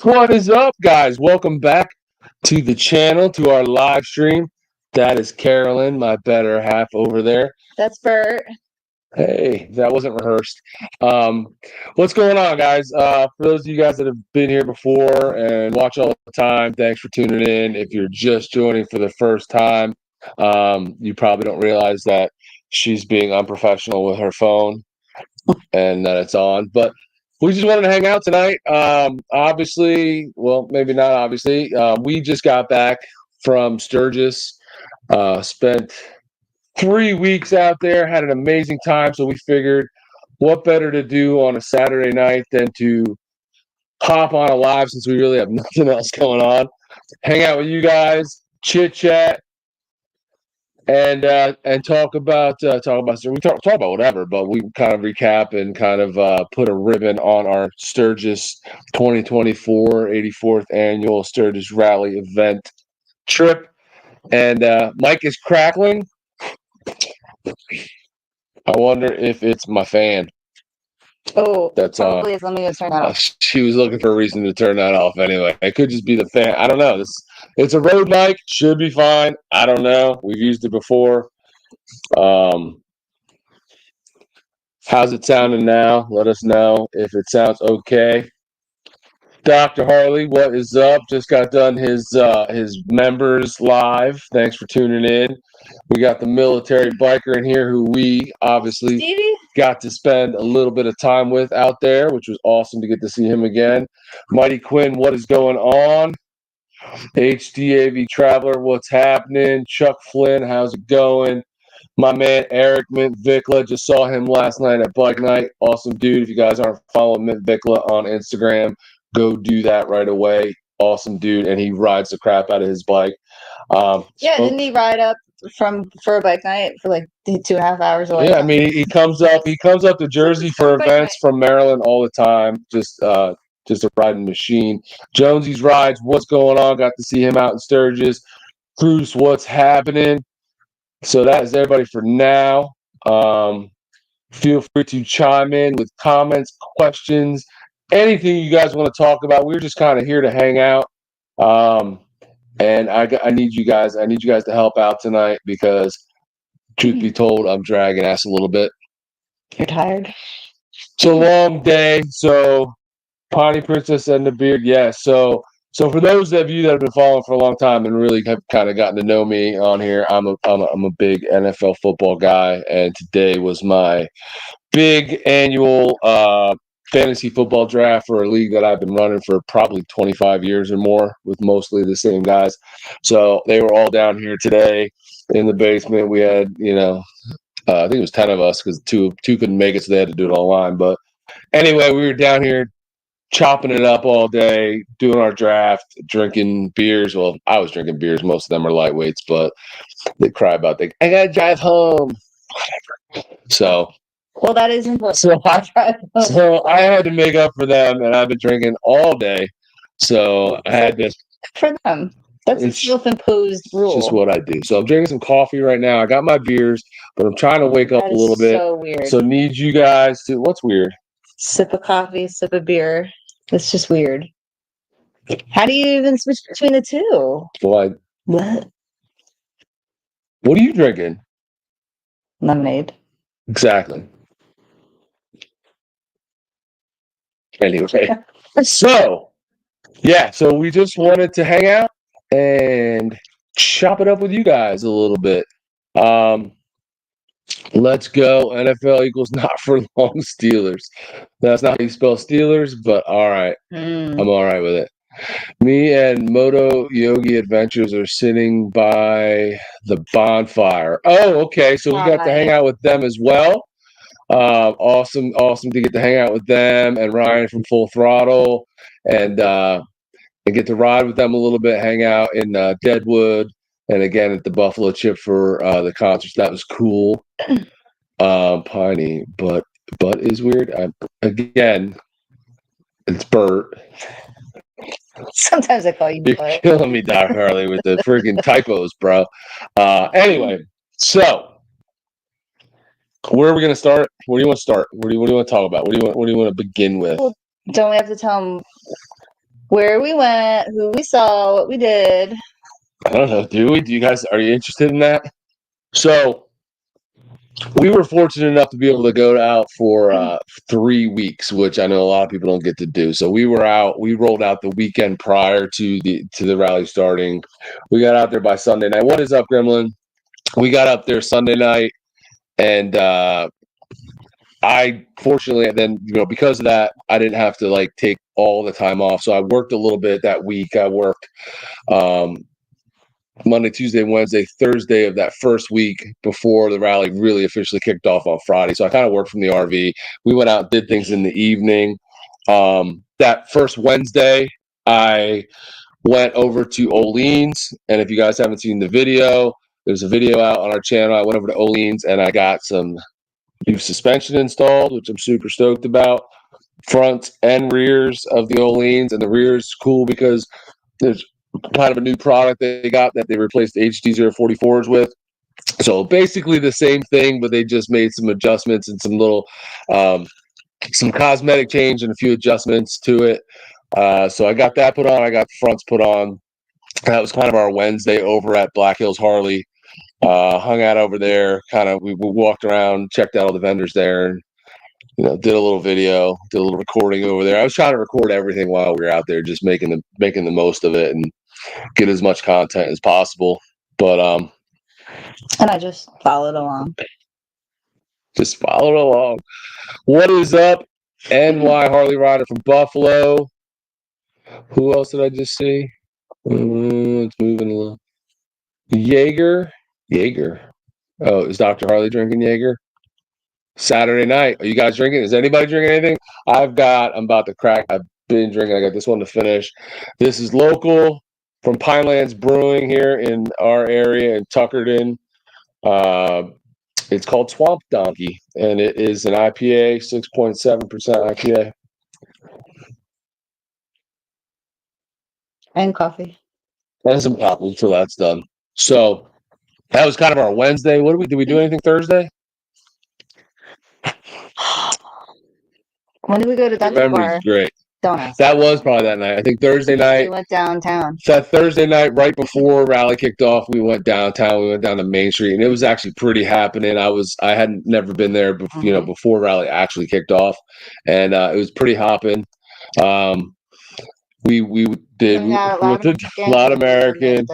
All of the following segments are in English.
What is up, guys? Welcome back to the channel, to our live stream. That is Carolyn, my better half over there. That's Bert. Hey, that wasn't rehearsed. What's going on, guys? For those of you guys that have been here before and watch all the time, thanks for tuning in. If you're just joining for the first time, you probably don't realize that she's being unprofessional with her phone and that it's on. But we just wanted to hang out tonight. Obviously, well, maybe not obviously. We just got back from Sturgis, spent 3 weeks out there, had an amazing time. So we figured what better to do on a Saturday night than to hop on a live since we really have nothing else going on. Hang out with you guys, chit chat, and talk about we talk about whatever, but we kind of recap and kind of put a ribbon on our Sturgis 2024 84th annual Sturgis Rally event trip. And Mike is crackling. I wonder if it's my fan. Oh, That's probably is. Let me go turn that off. She was looking for a reason to turn that off anyway. It could just be the fan. I don't know. It's a road mic. Should be fine. I don't know. We've used it before. How's it sounding now? Let us know if it sounds okay. Dr. Harley, what is up? Just got done his members live. Thanks for tuning in. We got the military biker in here who we obviously Stevie? got to spend a little bit of time with out there, which was awesome to get to see him again. Mighty Quinn, what is going on? HDAV Traveler, what's happening? Chuck Flynn, how's it going? My man Eric Mint Vikla, just saw him last night at Bike Night. Awesome dude. If you guys aren't following Mint Vikla on Instagram, go do that right away. Awesome dude, and he rides the crap out of his bike. Didn't he ride up for a bike night for like 2.5 hours away? Yeah, I mean he comes up to Jersey for events from Maryland all the time. Just a riding machine. Jonesy's rides, what's going on? Got to see him out in Sturgis. Bruce, what's happening? So that is everybody for now. Feel free to chime in with comments, questions, anything you guys want to talk about. We're just kind of here to hang out. And I need you guys to help out tonight because, truth be told, I'm dragging ass a little bit. You're tired? It's a long day. So, Piney, Princess, and DaBeard, yes. So for those of you that have been following for a long time and really have kind of gotten to know me on here, I'm a big NFL football guy, and today was my big annual fantasy football draft for a league that I've been running for probably 25 years or more with mostly the same guys. So they were all down here today in the basement. We had, I think it was 10 of us because two couldn't make it, so they had to do it online. But anyway, we were down here chopping it up all day, doing our draft, drinking beers. Well, I was drinking beers. Most of them are lightweights, but they cry about I got to drive home. Whatever. So. Well, that is important. So I had to make up for them, and I've been drinking all day. So I had to. For them. That's a self-imposed rule. It's just what I do. So I'm drinking some coffee right now. I got my beers, but I'm trying to wake up a little bit. So weird. So need you guys to. What's weird? Sip of coffee, sip of beer. That's just weird. How do you even switch between the two? What? What are you drinking? Lemonade. Exactly. Anyway, so we just wanted to hang out and chop it up with you guys a little bit. Let's go. NFL equals not for long Steelers. That's not how you spell Steelers, but all right. I'm all right with it. Me and Moto Yogi Adventures are sitting by the bonfire. Oh, okay. So we got to hang out with them as well. Awesome to get to hang out with them and Ryan from Full Throttle and get to ride with them a little bit, hang out in Deadwood and again at the Buffalo Chip for the concerts. That was cool. Piney, but is weird. Again, it's Bert. Sometimes I call you You're Bert. killing me, Doc Harley, with the freaking typos, bro. Anyway, so where are we going to start? Where do you want to start? What do you want to talk about? What do you want to begin with? Well, Don't we have to tell them where we went, who we saw, what we did? I don't know. Do we? Do you guys? Are you interested in that? So we were fortunate enough to be able to go out for 3 weeks, which I know a lot of people don't get to do. So we were out. We rolled out the weekend prior to the rally starting. We got out there by Sunday night. What is up, Gremlin? We got up there Sunday night, and I fortunately then because of that I didn't have to like take all the time off. So I worked a little bit that week. I worked Monday, Tuesday, Wednesday, Thursday of that first week before the rally really officially kicked off on Friday. So I kind of worked from the RV. We went out, did things in the evening. That first Wednesday, I went over to Olean's, and if you guys haven't seen the video, there's a video out on our channel. I went over to Olean's and I got some new suspension installed, which I'm super stoked about. Fronts and rears of the Olean's, and the rears is cool because there's kind of a new product they got that they replaced the HD044s with. So basically the same thing, but they just made some adjustments and some little some cosmetic change and a few adjustments to it. So I got that put on. I got the fronts put on. That was kind of our Wednesday over at Black Hills Harley. Hung out over there. Kind of we walked around, checked out all the vendors there, and did a little video, did a little recording over there. I was trying to record everything while we were out there, just making the most of it and get as much content as possible. But and I just followed along. Just followed along. What is up, NY Harley Rider from Buffalo? Who else did I just see? It's moving along. Jaeger. Oh, is Dr. Harley drinking Jaeger? Saturday night. Are you guys drinking? Is anybody drinking anything? I'm about to crack. I've been drinking. I got this one to finish. This is local from Pinelands Brewing here in our area in Tuckerton. It's called Swamp Donkey, and it is an IPA, 6.7% IPA. And coffee. And some coffee until that's done. So that was kind of our Wednesday. Did we do anything Thursday? When did we go to Dungeon Bar? Great. Don't ask. That was probably that night. I think Thursday night. We went downtown. So that Thursday night, right before rally kicked off, we went downtown. We went down to Main Street, and it was actually pretty happening. I hadn't never been there, before rally actually kicked off, and it was pretty hopping. We went to Loud American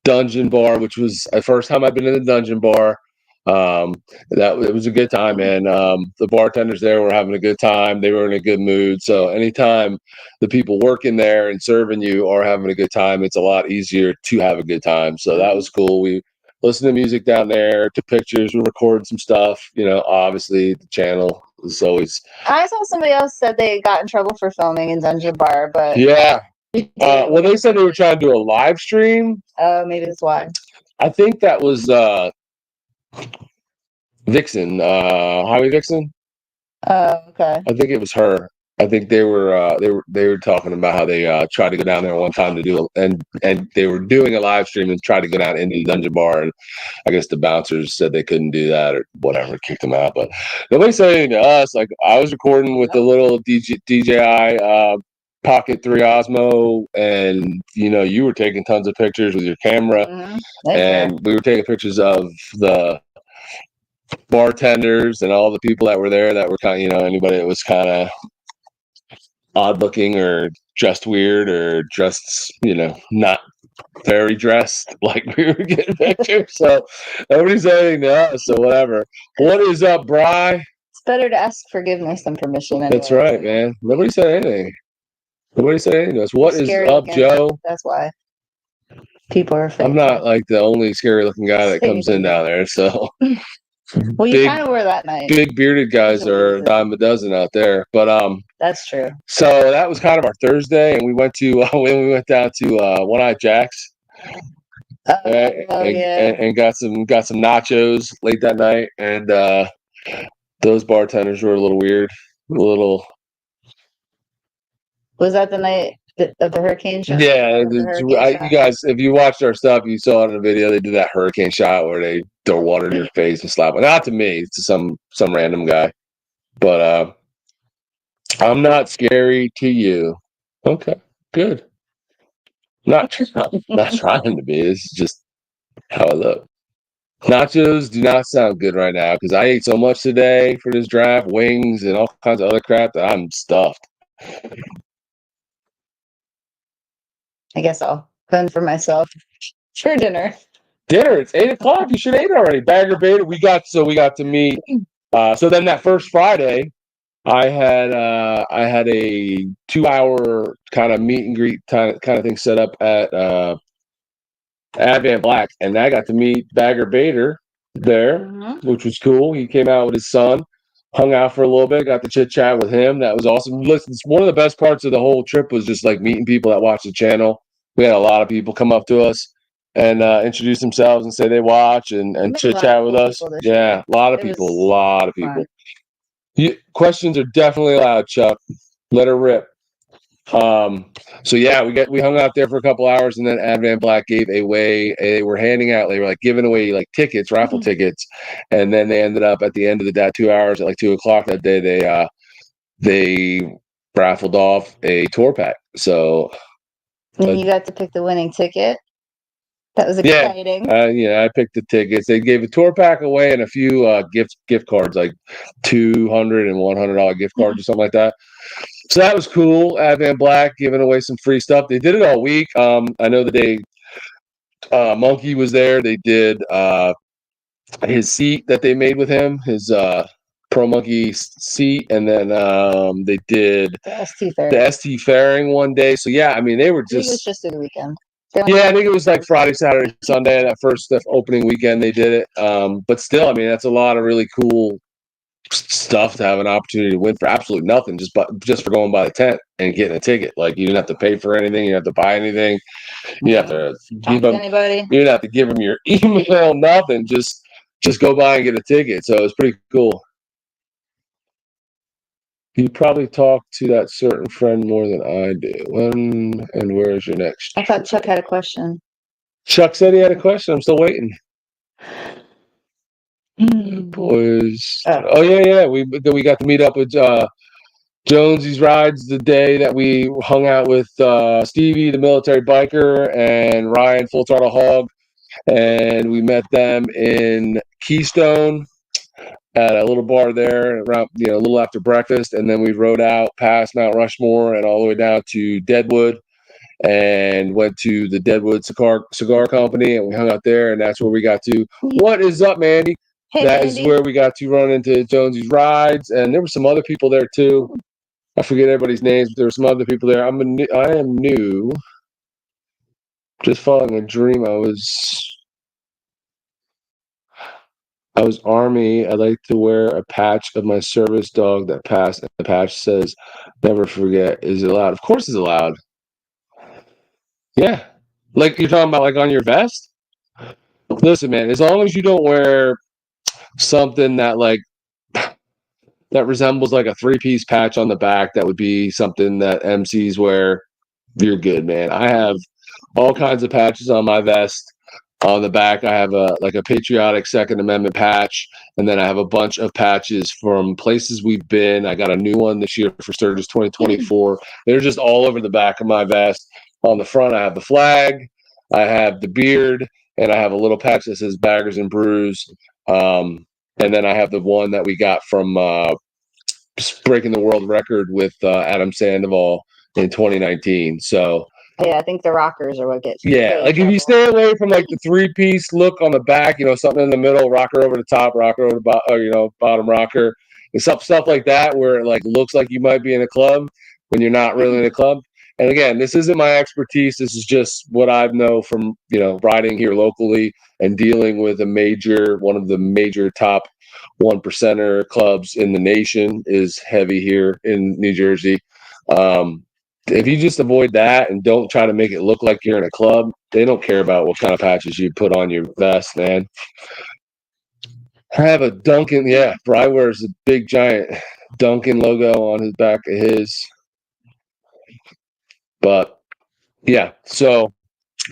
Dungeon Bar, which was the first time I've been in the Dungeon Bar. It was a good time, man. The bartenders there were having a good time. They were in a good mood. So anytime the people working there and serving you are having a good time, it's a lot easier to have a good time. So that was cool. We listened to music down there, took pictures, we recorded some stuff. Obviously the channel is always. I saw somebody else said they got in trouble for filming in Dungeon Bar, but yeah. Well, they said they were trying to do a live stream. Oh, maybe that's why. I think that was Vixen, Highway Vixen. Oh, okay. I think it was her. I think they were talking about how they tried to go down there one time to do and they were doing a live stream and tried to go down into the Dungeon Bar, and I guess the bouncers said they couldn't do that or whatever, kicked them out. But nobody said anything to us. Like I was recording with the little DJI Pocket 3 Osmo, and you were taking tons of pictures with your camera, and we were taking pictures of the bartenders and all the people that were there that were kind of, anybody that was kind of odd looking or dressed weird or dressed, not very dressed, like we were getting pictures. So nobody's saying anything to us, so whatever. What is up, Bri? It's better to ask forgiveness than permission. Anyway. That's right, man. Nobody said anything. Nobody said anything to us. What is up, Joe? That's why people are afraid. I'm not like the only scary looking guy that comes in down there, so. Well, you kind of were that night. Big bearded guys are a dime a dozen out there, but that's true. So that was kind of our Thursday, and we went down to One Eye Jack's, and got some nachos late that night, and those bartenders were a little weird, Was that the night of the hurricane shot? Yeah, you guys, if you watched our stuff, you saw it in the video. They did that hurricane shot where they throw water in your face and slap it. Not to me, it's to some random guy. But I'm not scary to you. Okay, good. Not trying to be. It's just how I look. Nachos do not sound good right now because I ate so much today for this draft, wings and all kinds of other crap that I'm stuffed. I guess I'll fend for myself for dinner. Dinner, it's 8 o'clock. You should have ate already. Bagger Beta. We got to meet. So then that first Friday, I had a 2 hour kind of meet and greet kind of thing set up at Advan Black, and I got to meet Bagger Bader there, which was cool. He came out with his son, hung out for a little bit, got to chit chat with him. That was awesome. Listen, one of the best parts of the whole trip was just like meeting people that watch the channel. We had a lot of people come up to us and introduce themselves and say they watch and chit chat with us. Yeah, a lot of people. Questions are definitely allowed, Chuck. Let her rip. So yeah, we hung out there for a couple hours, and then Advan Black gave away. They were handing out. They were like giving away like tickets, raffle tickets, and then they ended up at the end of that 2 hours at like 2 o'clock that day. They raffled off a tour pack. So and you got to pick the winning ticket. That was exciting. Yeah, I picked the tickets. They gave a tour pack away and a few gift cards, like $200 and $100 gift cards or something like that. So that was cool. Advan Black giving away some free stuff. They did it all week. I know the day Monkey was there. They did his seat that they made with him, his Pro Monkey seat, and then they did the ST Fairing one day. So yeah, I mean they were just. It was just a weekend. Yeah, I think it was like Friday, Saturday, Sunday. That first opening weekend they did it. But still, I mean that's a lot of really cool stuff to have an opportunity to win for absolutely nothing, just for going by the tent and getting a ticket. Like you didn't have to pay for anything, you didn't have to buy anything, you have to give them anybody. You didn't have to give them your email, nothing. Just go by and get a ticket. So it's pretty cool. You probably talk to that certain friend more than I do. When and where is your next? I thought Chuck had a question. Chuck said he had a question. I'm still waiting. Boys. Oh yeah. We got to meet up with Jonesy's Rides the day that we hung out with Stevie, the military biker, and Ryan, Full Throttle Hog, and we met them in Keystone at a little bar there around a little after breakfast, and then we rode out past Mount Rushmore and all the way down to Deadwood. And went to the Deadwood Cigar Company, and we hung out there, and that's where we got to. What is up, Mandy? Hey, that Mandy. Is where we got to run into Jonesy's Rides, and there were some other people there too. I forget everybody's names, but there were some other people there. I am new. Just following a dream. I was Army. I like to wear a patch of my service dog that passed, and the patch says, "Never forget." Is it allowed? Of course, it's allowed. Yeah. Like you're talking about like on your vest? Listen, man, as long as you don't wear something that like that resembles like a 3-piece patch on the back, that would be something that MCs wear, you're good, man. I have all kinds of patches on my vest. On the back, I have a patriotic Second Amendment patch, and then I have a bunch of patches from places we've been. I got a new one this year for Sturgis 2024. They're just all over the back of my vest. On the front, I have the flag, I have DaBeard, and I have a little patch that says Baggers and Brews. And then I have the one that we got from breaking the world record with Adam Sandoval in 2019. So yeah, I think the rockers are what gets. Yeah, like if you stay away from like the 3-piece look on the back, something in the middle, rocker over the top, rocker over the bottom rocker, and stuff like that, where it like looks like you might be in a club when you're not really in a club. And again, this isn't my expertise. This is just what I know from riding here locally and dealing with one of the major top 1%er clubs in the nation is heavy here in New Jersey. If you just avoid that and don't try to make it look like you're in a club, they don't care about what kind of patches you put on your vest, man. I have a Duncan. Yeah, Bry wears a big giant Duncan logo on his back of his. But yeah, so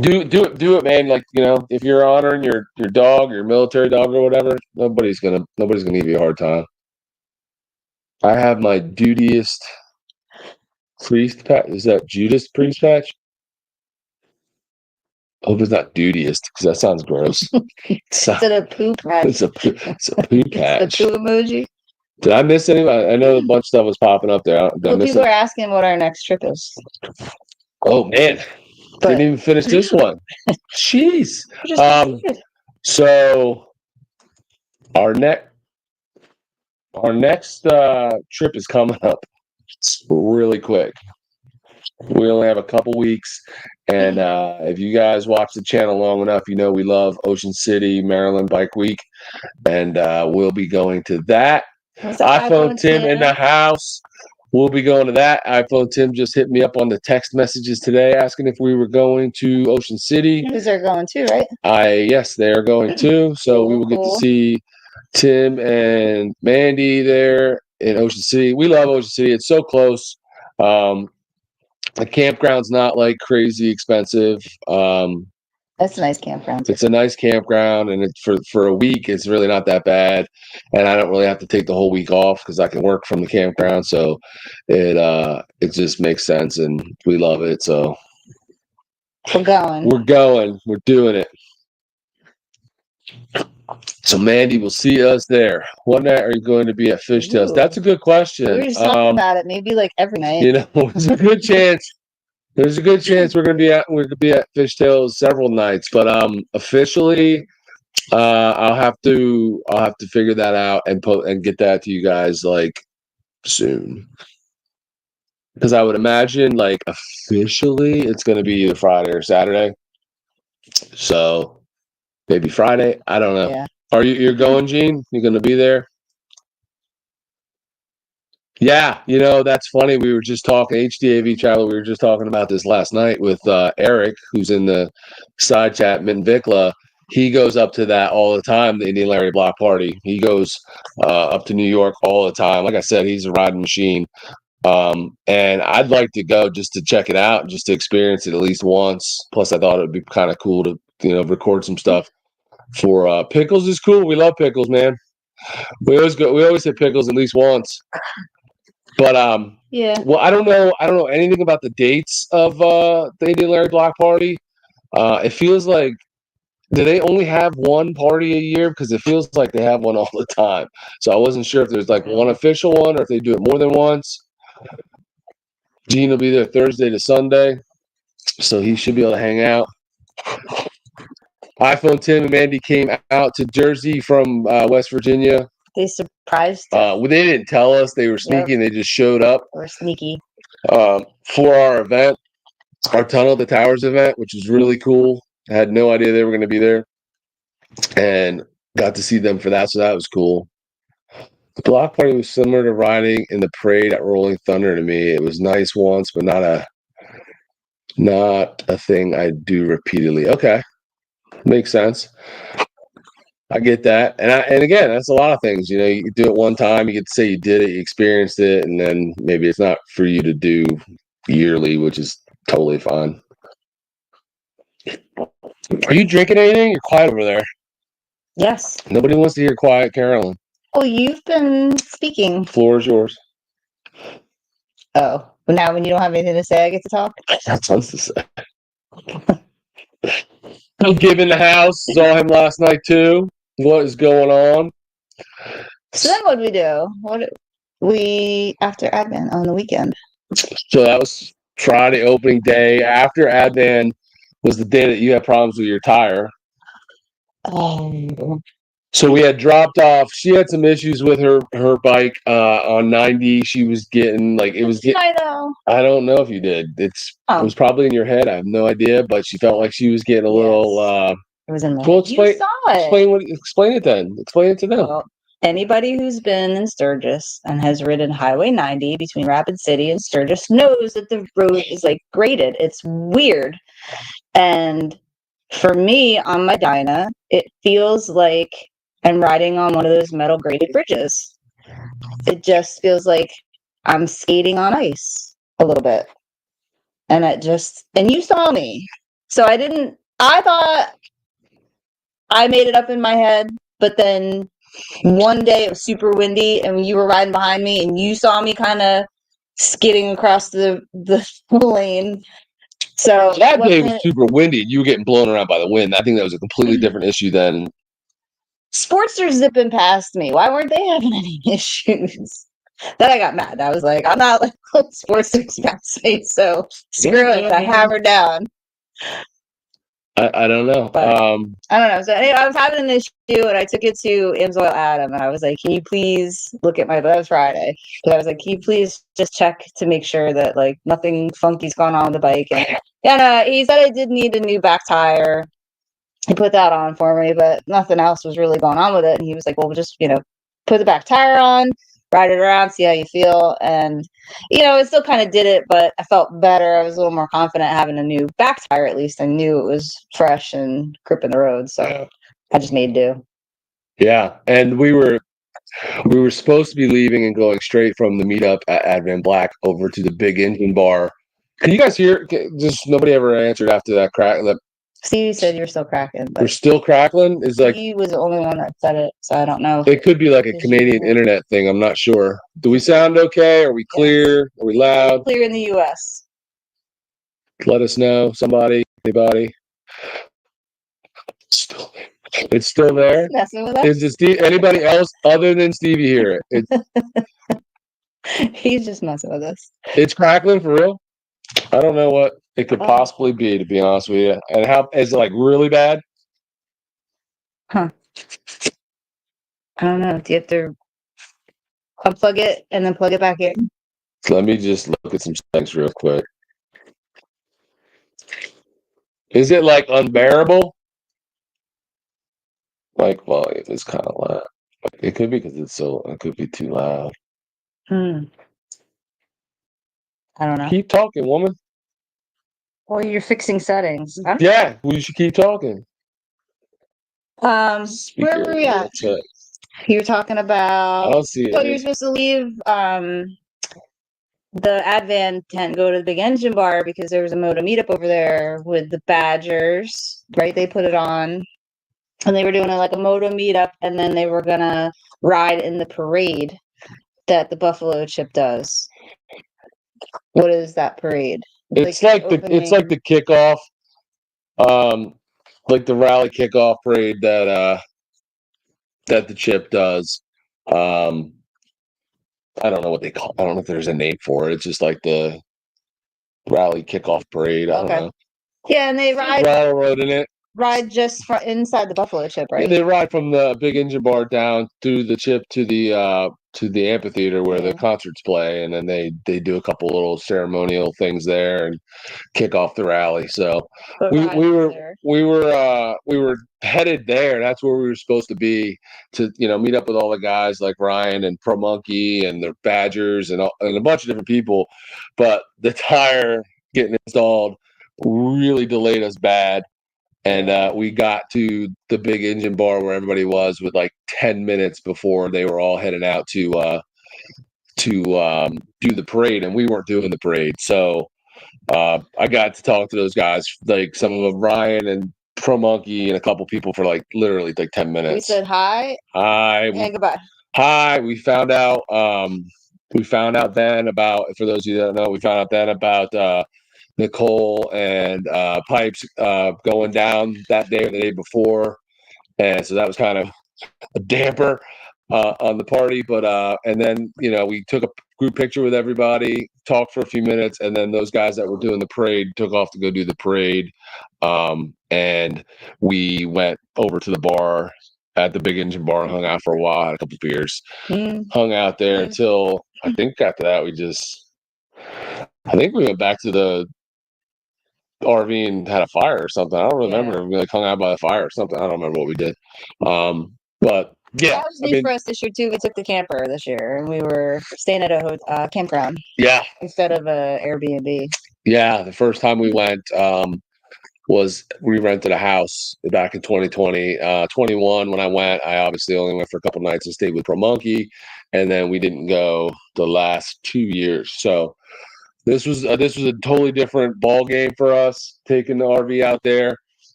do it, man. Like if you're honoring your dog, your military dog or whatever, nobody's gonna give you a hard time. I have my dutiest priest patch. Is that Judas priest patch? Hope it's not dutiest because that sounds gross. Is it a poo patch? It's a poo It's patch. the poo emoji. Did I miss anything? I know a bunch of stuff was popping up there. Did I Well, miss people it? are asking what our next trip is. Oh man, But didn't even finish this one. Jeez. we just proceeded. So our next trip is coming up really quick. We only have a couple weeks, and if you guys watch the channel long enough, you know we love Ocean City, Maryland Bike Week, and we'll be going to that. What's up, iPhone Tim in the house. We'll be going to that. iPhone Tim just hit me up on the text messages today asking if we were going to Ocean City. Because they're going too, right? Yes, they're going too. So we will get to see Tim and Mandy there in Ocean City. We love Ocean City. It's so close. The campground's not like crazy expensive. That's a nice campground. It's a nice campground, and it's for a week. It's really not that bad, and I don't really have to take the whole week off because I can work from the campground. So it just makes sense, and we love it. So we're going. We're doing it. So Mandy, will see us there. What night are you going to be at Fishtails? That's a good question. We were just talking about it. Maybe like every night. You know, there's a good chance. There's a good chance we're gonna be at Fishtails several nights, but officially, I'll have to figure that out and get that to you guys like soon. Because I would imagine like officially it's gonna be either Friday or Saturday. So maybe Friday. I don't know. Yeah. Are you're going, Gene? You're gonna be there? Yeah, that's funny. We were just talking HDAV travel. We were just talking about this last night with Eric, who's in the side chat, Mint Vikla. He goes up to that all the time, the Indian Larry Block Party. He goes up to New York all the time. Like I said, he's a riding machine. And I'd like to go just to check it out, just to experience it at least once. Plus, I thought it would be kind of cool to, record some stuff for Pickles is cool. We love Pickles, man. We always hit Pickles at least once. But yeah. Well, I don't know anything about the dates of the Indian Larry Block Party. It feels like, do they only have one party a year? Because it feels like they have one all the time. So I wasn't sure if there's like one official one or if they do it more than once. Gene will be there Thursday to Sunday, so he should be able to hang out. iPhone Tim and Mandy came out to Jersey from West Virginia. They surprised us. They didn't tell us they were sneaking. Yep. They just showed up. We're sneaky. For our event, our Tunnel of the Towers event, which was really cool. I had no idea they were going to be there, and got to see them for that, so that was cool. The block party was similar to riding in the parade at Rolling Thunder to me. It was nice once, but not a thing I do repeatedly. Okay, makes sense. I get that, and again, that's a lot of things. You do it one time, you get to say you did it, you experienced it, and then maybe it's not for you to do yearly, which is totally fine. Are you drinking anything? You're quiet over there. Yes. Nobody wants to hear quiet, Carolyn. Well, you've been speaking. Floor is yours. Oh, but now when you don't have anything to say, I get to talk? That's tons to say. I'm giving the house. Saw him last night too. What is going on? So then what did we do? After admin on the weekend. So that was Friday opening day. After admin was the day that you had problems with your tire. So we had dropped off. She had some issues with her bike on 90. She was getting I don't know if you did. It was probably in your head. I have no idea, but she felt like she was getting a little. It was in my head. You saw it. Explain it then. Explain it to them. Well, anybody who's been in Sturgis and has ridden Highway 90 between Rapid City and Sturgis knows that the road is graded. It's weird. And for me on my Dyna, it feels like I'm riding on one of those metal graded bridges. It just feels like I'm skating on ice a little bit. And and you saw me. So I thought I made it up in my head, but then one day it was super windy, and you were riding behind me, and you saw me kind of skidding across the lane. So that day was super windy. You were getting blown around by the wind. I think that was a completely different issue than Sportsters zipping past me. Why weren't they having any issues? Then I got mad. I was like, I'm not letting Sportsters pass me, so screw it. I hammered down. I don't know. But I don't know. So anyway, I was having an issue, and I took it to Amsoil Adam, and I was like, "Can you please look at my?" That was Friday, but I was like, "Can you please just check to make sure that like nothing funky's going on with the bike?" And he said I did need a new back tire. He put that on for me, but nothing else was really going on with it. And he was like, "Well, we'll just put the back tire on, ride it around, see how you feel." And it still kind of did it, but I felt better. I was a little more confident having a new back tire. At least I knew it was fresh and gripping the road. So I just made do. Yeah, and we were supposed to be leaving and going straight from the meetup at Van Black over to the Big Engine Bar. Can you guys hear? Just nobody ever answered after that crack. Stevie said you're still cracking. But we're still crackling. Is like he was the only one that said it, so I don't know. It could be like a Canadian internet thing. I'm not sure. Do we sound okay? Are we clear? Are we loud? Clear in the U.S. Let us know. Somebody, anybody. It's still there. Messing with us? Is it anybody else other than Stevie hear it? He's just messing with us. It's crackling for real. I don't know what it could possibly be, to be honest with you. And how is it like really bad? Huh. I don't know. Do you have to unplug it and then plug it back in? So let me just look at some things real quick. Is it like unbearable? Like, well, it's kind of loud. It could be because it could be too loud. I don't know. Keep talking, woman. Well, you're fixing settings. Yeah, we should keep talking. Where were we at? You're talking about. I don't see it. So you're supposed to leave the Advan tent, go to the Big Engine Bar because there was a moto meetup over there with the Badgers, right? They put it on, and they were doing like a moto meetup, and then they were gonna ride in the parade that the Buffalo Chip does. What is that parade? It's like the kickoff, like the rally kickoff parade that the Chip does. I don't know what they call. I don't know if there's a name for it. It's just like the rally kickoff parade. I don't know. Yeah, and they ride railroad in it. Ride just inside the Buffalo Chip, right? Yeah, they ride from the Big Engine Bar down through the Chip to the amphitheater where the concerts play, and then they do a couple little ceremonial things there and kick off the rally. So we were headed there. That's where we were supposed to be to meet up with all the guys like Ryan and Pro Monkey and the Badgers and a bunch of different people. But the tire getting installed really delayed us bad. And we got to the Big Engine Bar where everybody was with like 10 minutes before they were all heading out to do the parade, and we weren't doing the parade. So I got to talk to those guys, like some of them, Ryan and Pro Monkey, and a couple people for like literally like 10 minutes. We said hi. Hi. And goodbye. Hi. We found out. Then about, for those of you that don't know, we found out then about Nicole and Pipes going down that day or the day before, and so that was kind of a damper on the party. But and then we took a group picture with everybody, talked for a few minutes, and then those guys that were doing the parade took off to go do the parade, and we went over to the bar at the Big Engine Bar and hung out for a while, had a couple of beers, hung out there until I think after that we went back to the RV and had a fire or something. I don't remember. We hung out by the fire or something. I don't remember what we did. But yeah, that was new for us this year too. We took the camper this year, and we were staying at a campground. Yeah, instead of a Airbnb. Yeah, the first time we went was we rented a house back in 2020. 21 when I went, I obviously only went for a couple nights and stayed with Pro Monkey, and then we didn't go the last 2 years. So this was a totally different ball game for us, taking the RV out there.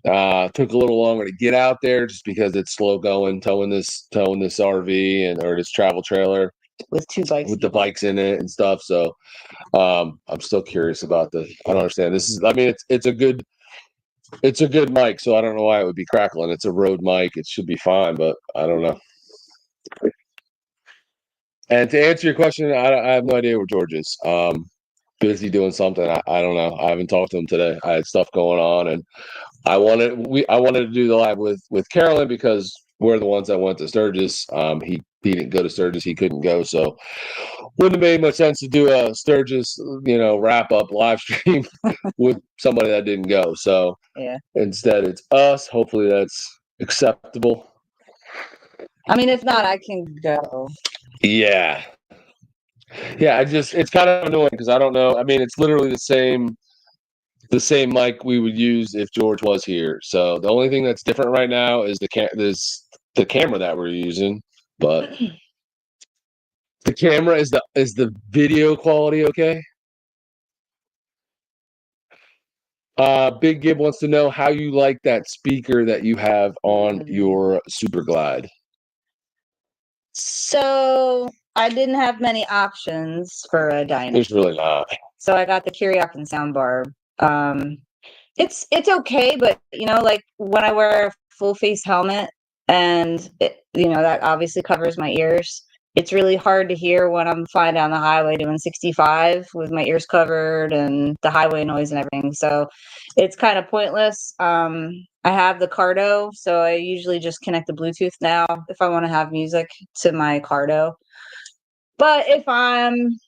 Took a little longer to get out there just because it's slow going, towing this RV or this travel trailer with 2 bikes. with the bikes in it and stuff. So I'm still curious about I don't understand. I mean, it's a good mic, so I don't know why it would be crackling. It's a Rode mic. It should be fine, but I don't know. And to answer your question, I have no idea where George is. Busy doing something. I don't know. I haven't talked to him today. I had stuff going on, and I wanted to do the live with Carolyn because we're the ones that went to Sturgis. He didn't go to Sturgis. He couldn't go, so wouldn't have made much sense to do a Sturgis, wrap up live stream with somebody that didn't go. So Yeah. instead, it's us. Hopefully, that's acceptable. I mean, if not, I can go. Yeah. Yeah, it's kind of annoying because I don't know. I mean, it's literally the same mic we would use if George was here. So the only thing that's different right now is the camera that we're using, but the camera is the video quality okay? Big Gib wants to know how you like that speaker that you have on your Super Glide. So I didn't have many options for a dyno. There's really not. So I got the Kiriakin soundbar. It's okay, but like when I wear a full face helmet and that obviously covers my ears, it's really hard to hear when I'm flying down the highway doing 65 with my ears covered and the highway noise and everything. So it's kind of pointless. I have the Cardo, so I usually just connect the Bluetooth now if I want to have music to my Cardo. But if I'm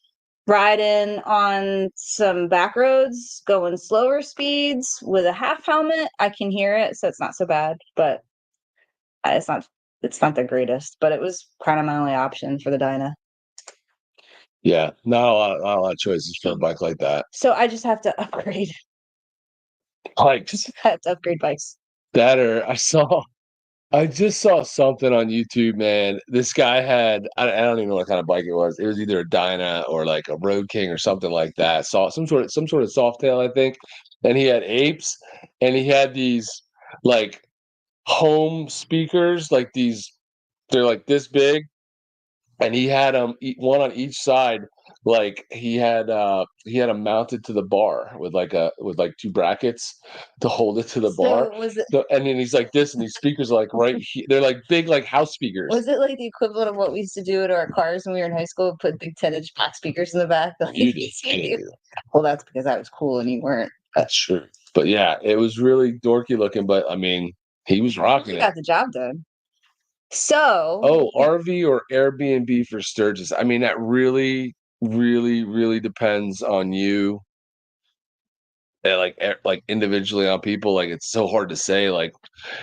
riding on some back roads, going slower speeds with a half helmet, I can hear it, so it's not so bad. But it's not the greatest. But it was kind of my only option for the dyna. Yeah, not a lot of choices for a bike like that. So I just have to upgrade. Just have to upgrade bikes. That or I just saw something on YouTube, man. This guy had, I don't even know what kind of bike it was. It was either a Dyna or like a Road King or something like that. Saw some sort of Softail, I think. And he had apes and he had these like home speakers, like they're like this big. And he had one on each side. Like he had them mounted to the bar with like 2 brackets to hold it to the bar. And then he's like this, and these speakers are like right here. They're like big, like house speakers. Was it like the equivalent of what we used to do to our cars when we were in high school? Put big 10-inch pack speakers in the back. Like, you did. Well, that's because I was cool and you weren't. That's true. But yeah, it was really dorky looking. But I mean, he was rocking it. Got the job done. So, RV or Airbnb for Sturgis. I mean, that really, really, really depends on you. And like individually on people. Like it's so hard to say. Like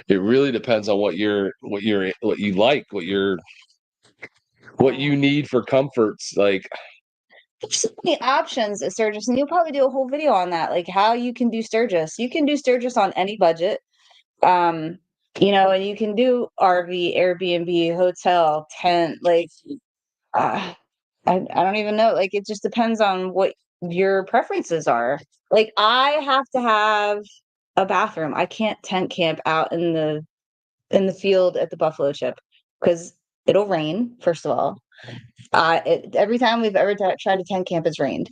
it really depends on what you like, what you need for comforts. Like there's so many options at Sturgis, and you'll probably do a whole video on that, like how you can do Sturgis. You can do Sturgis on any budget. And you can do RV, Airbnb, hotel, tent, like I don't even know. Like it just depends on what your preferences are. Like I have to have a bathroom. I can't tent camp out in the field at the Buffalo Chip because it'll rain, first of all. Every time we've ever tried to tent camp, it's rained.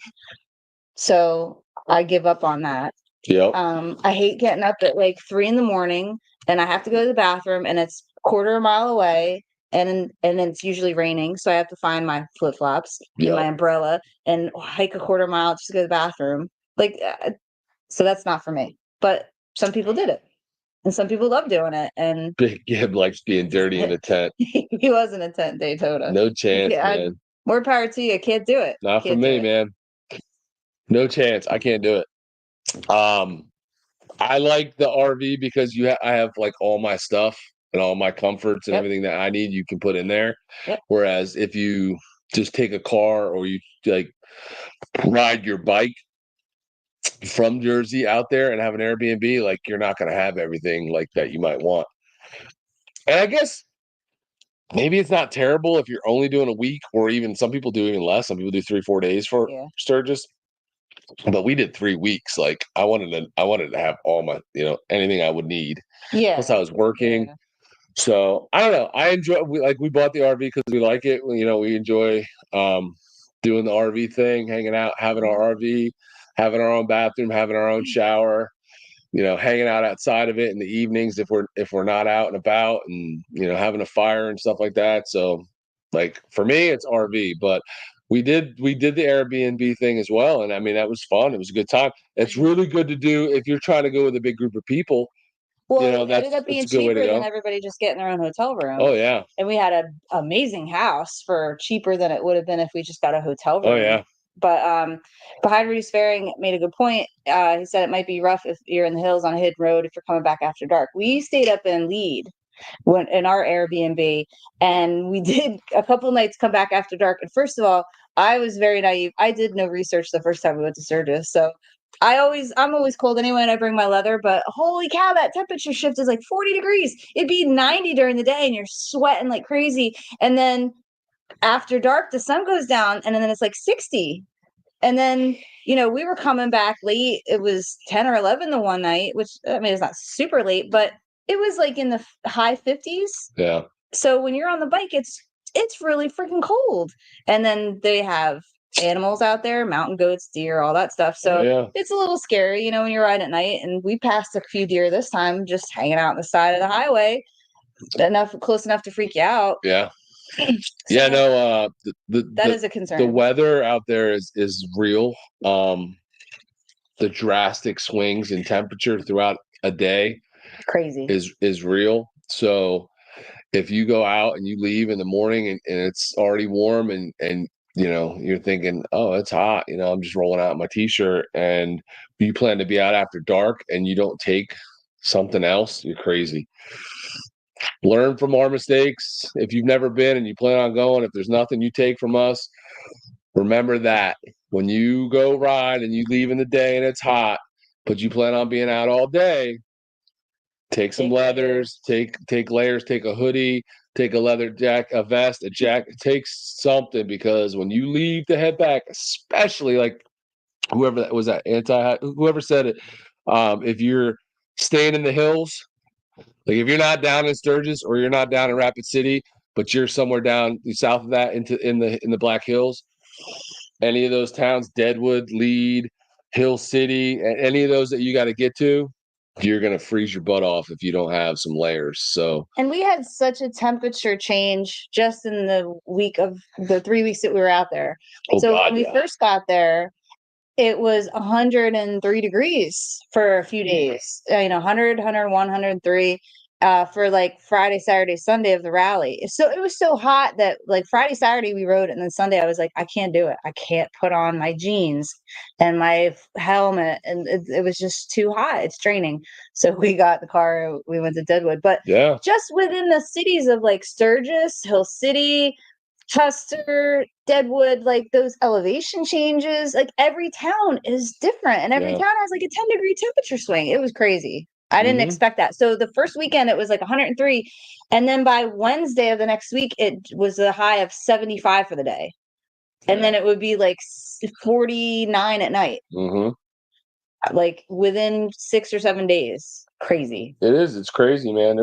So I give up on that. Yep. I hate getting up at like 3 a.m. and I have to go to the bathroom and it's quarter mile away and then it's usually raining. So I have to find my flip-flops and my umbrella and hike a quarter mile just to go to the bathroom. Like, so that's not for me, but some people did it and some people love doing it. And Big Gib likes being dirty in a tent. He was in a tent Daytona. No chance, man. More power to you. I can't do it. Not for me, man. No chance. I can't do it. I like the RV because I have like all my stuff and all my comforts and everything that I need. You can put in there. Yep. Whereas if you just take a car or you like ride your bike from Jersey out there and have an Airbnb, like you're not going to have everything like that you might want. And I guess maybe it's not terrible if you're only doing a week, or even some people do even less. Some people do 3-4 days for Sturgis. But we did 3 weeks. Like I wanted to have all my, anything I would need. Yeah. Plus I was working. Yeah. So I don't know. I enjoy we bought the RV because we like it. We enjoy doing the RV thing, hanging out, having our RV, having our own bathroom, having our own shower, hanging out outside of it in the evenings if we're not out and about, and having a fire and stuff like that. So like for me it's RV, but we did the Airbnb thing as well, and I mean that was fun. It was a good time. It's really good to do if you're trying to go with a big group of people. Well, it ended That's up being a good way to cheaper go. than everybody just getting their own hotel room. Oh yeah. And we had an amazing house for cheaper than it would have been if we just got a hotel room. Oh yeah. But behind Reduce Faring made a good point. He said it might be rough if you're in the hills on a hidden road if you're coming back after dark. We stayed up in Lead in our Airbnb, and we did a couple nights come back after dark. And first of all, I was very naive. I did no research the first time we went to Sturgis, so I'm always cold anyway, and I bring my leather. But holy cow, that temperature shift is like 40 degrees. It'd be 90 during the day, and you're sweating like crazy. And then after dark, the sun goes down, and then it's like 60. And then we were coming back late. It was 10 or 11 the one night, which I mean it's not super late, but it was like in the high 50s. Yeah. So when you're on the bike, it's really freaking cold. And then they have animals out there, mountain goats, deer, all that stuff. So It's a little scary, when you're riding at night. And we passed a few deer this time, just hanging out on the side of the highway, close enough to freak you out. Yeah. So Yeah, no, that is a concern. The weather out there is real. The drastic swings in temperature throughout a day crazy is real. So if you go out and you leave in the morning and it's already warm and you're thinking, oh, it's hot, I'm just rolling out my t-shirt, and you plan to be out after dark and you don't take something else, you're crazy. Learn from our mistakes. If you've never been and you plan on going, if there's nothing you take from us, remember that when you go ride and you leave in the day and it's hot, but you plan on being out all day, take some leathers, take layers, take a hoodie, take a leather jacket, a vest, a jacket, take something, because when you leave to head back, especially like whoever that was, whoever said it, if you're staying in the hills, like if you're not down in Sturgis or you're not down in Rapid City, but you're somewhere down south of that in the Black Hills, any of those towns, Deadwood, Lead, Hill City, any of those that you got to get to, you're going to freeze your butt off if you don't have some layers. So, and we had such a temperature change just in the 3 weeks that we were out there. When we first got there, it was 103 degrees for a few days, 100, 101, 103 for like Friday, Saturday, Sunday of the rally. So it was so hot that like Friday, Saturday we rode, and then Sunday I was like, I can't do it. I can't put on my jeans and my helmet, and it was just too hot. It's draining. So we got the car, we went to Deadwood, but just within the cities of like Sturgis, Hill City, Chester, Deadwood, like those elevation changes, like every town is different, and every town has like a 10-degree temperature swing. It was crazy. I didn't expect that. So the first weekend it was like 103, and then by Wednesday of the next week it was a high of 75 for the day, and then it would be like 49 at night, like within 6 or 7 days. Crazy. It is. It's crazy, man.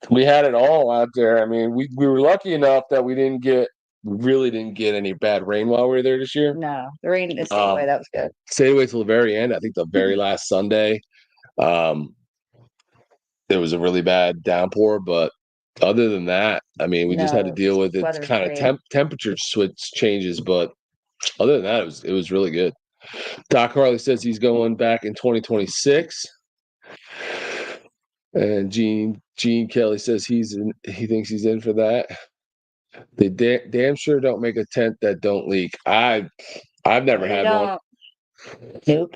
We had it all out there. I mean, we were lucky enough that we really didn't get any bad rain while we were there this year. No, the rain stayed away. That was good. Stayed away till the very end. I think the very last Sunday, there was a really bad downpour. But other than that, I mean, we just had to deal with it. Kind of temperature switch changes, but other than that, it was really good. Doc Harley says he's going back in 2026. And Gene Kelly says he thinks he's in for that. They damn sure don't make a tent that don't leak. I've never had one. Nope.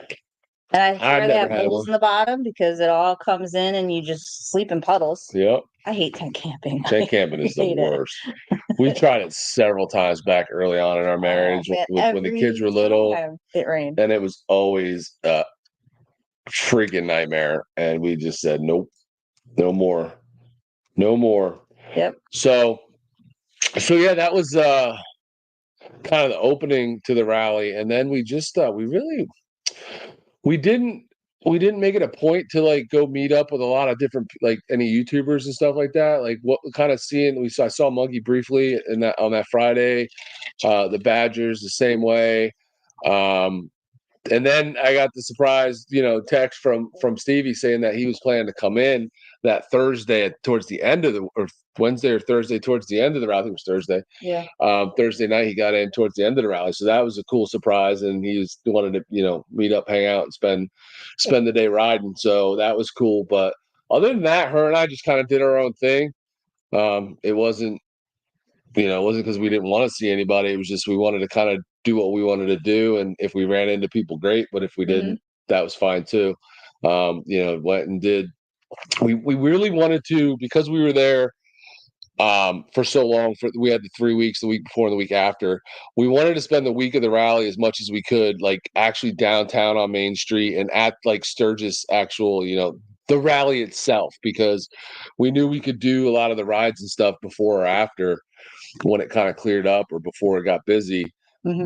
And I swear they have holes in the bottom because it all comes in and you just sleep in puddles. Yep. I hate tent camping. Tent camping is the worst. We tried it several times back early on in our marriage when the kids were little. It rained. And it was always a freaking nightmare. And we just said, nope. No more. Yep. So yeah, that was kind of the opening to the rally, and then we just we didn't make it a point to like go meet up with a lot of different like any YouTubers and stuff like that. Like what kind of seeing I saw Monkey briefly in that on that Friday, the Badgers the same way. And then I got the surprise, text from Stevie saying that he was planning to come in that Thursday towards the end of the or Wednesday or Thursday towards the end of the rally. I think it was Thursday. Yeah. Thursday night he got in towards the end of the rally, so that was a cool surprise. And he wanted to meet up, hang out, and spend the day riding. So that was cool. But other than that, her and I just kind of did our own thing. It wasn't because we didn't want to see anybody. It was just we wanted to kind of do what we wanted to do, and if we ran into people, great. But if we didn't, that was fine too. Went and did. We really wanted to, because we were there for so long. We had the 3 weeks, the week before and the week after. We wanted to spend the week of the rally as much as we could, like actually downtown on Main Street and at like Sturgis, actual, the rally itself, because we knew we could do a lot of the rides and stuff before or after, when it kind of cleared up or before it got busy.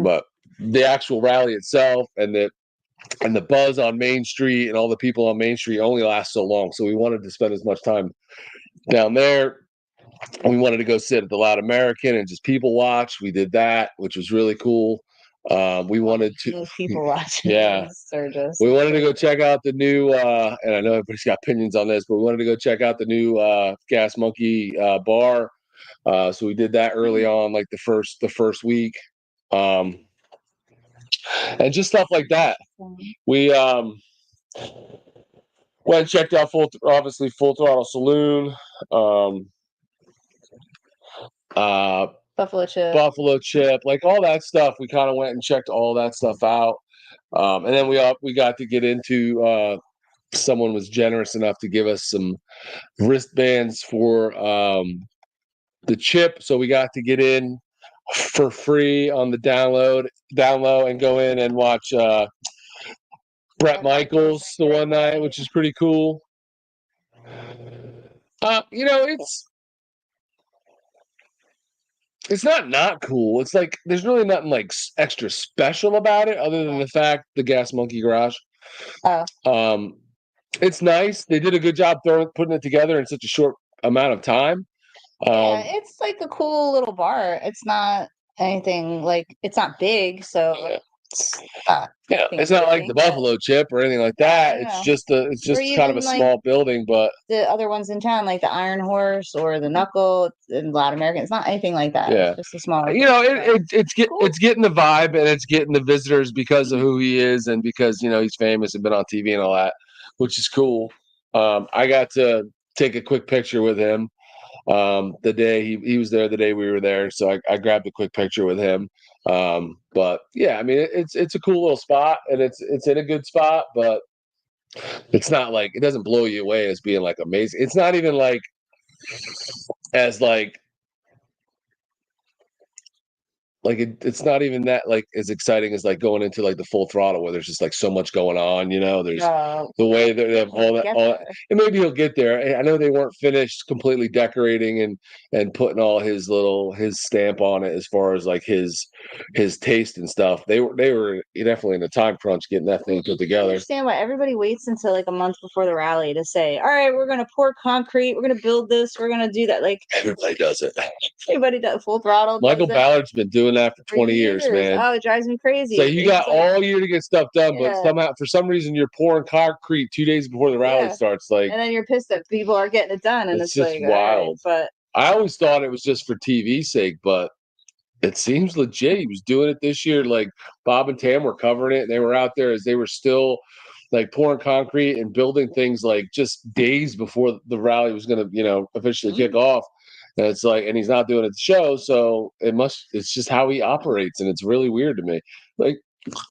But the actual rally itself and the buzz on Main Street and all the people on Main Street only lasts so long. So we wanted to spend as much time down there. We wanted to go sit at the Loud American and just people watch. We did that, which was really cool. We wanted to people watching. Yeah. Sturgis. We wanted to go check out the new and I know everybody's got opinions on this, but we wanted to go check out the new Gas Monkey bar. So we did that early on, like the first week. And just stuff like that. We went and checked out Full Throttle Saloon, Buffalo Chip, like all that stuff. We kind of went and checked all that stuff out. And then we got to get into someone was generous enough to give us some wristbands for the chip, so we got to get in for free on the download and go in and watch Bret Michaels the one night, which is pretty cool. It's not cool. It's like there's really nothing like extra special about it, other than the fact the Gas Monkey Garage. It's nice. They did a good job putting it together in such a short amount of time. It's like a cool little bar. It's not anything like, it's not big, so it's not like the Buffalo Chip or anything like that. It's just kind of a small building. But the other ones in town, like the Iron Horse or the Knuckle and Loud American, it's not anything like that. Yeah. It's just a smaller. It's getting the vibe, and it's getting the visitors because of who he is and because he's famous and been on TV and all that, which is cool. I got to take a quick picture with him. The day he was there, the day we were there, so I grabbed a quick picture with him. But yeah, I mean it's a cool little spot, and it's in a good spot, but it's not like, it doesn't blow you away as being like amazing. It's not even like as it's not even that like as exciting as like going into like the Full Throttle, where there's just like so much going on. There's the way that they have all that, and maybe he'll get there. I know they weren't finished completely decorating and putting all his stamp on it as far as like his taste and stuff. They were definitely in a time crunch getting that thing put together. I understand why everybody waits until like a month before the rally to say, all right, we're gonna pour concrete, we're gonna build this, we're gonna do that. Like everybody does it. Everybody does. Full Throttle. Michael Ballard's been doing that for 20 years, man. Oh, it drives me crazy. So you got all year to get stuff done, but somehow, for some reason, you're pouring concrete 2 days before the rally starts. Like, and then you're pissed that people are getting it done, and it's just like wild. But I always thought it was just for TV's sake, but it seems legit. He was doing it this year. Like Bob and Tam were covering it, and they were out there as they were still like pouring concrete and building things like just days before the rally was going to, officially kick off. And it's like, and he's not doing it to show, so it's just how he operates, and it's really weird to me. Like,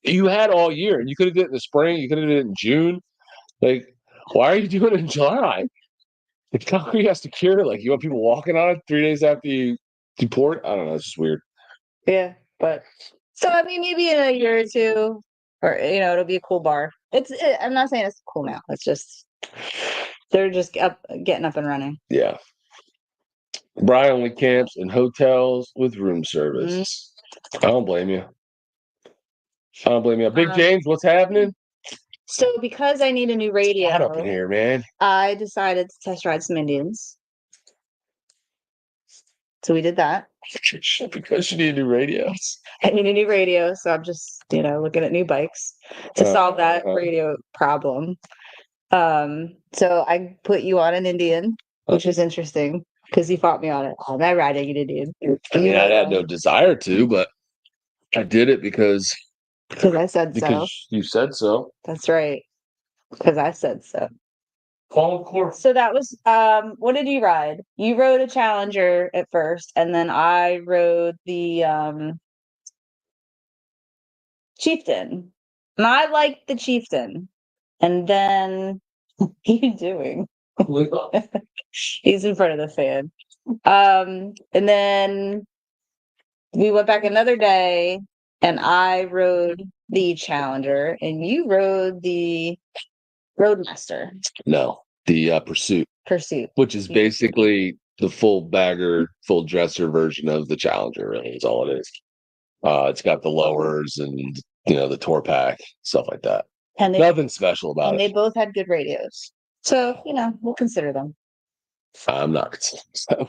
you had all year, and you could have did it in the spring, you could have did it in June. Like, why are you doing it in July? The concrete has to cure. Like, you want people walking on it 3 days after you pour it? I don't know. It's just weird. Yeah, but so I mean, maybe in a year or two, or it'll be a cool bar. I'm not saying it's cool now. It's just they're just getting up and running. Yeah. Brian only camps in hotels with room service. I don't blame you. I don't blame you. Big James, what's happening? So because I need a new radio, Get up in here, man. I decided to test ride some Indians. So we did that. Because you need new radios. I need a new radio, so I'm just, looking at new bikes to solve that radio problem. So I put you on an Indian, which was interesting because you fought me on it. I'm not riding an Indian. I mean, I had no desire to, but I did it because I said so. You said so. That's right. Because I said so. Of course. So that was what did you ride? You rode a Challenger at first, and then I rode the Chieftain. And I liked the Chieftain. And then what are you doing? He's in front of the fan. And then we went back another day and I rode the Challenger and you rode the Roadmaster. No, the Pursuit, which is basically the full bagger, full dresser version of the Challenger. Really, is all it is. It's got the lowers and the tour pack, stuff like that. And nothing special about it. They both had good radios, so we'll consider them. I'm not considering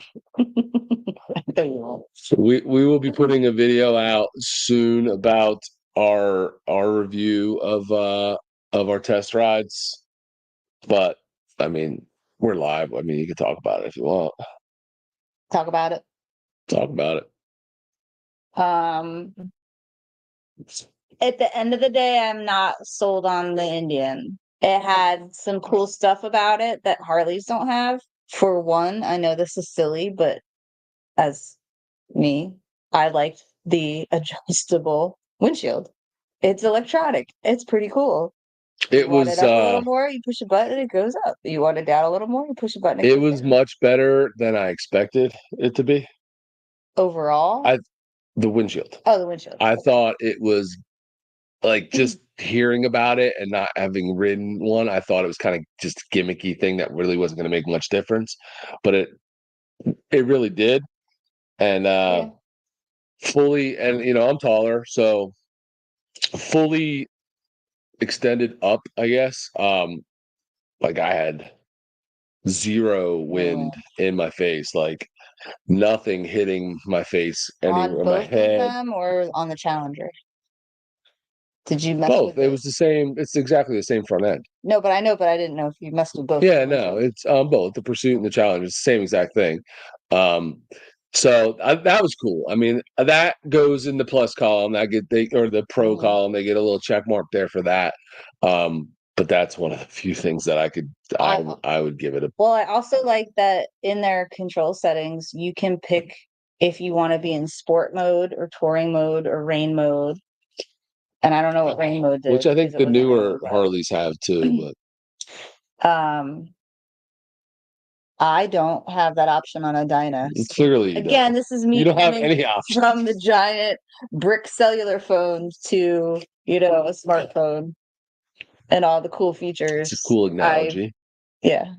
we will be putting a video out soon about our review of our test rides, but I mean we're live. I mean you can talk about it if you want. Talk about it. At the end of the day, I'm not sold on the Indian. It had some cool stuff about it that Harleys don't have. For one, I know this is silly, but as me, I liked the adjustable windshield. It's electronic. It's pretty cool. It was up a little more, you push a button, it goes up. You want it down a little more, you push a button. It was much better than I expected it to be. Overall? The windshield. Oh, the windshield. I thought it was like just hearing about it and not having ridden one, I thought it was kind of just a gimmicky thing that really wasn't going to make much difference, but it really did. And fully, and I'm taller, so fully extended up, I guess. Like I had zero wind in my face, like nothing hitting my face anywhere. On both of them or on the Challenger? Did you mess both? With it was the same. It's exactly the same front end. No, but I know, but I didn't know if you messed with both. Yeah, no, it's both the Pursuit and the Challenger. It's the same exact thing. So that was cool. I mean, that goes in the plus column. Or the pro column. They get a little check mark there for that. But that's one of the few things that I would give it a. Well, I also like that in their control settings, you can pick if you want to be in sport mode or touring mode or rain mode. And I don't know what rain mode is. Which I think the newer Harleys have too, but I don't have that option on a Dyna. Clearly, again, this is me. You don't have any option from the giant brick cellular phone to a smartphone and all the cool features. It's a cool analogy. Yeah,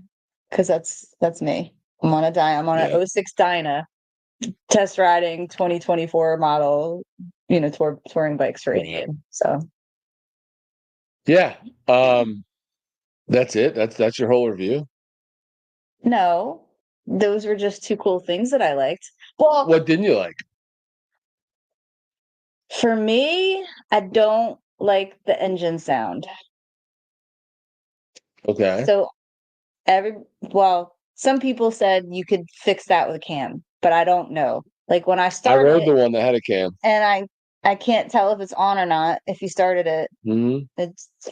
because that's me. I'm on a Dyna. I'm on an 06 Dyna, test riding 2024 model. Touring bikes for Indian. So. Yeah. That's it. That's your whole review. No, those were just two cool things that I liked. Well, what didn't you like? For me, I don't like the engine sound. Okay. So some people said you could fix that with a cam, but I don't know. Like when I started, I rode the one that had a cam, and I can't tell if it's on or not. If you started it,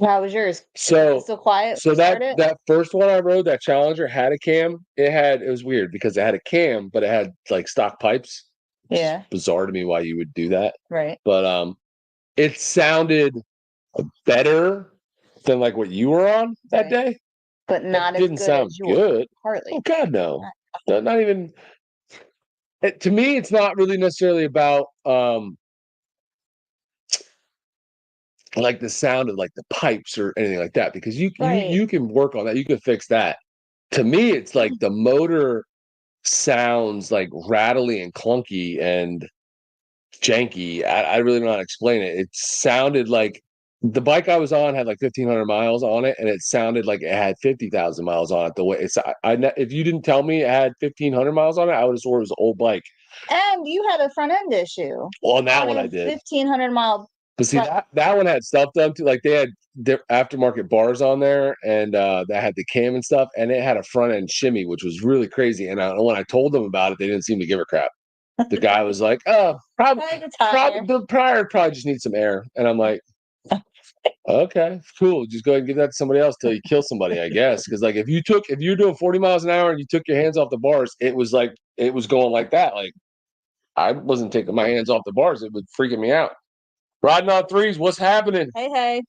how was yours? So still quiet. So that first one I rode, that Challenger, had a cam. It was weird because it had a cam, but it had like stock pipes. Yeah, it's bizarre to me why you would do that. Right. But it sounded better than like what you were on that day. But not it didn't as good sound as yours, good. Hardly. Oh God, no. Not even. To me, it's not really necessarily about like the sound of like the pipes or anything like that, because you can work on that. You can fix that. To me, it's like the motor sounds like rattly and clunky, and janky. I really don't know how to explain it. It sounded like the bike I was on had like 1,500 miles on it, and it sounded like it had 50,000 miles on it. The way it's, if you didn't tell me it had 1,500 miles on it, I would have sworn it was an old bike. And you had a front end issue Well, on that on one I a did. 1,500-mile. But see, But that one had stuff done too. Like they had aftermarket bars on there, and that had the cam and stuff, and it had a front end shimmy, which was really crazy. And when I told them about it, they didn't seem to give a crap. The guy was like, "Oh, probably the prior probably just needs some air," and I'm like, "Okay, cool. Just go ahead and give that to somebody else till you kill somebody, I guess." Because like if you're doing 40 miles an hour and you took your hands off the bars, it was going like that. Like I wasn't taking my hands off the bars; it was freaking me out. Riding on threes, what's happening? Hey.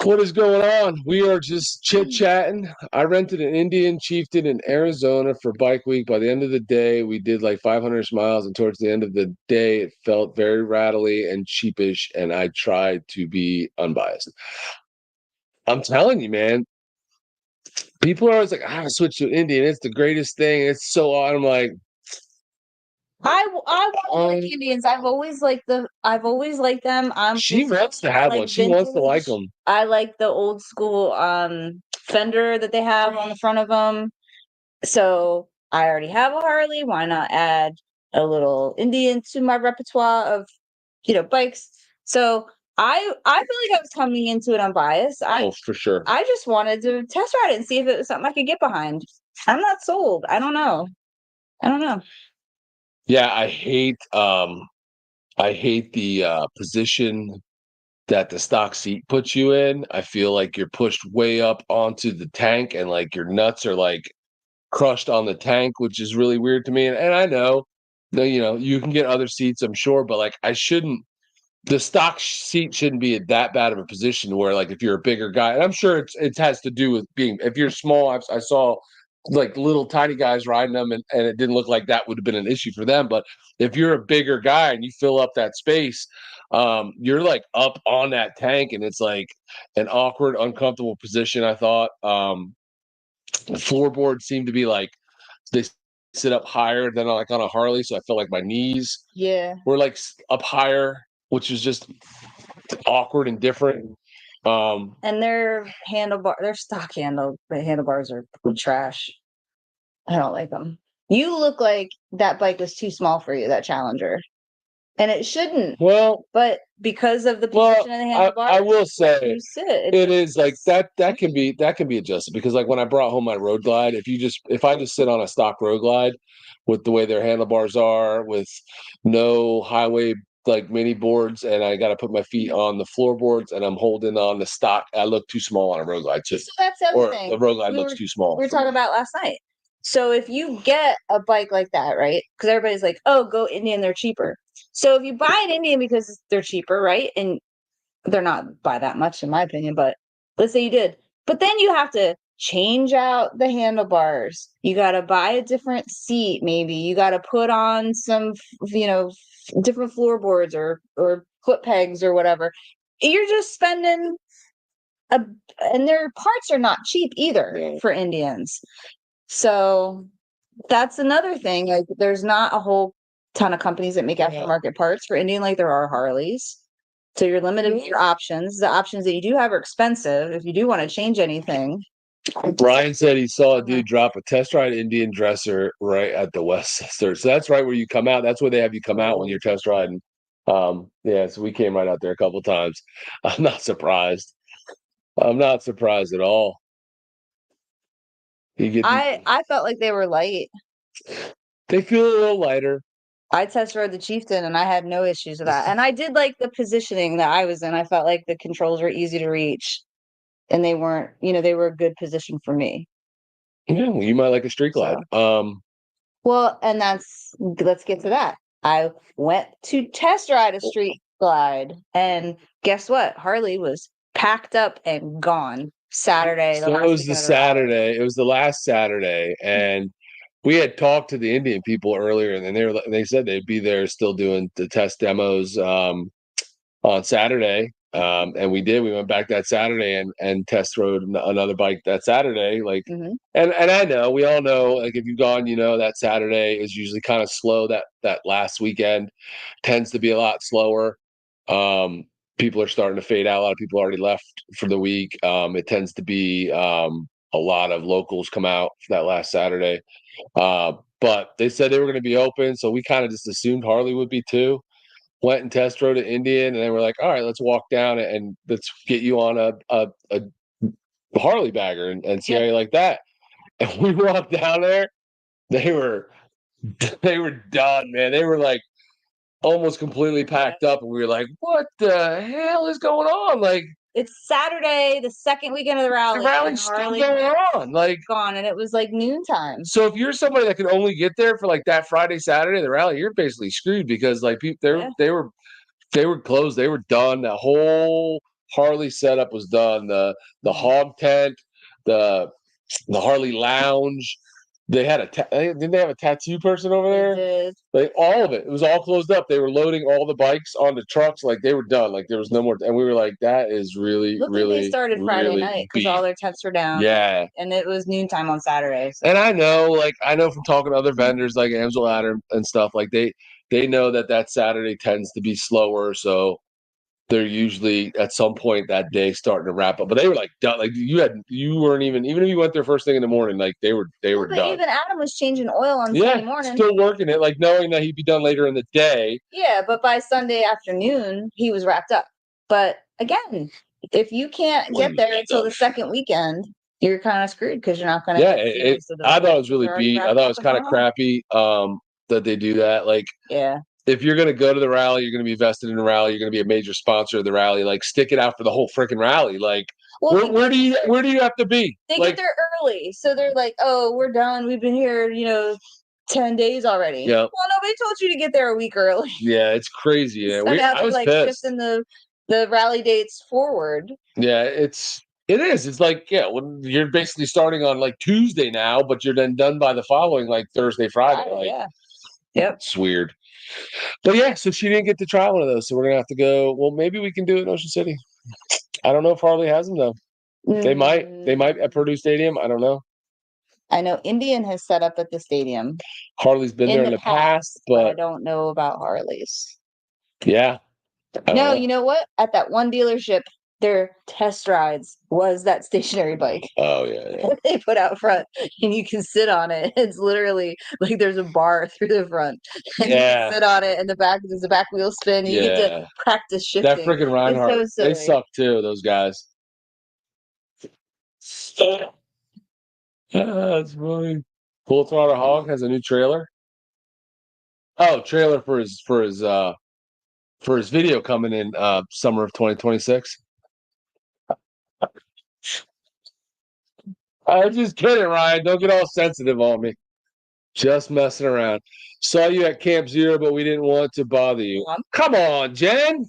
What is going on? We are just chit-chatting. I rented an Indian Chieftain in Arizona for bike week. By the end of the day, we did like 500 miles, and towards the end of the day, it felt very rattly and cheapish, and I tried to be unbiased. I'm telling you, man, people are always like, I switch to Indian. It's the greatest thing. It's so odd. I'm like, I want to like Indians. I've always liked them. She wants to have one. She wants to like them. I like the old school fender that they have on the front of them. So I already have a Harley. Why not add a little Indian to my repertoire of bikes? So I feel like I was coming into it unbiased. For sure. I just wanted to test ride it and see if it was something I could get behind. I'm not sold. I don't know. Yeah, I hate the position that the stock seat puts you in. I feel like you're pushed way up onto the tank and like your nuts are like crushed on the tank, which is really weird to me. And I know that, you can get other seats, I'm sure, but like the stock seat shouldn't be at that bad of a position where like if you're a bigger guy, and I'm sure it has to do with being, if you're small, I saw like little tiny guys riding them and it didn't look like that would have been an issue for them. But if you're a bigger guy and you fill up that space, you're like up on that tank and it's like an awkward, uncomfortable position. I thought the floorboards seemed to be like they sit up higher than like on a Harley. So I felt like my knees were like up higher, which is just awkward and different. And their stock handlebars are trash. I don't like them. You look like that bike was too small for you, that Challenger. And it shouldn't. Well, but because of the position of the handlebars, I will say it is like that can be adjusted, because like when I brought home my Road Glide, if I just sit on a stock Road Glide with the way their handlebars are, with no highway like mini boards, and I got to put my feet on the floorboards and I'm holding on the stock, I look too small on a Road Glide too. So that's the other thing. The Road Glide looks too small. We were talking about last night. So if you get a bike like that, right? Because everybody's like, oh, go Indian, they're cheaper. So if you buy an Indian because they're cheaper, right? And they're not by that much, in my opinion, but let's say you did. But then you have to change out the handlebars. You got to buy a different seat, maybe. You got to put on some, different floorboards or foot pegs or whatever. You're just spending and their parts are not cheap either for Indians. So that's another thing. Like there's not a whole ton of companies that make aftermarket parts for Indian like there are Harleys. So you're limited with your options. The options that you do have are expensive if you do want to change anything. Brian said he saw a dude drop a test ride Indian dresser right at the Westchester. So that's right where you come out. That's where they have you come out when you're test riding. So we came right out there a couple times. I'm not surprised. I'm not surprised at all. I felt like they were light. They feel a little lighter. I test rode the Chieftain and I had no issues with that. And I did like the positioning that I was in. I felt like the controls were easy to reach and they weren't, they were a good position for me. Yeah, you might like a Street Glide. Well, and let's get to that. I went to test ride a Street Glide and guess what? Harley was packed up and gone Saturday. So it was the Saturday. It was the last Saturday, and we had talked to the Indian people earlier, and they said they'd be there still doing the test demos on Saturday. And we did. We went back that Saturday and test rode another bike that Saturday. Like, Mhm. and I know, we all know, like, if you've gone, that Saturday is usually kind of slow. That last weekend tends to be a lot slower. People are starting to fade out. A lot of people already left for the week. It tends to be a lot of locals come out for that last Saturday. But they said they were going to be open, so we kind of just assumed Harley would be too. Went and test rode at Indian, and then we're like, all right, let's walk down and let's get you on a Harley bagger and see how you like that. And we walked down there, they were done, man. They were like almost completely packed up, and we were like, what the hell is going on? Like, It's Saturday, the second weekend of the the rally, and rally's still Harley going on. Like, gone, and it was like noontime. so if you're somebody that can only get there for like that Friday, Saturday, the rally, you're basically screwed because like people, they were closed. They were done. The whole Harley setup was done. The hog tent, the Harley lounge. They had didn't they have a tattoo person over there? They did. Like all of it. It was all closed up. They were loading all the bikes onto trucks. Like they were done. Like there was no more. And we were like, that is really, Looked like really, they started Friday really night because beat. all their tents were down. Yeah. And it was noontime on Saturday. So. And I know from talking to other vendors like Amstel Ladder and stuff, like they know that Saturday tends to be slower, so they're usually at some point that day starting to wrap up. But they were like done. Like you weren't even if you went there first thing in the morning, like they were But done. even Adam was changing oil on Sunday morning. Still working it, like knowing that he'd be done later in the day. Yeah, but by Sunday afternoon he was wrapped up. But again, if you can't get there until the second weekend, you're kind of screwed because you're not going to. Yeah, I thought it was really beat. I thought it was kind of crappy that they do that. Like, yeah. If you're going to go to the rally, you're going to be vested in the rally. You're going to be a major sponsor of the rally. Like, stick it out for the whole freaking rally. Like, where do you have to be? They get there early, so they're like, "Oh, we're done. We've been here, 10 days already." Yeah. Well, nobody told you to get there a week early. Yeah, it's crazy. Yeah, I was pissed. Shifting the rally dates forward. Yeah, it is. It's like, when you're basically starting on like Tuesday now, but you're then done by the following like Thursday, Friday. Like, yeah. Yep. It's weird. But yeah, so she didn't get to try one of those. So we're gonna have to go. Well, maybe we can do it in Ocean City. I don't know if Harley has them though. They might at Purdue Stadium. I don't know. I know Indian has set up at the stadium. Harley's been there in the past, but I don't know about Harley's. Yeah. No, you know what? At that one dealership, their test rides was that stationary bike. Oh yeah. They put out front, and you can sit on it. It's literally like there's a bar through the front, and you can sit on it, and the back there's a back wheel spin. And you get to practice shifting. That freaking Reinhardt, they suck too. Those guys. That's funny. Full Throttle Hog has a new trailer. Oh, trailer for his video coming in summer of 2026. I'm just kidding, Ryan. Don't get all sensitive on me. Just messing around. Saw you at Camp Zero, but we didn't want to bother you. Come on, Jen.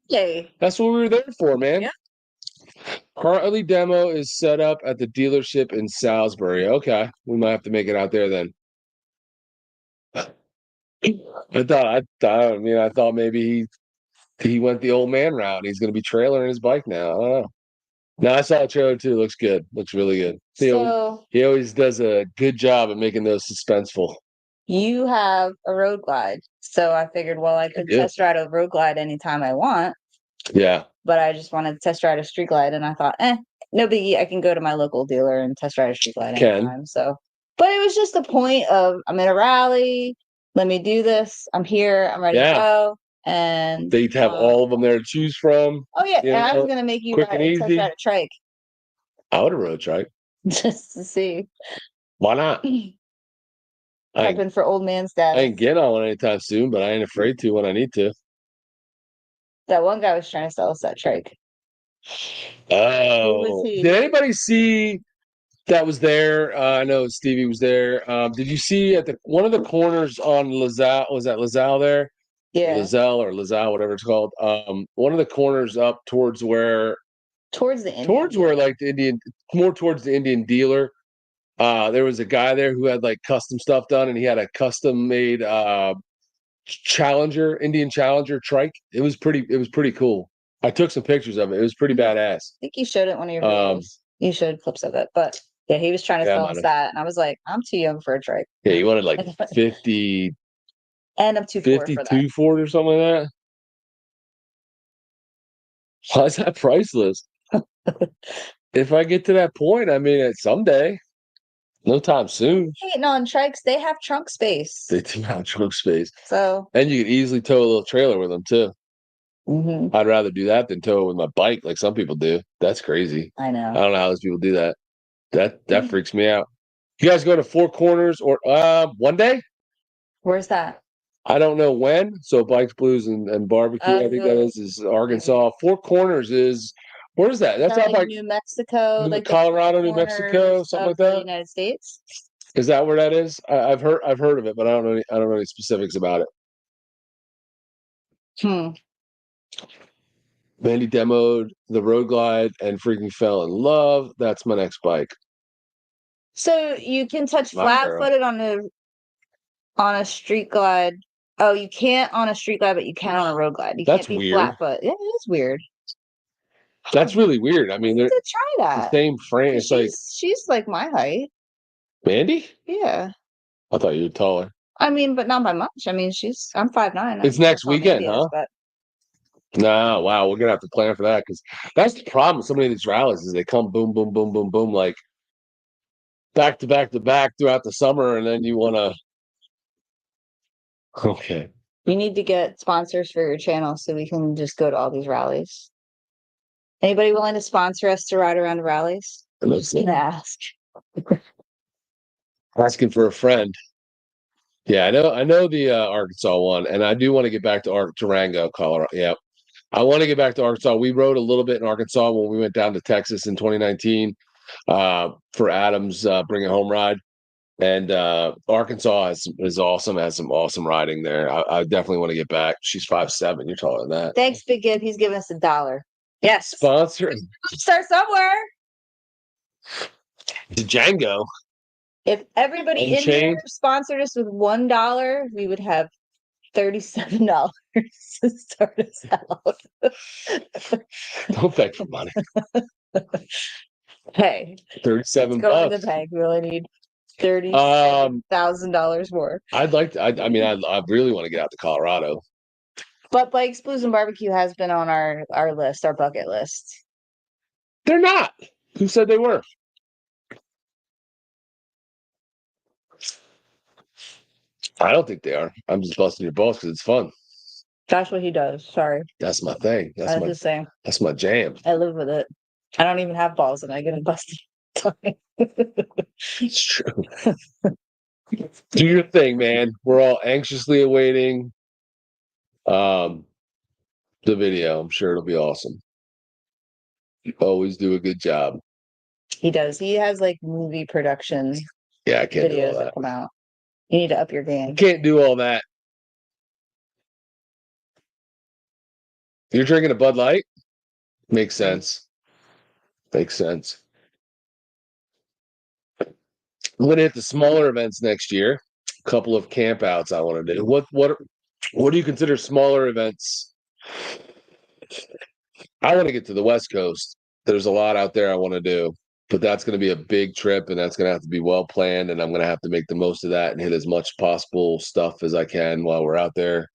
Yay. That's what we were there for, man. Yeah. Harley demo is set up at the dealership in Salisbury. Okay, we might have to make it out there then. I thought maybe he went the old man route. He's going to be trailering his bike now. I don't know. No, I saw a trailer too. Looks good. Looks really good. He always does a good job at making those suspenseful. You have a road glide, so I figured, I could test ride a road glide anytime I want. Yeah. But I just wanted to test ride a street glide, and I thought, no biggie. I can go to my local dealer and test ride a street glide anytime. So, but it was just the point of I'm in a rally. Let me do this. I'm here. I'm ready to go. And they have all of them there to choose from. Oh yeah, and I was gonna make you test ride a trike. I would have rode a trike just to see. Why not? I've been for old man status. I ain't getting on one anytime soon, but I ain't afraid to when I need to. That one guy was trying to sell us that trike. Oh, who was he? Did anybody see that was there? I know Stevie was there. Did you see at one of the corners on LaSalle? Was that LaSalle there? Yeah, LaSalle, whatever it's called. One of the corners up towards where like the Indian, more towards the Indian dealer. There was a guy there who had like custom stuff done, and he had a custom made Indian Challenger trike. It was pretty cool. I took some pictures of it. It was pretty badass. I think you showed it one of your Um, videos. You showed clips of it, but yeah, he was trying to Yeah, sell might us have. that, and I was like, I'm too young for a trike, Yeah, you wanted like 50, and I'm too poor for that. 52 for it or something like that. Why is that priceless? If I get to that point, I mean, it's someday, no time soon, Hating on trikes, they have trunk space, they do have trunk space. so And you could easily tow a little trailer with them too. mhm, I'd rather do that than tow it with my bike like some people do. That's crazy. I I know. don't know how those people do that. That freaks me out. You guys go to Four Corners or one day? Where's that? I don't know when. So Bikes, Blues, and Barbecue, I think that is Arkansas. Four Corners is where is that? That's Kinda out like by New Mexico, like the Colorado, New Mexico, corners something of like the that. United States. Is that where that is? I've heard of it, but I don't know any specifics about it. Hmm. Mandy demoed the Road Glide and freaking fell in love. That's my next bike. So you can touch My girl. flat-footed on a street glide. Oh, you can't on a street glide, but you can on a road glide. You That's can't be weird. flat foot. Yeah, it is weird. That's really weird. I I mean, need they're to try the that. same frame. 'Cause It's like she's like my height. Mandy. Yeah. I thought you were taller. I mean, but not by much. I mean, I'm 5'9". It's I next don't know weekend, Mandy huh? but Nah, wow, we're gonna have to plan for that because that's the problem with so many of these rallies is they come boom, boom, boom, boom, boom, like back to back to back throughout the summer, and then you wanna okay. you need to get sponsors for your channel so we can just go to all these rallies. Anybody willing to sponsor us to ride around rallies? I'm just gonna ask. Asking for a friend. Yeah, I know the Arkansas one, and I do want to get back to Durango, Colorado. Yeah, I want to get back to Arkansas. We rode a little bit in Arkansas when we went down to Texas in 2019 for Adam's Bring It Home ride. And Arkansas is awesome, has some awesome riding there. I definitely want to get back. She's 5'7". You're taller than that. Thanks, Big Gib. He's giving us $1. Yes. Sponsor Start somewhere. Django. If everybody in here Unchained. sponsored us with $1, we would have $37 to start us out. Don't beg for money. Hey, 37 let's go in the bucks. bank. We only need $37,000 more. I'd like to. I mean, I really want to get out to Colorado. But Bikes, Blues, and Barbecue has been on our list, our bucket list. They're not. Who said they were? I don't think they are. I'm just busting your balls because it's fun. That's what he does. Sorry. That's my thing. That's the same. That's my jam. I live with it. I don't even have balls and I get them busted. It's true. Do your thing, man. We're all anxiously awaiting the video. I'm sure it'll be awesome. You always do a good job. He does. He has like movie production Yeah, I can't do all videos that that. come out. You need to up your game. Can't do all that. You're drinking a Bud Light? Makes sense. Makes sense. I'm gonna hit the smaller events next year. A couple of campouts I want to do. What do you consider smaller events? I want to get to the West Coast. There's a lot out there I want to do, but that's going to be a big trip, and that's going to have to be well planned. And I'm going to have to make the most of that and hit as much possible stuff as I can while we're out there.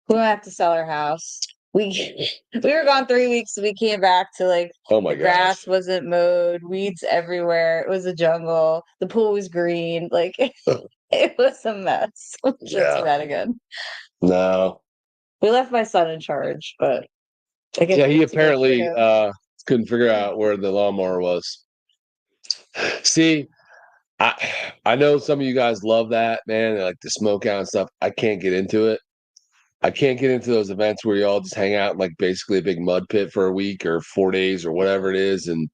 We don't have to sell our house. We were gone 3 weeks. So we came back to like Oh my the grass gosh. wasn't mowed, weeds everywhere. It was a jungle. The pool was green. Like it was a mess. We should Yeah. do that again. No. We left my son in charge, but I guess Yeah, we he have to go through apparently him. couldn't figure out where the lawnmower was. See, I know some of you guys love that, man, like the smoke out and stuff. I can't get into it. I can't get into those events where you all just hang out in like basically a big mud pit for a week or 4 days or whatever it is and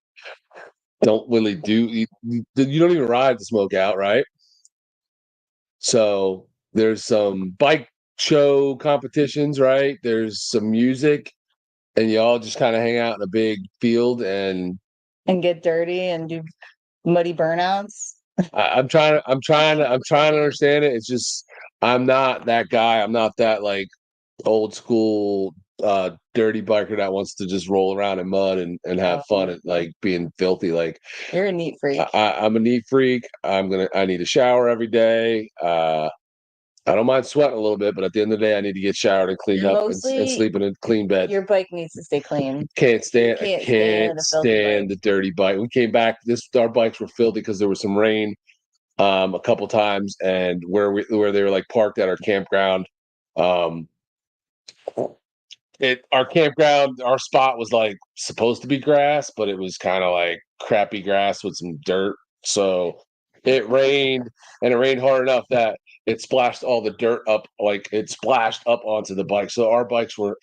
don't really do you don't even ride the smoke out, right? So there's some bike show competitions, right? There's some music and you all just kind of hang out in a big field and And get dirty and do muddy burnouts. I'm trying to understand it. It's just I'm not that guy. I'm not that like old school dirty biker that wants to just roll around in mud and have fun and like being filthy. Like You're a neat freak. I'm a neat freak. I need a shower every day. I don't mind sweating a little bit, but at the end of the day, I need to get showered and cleaned up and sleep in a clean bed. Your bike needs to stay clean. Can't stand Can't stand the dirty bike. We came back. Our bikes were filthy because there was some rain a couple times, and where they were like parked at our campground. Our campground, our spot was like supposed to be grass, but it was kind of like crappy grass with some dirt. So it rained, and it rained hard enough that it splashed all the dirt up, like it splashed up onto the bike. So our bikes were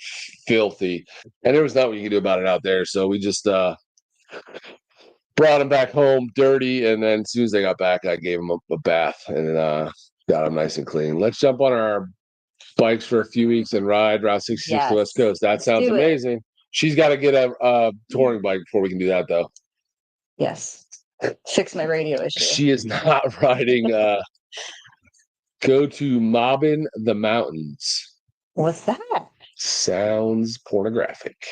filthy, and there was nothing you could do about it out there. So we just brought them back home dirty, and then as soon as they got back, I gave them a bath and got them nice and clean. Let's jump on our bikes for a few weeks and ride Route 66 to the West Coast. That sounds amazing. She's got to get a touring bike before we can do that, though. Yes. Fix my radio issue. She is not riding. Go to Mobbin the Mountains. What's that? Sounds pornographic.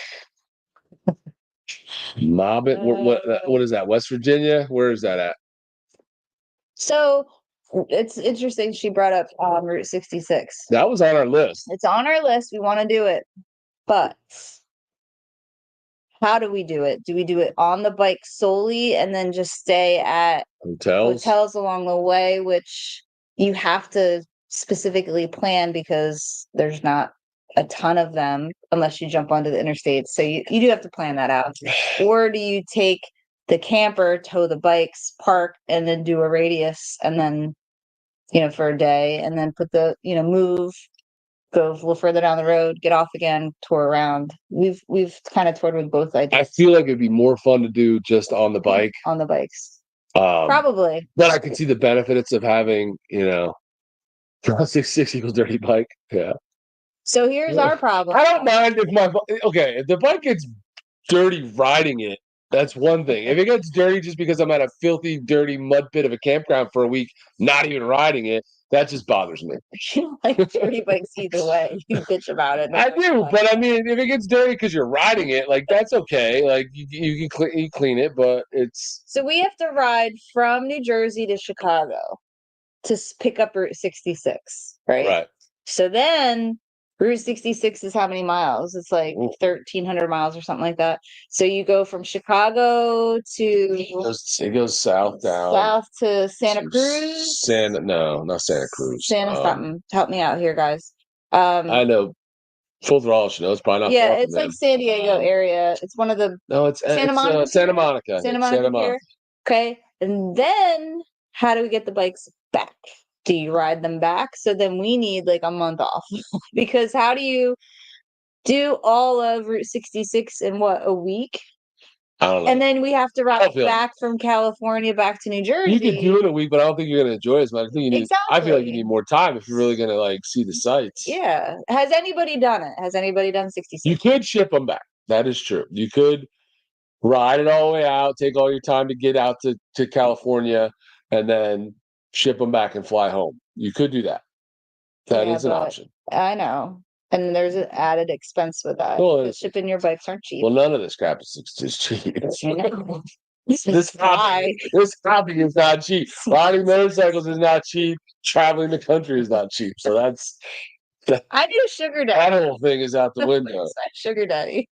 Mobbin. What is that? West Virginia? Where is that at? So it's interesting she brought up Route 66. That was on our list. It's on our list. We want to do it. But how do we do it? Do we do it on the bike solely and then just stay at hotels along the way, which you have to specifically plan because there's not a ton of them unless you jump onto the interstate. So you do have to plan that out. Or do you take the camper, tow the bikes, park, and then do a radius and then, for a day and then put move, go a little further down the road, get off again, tour around. We've kind of toured with both ideas. I feel like it'd be more fun to do just on the bike. On the bikes. Probably. But I can see the benefits of having, 66 equals dirty bike. Yeah. So here's our problem. I don't mind if the bike gets dirty riding it, that's one thing. If it gets dirty just because I'm at a filthy, dirty mud pit of a campground for a week, not even riding it, that just bothers me. You like dirty bikes either way. You bitch about it. I do, but I mean, if it gets dirty because you're riding it, like that's okay. Like you can clean it, but it's. So we have to ride from New Jersey to Chicago to pick up Route 66, right? Right. So then Route 66 is how many miles? It's like 1,300 miles or something like that. So you go from Chicago to it goes south to Santa Cruz. No, not Santa Cruz. Santa something. Help me out here, guys. I know. Full throttle, she knows. Probably not. Yeah, it's like San Diego area. It's one of the. No, it's Santa Monica. Santa Monica. Santa Monica. Okay, and then how do we get the bikes back? Do you ride them back? So then we need like a month off because how do you do all of Route 66 in a week? I don't know. And then we have to ride back from California back to New Jersey. You can do it in a week, but I don't think you're going to enjoy it as much. I feel like you need more time if you're really going to see the sights. Yeah. Has anybody done it? Has anybody done 66? You could ship them back. That is true. You could ride it all the way out, take all your time to get out to California, and then ship them back and fly home. You could do that. That is an option. I know. And there's an added expense with that. Well, shipping your bikes aren't cheap. Well, none of this crap is cheap. This hobby is not cheap. Riding motorcycles is not cheap. Traveling the country is not cheap. So that's I do sugar daddy. That whole thing is out the window. Sugar daddy.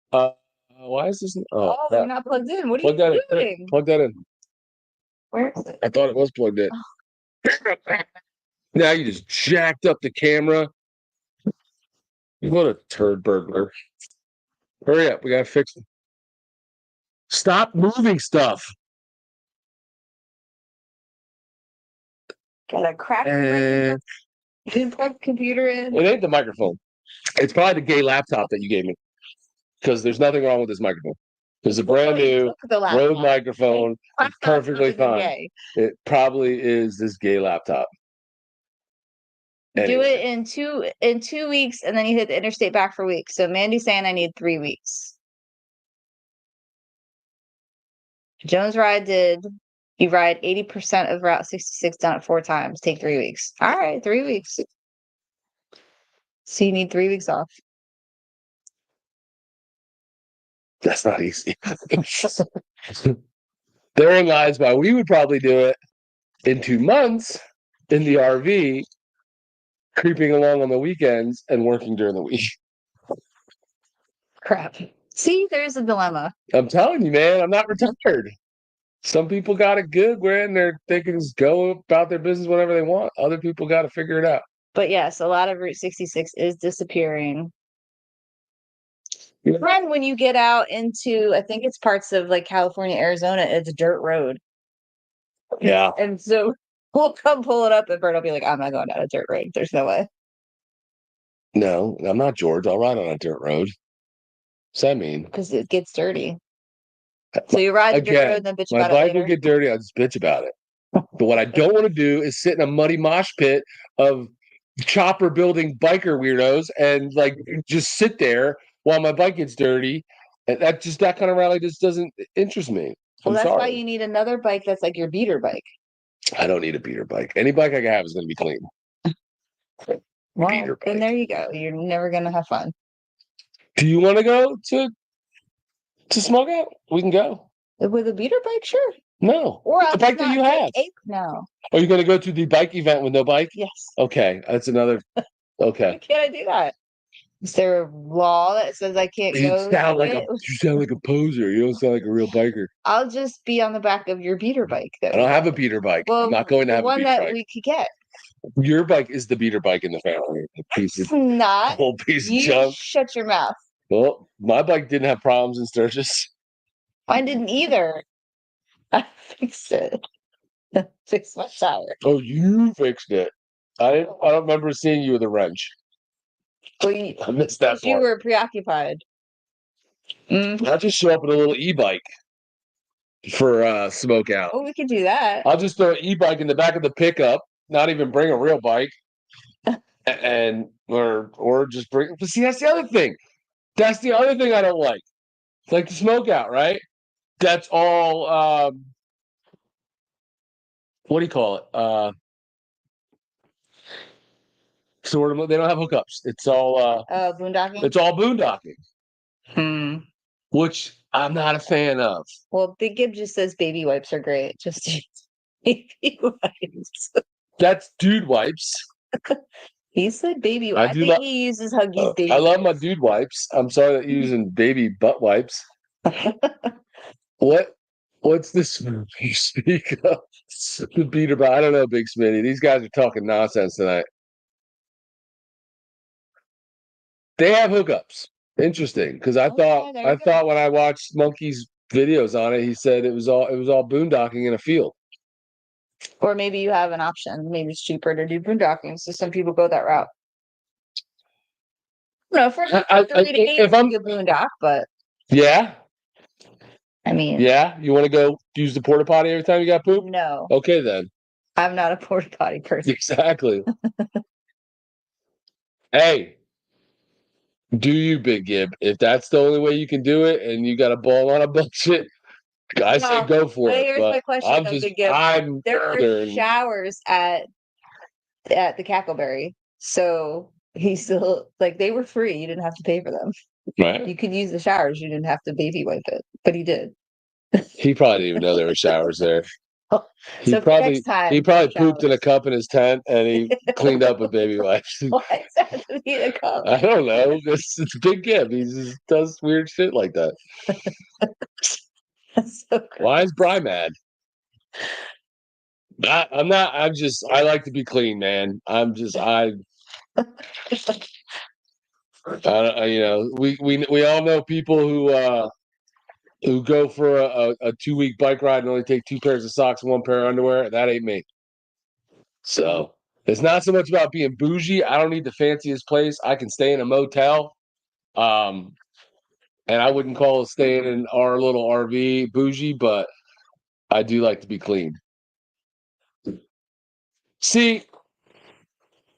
Why is this? They're not plugged in. What are you doing? Plug that in. Where is it? I thought it was plugged in. Now you just jacked up the camera. What a turd burglar. Hurry up. We got to fix it. Stop moving stuff. Got a crack. You didn't plug the computer in. It ain't the microphone. It's probably the gay laptop that you gave me. Because there's nothing wrong with this microphone. There's a brand new Rode microphone. It's perfectly fine. It probably is this gay laptop. Anyway. Do it in 2 weeks, and then you hit the interstate back for a week. So Mandy's saying I need 3 weeks. Jones ride you ride 80% of Route 66 done it 4 times. Take 3 weeks. All right, 3 weeks. So you need 3 weeks off. That's not easy. Therein lies why we would probably do it in 2 months in the RV, creeping along on the weekends and working during the week. Crap. See, there's a dilemma. I'm telling you, man, I'm not retired. Some people got it good where they can just go about their business whenever they want. Other people got to figure it out. But yes, a lot of Route 66 is disappearing. Yeah. And when you get out into, I think it's parts of like California, Arizona, it's a dirt road. Yeah. And so we'll come pull it up and Bert will be like, I'm not going down a dirt road. There's no way. No, I'm not George. I'll ride on a dirt road. What's that mean? Because it gets dirty. So you ride the dirt road and then bitch My about it bike will later. get dirty. I'll just bitch about it. But what I don't want to do is sit in a muddy mosh pit of chopper building biker weirdos and like just sit there while my bike gets dirty. And that kind of rally just doesn't interest me. Well, I'm that's why sorry. you need another bike that's like your beater bike. I don't need a beater bike. Any bike I can have is going to be clean. Well, Beater then bike. there you go. You're never gonna have fun. Do you want to go to smoke out? We can go. With a beater bike, sure. No. Or the bike that you have. No. Are you going to go to the bike event with no bike? Yes. Okay, that's another. Okay. Why can't I do that? Is there a law that says I can't You go? sound like a poser. You don't sound like a real biker. I'll just be on the back of your beater bike, though. I don't have a beater bike. Well, I'm not going to have a one beater that bike. we could get. Your bike is the beater bike in the family. It's not. Whole piece of You junk. shut your mouth. Well, my bike didn't have problems in Sturgis. Mine didn't either. I fixed it. Fixed my tire. Oh, you fixed it. I don't remember seeing you with a wrench. Well, I missed that you part. were preoccupied. I'll just show up in a little e-bike for smoke out. Oh, we could do that. I'll just throw an e-bike in the back of the pickup, not even bring a real bike, and or just bring. But see, that's the other thing. That's the other thing I don't like. It's like the smoke out, right? That's all. What do you call it? Sort of. They don't have hookups. It's all. Boondocking. It's all boondocking, Hmm. which I'm not a fan of. Well, Big Gib just says baby wipes are great. Just use baby wipes. That's dude wipes. He said baby. I I do think love- he uses Huggies baby. I love my dude wipes. I'm sorry that you're using baby butt wipes. What's this you speak of? The beater, but I don't know, Big Smitty. These guys are talking nonsense tonight. They have hookups. Interesting, because I thought when I watched Monkey's videos on it, he said it was all boondocking in a field. Or maybe you have an option. Maybe it's cheaper to do boondocking. So some people go that route. No, for 3 days, if I'm you could boondock, but yeah, I mean, yeah, you want to go use the porta potty every time you got poop? no, Okay, then. I'm not a porta potty person. Exactly. Hey, do you, Big Gib? If that's the only way you can do it, and you got a ball on a bullshit, I say go for it. Here's But my question, I'm though, just, Big Gib. I'm There are concerned. showers at the Cackleberry, so he still they were free. You didn't have to pay for them. Right? You could use the showers. You didn't have to baby wipe it, but he did. He probably didn't even know there were showers there. He So probably next time, he probably pooped in a showers. cup in his tent and he cleaned up with baby wipes. Why does that have to be a cup? I don't know. It's Big Gib. He just does weird shit like that. That's so gross. Why is Bry mad? I'm not. I like to be clean, man. We all know people who go for a 2-week bike ride and only take 2 pairs of socks and 1 pair of underwear. That ain't me. So it's not so much about being bougie. I don't need the fanciest place. I can stay in a motel. And I wouldn't call staying in our little RV bougie, but I do like to be clean. See,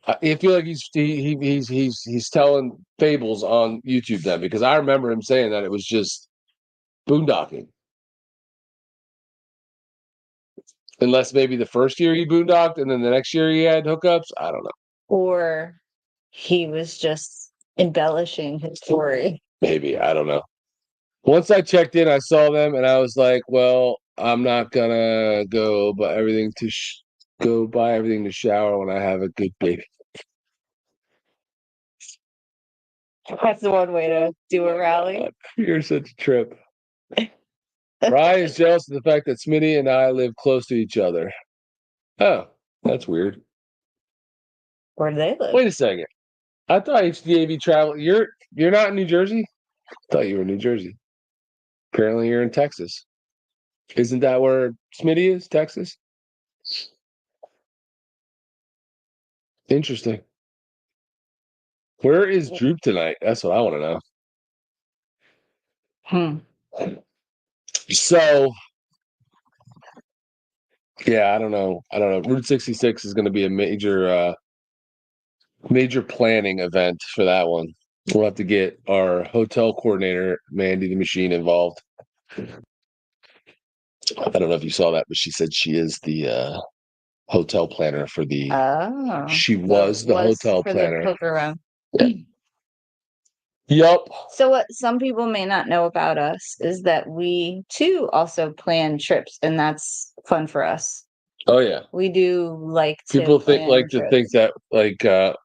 I feel like he's telling fables on YouTube then, because I remember him saying that it was just boondocking. Unless maybe the first year he boondocked and then the next year he had hookups. I don't know. Or he was just embellishing his story. Maybe, I don't know. Once I checked in, I saw them, and I was like, "Well, I'm not gonna go buy everything to shower when I have a good baby." That's the one way to do a rally. You're such a trip. Ryan is jealous of the fact that Smitty and I live close to each other. Oh, that's weird. Where do they live? Wait a second. I thought HDAV travel. You're not in New Jersey? I thought you were in New Jersey. Apparently, you're in Texas. Isn't that where Smitty is? Texas? Interesting. Where is Droop tonight? That's what I want to know. So, yeah, I don't know. Route 66 is going to be a major planning event for that one. We'll have to get our hotel coordinator, Mandy the Machine, involved. I don't know if you saw that, but she said she is the hotel planner for the. Oh, She was the hotel for planner. the poker room. Yup. So what some people may not know about us is that we too also plan trips, and that's fun for us. Oh yeah. We do like People to think plan to think trips. that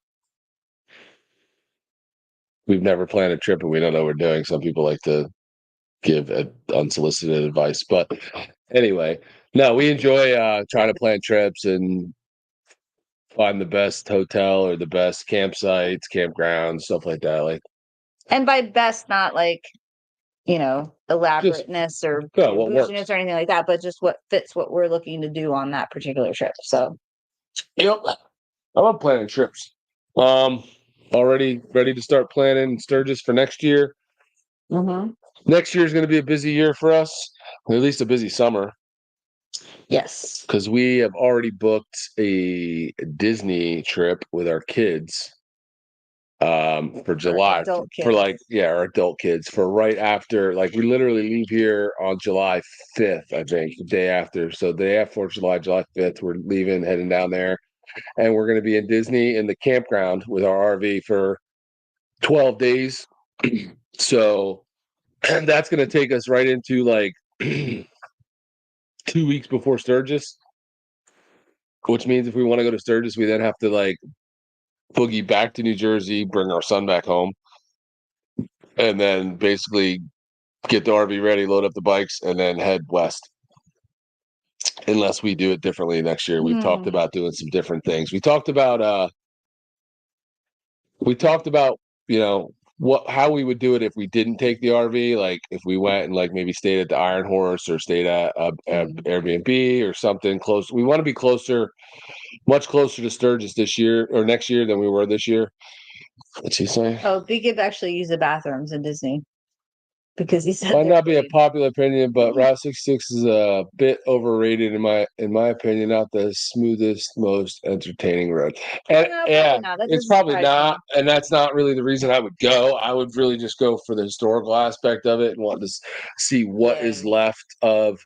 we've never planned a trip and we don't know what we're doing. Some people like to give unsolicited advice, but anyway, no, we enjoy trying to plan trips and find the best hotel or the best campsites, campgrounds, stuff like that. Like, And by best, not like, just elaborateness or what works. bouginess or anything like that, but just what fits what we're looking to do on that particular trip. So, Yep, I love planning trips. Already ready to start planning Sturgis for next year. Next year is going to be a busy year for us, or at least a busy summer. yes. Because we have already booked a Disney trip with our kids for July adult for kids. our adult kids for right after, like, we literally leave here on July 5th, I think, the day after. So the day after July 5th, we're leaving, heading down there, and we're going to be in Disney in the campground with our RV for 12 days. So and that's going to take us right into like 2 weeks before Sturgis, which means if we want to go to Sturgis, we then have to like boogie back to New Jersey, bring our son back home, and then basically get the RV ready, load up the bikes, and then head west. Unless we do it differently next year. We've talked about doing some different things. We talked about how we would do it if we didn't take the RV, like if we went and like maybe stayed at the Iron Horse or stayed at Airbnb or something close. We want to be much closer to Sturgis this year or next year than we were this year. What's he saying? Oh, we could actually use the bathrooms in Disney because he said Might they're not be a clean. popular opinion, but Route 66 is a bit overrated in my opinion. Not the smoothest, most entertaining road. And No, yeah, probably not. That it's doesn't probably surprise not, me. and that's not really the reason I would go. I would really just go for the historical aspect of it and want to see what is Yeah. left of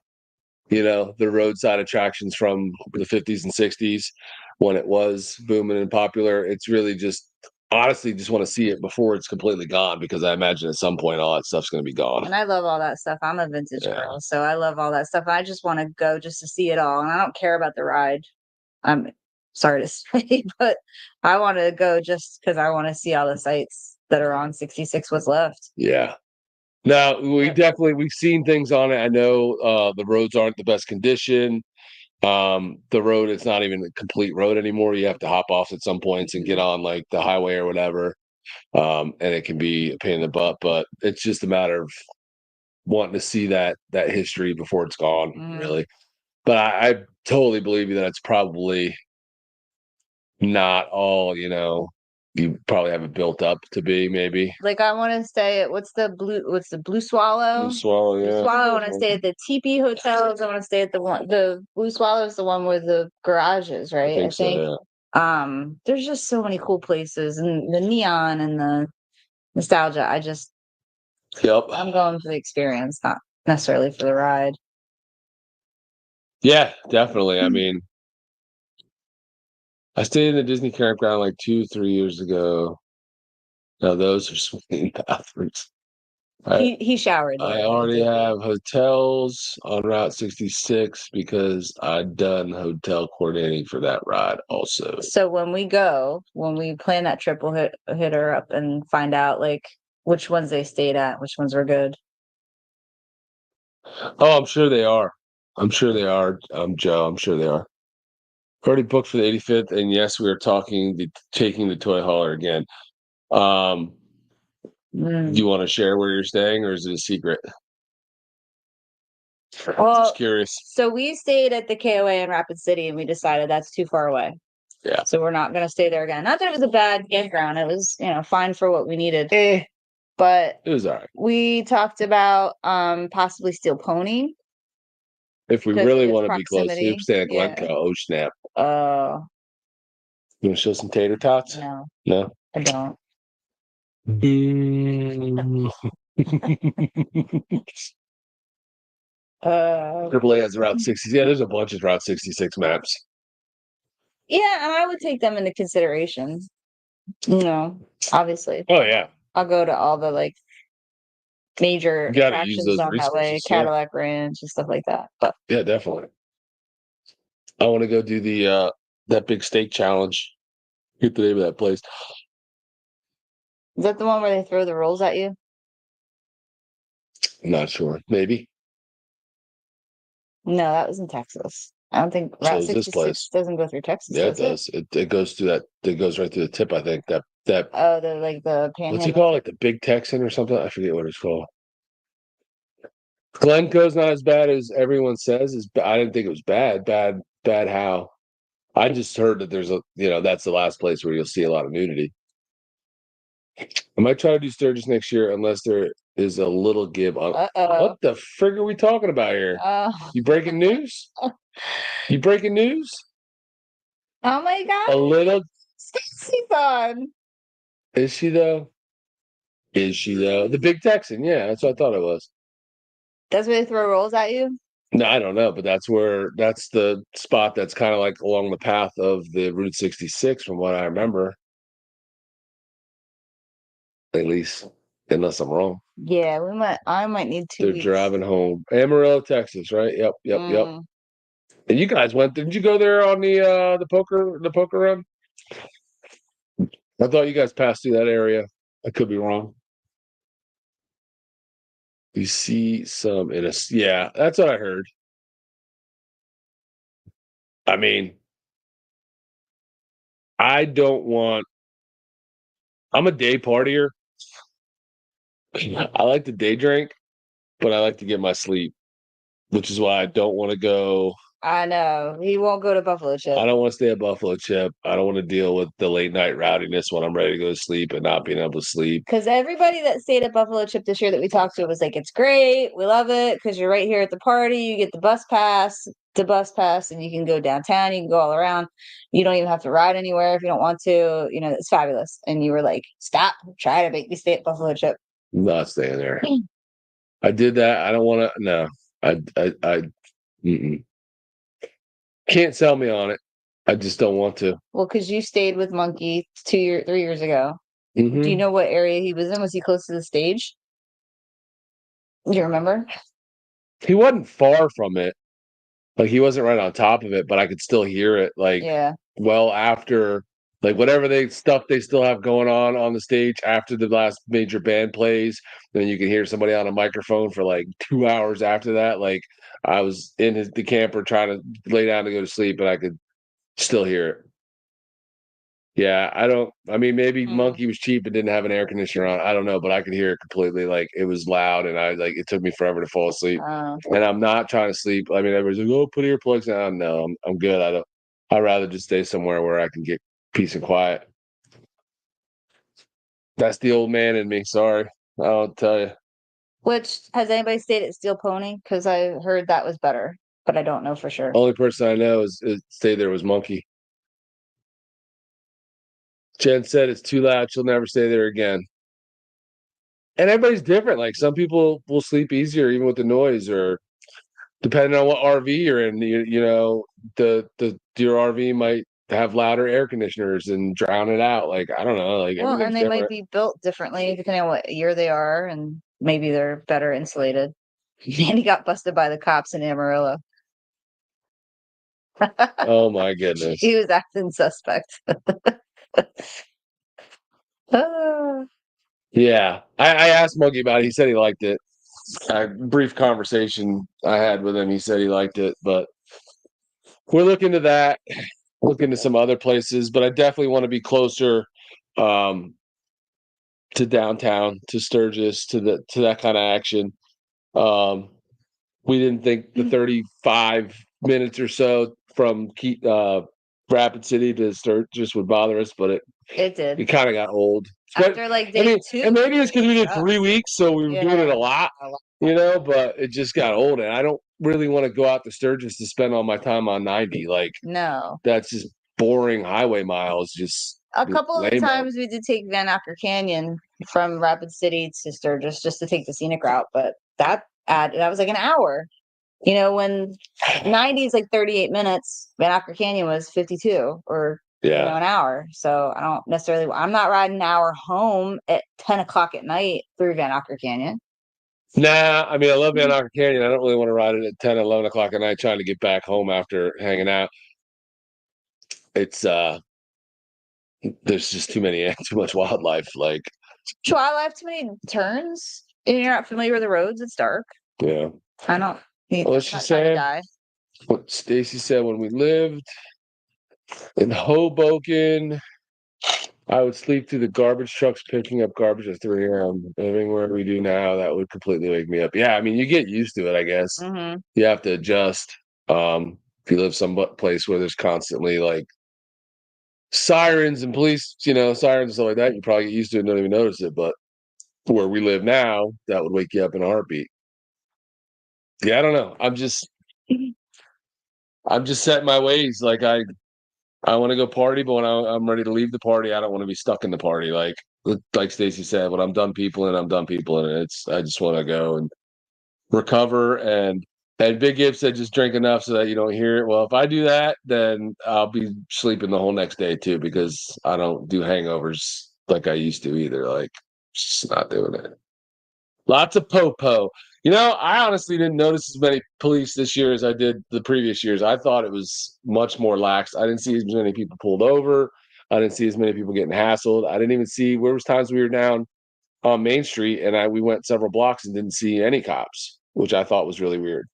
the roadside attractions from the 50s and 60s when it was booming and popular. It's really just honestly just want to see it before it's completely gone, because I imagine at some point all that stuff's going to be gone. And I love all that stuff. I'm a vintage Yeah. girl, so I love all that stuff. I just want to go just to see it all, and I don't care about the ride. I'm sorry to say, but I want to go just because I want to see all the sites that are on 66. What's left? Yeah. Now we've seen things on it. I know the roads aren't the best condition. The road is not even a complete road anymore. You have to hop off at some points and get on like the highway or whatever. And it can be a pain in the butt, but it's just a matter of wanting to see that history before it's gone, really. But I totally believe you that it's probably not all, you probably have it built up to be, maybe. Like I want to stay at what's the Blue Swallow? Blue Swallow, Blue yeah. Swallow. I want to stay at the teepee hotels. I want to stay at the Blue Swallow is the one with the garages, I right? think so, yeah. There's just so many cool places and the neon and the nostalgia. Yep. I'm going for the experience, not necessarily for the ride. Yeah, definitely. I mean, I stayed in the Disney campground like 2-3 years ago. Now those are swimming bathrooms. He showered there. I already have hotels on Route 66 because I've done hotel coordinating for that ride also. So when we plan that trip, we'll hit her up and find out like which ones they stayed at, which ones were good. Oh, I'm sure they are. I'm sure they are. Joe. I'm sure they are. Already booked for the 85th, and yes, we are taking the toy hauler again. Do you want to share where you're staying, or is it a secret? Well, Just curious. So we stayed at the KOA in Rapid City, and we decided that's too far away. Yeah. So we're not going to stay there again. Not that it was a bad campground; it was fine for what we needed. But It was all right. We talked about possibly Steel Pony. If we really want to be close, proximity. we stay at Glencoe. Oh snap! You want to show some tater tots? No, No, I don't. AAA has Route 60. Yeah, there's a bunch of Route 66 maps. Yeah, and I would take them into consideration. Obviously. Oh yeah. I'll go to all the like major attractions on that way, Cadillac Ranch and stuff like that. But yeah, definitely. I want to go do the that big steak challenge. Get the name of that place. Is that the one where they throw the rolls at you? I'm not sure. Maybe. No, that was in Texas. I don't think Route 66 doesn't go through Texas. Yeah, it does. It goes through that. It goes right through the tip. I think that. Oh, the panhandle. What's it called? Like the Big Texan or something? I forget what it's called. Glencoe's not as bad as everyone says. I didn't think it was bad. Bad how? I just heard that there's that's the last place where you'll see a lot of nudity. I might try to do Sturgis next year unless there is a little give on. What the frig are we talking about here? You breaking news? You breaking news? Oh my god! A little. Stacy's on. Is she though? The Big Texan? Yeah, that's what I thought it was. That's where they throw rolls at you? No, I don't know, but that's the spot that's kind of like along the path of the Route 66, from what I remember. At least, unless I'm wrong. Yeah, I might need 2 weeks. They're driving home. Amarillo, Texas, right? Yep. And you guys didn't you go there on the poker run? I thought you guys passed through that area. I could be wrong. You see some yeah, that's what I heard. I mean, I'm a day partier. I like to day drink, but I like to get my sleep, which is why I don't want to go. I know. He won't go to Buffalo Chip. I don't want to stay at Buffalo Chip. I don't want to deal with the late night rowdiness when I'm ready to go to sleep and not being able to sleep. Because everybody that stayed at Buffalo Chip this year that we talked to was like, it's great. We love it because you're right here at the party. You get the bus pass, and you can go downtown. You can go all around. You don't even have to ride anywhere if you don't want to. It's fabulous. And you were like, stop. Try to make me stay at Buffalo Chip. I'm not staying there. I did that. I don't want to. No. I can't sell me on it. I just don't want to. Well, because you stayed with Monkey 3 years ago. Mm-hmm. Do you know what area he was in? Was he close to the stage? Do you remember? He wasn't far from it. Like, he wasn't right on top of it, but I could still hear it. Like, well after, like, whatever stuff they still have going on the stage after the last major band plays, then you can hear somebody on a microphone for like 2 hours after that. Like, I was in the camper trying to lay down to go to sleep, and I could still hear it. Yeah, maybe Monkey was cheap and didn't have an air conditioner on. I don't know, but I could hear it completely. Like, it was loud, and it took me forever to fall asleep. And I'm not trying to sleep. I mean, everybody's like, "Oh, put earplugs on." No, I'm good. I'd rather just stay somewhere where I can get peace and quiet. That's the old man in me. Sorry, I'll tell you. Has anybody stayed at Steel Pony? Because I heard that was better, but I don't know for sure. Only person I know is stayed there was Monkey. Jen said it's too loud. She'll never stay there again. And everybody's different. Like, some people will sleep easier even with the noise, or depending on what RV you're in. Your RV might have louder air conditioners and drown it out. Like, I don't know. Like, Well, everything's and they might different. be built differently depending on what year they are, and maybe they're better insulated. And he got busted by the cops in Amarillo. Oh my goodness. He was acting suspect. Ah. Yeah. I asked Monkey about it. He said he liked it. A brief conversation I had with him. He said he liked it, but we're looking to that, looking to some other places, but I definitely want to be closer um to downtown, to Sturgis, to that kind of action. Um we didn't think the 35 minutes or so from Rapid City to Sturgis would bother us, but It it did. kind of got old. After like I day mean, two, and maybe it's because we did yeah. 3 weeks, so we were doing it a lot, but it just got old, and I don't really want to go out to Sturgis to spend all my time on 90. Like, No. that's just boring highway miles. Just A couple of lame-o. times we did take Van Acker Canyon from Rapid City to Sturgis just to take the scenic route, but that was like an hour. You know, when 90 is like 38 minutes, Van Acker Canyon was 52 or Yeah. an hour. So I don't necessarily, I'm not riding an hour home at 10 o'clock at night through Van Acker Canyon. Nah, I mean, I love Van Acker Canyon. I don't really want to ride it at 10, 11 o'clock at night trying to get back home after hanging out. It's there's just too much wildlife. Like, Wildlife, too many turns. And you're not familiar with the roads, it's dark. yeah. I don't need Well, she said what Stacy said when we lived in Hoboken, I would sleep through the garbage trucks picking up garbage at 3 a.m. Living where we do now, that would completely wake me up. Yeah, I mean, you get used to it, I guess. Mm-hmm. You have to adjust. If you live some place where there's constantly like sirens and police, sirens and stuff like that, you probably get used to it and don't even notice it. But where we live now, that would wake you up in a heartbeat. Yeah, I don't know. I'm just setting my ways. Like, I want to go party, but when I'm ready to leave the party, I don't want to be stuck in the party. Like Stacy said, when I'm done peopling, I'm done peopling. I just want to go and recover. And Big Gib said just drink enough so that you don't hear it. Well, if I do that, then I'll be sleeping the whole next day too, because I don't do hangovers like I used to either. Like, just not doing it. Lots of po-po. I honestly didn't notice as many police this year as I did the previous years. I thought it was much more lax. I didn't see as many people pulled over. I didn't see as many people getting hassled. I didn't even see where was times we were down on Main Street and we went several blocks and didn't see any cops, which I thought was really weird.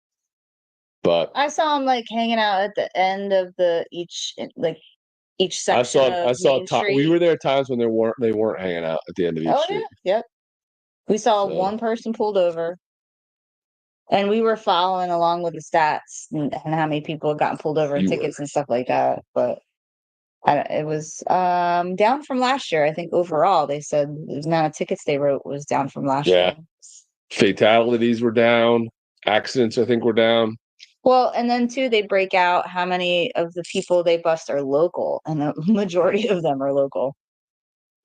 But I saw him like hanging out at the end of each section I of saw Main Street. we were there at times when they weren't hanging out at the end of each street. Yeah, yep. We saw So, one person pulled over, and we were following along with the stats and how many people had gotten pulled over and tickets and stuff like that. But it was down from last year. I think overall they said the amount of tickets they wrote was down from last year. Fatalities were down. Accidents, I think, were down. Well, and then too, they break out how many of the people they bust are local, and the majority of them are local.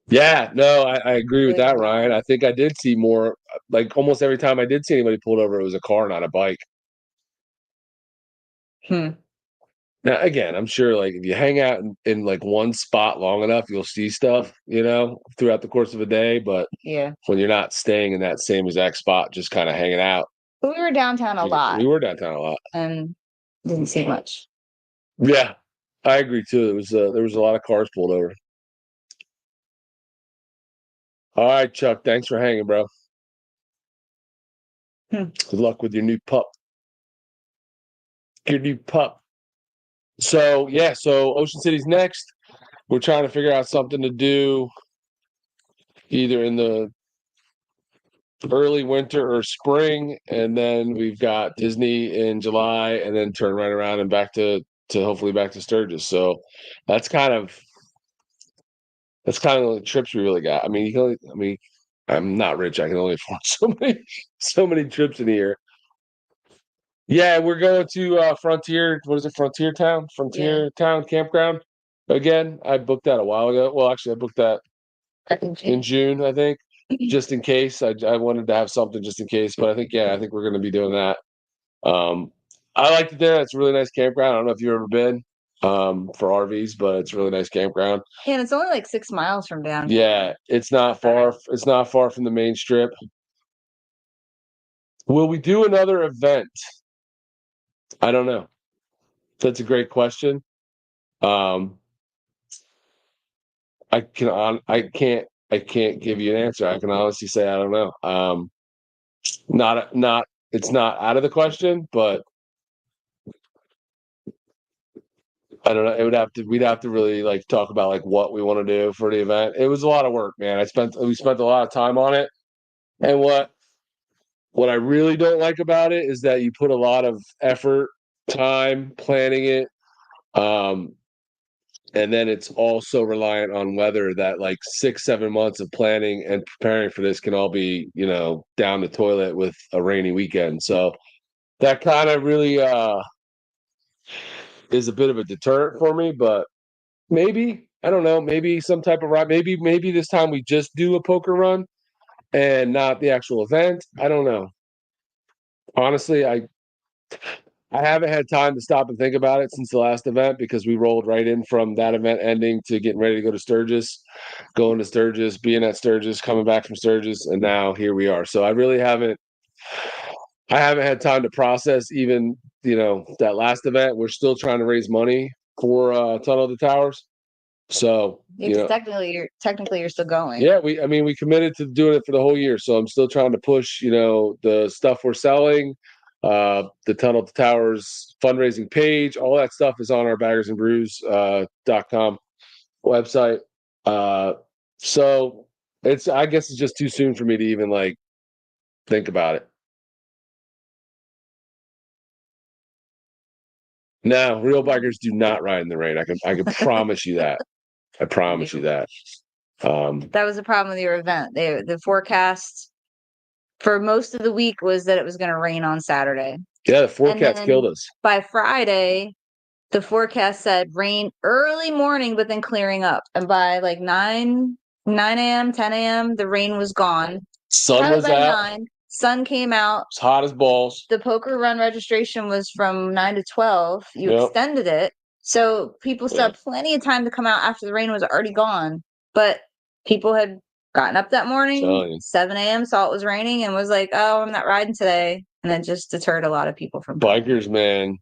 Yeah, no, I agree with that, Ryan. I think I did see more, like almost every time I did see anybody pulled over, it was a car, not a bike. Now, again, I'm sure like if you hang out in like one spot long enough, you'll see stuff, throughout the course of a day. But yeah, when you're not staying in that same exact spot, just kind of hanging out. But we were downtown a lot. We were downtown a lot. And didn't see much. Yeah, I agree too. There was a lot of cars pulled over. All right, Chuck. Thanks for hanging, bro. Good luck with your new pup. Your new pup. So Ocean City's next. We're trying to figure out something to do either in the early winter or spring, and then we've got Disney in July, and then turn right around and back to hopefully back to Sturgis. So that's kind of the trips we really got. I mean, I'm not rich. I can only afford so many trips in a year. Yeah, we're going to Frontier. What is it? Frontier Town Campground. Again, I booked that a while ago. Well, actually, I booked that in June, I think, just in case. I wanted to have something just in case, but I think we're going to be doing that. I liked it there. It's a really nice campground. I don't know if you've ever been. for RVs, but it's a really nice campground. And it's only like 6 miles from down. Yeah, it's not far. It's not far from the main strip. Will we do another event? I don't know. That's a great question. Um, I can't give you an answer. I can honestly say I don't know. Not it's not out of the question, but I don't know. We'd have to really like talk about like what we want to do for the event. It was a lot of work, man. We spent a lot of time on it. And what I really don't like about it is that you put a lot of effort, time planning it. And then it's also reliant on weather that like 6-7 months of planning and preparing for this can all be, down the toilet with a rainy weekend. So that kind of really is a bit of a deterrent for me, but maybe, I don't know, maybe some type of ride. Maybe this time we just do a poker run and not the actual event. I don't know. Honestly, I haven't had time to stop and think about it since the last event because we rolled right in from that event ending to getting ready to go to Sturgis, going to Sturgis, being at Sturgis, coming back from Sturgis, and now here we are. So I haven't had time to process even, that last event. We're still trying to raise money for Tunnel to Towers. So, technically you're still going. yeah, we committed to doing it for the whole year. So I'm still trying to push, the stuff we're selling, the Tunnel to Towers fundraising page. All that stuff is on our baggersandbrews.com website. So I guess it's just too soon for me to even like think about it. No, real bikers do not ride in the rain. I can promise you that. I promise you that. That was the problem with your event. The forecast for most of the week was that it was going to rain on Saturday. Yeah, the forecast killed us. By Friday, the forecast said rain early morning, but then clearing up. And by like 9 a.m., 10 a.m., the rain was gone. Sun was out. 9, sun came out. It's hot as balls. The poker run registration was from 9 to 12. You extended it. So people still had plenty of time to come out after the rain was already gone. But people had gotten up that morning, 7 a.m., saw it was raining, and was like, oh, I'm not riding today. And that just deterred a lot of people from bikers, man.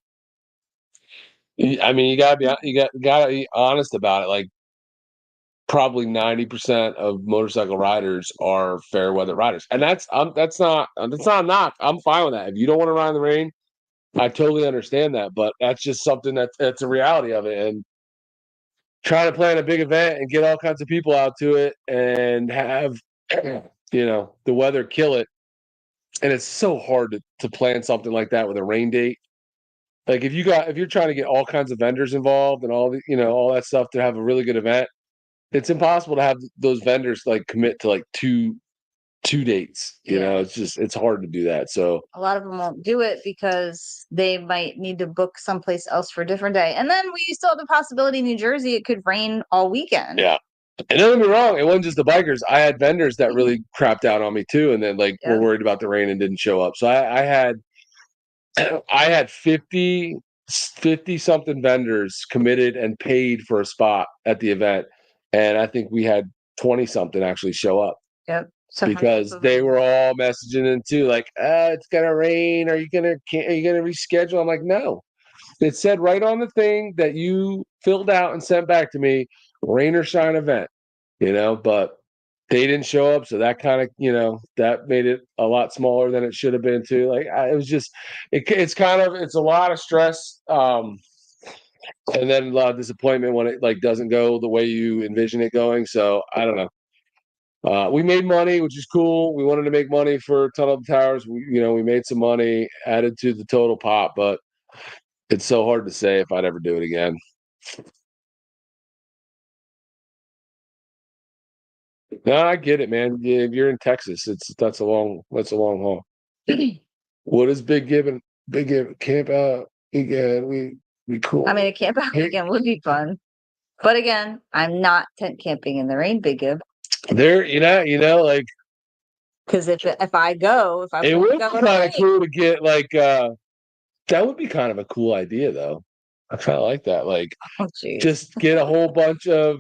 I mean, you gotta be honest about it. Like, probably 90% of motorcycle riders are fair weather riders, and that's not a knock. I'm fine with that. If you don't want to ride in the rain, I totally understand that. But that's just something that's a reality of it. And trying to plan a big event and get all kinds of people out to it and have the weather kill it. And it's so hard to plan something like that with a rain date. Like if you're trying to get all kinds of vendors involved and all that stuff to have a really good event, it's impossible to have those vendors like commit to like two dates. It's hard to do that. So a lot of them won't do it because they might need to book someplace else for a different day. And then we still have the possibility in New Jersey it could rain all weekend. Yeah. And don't get me wrong, it wasn't just the bikers. I had vendors that really crapped out on me too, and then were worried about the rain and didn't show up. So I had 50 something vendors committed and paid for a spot at the event, and I think we had 20 something actually show up. Yep. Because they were all messaging in too, like, it's gonna rain. Are you gonna reschedule? I'm like, no. It said right on the thing that you filled out and sent back to me, rain or shine event, but they didn't show up. So that kind of, that made it a lot smaller than it should have been too. Like it was just, it's a lot of stress. And then a lot of disappointment when it like doesn't go the way you envision it going. So I don't know. We made money, which is cool. We wanted to make money for Tunnel to Towers. We made some money added to the total pot, but it's so hard to say if I'd ever do it again. No, I get it, man. Yeah, if you're in Texas, that's a long haul. What is Big Gibbon camp out weekend? We cool. I mean, a camp out weekend would be fun. But again, I'm not tent camping in the rain, Big Gib. There, like, because if I go, it would be kind of cool to get like that would be kind of a cool idea though. I kind of like that. Like, Oh, jeez. just get a whole bunch of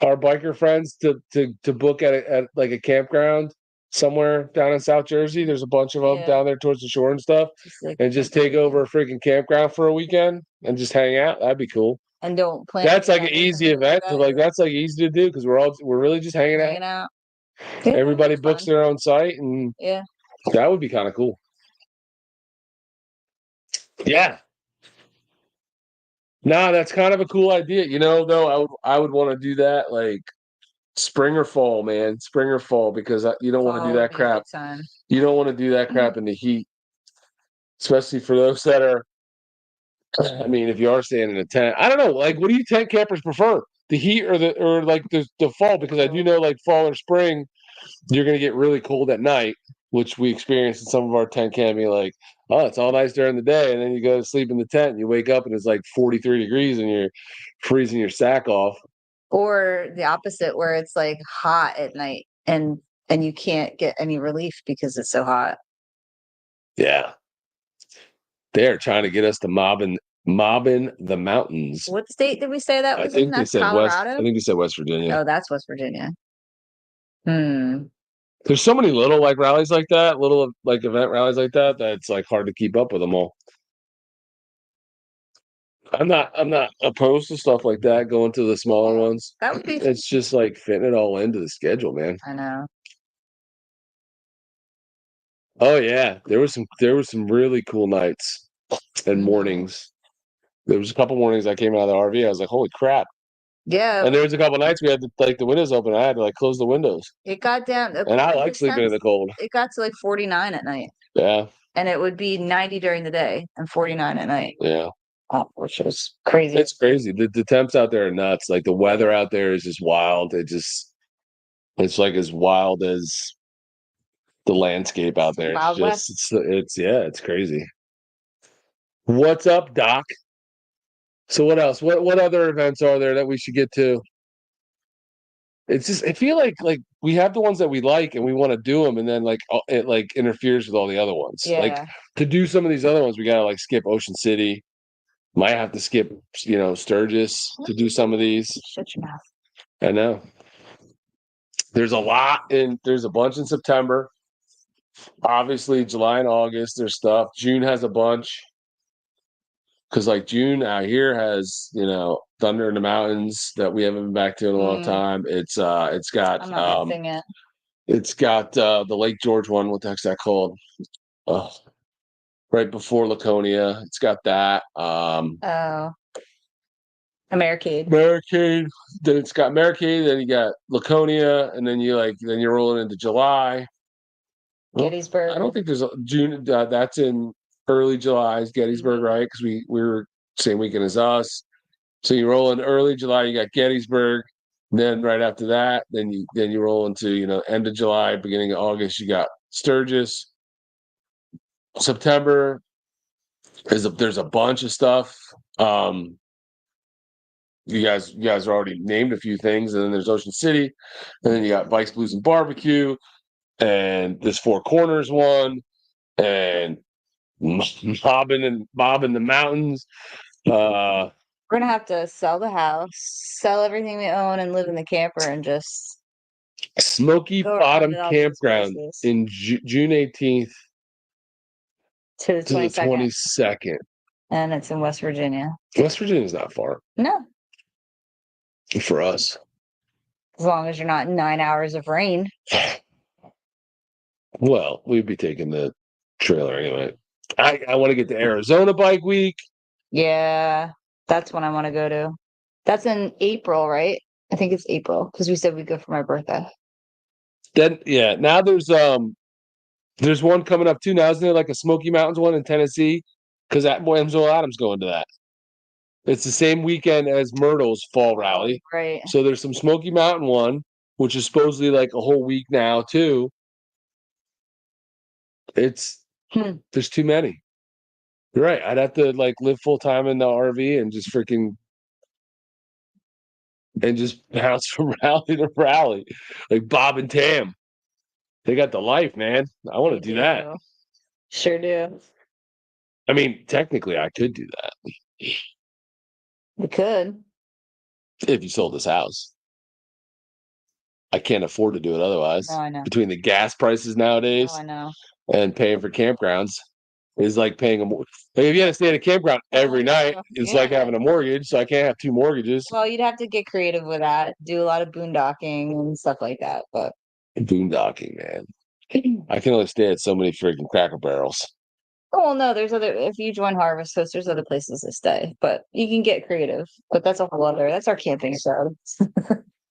our biker friends to book at like a campground somewhere down in South Jersey. There's a bunch of them Yeah. down there towards the shore and stuff, Like, and just take over a freaking campground for a weekend and just hang out. That'd be cool. and don't plan. That's like an easy event to like. That's like easy to do because we're really just hanging out. Yeah, Everybody that's books fun. their own site, and Yeah. that would be kind of cool. Yeah. No, that's kind of a cool idea. You know, though, I would want to do that like spring or fall, man. Spring or fall, because you don't want to do that crap. You don't want to do that crap in the heat, especially for those that are. I mean, if you are staying in a tent, I don't know. Like, what do you tent campers prefer? The heat or like the fall? Because I do know like fall or spring, you're gonna get really cold at night, which we experienced in some of our tent camping. Like, oh, it's all nice during the day, and then you go to sleep in the tent, and you wake up and it's like 43 degrees, and you're freezing your sack off. Or the opposite, where it's like hot at night and you can't get any relief because it's so hot. Yeah, they're trying to get us to mobbing the mountains. What state did we say that I was think in? they That's said Colorado? West. I think they said West Virginia. Oh, that's West Virginia. Hmm. There's so many little like rallies like that, little like event rallies like that, that it's like hard to keep up with them all. I'm not opposed to stuff like that, going to the smaller ones. That would be. It's just like fitting it all into the schedule, man. I know. Oh yeah, there was some really cool nights and mornings. There was a couple mornings I came out of the RV. I was like, holy crap! Yeah. And there was a couple nights we had to like the windows open. I had to like close the windows. It got down. And I like sleeping in the cold. It got to like 49 at night. Yeah. And it would be 90 during the day and 49 at night. Yeah. Oh, which was crazy. It's crazy. The temps out there are nuts. Like the weather out there is just wild. It's like as wild as the landscape out there. Wild West. It's crazy. What's up, Doc? So what else? What other events are there that we should get to? It's just I feel like we have the ones that we like and we want to do them, and then like it like interferes with all the other ones. Yeah. Like to do some of these other ones, we gotta like skip Ocean City. Might have to skip, Sturgis to do some of these. Shut your mouth. I know. There's a bunch in September. Obviously, July and August, there's stuff. June has a bunch. Because like June out here has, Thunder in the Mountains that we haven't been back to in a long time. It's got I'm not missing it. It's got the Lake George one. What the heck's that called? Right before Laconia. It's got that. Americade. Then it's got Americade, then you got Laconia, and then you're rolling into July. Gettysburg. I don't think there's a June. That's in early July. Is Gettysburg, right? Because we were same weekend as us. So you roll in early July. You got Gettysburg. Then right after that, then you roll into end of July, beginning of August. You got Sturgis. September there's a bunch of stuff. You guys already named a few things, and then there's Ocean City, and then you got Vice Blues and Barbecue, and this Four Corners one, and mobbing the mountains. We're gonna have to sell the house, sell everything we own, and live in the camper, and just Smoky Bottom Campground in June 18th to the 22nd. And it's in West Virginia. West Virginia's not far. No. For us. As long as you're not 9 hours of rain. Well, we'd be taking the trailer anyway. I want to get to Arizona Bike Week. Yeah, that's when I want to go to. That's in April, right? I think it's April because we said we'd go for my birthday. Then now there's one coming up too. Now isn't there like a Smoky Mountains one in Tennessee? Because that boy Amzel Adams going to that. It's the same weekend as Myrtle's fall rally. Right. So there's some Smoky Mountain one, which is supposedly like a whole week now too. There's too many. You're right. I'd have to like live full time in the RV and just bounce from rally to rally, like Bob and Tam. They got the life, man. I want to do that. Sure do. I mean, technically, I could do that. We could. if you sold this house. I can't afford to do it otherwise. No, I know. Between the gas prices nowadays Oh, I know. and paying for campgrounds is like paying a mortgage. Like if you had to stay at a campground every night, it's like having a mortgage. So I can't have 2 mortgages. Well, you'd have to get creative with that, do a lot of boondocking and stuff like that. But Boondocking, man. I can only stay at so many freaking Cracker Barrels. oh well, no, there's other. If you join Harvest Host, there's other places to stay, but you can get creative. But that's a whole other. That's our camping show.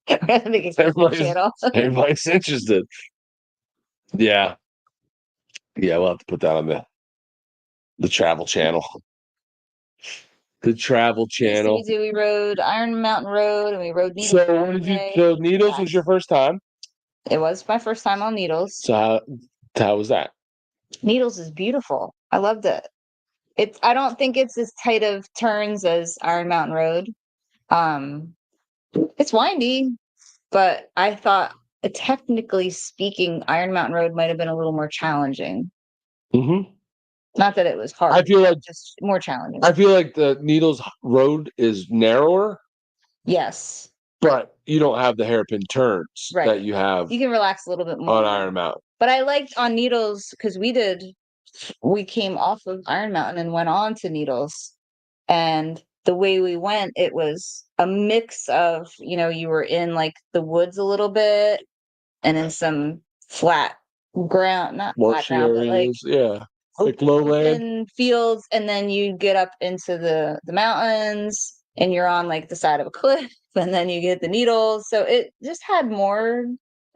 Everybody's interested. Yeah. Yeah, we'll have to put that on the travel channel. The travel channel. We rode Iron Mountain Road and we rode Needles. So Needles was your first time? It was my first time on Needles. So how was that? Needles is beautiful. I loved it. I don't think it's as tight of turns as Iron Mountain Road. It's windy, but I thought, technically speaking, Iron Mountain Road might have been a little more challenging. Mm-hmm. Not that it was hard. I feel like just more challenging. I feel like the Needles Road is narrower. Yes. But you don't have the hairpin turns that you have. You can relax a little bit more on Iron Mountain. But I liked on Needles because we came off of Iron Mountain and went on to Needles. And the way we went, it was a mix of, you were in like the woods a little bit and in some flat ground, not flat ground, but like lowland fields. And then you get up into the mountains and you're on like the side of a cliff and then you get the Needles. So it just had more,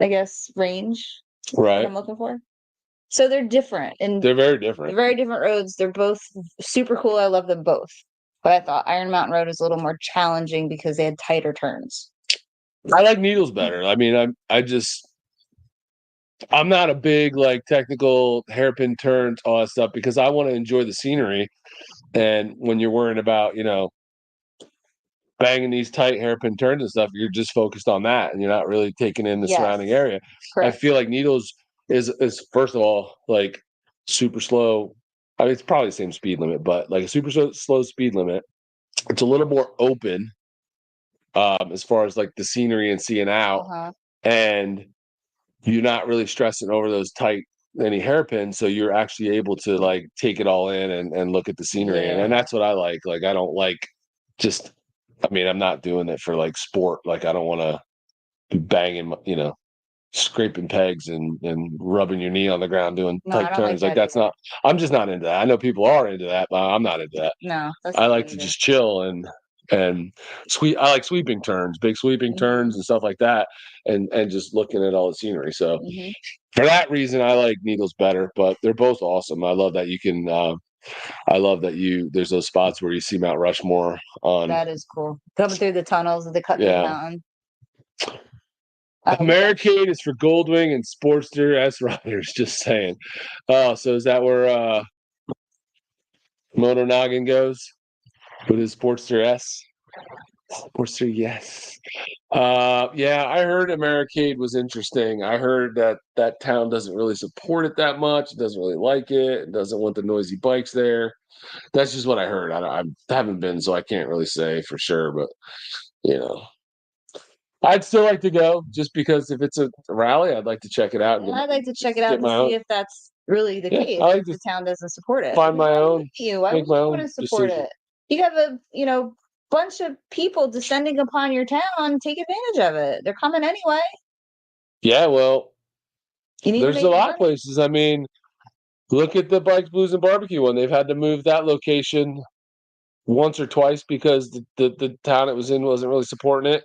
I guess, range. Right. What I'm looking for. So they're different and they're very different. They're very different roads. They're both super cool. I love them both. But I thought Iron Mountain Road was a little more challenging because they had tighter turns. I like Needles better. I mean, I'm not a big like technical hairpin turns, all that stuff, because I want to enjoy the scenery. And when you're worrying about, banging these tight hairpin turns and stuff, you're just focused on that and you're not really taking in the surrounding area. Correct. I feel like Needles is first of all like super slow. I mean, it's probably the same speed limit, but like a super slow speed limit. It's a little more open as far as like the scenery and seeing out, and you're not really stressing over those tight any hairpins, so you're actually able to like take it all in and look at the scenery, and that's what I like. Like I don't like just. I mean, I'm not doing it for like sport. Like I don't want to be banging, scraping pegs and rubbing your knee on the ground doing tight turns. Like that's not. I'm just not into that. I know people are into that, but I'm not into that. No, I like to just chill and I like sweeping turns, big sweeping turns and stuff like that, and just looking at all the scenery. So for that reason, I like Needles better. But they're both awesome. I love that you can. I love that there's those spots where you see Mount Rushmore on. That is cool. Coming through the tunnels of the cut through the mountain. Americade is for Goldwing and Sportster S riders. Just saying. Oh, so is that where Moto Noggin goes with his Sportster S? Sportster, yes. Yeah, I heard Americade was interesting. I heard that town doesn't really support it that much. It doesn't really like it. It doesn't want the noisy bikes there. That's just what I heard. I haven't been, so I can't really say for sure. But I'd still like to go just because if it's a rally, I'd like to check it out. I'd like to check it out and see if that's really the case. Like the town doesn't support it. Find my own. Why would you want to support it? You have a bunch of people descending upon your town. Take advantage of it. They're coming anyway. Yeah, well, there's a lot of places. I mean, look at the Bikes, Blues, and Barbecue one. They've had to move that location once or twice because the town it was in wasn't really supporting it.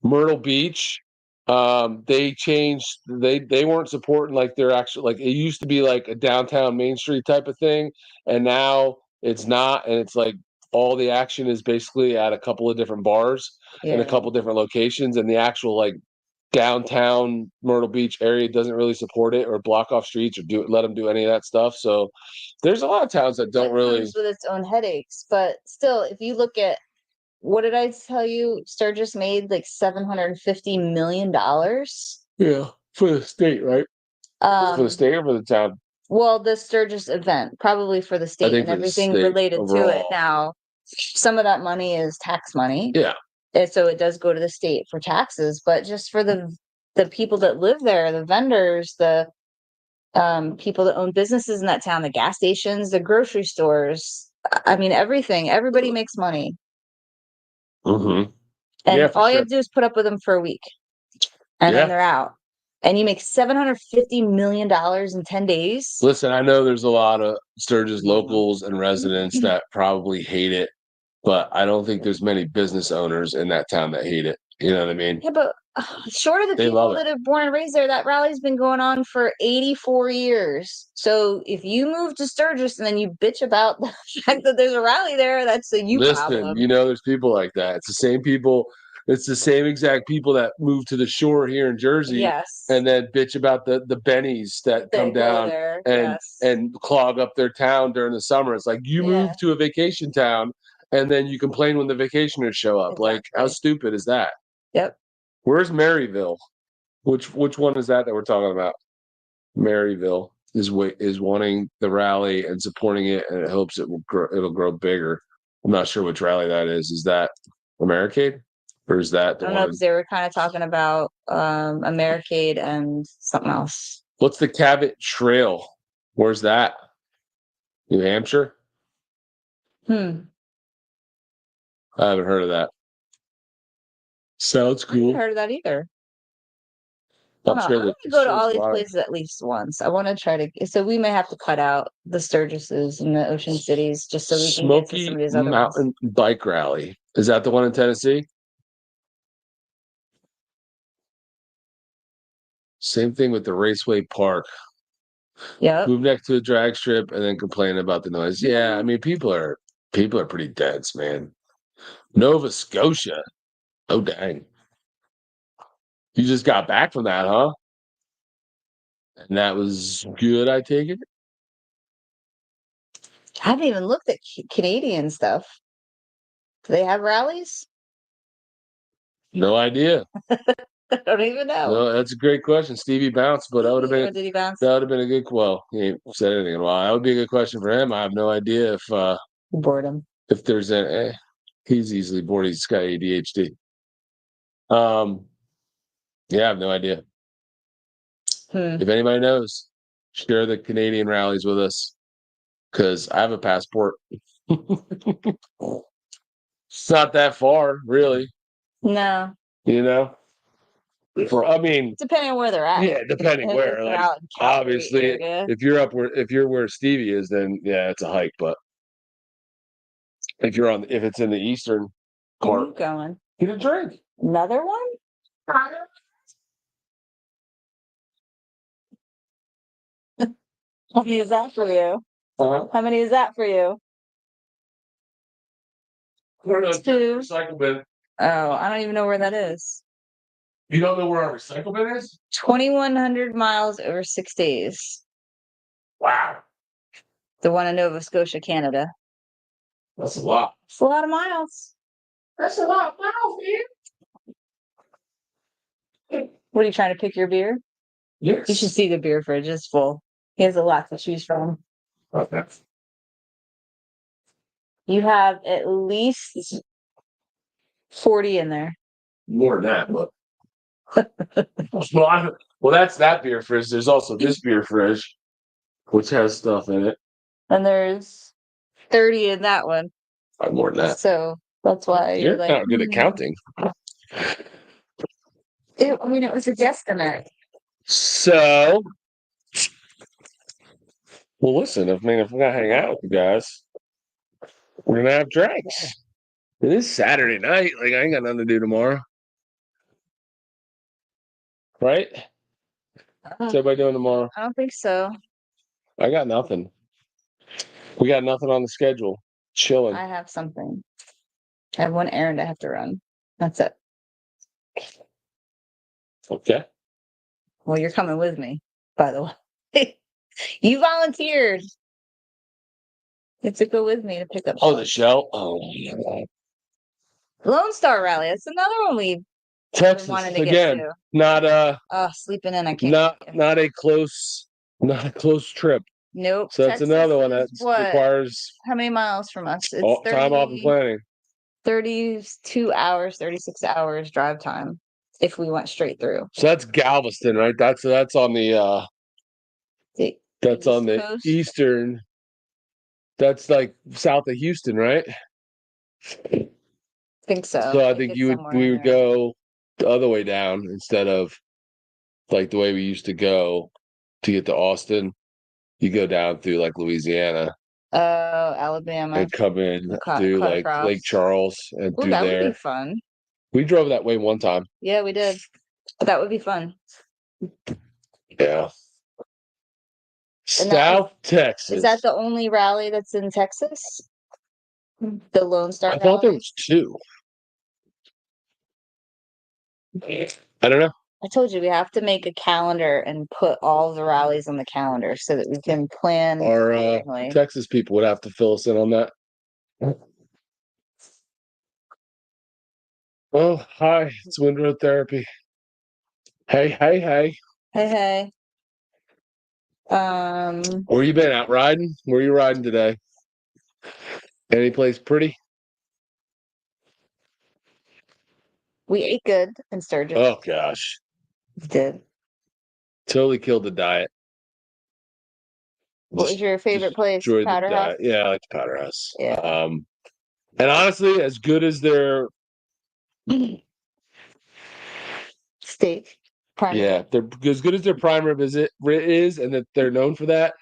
Myrtle Beach, they changed. They weren't supporting like their actual like it used to be like a downtown Main Street type of thing, and now it's not. And it's like all the action is basically at a couple of different bars and a couple different locations, and the actual like downtown Myrtle Beach area doesn't really support it or block off streets or let them do any of that stuff. So there's a lot of towns that don't really with its own headaches. But still, if you look at what did I tell you? Sturgis made like $750 million. Yeah, for the state, right? For the state or for the town? Well, the Sturgis event, probably for the state think and for the everything state related to it. overall. Now, some of that money is tax money. Yeah. And so it does go to the state for taxes, but just for the people that live there, the vendors, the people that own businesses in that town, the gas stations, the grocery stores, I mean, everything, everybody makes money. Mm-hmm. And Yeah, for all you sure. have to do is put up with them for a week and Yeah. then they're out. And you make $750 million in 10 days. Listen, I know there's a lot of Sturgis locals and residents that probably hate it, but I don't think there's many business owners in that town that hate it. You know what I mean? Yeah, but short of the They people love it. that have born and raised there, that rally's been going on for 84 years. So if you move to Sturgis and then you bitch about the fact that there's a rally there, that's a you Listen, problem. you know, there's people like that. It's the same people. It's the same exact people that move to the shore here in Jersey Yes. and then bitch about the bennies that They come go down there. and Yes. and clog up their town during the summer. It's like you Yeah. move to a vacation town and then you complain when the vacationers show up. Like, how Exactly. stupid is that? Yep. Where's Maryville? Which one is that we're talking about? Maryville is wanting the rally and supporting it, and it hopes it'll grow bigger. I'm not sure which rally that is. Is that Americade, or is that I the don't know, one? because they were kind of talking about Americade and something else. What's the Cabot Trail? Where's that? New Hampshire? I haven't heard of that. Sounds I haven't cool. heard of that either. I'm I sure want to that go to all these places at least once. I want to try to. So we may have to cut out the Sturgises and the Ocean Cities just so we can get to some Smoky of these other ones. Mountain Bike Rally. Is that the one in Tennessee? Same thing with the Raceway Park. Yep. Move next to a drag strip and then complain about the noise. Yeah, I mean people are pretty dense, man. Nova Scotia. Oh dang. You just got back from that, huh? And that was good, I take it? I haven't even looked at Canadian stuff. Do they have rallies? No idea. I don't even know. No, that's a great question. Stevie bounced, but that would have been Did he bounce? that would have been a good he ain't said anything in a while. That would be a good question for him. I have no idea Boredom. if there's he's easily bored. He's got ADHD. Yeah, I have no idea. If anybody knows, share the Canadian rallies with us because I have a passport. It's not that far, really. No. You know, I mean, depending on where they're at. Yeah, depending If where. they're Like, out in Calgary obviously, area. if you're where Stevie is, then yeah, it's a hike. But if it's in the eastern part, Keep going. get a drink. Another one? How many is that for you? How many is that for you? I don't know. Two. Recycle bin. Oh, I don't even know where that is. You don't know where our recycle bin is? 2,100 miles over 6 days. Wow, The one in Nova Scotia, Canada. that's a lot. It's a lot of miles. That's a lot of miles, man. What are you trying to pick your beer? Yes. You should see the beer fridge is full. He has a lot to choose from. Okay. You have at least 40 in there. More than that, but well, that's that beer fridge. There's also this beer fridge, which has stuff in it. And there's 30 in that one. More than that. So that's why You're like, not good at counting. It was a guesstimate. So, well, listen. If we're gonna hang out with you guys, we're gonna have drinks. It is Saturday night. Like I ain't got nothing to do tomorrow, right? What's everybody doing tomorrow? I don't think so. I got nothing. We got nothing on the schedule. Chilling. I have something. I have one errand I have to run. That's it. Okay. Well, you're coming with me, by the way. You volunteered. You have to go with me to pick up. Oh, the show. Oh, Lone Star Rally. That's another one we Texas wanted to again. get to. Not Oh, sleeping in. I can't. not a close trip. Nope. So that's Texas another one that is what? requires How many miles from us? It's time off and planning. 32 hours, 36 hours drive time if we went straight through. So that's Galveston, right? That's on the East on the Coast? eastern. That's like south of Houston, right? I think so. So I think it's somewhere in we would there. go the other way down instead of like the way we used to go to get to Austin. You go down through like Louisiana Oh, Alabama. and come in through Cut like across. Lake Charles and Ooh, through that would be there. fun. We drove that way one time. Yeah, we did. That would be fun. Yeah. And South Texas. Is that the only rally that's in Texas? The Lone Star I thought there Rally? was two. I don't know. I told you we have to make a calendar and put all the rallies on the calendar so that we can plan Our accordingly. Texas people would have to fill us in on that. Oh, hi. It's Wind Road Therapy. Hey. Hey, hey. Where you been out riding? Where you riding today? Any place pretty? We ate good in Sturgis. Oh gosh. We did. Totally killed the diet. What was your favorite place? Enjoyed the Powder House? diet. Yeah, I like the Powder House. Yeah. And honestly, as good as their Steak. Prime rib. yeah, they're as good as their prime rib is, and that they're known for that.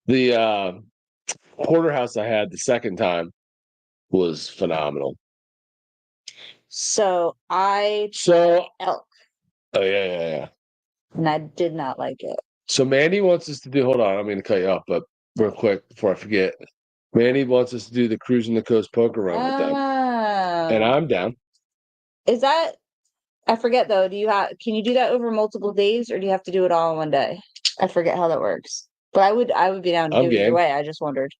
The porterhouse I had the second time was phenomenal. So I So elk, oh yeah. and I did not like it. So Mandy wants us to do. Hold on, I'm going to cut you off, but real quick before I forget, Mandy wants us to do the Cruising the Coast poker run with them, and I'm down. Is that? I forget though. Can you do that over multiple days, or do you have to do it all in one day? I forget how that works. But I would be down to I'm do it either game. way. I just wondered.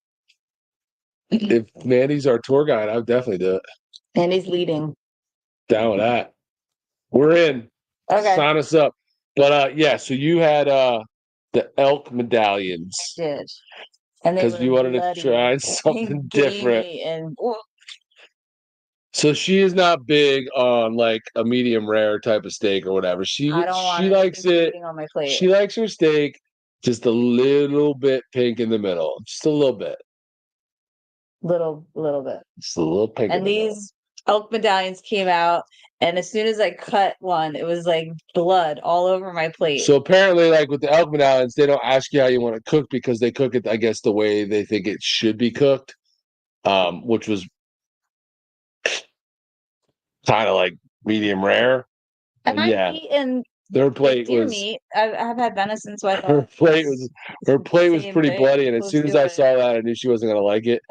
If Mandy's our tour guide, I would definitely do it. And he's leading. Down with that. We're in. Okay. Sign us up. But yeah, so you had the elk medallions. I did. And they because were you wanted to bloody try and something different. gamey and So she is not big on like a medium rare type of steak or whatever. She I don't want likes anything it. bleeding on my plate. She likes her steak just a little bit pink in the middle, just a little bit, little bit. just a little pink. And these elk medallions came out, and as soon as I cut one, it was like blood all over my plate. So apparently, like with the elk medallions, they don't ask you how you want it cooked because they cook it, I guess, the way they think it should be cooked, which was kind of like medium rare. And yeah, I've eaten their plate deer was. meat. I've had venison, so I Her thought plate was same pretty thing, bloody, and as close soon as to I it. saw that, I knew she wasn't gonna like it.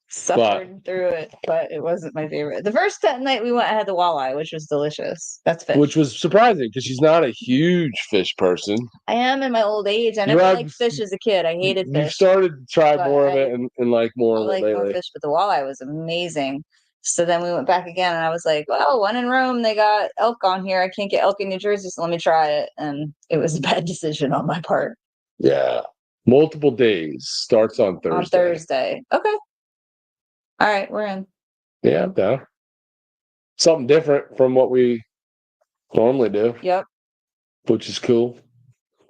Suffered through it, but it wasn't my favorite. The first night we went, I had the walleye, which was delicious. That's fish. Which was surprising because she's not a huge fish person. I am in my old age. I never liked fish as a kid. I hated fish. You've started to try but more of it and like more I of it like lately. more fish, but the walleye was amazing. So then we went back again, and I was like, well, when in Rome, they got elk on here. I can't get elk in New Jersey, so let me try it. And it was a bad decision on my part. Yeah. Multiple days. Starts on Thursday. On Thursday. Okay. All right, we're in. Yeah, I'm down. Something different from what we normally do. Yep. Which is cool.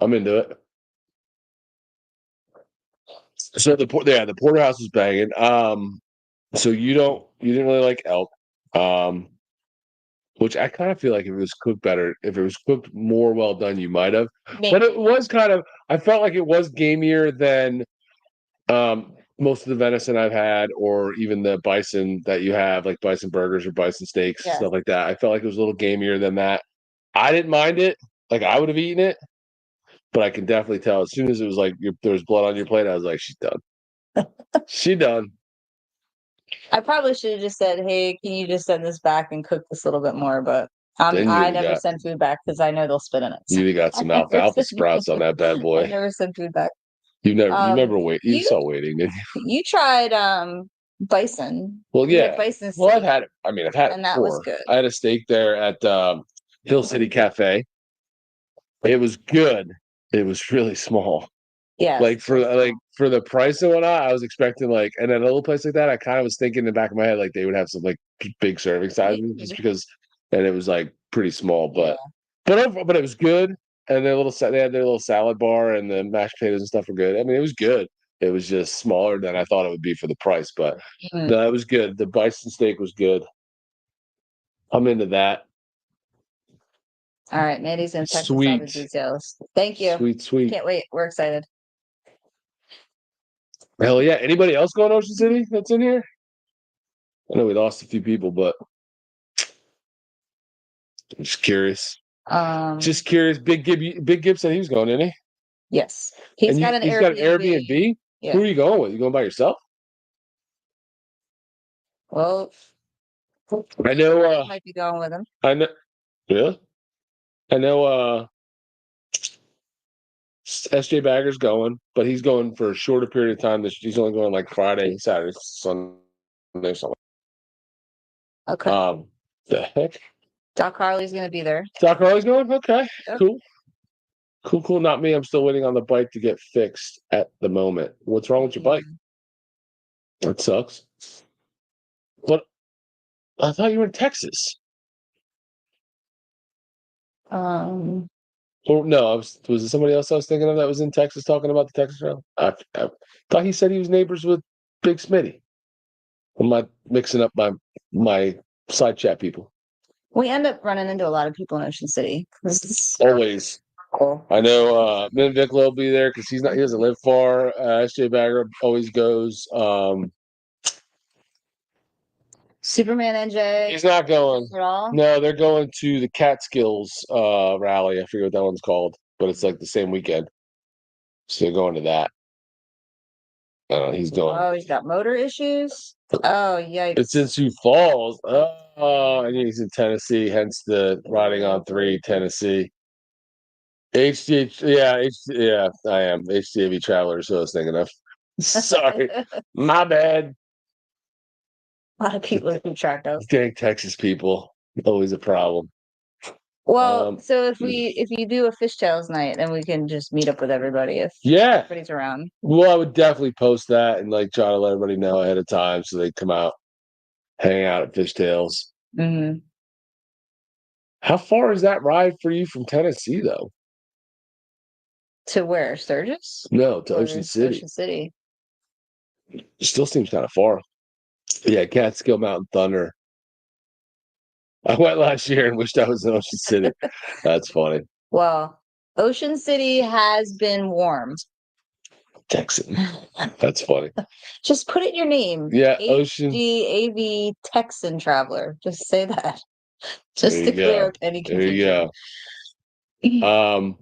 I'm into it. So the porterhouse is banging. So you didn't really like elk. Which I kind of feel like if it was cooked better, if it was cooked more well done, you might have. Maybe. But it was I felt like it was gamier than most of the venison I've had, or even the bison that you have, like bison burgers or bison steaks, stuff like that. I felt like it was a little gamier than that. I didn't mind it. Like I would have eaten it, but I can definitely tell as soon as it was like there was blood on your plate, I was like, she's done. She done. I probably should have just said, hey, can you just send this back and cook this a little bit more? But I never send food back because I know they'll spit in it. So. You got some alfalfa sprouts on that bad boy. I never send food back. You remember you saw waiting, didn't you? You tried bison. Well, yeah. Bison steak. Well, I've had it. I mean, I've had it and that before. was good. I had a steak there at Hill City Cafe. It was good. It was really small. Yes. Like for the price and whatnot, I was expecting like, and at a little place like that, I kind of was thinking in the back of my head like they would have some like big serving sizes just because, and it was like pretty small, but it was good. And they had their little salad bar and the mashed potatoes and stuff were good. I mean, it was good. It was just smaller than I thought it would be for the price, but no, it was good. The bison steak was good. I'm into that. All right, Mandy's gonna text us all the Sweet. details. Thank you. Sweet. Can't wait. We're excited. Hell yeah. Anybody else going to Ocean City that's in here? I know we lost a few people, but I'm just curious. Just curious. Big Gib said he was going, didn't he? Yes. He's got an Airbnb. Yeah. Who are you going with? You going by yourself? Well, I know might be going with him. I know really? I know SJ Bagger's going, but he's going for a shorter period of time. He's only going like Friday, Saturday, Sunday, something. Okay. The heck? Doc Harley's gonna be there. Doc Harley's going? Okay. Yep. Cool. Not me. I'm still waiting on the bike to get fixed at the moment. What's wrong with your bike? That sucks. But I thought you were in Texas. Oh no, was it somebody else I was thinking of that was in Texas talking about the Texas Trail? I thought he said he was neighbors with Big Smitty. Am I mixing up my side chat people? We end up running into a lot of people in Ocean City. Always. Cool. I know Min Vicklo will be there because he doesn't live far. SJ Bagger always goes. Superman NJ. He's not going at all. No, they're going to the Catskills rally. I forget what that one's called, but it's like the same weekend. So they're going to that. He's going. Oh, he's got motor issues. Oh, yikes! It's in Sioux Falls. Oh, and he's in Tennessee, hence the riding on 3 Tennessee. HDH, yeah, I am HDAV Traveler. So I was thinking of. Sorry, my bad. A lot of people to keep track of. Dang Texas people, always a problem. Well, so if you do a fishtails night, then we can just meet up with everybody if everybody's around. Well, I would definitely post that and like try to let everybody know ahead of time so they come out, hang out at Fishtails. Mm-hmm. How far is that ride for you from Tennessee, though? To where? Sturgis? No, to Ocean City. Ocean City. It still seems kind of far. Yeah, Catskill Mountain Thunder. I went last year and wished I was in Ocean City. That's funny. Well, Ocean City has been warm. Texan. That's funny. Just put it in your name. Yeah, Ocean HGAV Texan Traveler. Just say that. Just to clear up any confusion. There you go.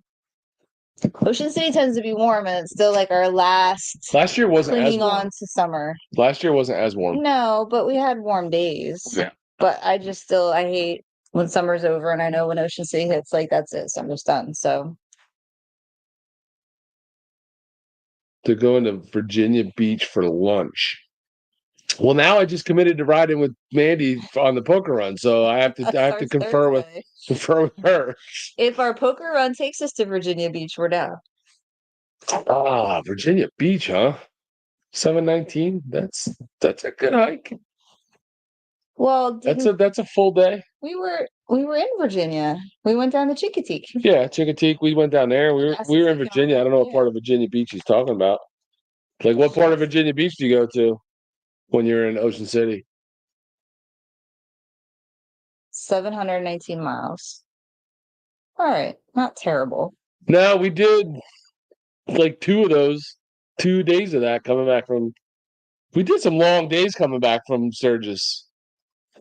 Ocean City tends to be warm, and it's still like our last. Last year wasn't clinging as warm. on to summer. Last year wasn't as warm. No, but we had warm days. Yeah. But I hate when summer's over, and I know when Ocean City hits, like that's it, summer's done. So they're going to Virginia Beach for lunch. Well, now I just committed to riding with Mandy on the poker run, so I have to confer with her. If our poker run takes us to Virginia Beach, we're down. Virginia Beach, huh? 719. That's a good hike. Well, that's a full day. We were in Virginia. We went down to Chincoteague. Yeah, Chincoteague. We went down there. We were in Virginia. I don't know what part of Virginia Beach he's talking about. Like, what part of Virginia Beach do you go to when you're in Ocean City? 719 miles. All right, not terrible. No, we did like 2 days of that coming back from. We did some long days coming back from Sturgis.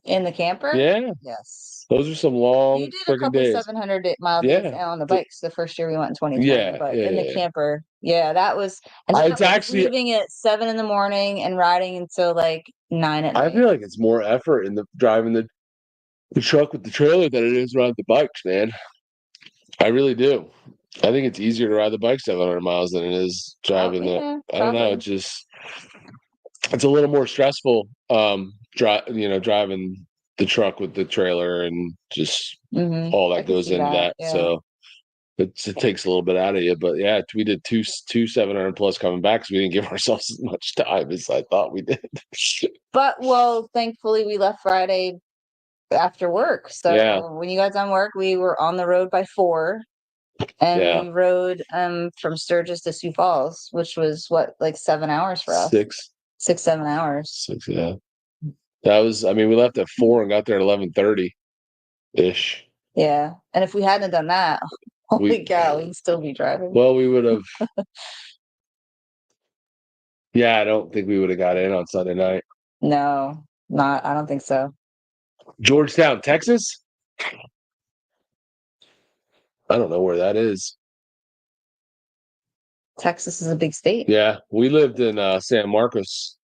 In the camper? Yeah. Yes. Those are some long You did a couple days. 700-mile days on the bikes the first year we went in 2020. Yeah. But in the camper, that was. And it's actually leaving at 7 in the morning and riding until like 9 at night. I feel like it's more effort in the driving the truck with the trailer than it is riding the bikes, man. I really do. I think it's easier to ride the bike 700 miles than it is driving I don't know. It's a little more stressful. Driving the truck with the trailer and just all that goes into that. Yeah. So it takes a little bit out of you. But yeah, we did two 700 plus coming back because we didn't give ourselves as much time as I thought we did. But well, thankfully we left Friday after work. So Yeah. when you got done work, we were on the road by 4. And Yeah. we rode from Sturgis to Sioux Falls, which was what, like 7 hours for us. 6-7 hours. 6, yeah. That was, I mean, we left at 4 and got there at 11:30 ish. Yeah. And if we hadn't done that, holy cow, we'd still be driving. Well, we would have. Yeah, I don't think we would have got in on Sunday night. No, I don't think so. Georgetown, Texas? I don't know where that is. Texas is a big state. Yeah, we lived in San Marcos,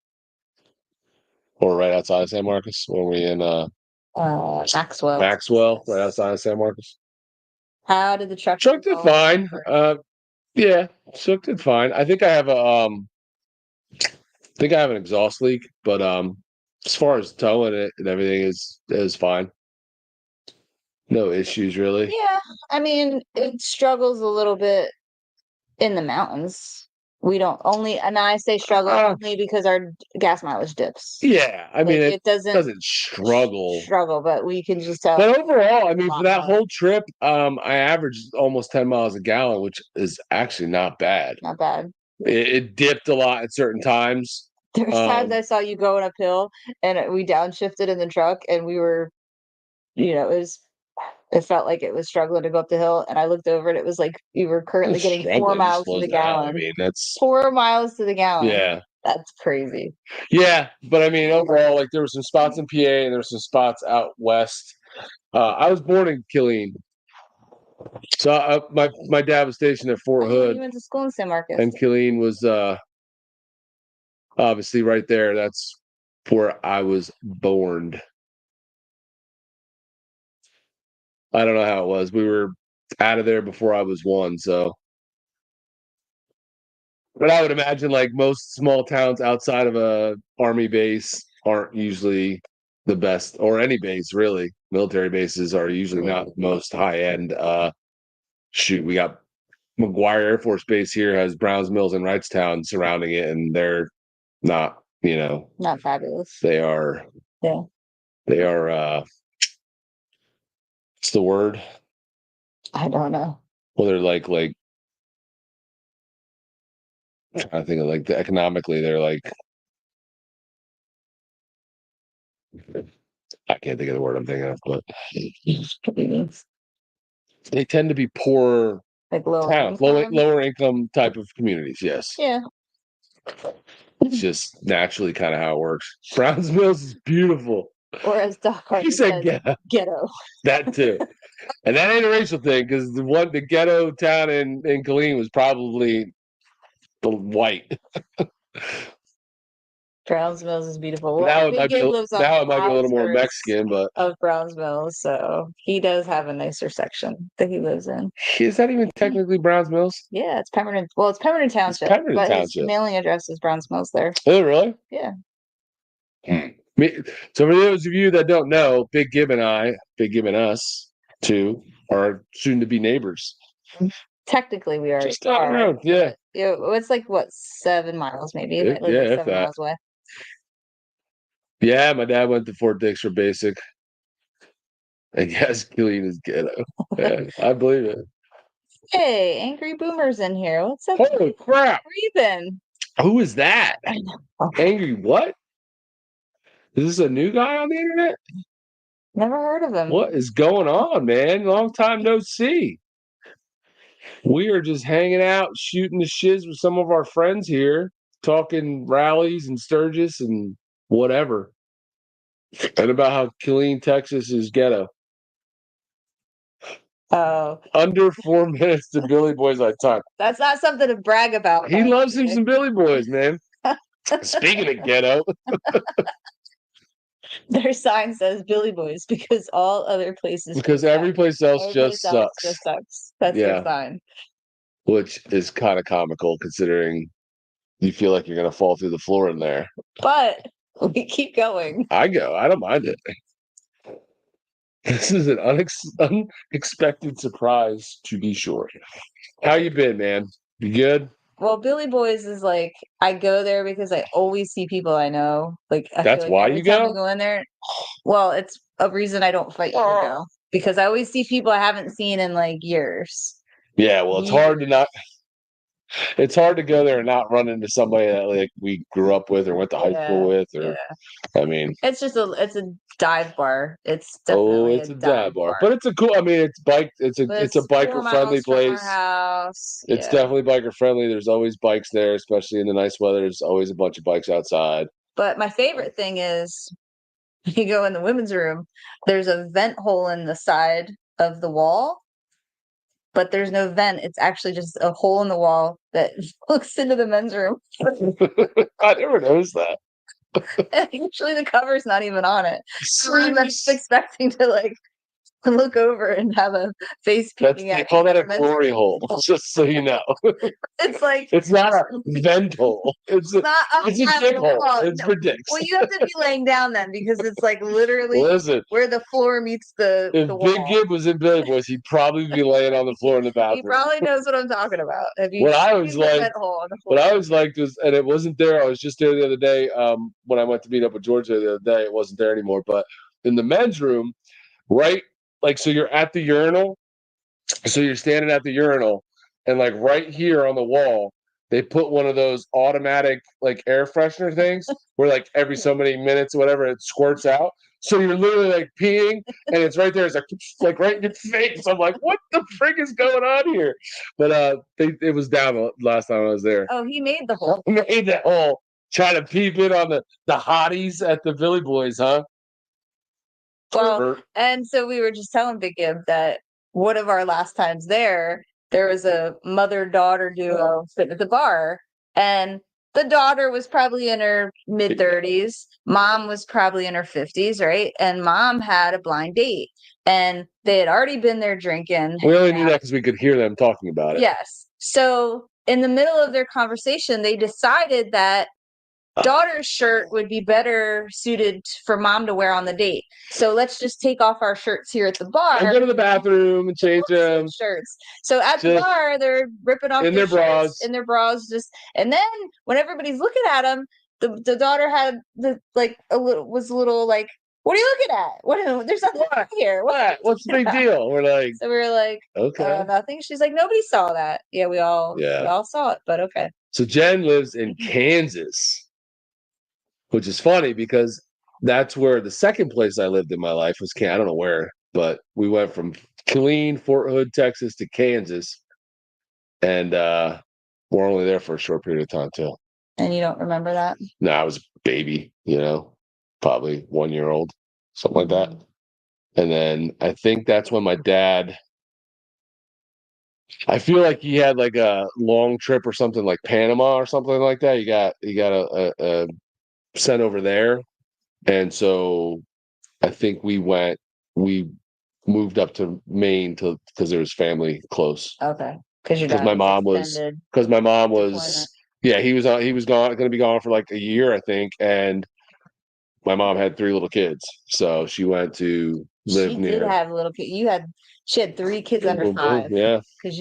or right outside of San Marcos. Were we in Maxwell. Maxwell, right outside of San Marcos? How did the truck? Truck did fine. Yeah, truck did fine. I think I have an exhaust leak, but as far as towing it and everything is fine. No issues really. Yeah, I mean, it struggles a little bit in the mountains. We don't only, and I say struggle only because our gas mileage dips. Yeah, I mean, it doesn't struggle, but we can just tell. But overall, I mean, for that whole trip, I averaged almost 10 miles a gallon, which is actually not bad. Not bad. It dipped a lot at certain times. There's times I saw you going uphill and we downshifted in the truck and we were, it felt like it was struggling to go up the hill. And I looked over and it was like you were currently getting 4 miles to the gallon. I mean, that's 4 miles to the gallon. Yeah. That's crazy. Yeah. But I mean, overall, like there were some spots in PA and there were some spots out west. I was born in Killeen. So my dad was stationed at Fort Hood. You went to school in San Marcos. And Killeen was obviously right there. That's where I was born. I don't know how it was. We were out of there before I was 1, so. But I would imagine like most small towns outside of a army base aren't usually the best, or any base really. Military bases are usually not the most high end. Shoot, we got McGuire Air Force Base here has Browns Mills and Wrightstown surrounding it, and they're not, not fabulous. They are. Yeah. They are. What's the word? I don't know. Well, they're like I think like economically, they're like, I can't think of the word I'm thinking of, but they tend to be poor, like lower income type of communities. Yes. Yeah. It's just naturally kind of how it works. Browns Mills is beautiful. Or as Doc Hardy said, ghetto. That too. And that ain't a racial thing because the ghetto town in Killeen was probably the white. Browns Mills is beautiful. Well, now it might be a little more Mexican, but of Browns Mills, so he does have a nicer section that he lives in. Is that even technically Browns Mills? Yeah, it's Pemberton. Well, it's Pemberton Township, his mailing address is Browns Mills there. Oh, really? Yeah. So for those of you that don't know, Big Gib and us too are soon to be neighbors. Technically, we are just down the road. Yeah. It's like what, 7 miles maybe? Yeah, like 7 miles away. Yeah, my dad went to Fort Dix for basic. And yes, Killeen is ghetto. Yeah, I believe it. Hey, Angry Boomer's in here. What's up? Holy crap! Where you been? Who is that? I know. Angry what? Is this a new guy on the internet? Never heard of him. What is going on, man? Long time no see. We are just hanging out, shooting the shiz with some of our friends here, talking rallies and Sturgis and whatever. And about how Killeen, Texas is ghetto. Oh. Under 4 minutes to Billy Boys I talk. That's not something to brag about. He loves him some Billy Boys, man. Speaking of ghetto. Their sign says Billy Boys because all other places. Because every place else just sucks. Just sucks. That's their sign. Which is kind of comical considering you feel like you're going to fall through the floor in there. But we keep going. I don't mind it. This is an unexpected surprise, to be sure. How you been, man? You good? Well, Billy Boys is like I go there because I always see people I know. Like I feel That's like why every you time I go? go in there, well, it's a reason I don't fight to go because I always see people I haven't seen in like years. Yeah, well, it's hard to Years. not. It's hard to go there and not run into somebody that like we grew up with or went to high school Yeah, with, yeah. or I mean, It's a dive bar. It's oh, definitely a it's a dive dive bar, bar. but it's a cool. I mean, it's bike. But It's a it's biker friendly 4 miles from our place. house. It's Yeah. definitely biker friendly. There's always bikes there, especially in the nice weather. There's always a bunch of bikes outside. But my favorite thing is you go in the women's room, there's a vent hole in the side of the wall, but there's no vent. It's actually just a hole in the wall that looks into the men's room. I never noticed that. Actually, the cover's not even on it. So I'm just expecting to like look over and have a face That's peeking they at call me that a from the men's glory room. hole. Just so you know, It's like it's not a vent hole. not It's a dick hole. well, It's for dicks. well, you have to be laying down then because it's like literally Listen, where the floor meets the if Big wall. Gib was in Billy Boys, he'd probably be laying on the floor in the He bathroom. probably knows what I'm talking about. Have you What I seen was the like, vent hole on the what floor? I was like was, and it wasn't there. I was just there the other day. When I went to meet up with Georgia the other day, it wasn't there anymore. But in the men's room, right, like so, you're at the urinal. So you're standing at the urinal, and like right here on the wall, they put one of those automatic like air freshener things where like every so many minutes or whatever it squirts out. So you're literally like peeing, and it's right there. It's like right in your face. I'm like, what the frick is going on here? But it was down the last time I was there. Oh, he made the hole. Made that hole. Trying to peep in on the hotties at the Billy Boys, huh? Well, and so we were just telling Big Gib that one of our last times there was a mother-daughter duo sitting at the bar, and the daughter was probably in her mid-30s, mom was probably in her 50s, right? And mom had a blind date, and they had already been there drinking. We only knew that because we could hear them talking about it. Yes. So in the middle of their conversation, they decided that daughter's shirt would be better suited for mom to wear on the date. So let's just take off our shirts here at the bar and go to the bathroom and change them. Shirts. So at the bar, they're ripping off in their their bras. shirts, in their bras. Just and then when everybody's looking at them, the daughter had was a little like, "What are you looking at? What? There's nothing here. What's the big deal?" We're like, so we were like, okay, nothing. She's like, nobody saw that. Yeah, we all saw it, but okay. So Jen lives in Kansas, which is funny because that's where the second place I lived in my life was. I don't know where, but we went from clean Fort Hood, Texas, to Kansas, and we're only there for a short period of time too. And you don't remember that? No, I was a baby, probably 1 year old, something like that. And then I think that's when my dad. I feel like he had like a long trip or something like Panama or something like that. He got a sent over there, and so I think we moved up to Maine because there was family close. Okay, because my mom was he was going to be gone for like a year, I think, and my mom had 3 little kids, so she went to live near. She did have little kids. She had 3 kids under 5. Yeah, because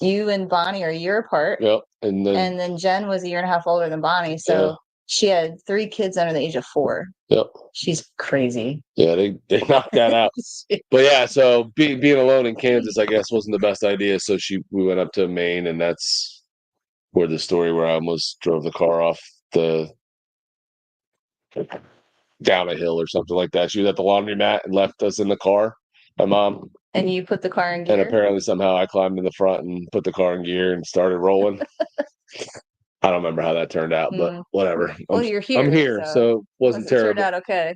you and Bonnie are a year apart. Yep, and then Jen was a year and a half older than Bonnie, so she had 3 kids under the age of 4. Yep, she's crazy. Yeah, they knocked that out. But yeah, so being alone in Kansas, I guess, wasn't the best idea. So we went up to Maine, and that's where the story where I almost drove the car off down a hill or something like that. She was at the laundromat and left us in the car, my mom. And you put the car in gear? And apparently somehow I climbed in the front and put the car in gear and started rolling. I don't remember how that turned out, but whatever. Well, you're here. I'm here, so it wasn't terrible. It turned out okay.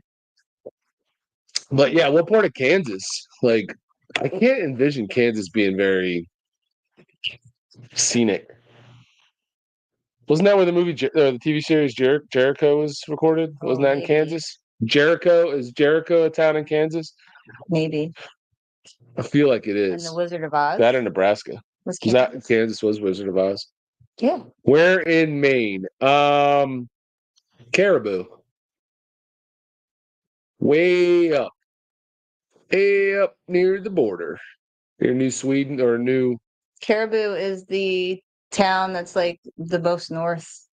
But yeah, what part of Kansas? Like, I can't envision Kansas being very scenic. Wasn't that where the movie, the TV series Jericho was recorded? Wasn't that in Kansas? Is Jericho a town in Kansas? Maybe. I feel like it is. And the Wizard of Oz? That in Nebraska. Was that Kansas was Wizard of Oz? Yeah. Where in Maine? Caribou. Way up. up near the border, near New Sweden or New. Caribou is the town that's like the most north.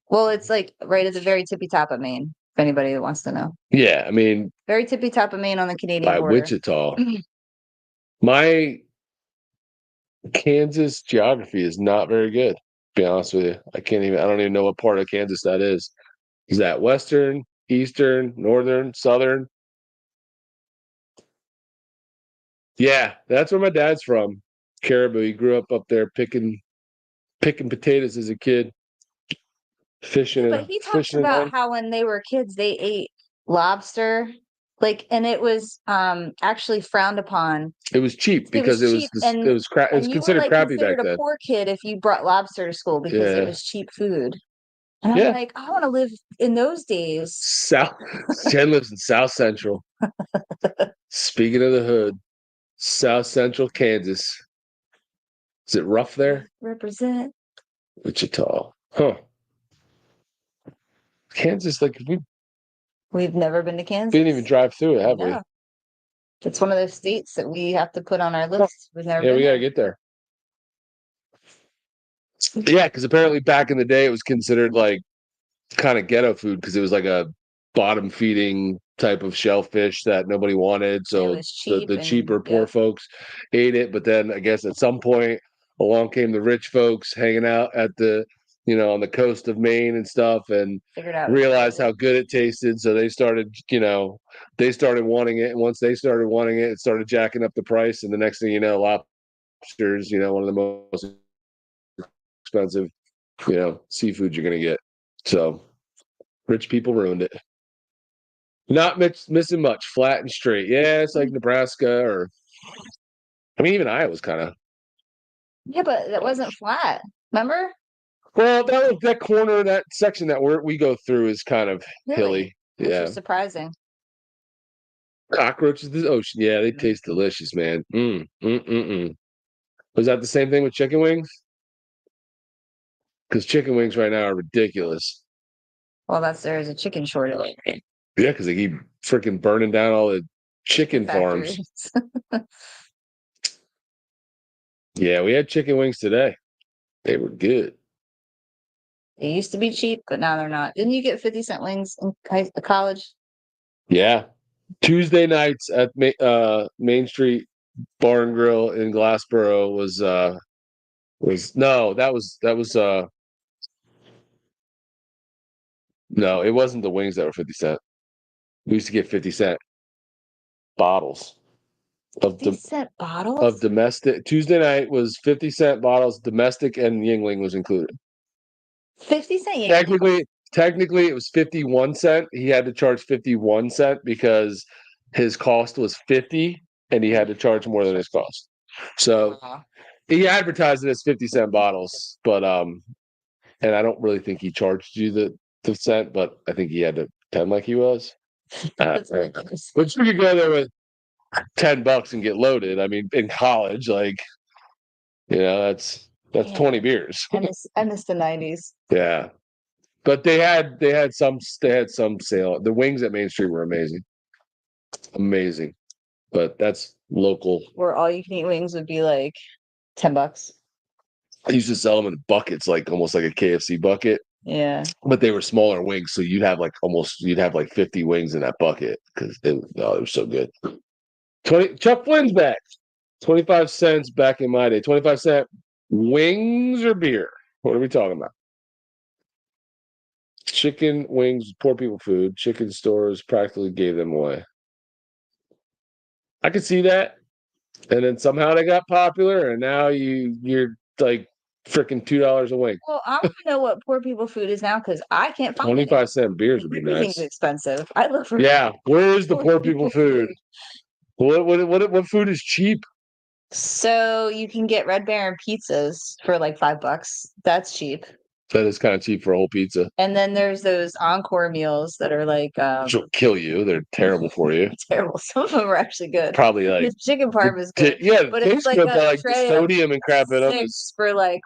Well, it's like right at the very tippy top of Maine, if anybody that wants to know. Yeah, I mean, Very tippy top of Maine on the Canadian by border. Wichita. My Kansas geography is not very good, to be honest with you. I don't even know what part of Kansas that is. Is that western, eastern, northern, southern? Yeah, that's where my dad's from. Caribou. He grew up there picking potatoes as a kid, But he talks fishing. about how when they were kids they ate lobster, like, and it was actually frowned upon. It was cheap because It was cheap, it was and you were considered like crappy back considered a then. poor kid if you brought lobster to school because it Yeah, was cheap food. And I'm yeah. like, I want to live in those days. South. Jen lives in South Central. Speaking of the hood, South Central Kansas. Is it rough there? Represent. Wichita. Huh. Kansas, like We've never been to we Kansas. didn't even drive through it, have we? No. It's one of those states that we have to put on our list. We've never Yeah, been we gotta there. get there. Yeah, because apparently back in the day it was considered like kind of ghetto food because it was like a bottom feeding type of shellfish that nobody wanted. So It was cheap the and cheaper poor yep. folks ate it. But then I guess at some point along came the rich folks hanging out at the on the coast of Maine and stuff and Figured out realized how good it tasted. So they started wanting it. And once they started wanting it, it started jacking up the price. And the next thing you know, lobsters, one of the most expensive, seafood you're gonna get. So rich people ruined it. Not missing much, flat and straight. Yeah, it's like Nebraska or, I mean, even Iowa's kind of. Yeah, but that wasn't flat. Remember? Well, that corner, that section that we go through is kind of hilly. Which Yeah, was surprising. cockroaches, the ocean. Yeah, they taste delicious, man. Was that the same thing with chicken wings? Because chicken wings right now are ridiculous. Well, there's a chicken shortage. Yeah, because they keep freaking burning down all the chicken farms. Yeah, we had chicken wings today. They were good. They used to be cheap, but now they're not. Didn't you get 50-cent wings in college? Yeah. Tuesday nights at Main Street Bar and Grill in Glassboro was no, that was no, it wasn't the wings that were 50 cent. We used to get 50-cent bottles of 50-cent bottles? domestic. Tuesday night was 50-cent bottles, domestic and Yingling was included. 50-cent Yingling? Technically it was 51 cent. He had to charge 51 cent because his cost was 50 and he had to charge more than his cost. So he advertised it as 50-cent bottles, but and I don't really think he charged you the cent, but I think he had to pretend like he was. But you could go there with $10 and get loaded. I mean, in college, like that's 20 beers. I miss the 90s. Yeah. But they had some sale. The wings at Main Street were amazing. Amazing. But that's local. Where all you can eat wings would be like $10. I used to sell them in buckets, like almost like a KFC bucket. Yeah. But they were smaller wings, so you'd have like 50 wings in that bucket because it was so good. Chuck Flynn's back. 25 cents back in my day. 25 cent wings or beer? What are we talking about? Chicken wings, poor people food. Chicken stores practically gave them away. I could see that. And then somehow they got popular, and now you're like freaking $2 a wing. Well, I want to know what poor people food is now because I can't find 25-cent beers would be nice. Everything's expensive. I look for where is the poor people food? What food is cheap? So you can get Red Baron pizzas for like $5. That's cheap. That is kind of cheap for a whole pizza. And then there's those Encore meals that are like which will kill you. They're terrible for you. Terrible. Some of them are actually good. Probably like the chicken parm is good. Yeah, but it's like good, but like the sodium and crap in them is for like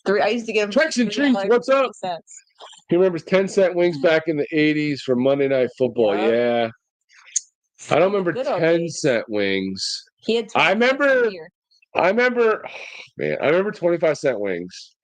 $3. I used to get them Tricks and treats. Like what's up? He remembers 10-cent wings back in the 80s for Monday Night Football. Yeah. I don't remember Good old 10-cent wings. He had I 20 cents a remember, beer. I remember 25-cent wings.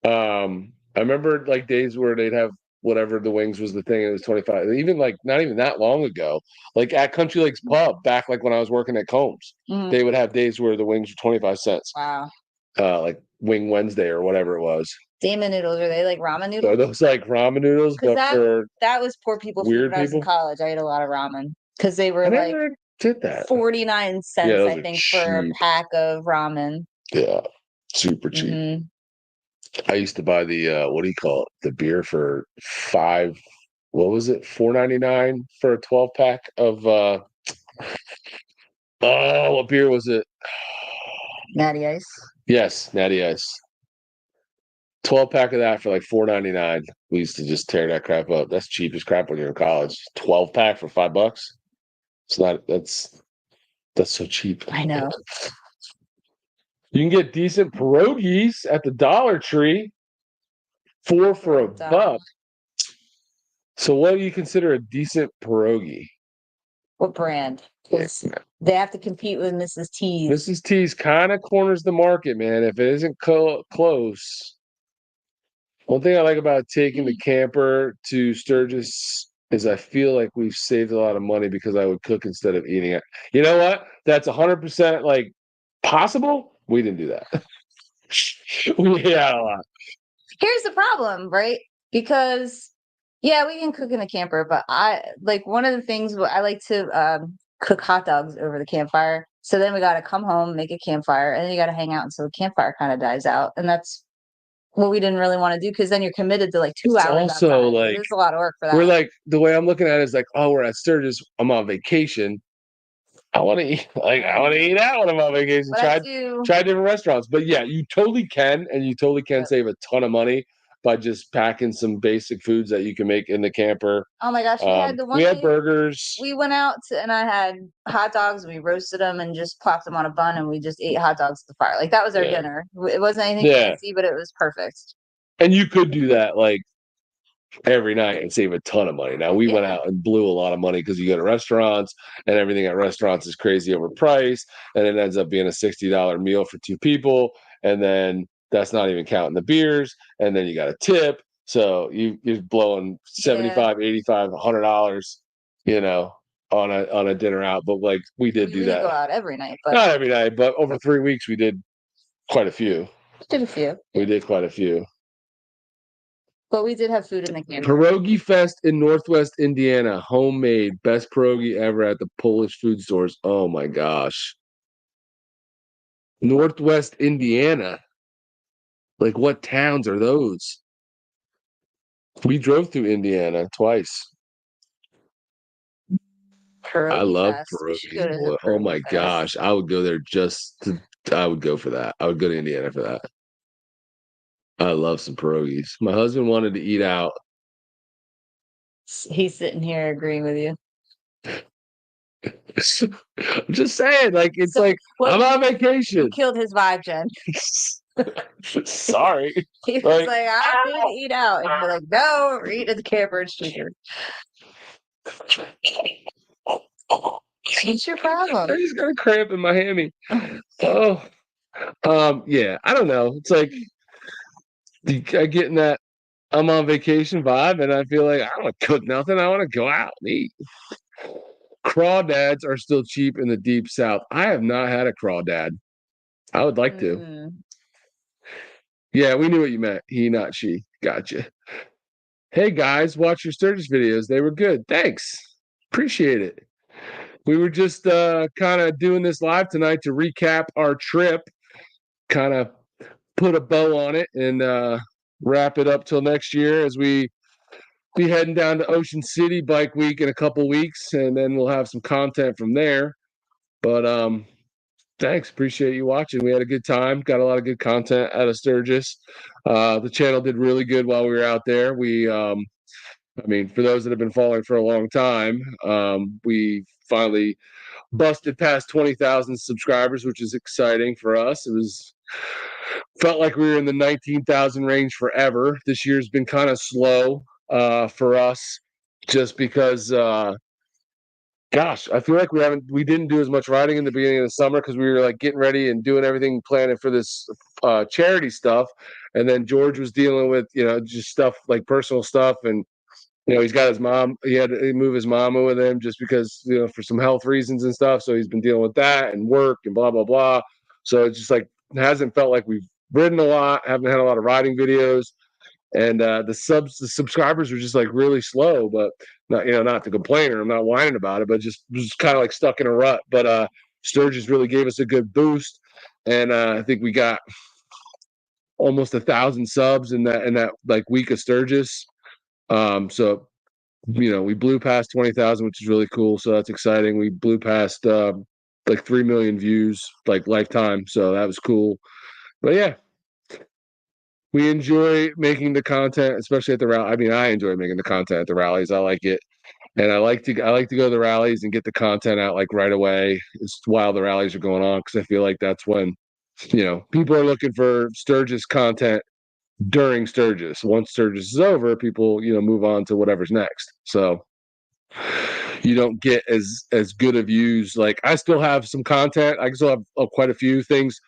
I remember like days where they'd have whatever the wings was the thing. It was 25. Even like not even that long ago, like at Country Lakes Pub, back like when I was working at Combs, they would have days where the wings were 25 cents. Wow. Like Wing Wednesday or whatever it was. Damen noodles, are they like ramen So noodles? those like ramen noodles, but for That was poor people food weird when I was in people. college. I ate a lot of ramen because they were I like never did that. 49 Yeah, cents, those I are think, for a cheap. pack of ramen. Yeah, super cheap. Mhm. I used to buy the what do you call it? The beer for what was it? $4.99 for a 12-pack of oh, what beer was it? Natty Ice. Yes, Natty Ice. 12-pack of that for like $4.99. We used to just tear that crap up. That's cheap as crap when you're in college. 12-pack for $5. It's not that's so cheap. I know. You can get decent pierogies at the Dollar Tree. 4 for $1. So what do you consider a decent pierogi? What brand? Yeah. They have to compete with Mrs. T's. Mrs. T's kind of corners the market, man. If it isn't close. One thing I like about taking the camper to Sturgis is I feel like we've saved a lot of money because I would cook instead of eating it. You know what? That's 100% like possible. We didn't do that. We ate out a lot. Here's the problem, right? Because yeah, we can cook in the camper, but I like one of the things I like to cook hot dogs over the campfire. So then we got to come home, make a campfire, and then you got to hang out until the campfire kind of dies out. And that's what we didn't really want to do because then you're committed to like 2 It's hours also outside. like There's a lot of work for that. we're like the way I'm looking at it is like, oh, we're at Sturgis. I'm on vacation. I want to eat out when I'm on vacation. Try different restaurants. But yeah, you totally can, and you totally can save a ton of money by just packing some basic foods that you can make in the camper. Oh my gosh, We had burgers. We went out and I had hot dogs. We roasted them and just plopped them on a bun, and we just ate hot dogs at the fire. Like that was our dinner. It wasn't anything fancy, but it was perfect. And you could do that like every night and save a ton of money. Now we went out and blew a lot of money because you go to restaurants and everything at restaurants is crazy overpriced, and it ends up being a $60 meal for 2 people, and then that's not even counting the beers, and then you got a tip, so you're blowing 75, 85, $100, on a dinner out. But like we did do that. Go out every night, but not every night, but over 3 weeks we did quite a few. We did quite a few. But we did have food in the camper. Pierogi Fest in Northwest Indiana. Homemade. Best pierogi ever at the Polish food stores. Oh my gosh. Northwest Indiana. Like what towns are those? We drove through Indiana twice. I love pierogi. Oh my gosh. I would go there I would go for that. I would go to Indiana for that. I love some pierogies. My husband wanted to eat out. He's sitting here agreeing with you. I'm just saying, like it's I'm on vacation. You killed his vibe, Jen. Sorry. He was like, I'm going to eat out. And you're like, no, we're eating at the camper. It's cheaper. What's your problem? I just got a cramp in my hammy. Oh. Yeah, I don't know. It's like I get in that I'm on vacation vibe, and I feel like I don't want to cook nothing. I want to go out and eat. Crawdads are still cheap in the deep south. I have not had a crawdad. I would like to. Yeah, we knew what you meant. He, not she. Gotcha. Hey guys, watch your Sturgis videos. They were good. Thanks. Appreciate it. We were just kind of doing this live tonight to recap our trip, kind of put a bow on it, and wrap it up till next year as we be heading down to Ocean City Bike Week in a couple weeks, and then we'll have some content from there. But thanks. Appreciate you watching. We had a good time. Got a lot of good content out of Sturgis. The channel did really good while we were out there. For those that have been following for a long time, we finally busted past 20,000 subscribers, which is exciting for us. Felt like we were in the 19,000 range forever. This year's been kind of slow for us just because Gosh, I feel like we didn't do as much riding in the beginning of the summer because we were like getting ready and doing everything, planning for this charity stuff, and then George was dealing with just stuff like personal stuff, and he's got his mom. He had to move his mama with him just because for some health reasons and stuff. So he's been dealing with that and work and blah blah blah. So it's just like it hasn't felt like we've ridden a lot, haven't had a lot of riding videos, and the subscribers were just like really slow. But not to complain, or I'm not whining about it, but just kind of like stuck in a rut. But Sturgis really gave us a good boost, and I think we got almost 1,000 subs in that like week of Sturgis. So we blew past 20,000, which is really cool. So that's exciting. We blew past like 3 million views, like lifetime. So that was cool. But yeah, we enjoy making the content, especially at the rally. I mean, I enjoy making the content at the rallies. I like it, and I like to go to the rallies and get the content out like right away while the rallies are going on, because I feel like that's when people are looking for Sturgis content during Sturgis. Once Sturgis is over, people move on to whatever's next. So you don't get as good of views. Like, I still have some content. I still have quite a few things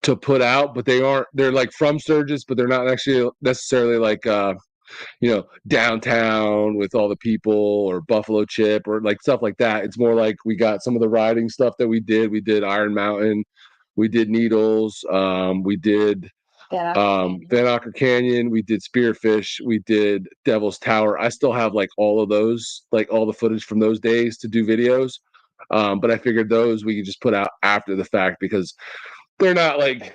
to put out, but they're like from Sturgis, but they're not actually necessarily like downtown with all the people, or Buffalo Chip, or like stuff like that. It's more like we got some of the riding stuff that we did Iron Mountain, we did Needles, we did Van Ocker Canyon, we did Spearfish, we did Devil's Tower. I still have like all of those, like all the footage from those days to do videos. But I figured those we could just put out after the fact, because they're not like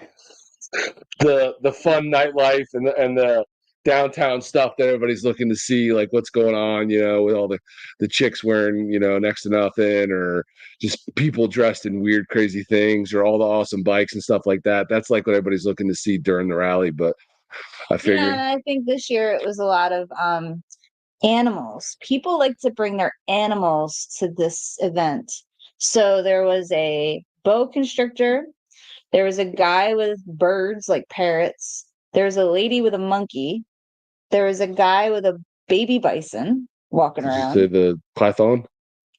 the fun nightlife and the downtown stuff that everybody's looking to see, like what's going on, with all the chicks wearing, next to nothing, or just people dressed in weird, crazy things, or all the awesome bikes and stuff like that. That's like what everybody's looking to see during the rally. But I Yeah, figured, and I think this year it was a lot of animals. People like to bring their animals to this event. So there was a boa constrictor, there was a guy with birds like parrots, there was a lady with a monkey, there was a guy with a baby bison walking did you say around. the python?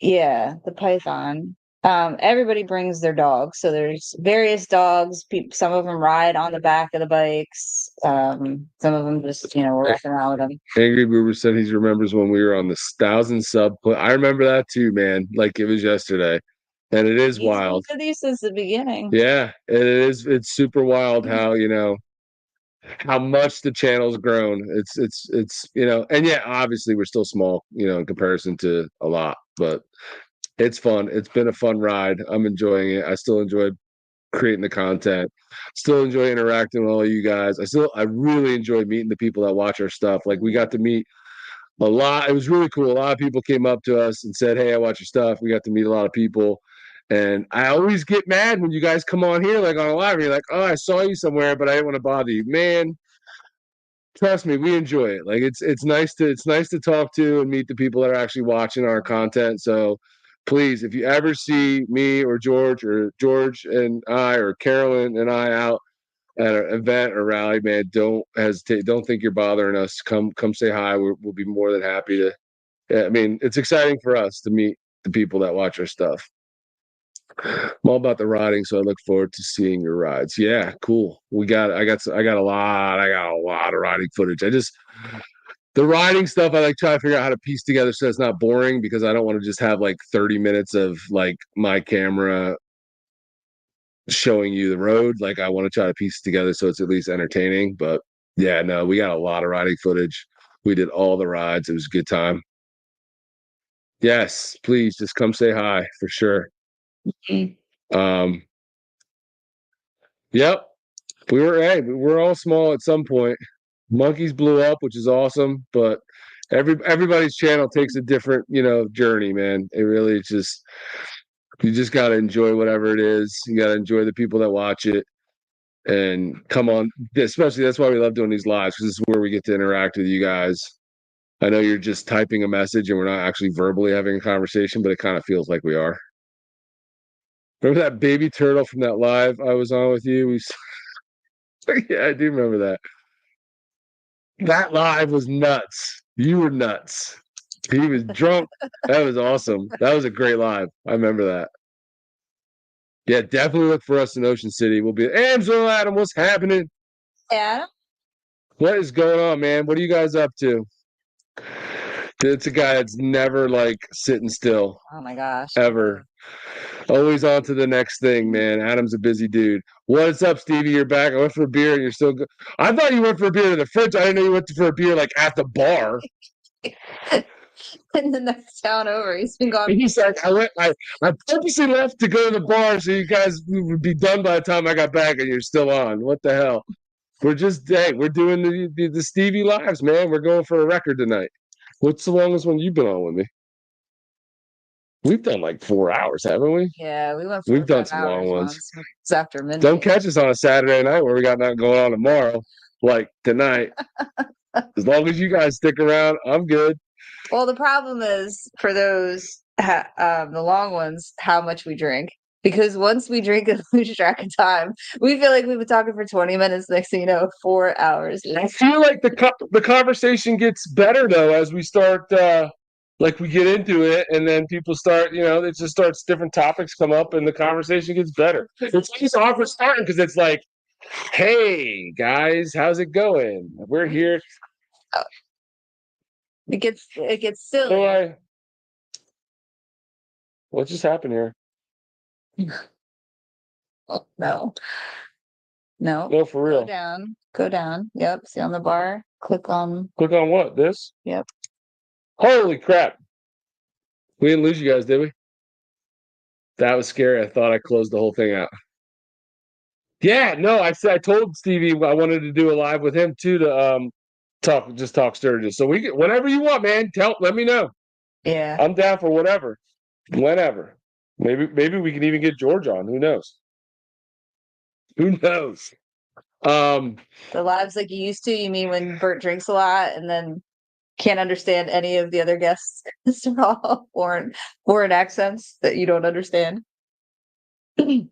Yeah, the python. Everybody brings their dogs. So there's various dogs. Some of them ride on the back of the bikes. Some of them just, we're walking around with them. Angry Boober said he remembers when we were on the 1,000 sub. I remember that too, man. Like it was yesterday, and it is He's been wild. with you since the beginning. Yeah, it is. It's super wild how how much the channel's grown. It's and yeah, obviously we're still small, in comparison to a lot, but it's fun. It's been a fun ride. I'm enjoying it. I still enjoy creating the content. Still enjoy interacting with all of you guys. I really enjoyed meeting the people that watch our stuff. Like, we got to meet a lot. It was really cool. A lot of people came up to us and said, "Hey, I watch your stuff." We got to meet a lot of people. And I always get mad when you guys come on here, like on a live, and you're like, "Oh, I saw you somewhere, but I didn't want to bother you." Man, trust me, we enjoy it. Like, it's nice to talk to and meet the people that are actually watching our content. So please, if you ever see me or George and I or Carolyn and I out at an event or rally, man, don't hesitate. Don't think you're bothering us. Come say hi. We'll be more than happy to. Yeah, I mean, it's exciting for us to meet the people that watch our stuff. I'm all about the riding, so I look forward to seeing your rides. Yeah, cool. I got a lot of riding footage. The riding stuff, I like try to figure out how to piece together so it's not boring, because I don't want to just have like 30 minutes of like my camera showing you the road. Like, I want to try to piece it together so it's at least entertaining. But yeah, no, we got a lot of riding footage. We did all the rides. It was a good time. Yes, please just come say hi for sure. Mm. Um, yep. We're all small at some point. Monkeys blew up, which is awesome, but everybody's channel takes a different, journey, man. It really just you just gotta enjoy whatever it is. You gotta enjoy the people that watch it, and come on. Especially, that's why we love doing these lives, because this is where we get to interact with you guys. I know you're just typing a message and we're not actually verbally having a conversation, but it kind of feels like we are. Remember that baby turtle from that live I was on with you? Yeah, I do remember that. That live was nuts. You were nuts. He was drunk. That was awesome. That was a great live. I remember that. Yeah, definitely look for us in Ocean City. We'll be Angelo Adam, what's happening? Yeah. What is going on, man? What are you guys up to? It's a guy that's never like sitting still. Oh my gosh. Ever. Always on to the next thing, man. Adam's a busy dude. What's up, Stevie? You're back. I went for a beer and you're still good. I thought you went for a beer in the fridge. I didn't know you went for a beer like at the bar. In the next town over. He's been gone. He's like, I purposely left to go to the bar so you guys would be done by the time I got back and you're still on. What the hell? We're doing the Stevie lives, man. We're going for a record tonight. What's the longest one you've been on with me? We've done like 4 hours, haven't we? Yeah, We've done some long ones. It's after midnight. Don't catch us on a Saturday night where we got nothing going on tomorrow, like tonight. As long as you guys stick around, I'm good. Well, the problem is for those the long ones, how much we drink. Because once we drink and lose track of time, we feel like we've been talking for 20 minutes. Next thing you know, 4 hours. I feel like the conversation gets better though as we start like we get into it, and then people start, it just starts, different topics come up, and the conversation gets better. It's just awkward starting because it's like, hey guys, how's it going? We're here. It gets silly. What just happened here? Oh, no. No, for real. Go down. Yep. See on the bar. Click on what? This? Yep. Holy crap. We didn't lose you guys, did we? That was scary. I thought I closed the whole thing out. Yeah, no, I told Stevie I wanted to do a live with him too to talk Sturgis. So whenever you want, man, let me know. Yeah. I'm down for whatever. Whenever. Maybe we can even get George on. Who knows? The lives like you used to, you mean when Bert drinks a lot and then can't understand any of the other guests? They're all foreign accents that you don't understand. Oh,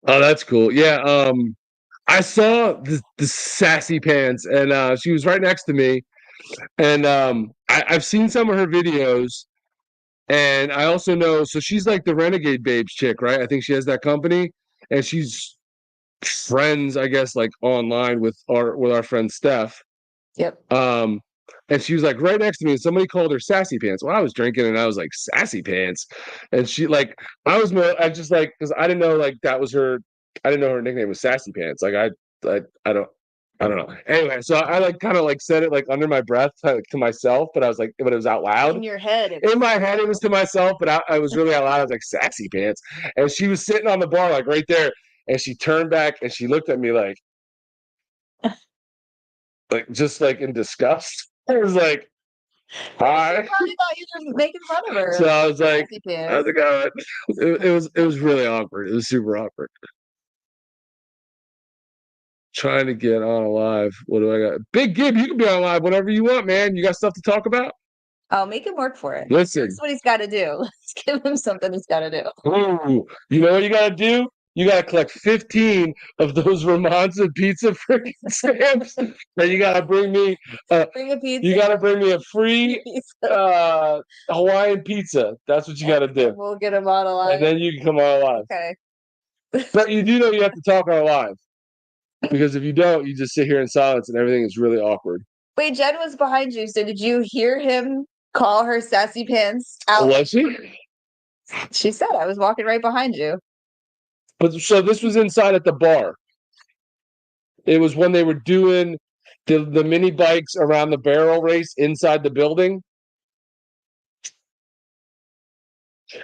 that's cool. Yeah. I saw the sassy pants, and she was right next to me, and I've seen some of her videos, and I also know, so she's like the Renegade Babes chick, right? I think she has that company, and she's friends, I guess, like online with our friend Steph. Yep. And she was like right next to me, and somebody called her Sassy Pants. Well, I was drinking, and I was like, Sassy Pants, and she like, I just like, because I didn't know like that was her. I didn't know her nickname was Sassy Pants. Like I don't know. Anyway, so I like kind of like said it like under my breath to myself, but it was out loud. In your head. In my head, it was to myself, but I was really out loud. I was like, Sassy Pants. And she was sitting on the bar, like right there. And she turned back and she looked at me like just like in disgust. I was like, hi. She probably thought you were making fun of her. So I was like, how's it going? It was really awkward. It was super awkward. Trying to get on a live. What do I got? Big Gib, you can be on live whenever you want, man. You got stuff to talk about? I'll make him work for it. Listen. That's what he's got to do. Let's give him something he's got to do. Ooh, you know what you got to do? You got to collect 15 of those Ramonza pizza freaking stamps. And you got to bring me bring a pizza. You got to bring me a free Hawaiian pizza. That's what you got to do. We'll get him on a live. And then you can come on live. Okay. But you do know you have to talk on live. Because if you don't, you just sit here in silence and everything is really awkward. Wait, Jen was behind you. So did you hear him call her Sassy Pants out? Was she? She said, I was walking right behind you. But so this was inside at the bar. It was when they were doing the mini bikes around the barrel race inside the building.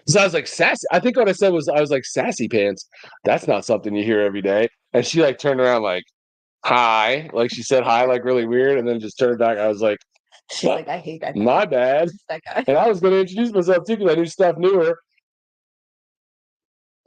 So I was like, sassy. I think what I said was, I was like, Sassy Pants. That's not something you hear every day. And she like turned around like, hi. Like she said hi, like really weird. And then just turned back. I was like, she's like, I hate that guy. My bad. That guy. And I was going to introduce myself too because I knew Steph knew her.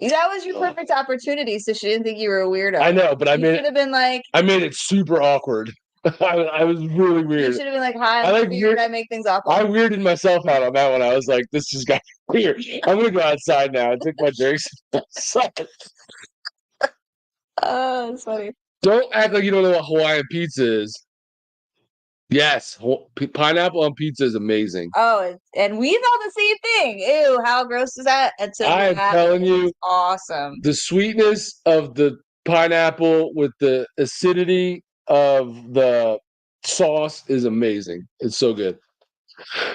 That was your perfect opportunity, so she didn't think you were a weirdo. I know, but I made should have been like, I made it super awkward. I was really weird. You should have been like, hi, I'm weird. I make things awkward. I weirded myself out on that one. I was like, this just got weird. I'm gonna go outside now and take my drinks. Oh, that's funny. Don't act like you don't know what Hawaiian pizza is. Yes, pineapple on pizza is amazing. Oh, and we thought the same thing. Ew, how gross is that? And so I am that telling is you, awesome. the sweetness of the pineapple with the acidity of the sauce is amazing. It's so good.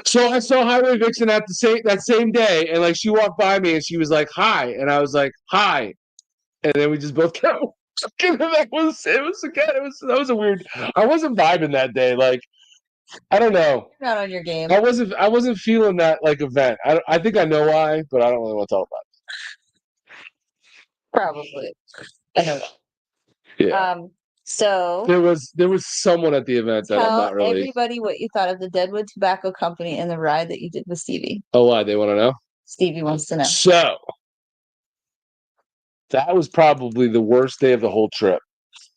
So I saw Highway Vixen at that same day, and like she walked by me and she was like, "Hi," and I was like, "Hi," and then we just both kept. That was a weird. I wasn't vibing that day. Like I don't know. You're not on your game. I wasn't feeling that like event. I think I know why, but I don't really want to talk about Probably. I know. it. Yeah. So There was someone at the event that I'm tell not really. everybody what you thought of the Deadwood Tobacco Company and the ride that you did with Stevie. Oh, why they want to know? Stevie wants to know. So that was probably the worst day of the whole trip.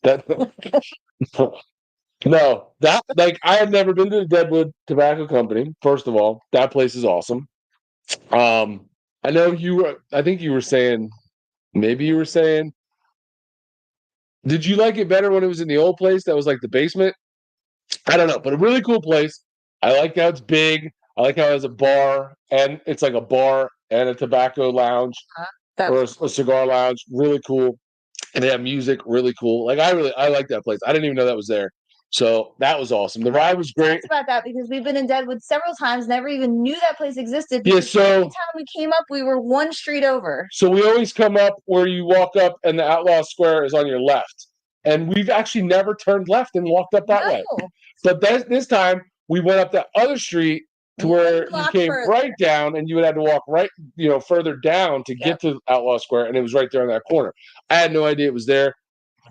That no, that like I had never been to the Deadwood Tobacco Company. First of all, that place is awesome. I know you were. I think you were saying. Maybe you were saying. Did you like it better when it was in the old place that was like the basement? I don't know, but a really cool place. I like how it's big. I like how it has a bar and it's like a bar and a tobacco lounge or a cigar lounge. Really cool. And they have music. Really cool. Like I like that place. I didn't even know that was there. So that was awesome. The ride was great. About that because we've been in Deadwood several times, never even knew that place existed. Yeah, so every time we came up, we were one street over. So we always come up where you walk up and the Outlaw Square is on your left. And we've actually never turned left and walked up that way. But this time we went up that other street to where you came right down and you would have to walk right, further down to get to Outlaw Square. And it was right there in that corner. I had no idea it was there.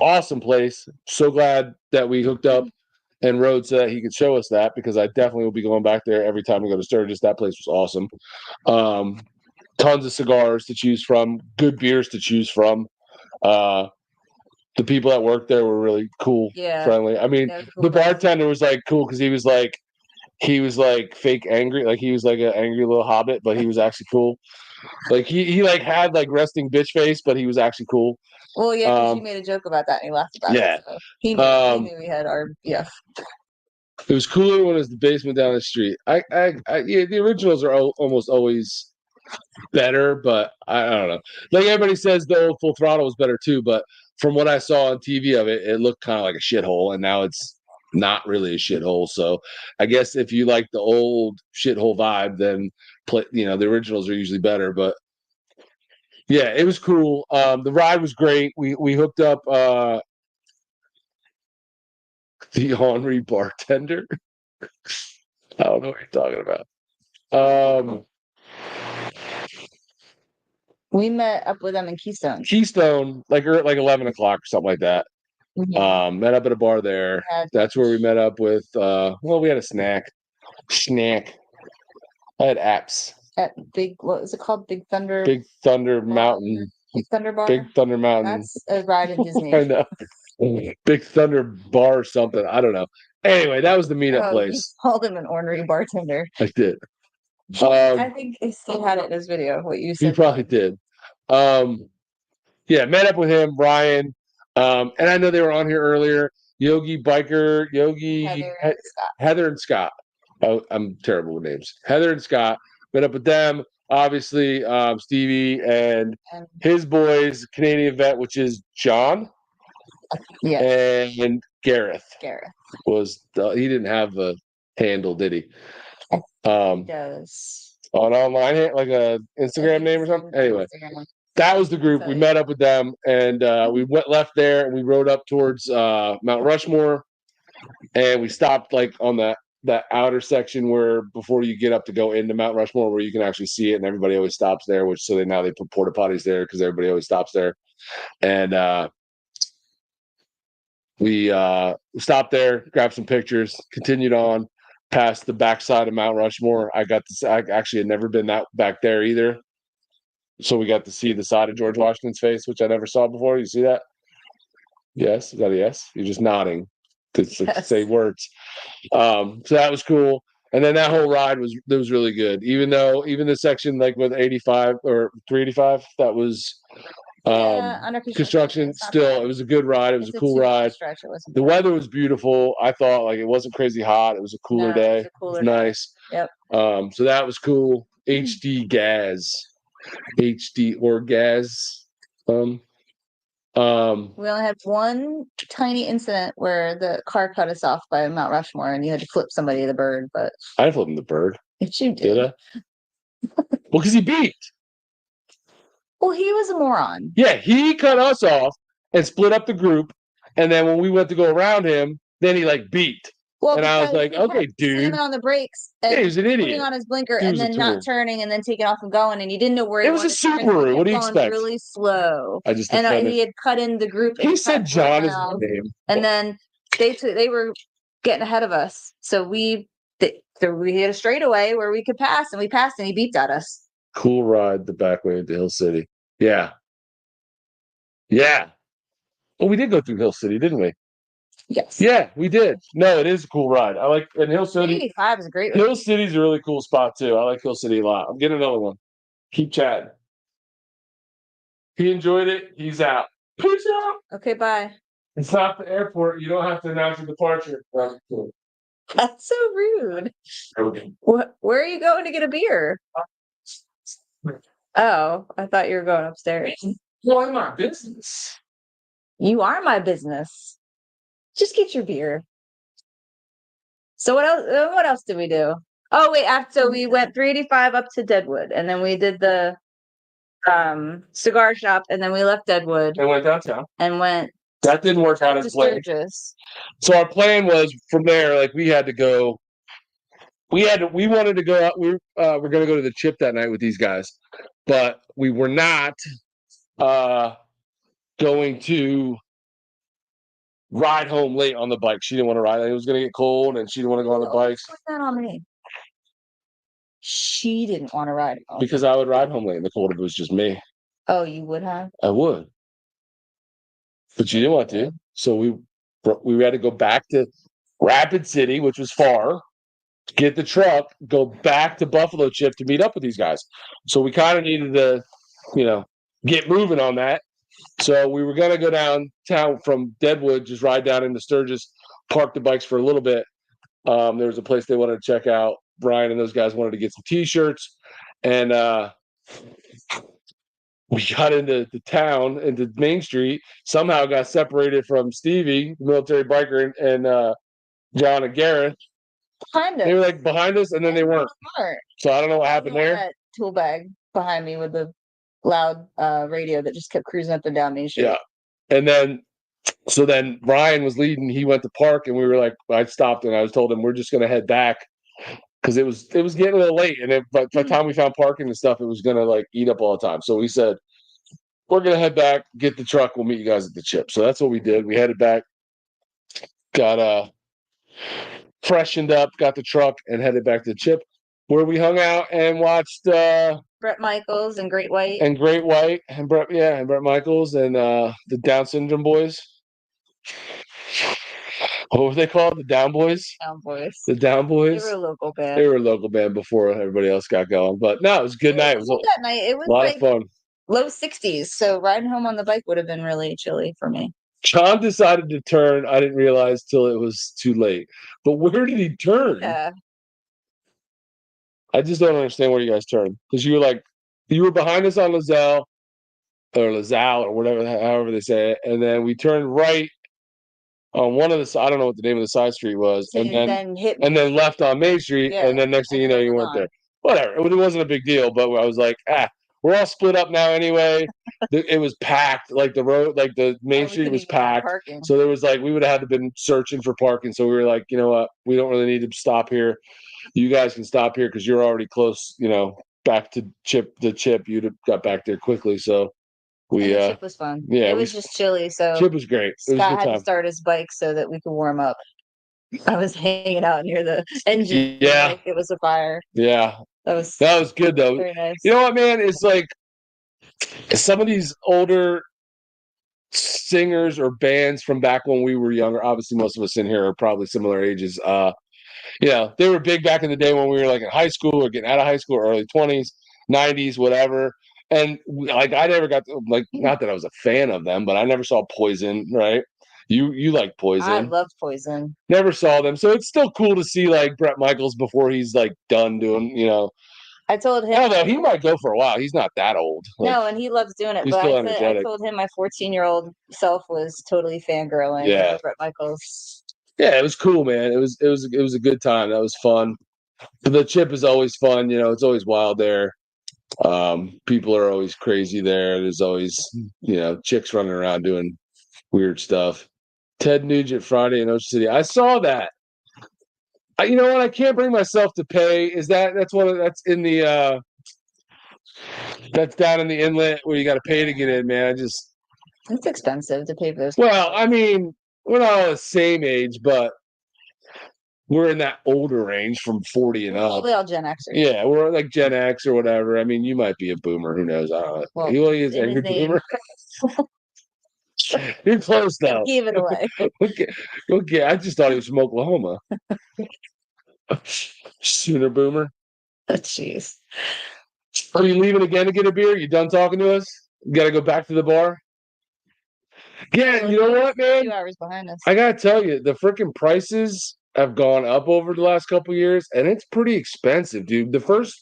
Awesome place. So glad that we hooked up and rode so that he could show us that because I definitely will be going back there every time we go to Sturgis. That place was awesome. Tons of cigars to choose from, good beers to choose from. The people that worked there were really cool, friendly. I mean, the bartender was like cool because he was like fake angry, like he was like an angry little hobbit, but he was actually cool. Like he like had like resting bitch face, but he was actually cool. Well, yeah, because you made a joke about that and he laughed about it. So he knew we had our It was cooler when it was the basement down the street. Yeah, the originals are almost always better, but I don't know. Like everybody says, the old Full Throttle was better too, but from what I saw on TV of it, it looked kind of like a shithole, and now it's not really a shithole. So I guess if you like the old shithole vibe, then the originals are usually better. But yeah, it was cool. The ride was great. We hooked up the Henri bartender. I don't know what you're talking about. We met up with them in Keystone. Like 11 o'clock or something like that. Mm-hmm. Met up at a bar there. That's where we met up with. We had a snack. I had apps. At what was it called? Big Thunder. Big Thunder Mountain. Big Thunder Bar. Big Thunder Mountain. That's a ride in Disney. I know. Big Thunder Bar or something. I don't know. Anyway, that was the meetup place. You called him an ornery bartender. I did. I think he still had it in his video. What you said. He probably did. Yeah, met up with him, Ryan, and I know they were on here earlier. Heather and Scott. Oh, I'm terrible with names. Heather and Scott met up with them. Obviously, Stevie and his boys, Canadian vet, which is John. Yeah. And Gareth. He didn't have a handle, did he? He does. On online, like a Instagram name or something. Anyway, that was the group. We met up with them, and we left there, and we rode up towards Mount Rushmore, and we stopped like on that outer section where before you get up to go into Mount Rushmore, where you can actually see it, and everybody always stops there. Now they put porta potties there because everybody always stops there, and we stopped there, grabbed some pictures, continued on past the backside of Mount Rushmore. I actually had never been back there either. So we got to see the side of George Washington's face, which I never saw before. You see that? Yes. Is that a yes? You're just nodding to say words. So that was cool. And then that whole ride was really good. Even the section like with 85 or 385, that was Under Construction it's not still, bad. it was a good ride. It was It's a cool 2-mile ride. stretch. It wasn't The bad. weather was beautiful. I thought like it wasn't crazy hot. It was a cooler No, day. it was a cooler It was day. nice. Yep. So that was cool. HD gas. HD or gas. We only had one tiny incident where the car cut us off by Mount Rushmore, and you had to flip somebody the bird. But I flipped him the bird. if you Did did, I? Well, because he beat. well, he was a moron. Yeah, he cut us off and split up the group. And then when we went to go around him, then he like beat. Well, And I was because like, he okay, kept dude. slamming on the brakes Yeah, and he was an putting idiot. on his blinker He and was a then not tool. turning and then taking off and going, and he didn't know where he It was a wanted to turn, and Subaru. he What do you kept going expect? really slow. I just And defended. he had cut in the group. And He said cut John is around, his name. and then they were getting ahead of us, so we hit a straightaway where we could pass, and we passed, and he beeped at us. Cool ride the back way into Hill City. Yeah. Yeah. Well, we did go through Hill City, didn't we? Yes. Yeah, we did. No, it is a cool ride. I like, and Hill City. 85 is a great. Hill City's a really cool spot too. I like Hill City a lot. I'm getting another one. Keep chatting. He enjoyed it. He's out. Peace out. Okay, bye. It's not the airport. You don't have to announce your departure. That's so rude. Okay. Where are you going to get a beer? Oh, I thought you were going upstairs. Well, in my business. You are my business. Just get your beer. So what else? What else did we do? Oh wait, so we went 385 up to Deadwood, and then we did the cigar shop, and then we left Deadwood And went downtown. and went That didn't work out to as planned. Sturgis. So our plan was from there, like we had to go. We wanted to go out. We were going to go to the Chip that night with these guys, but we were not going to ride home late on the bike. She didn't want to ride. It was going to get cold, and she didn't want to go on the bikes. Put that on me. She didn't want to ride home. Because I would ride home late in the cold if it was just me. Oh, you would have? I would. But she didn't want to. So we had to go back to Rapid City, which was far, get the truck, go back to Buffalo Chip to meet up with these guys. So we kind of needed to, get moving on that. So we were going to go downtown from Deadwood, just ride down into Sturgis, park the bikes for a little bit. There was a place they wanted to check out. Brian and those guys wanted to get some T-shirts. And we got into the town, into Main Street, somehow got separated from Stevie, the military biker, and John and Gareth. Behind us. They were like behind us, and then they weren't. So I don't know what happened there. That tool bag behind me with the loud radio that just kept cruising up and down Main Street. Yeah. And then Brian was leading. He went to park, and we were like, I stopped, and I was told him we're just going to head back because it was getting a little late. And by the time we found parking and stuff, it was going to like eat up all the time. So we said, we're going to head back, get the truck. We'll meet you guys at the Chip. So that's what we did. We headed back, got freshened up, got the truck, and headed back to the Chip, where we hung out and watched Brett Michaels and Great White. And Brett Michaels and the Down Syndrome Boys. What were they called? The Down Boys? Down Boys. The Down Boys? They were a local band. They were a local band before everybody else got going. But no, it was a good night. It was that night. It was a lot like of fun. Low 60s. So riding home on the bike would have been really chilly for me. John decided to turn. I didn't realize till it was too late. But where did he turn? Yeah. I just don't understand where you guys turned. Because you were behind us on Lazelle or whatever, however they say it. And then we turned right on one of the, I don't know what the name of the side street was. And then left on Main Street. Yeah. And then next thing you know, you weren't there. Whatever. It wasn't a big deal. But I was like, we're all split up now anyway. It was packed. Like the road, like the Main Street was packed. So there was we would have had to been searching for parking. So we were like, you know what? We don't really need to stop here. You guys can stop here because you're already close, back to the Chip. You'd have got back there quickly. So the Chip was fun. Yeah. It was just chilly. So Chip was great. Scott had to start his bike so that we could warm up. I was hanging out near the engine. Yeah. Like it was a fire. Yeah. That was good though. Very nice. You know what, man? It's like some of these older singers or bands from back when we were younger. Obviously, most of us in here are probably similar ages. They were big back in the day when we were like in high school or getting out of high school, early 20s, 90s, whatever. And like I never got to, like, not that I was a fan of them, but I never saw Poison, right? You like I Poison. love Poison. Never saw them. So it's still cool to see like Bret Michaels before he's like done doing, I told I him don't know, he might go for a while. He's not that old. Like, no, and he loves doing it. he's But still I energetic. told him my 14-year-old self was totally fangirling Yeah. over Bret Michaels. Yeah, it was cool, man. It was a good time. That was fun. The chip is always fun, it's always wild there. People are always crazy there. There's always, chicks running around doing weird stuff. Ted Nugent Friday in Ocean City. I saw that. You know what? I can't bring myself to pay. That's in the that's down in the inlet where you got to pay to get in, man. It's expensive to pay for those. Well, I mean, we're not all the same age, but we're in that older range from 40 and up. Probably all Gen Xers. Yeah, we're like Gen X or whatever. I mean, you might be a boomer. Who knows? I don't know. Well, He is in a his name. boomer. You're close though. Gave it away. Okay. I just thought he was from Oklahoma. Sooner boomer. Oh, jeez. Are you leaving again to get a beer? You done talking to us? You got to go back to the bar? Yeah, you know what, man? 2 hours behind us. I gotta tell you, the freaking prices have gone up over the last couple years, and it's pretty expensive, dude. The first,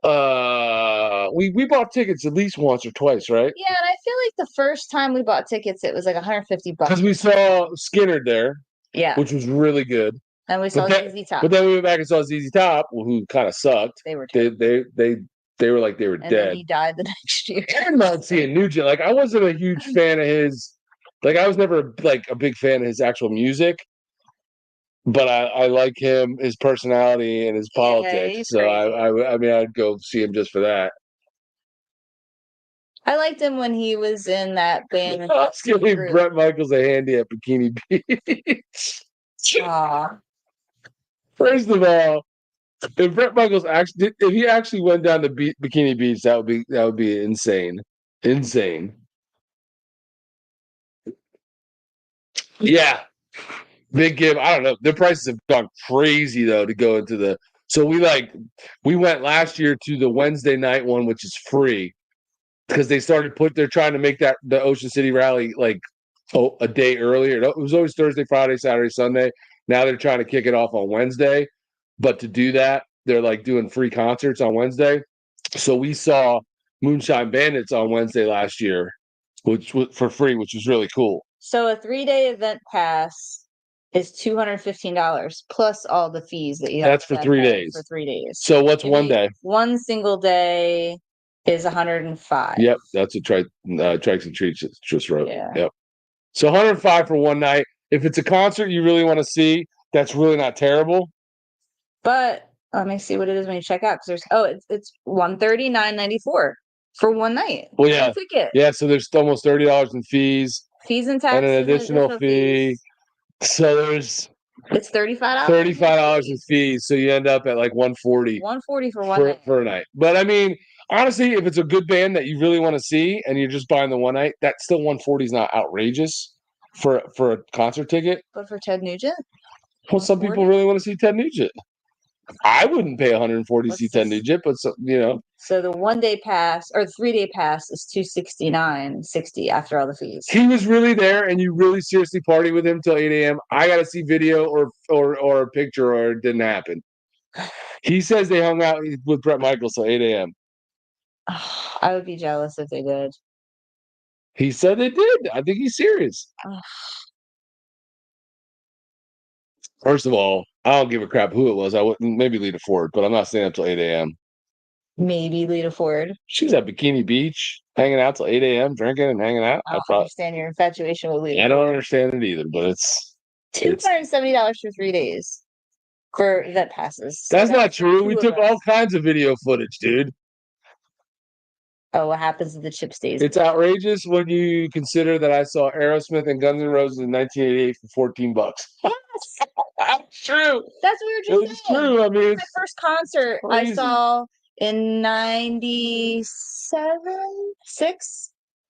we bought tickets at least once or twice, right? Yeah, and I feel like the first time we bought tickets, it was like $150. Because we saw Skinner there, Yeah, which was really good. and we saw ZZ Top. But then we went back and saw ZZ Top, who kind of sucked. They were They terrible. they were like they were And dead. then he died the next year. I'm not seeing Nugent. Like I wasn't a huge fan of his. Like I was never like a big fan of his actual music, but I like him, his personality, and his politics. he's So I mean, I'd go see him just for that. I liked him when he was in that band. I was giving group. Bret Michaels a handy at Bikini Beach. Aw. First of all, if Bret Michaels if he actually went down to Bikini Beach, that would be insane, insane. Yeah, big give. I don't know. Their prices have gone crazy though to go into the. So we went last year to the Wednesday night one, which is free because they're trying to make that the Ocean City Rally like a day earlier. It was always Thursday, Friday, Saturday, Sunday. Now they're trying to kick it off on Wednesday, but to do that, they're like doing free concerts on Wednesday. So we saw Moonshine Bandits on Wednesday last year, which was for free, which was really cool. So a 3-day event pass is $215 plus all the fees that you have. That's for 3 days. For 3 days. So what's one day? One single day is $105. Yep, that's what Trikes and Treats just wrote. Yeah. Yep. So $105 for one night. If it's a concert you really want to see, that's really not terrible. But let me see what it is when you check out. Because it's $139.94 for one night. Well, yeah, Ticket. Yeah. So there's almost $30 in fees, Fees and taxes, and an additional fee. fees. So there's It's $35. $35 in fees. So you end up at like $140. $140 for one night. For a night. But I mean, honestly, if it's a good band that you really want to see, and you're just buying the one night, that still $140 is not outrageous for a concert ticket. But for Ted Nugent? Well, some people really want to see Ted Nugent. I wouldn't pay $140 to see Ted Nugent, but So the 1-day pass or the 3-day pass is $269.60 after all the fees. He was really there, and you really seriously party with him till 8 a.m. I got to see video or a picture, or it didn't happen. He says they hung out with Bret Michaels till 8 a.m. I would be jealous if they did. He said they did. I think he's serious. First of all, I don't give a crap who it was. I wouldn't maybe Lita Ford, but I'm not staying up till 8 a.m. Maybe Lita Ford. She's at Bikini Beach, hanging out till 8 a.m., drinking and hanging out. I don't understand your infatuation with Lita. I don't understand it either, but it's $270 for 3 days for event passes. That's not true. We took all kinds of video footage, dude. Oh, what happens if the chip stays? It's outrageous when you consider that I saw Aerosmith and Guns N' Roses in 1988 for $14. That's true. That's what we were just saying. True. I mean, my first concert I saw in 96.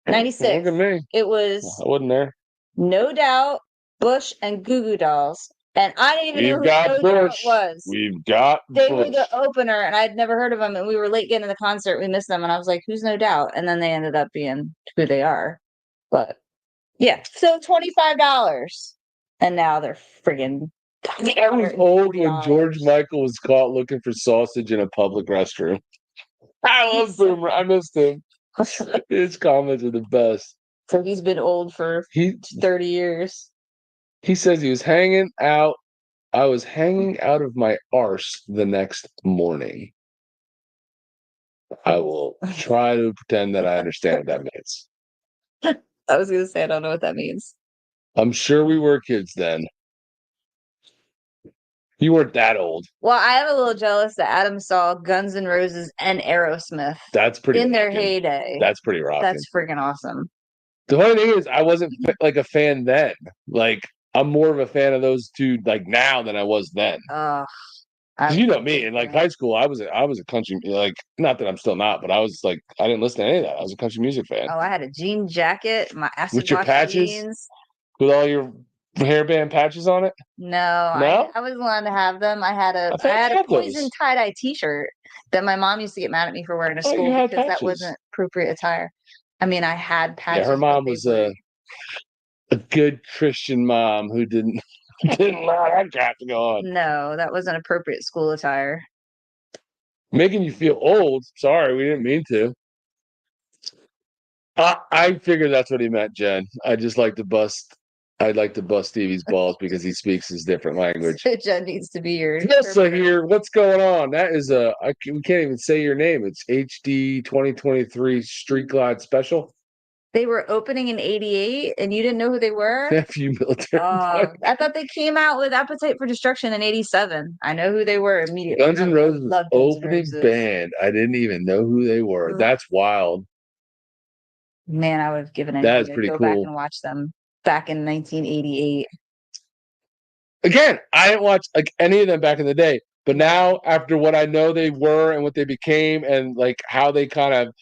Look at me. It was I wasn't there. No Doubt, Bush, and Goo Goo Dolls. And I didn't even know We've who got No Doubt Bush. was. We've got They were Bush. the opener, and I'd never heard of them. And we were late getting to the concert. We missed them, and I was like, "Who's No Doubt?" And then they ended up being who they are. But yeah, so $25, and now they're friggin'. I was old when George Michael was caught looking for sausage in a public restroom. I love Boomer. I missed him. His comments are the best. So he's been old for 30 years. He says he was hanging out. I was hanging out of my arse the next morning. I will try to pretend that I understand what that means. I was going to say, I don't know what that means. I'm sure we were kids then. You weren't that old. Well, I am a little jealous that Adam saw Guns N' Roses and Aerosmith. That's pretty in their rocking. heyday. That's pretty rocking. That's freaking awesome. The funny thing is, I wasn't like a fan then. Like, I'm more of a fan of those two like now than I was then. You know me, in like high school, I was a country, like, not that I'm still not, but I was like, I didn't listen to any of that. I was a country music fan. Oh, I had a jean jacket, my acid with your wash patches, jeans. with all your hairband patches on it. No, No? I wasn't allowed to have them. I had a poison tie-dye T-shirt that my mom used to get mad at me for wearing to school because that wasn't appropriate attire. I mean, I had patches. Yeah, her mom was a good Christian mom who didn't allow that crap to go on. No, that wasn't appropriate school attire. Making you feel old. Sorry, we didn't mean to. I figured that's what he meant, Jen. I'd like to bust Stevie's balls because he speaks his different language. Jen needs to be your. Yes, so here, what's going on? That is we can't even say your name. It's HD 2023 Street Glide Special. They were opening in '88, and you didn't know who they were? Nephew military. I thought they came out with Appetite for Destruction in '87. I know who they were immediately. Guns N' Roses opening band. I didn't even know who they were. That's wild. Man, I would have given anything That is to pretty go cool. back and watch them back in 1988. Again, I didn't watch like any of them back in the day, but now after what I know they were and what they became, and like how they kind of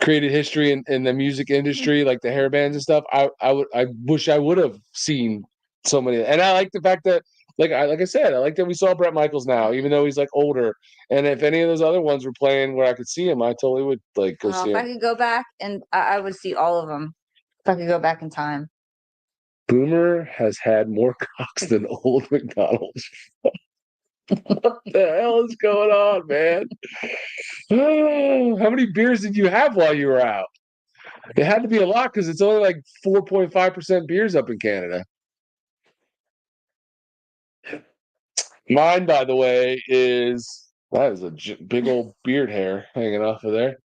created history in the music industry, like the hair bands and stuff, I wish I would have seen so many. And I like the fact that, like I said, I like that we saw Bret Michaels now, even though he's like older. And if any of those other ones were playing where I could see him, I totally would like go see him. If I could go back, and I would see all of them. If I could go back in time. Boomer has had more cocks than old McDonald's. What the hell is going on, man? How many beers did you have while you were out? It had to be a lot because it's only like 4.5% beers up in Canada. Mine, by the way, that is a big old beard hair hanging off of there.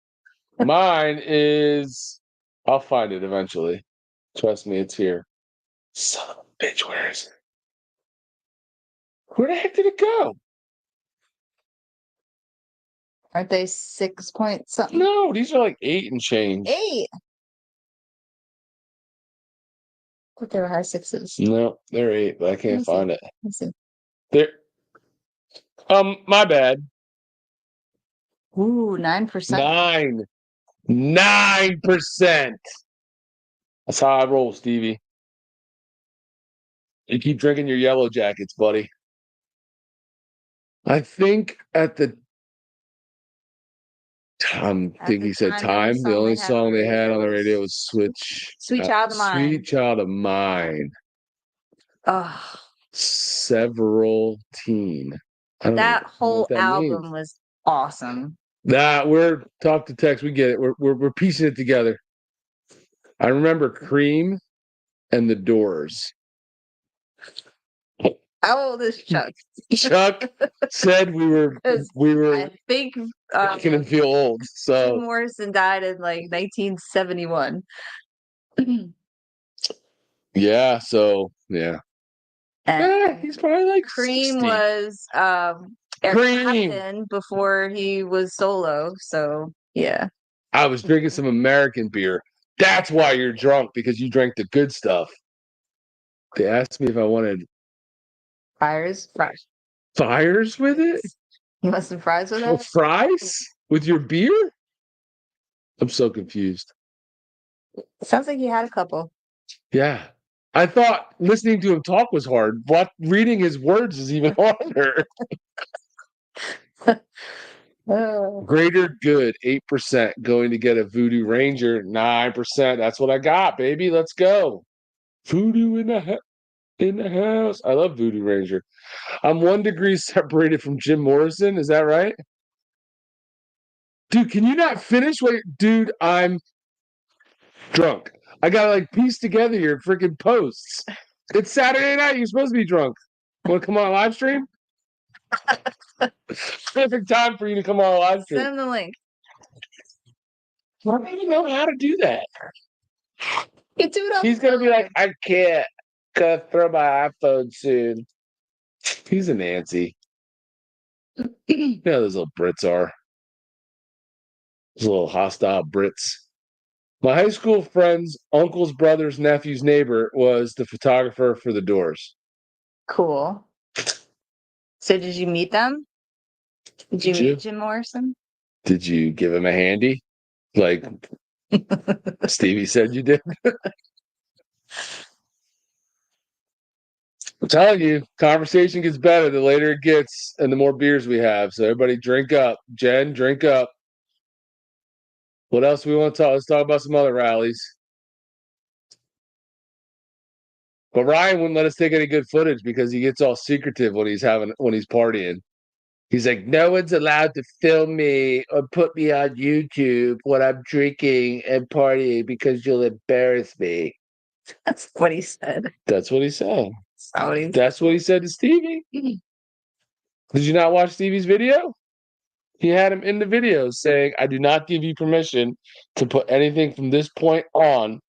Mine is, I'll find it eventually. Trust me, it's here. Son of a bitch, where is it? Where the heck did it go? Aren't they 6 point something? No, these are like 8 and change. 8. But they were high 6s. No, they're 8, but I can't find it. Let's see. They're my bad. Ooh, 9%. 9%. That's how I roll, Stevie. You keep drinking your yellow jackets, buddy. I think at the time, he said time. The only song they had on the radio was Sweet Child of Mine. Sweet Child of Mine. Oh. Several teen. That whole album was awesome. We're talk to text. We get it. We're piecing it together. I remember Cream and the Doors. How old is Chuck? Chuck said we were I think making him feel old. So Jim Morrison died in like 1971. Yeah, so yeah. He's probably like Cream 60. was Eric Clapton before he was solo. So yeah. I was drinking some American beer. That's why you're drunk, because you drank the good stuff. They asked me if I wanted fries with it. You want some fries with it? Fries with your beer? I'm so confused. Sounds like you had a couple. Yeah. I thought listening to him talk was hard. What reading his words is even harder. Greater good, 8%. Going to get a Voodoo Ranger, 9%. That's what I got, baby. Let's go. Voodoo in the house. I love Voodoo Ranger. I'm 1 degree separated from Jim Morrison. Is that right? Dude, can you not finish? Wait, dude, I'm drunk. I gotta like piece together your freaking posts. It's Saturday night. You're supposed to be drunk. Want to come on a live stream? Perfect time for you to come on a live stream. Send the link. I don't even know how to do that. You do it on He's the gonna be like, phone. I can't. Gonna throw my iPhone soon. He's a Nancy. You know those little Brits are. Those little hostile Brits. My high school friend's uncle's brother's nephew's neighbor was the photographer for the Doors. Cool. So did you meet them? Did you meet Jim Morrison? Did you give him a handy? Like Stevie said you did? I'm telling you, conversation gets better the later it gets and the more beers we have. So everybody drink up. Jen, drink up. What else we want to talk? Let's talk about some other rallies. But Ryan wouldn't let us take any good footage because he gets all secretive when he's partying. He's like, no one's allowed to film me or put me on YouTube when I'm drinking and partying because you'll embarrass me. That's what he said. That's what he said. Sorry. That's what he said to Stevie. Did you not watch Stevie's video? He had him in the video saying, I do not give you permission to put anything from this point on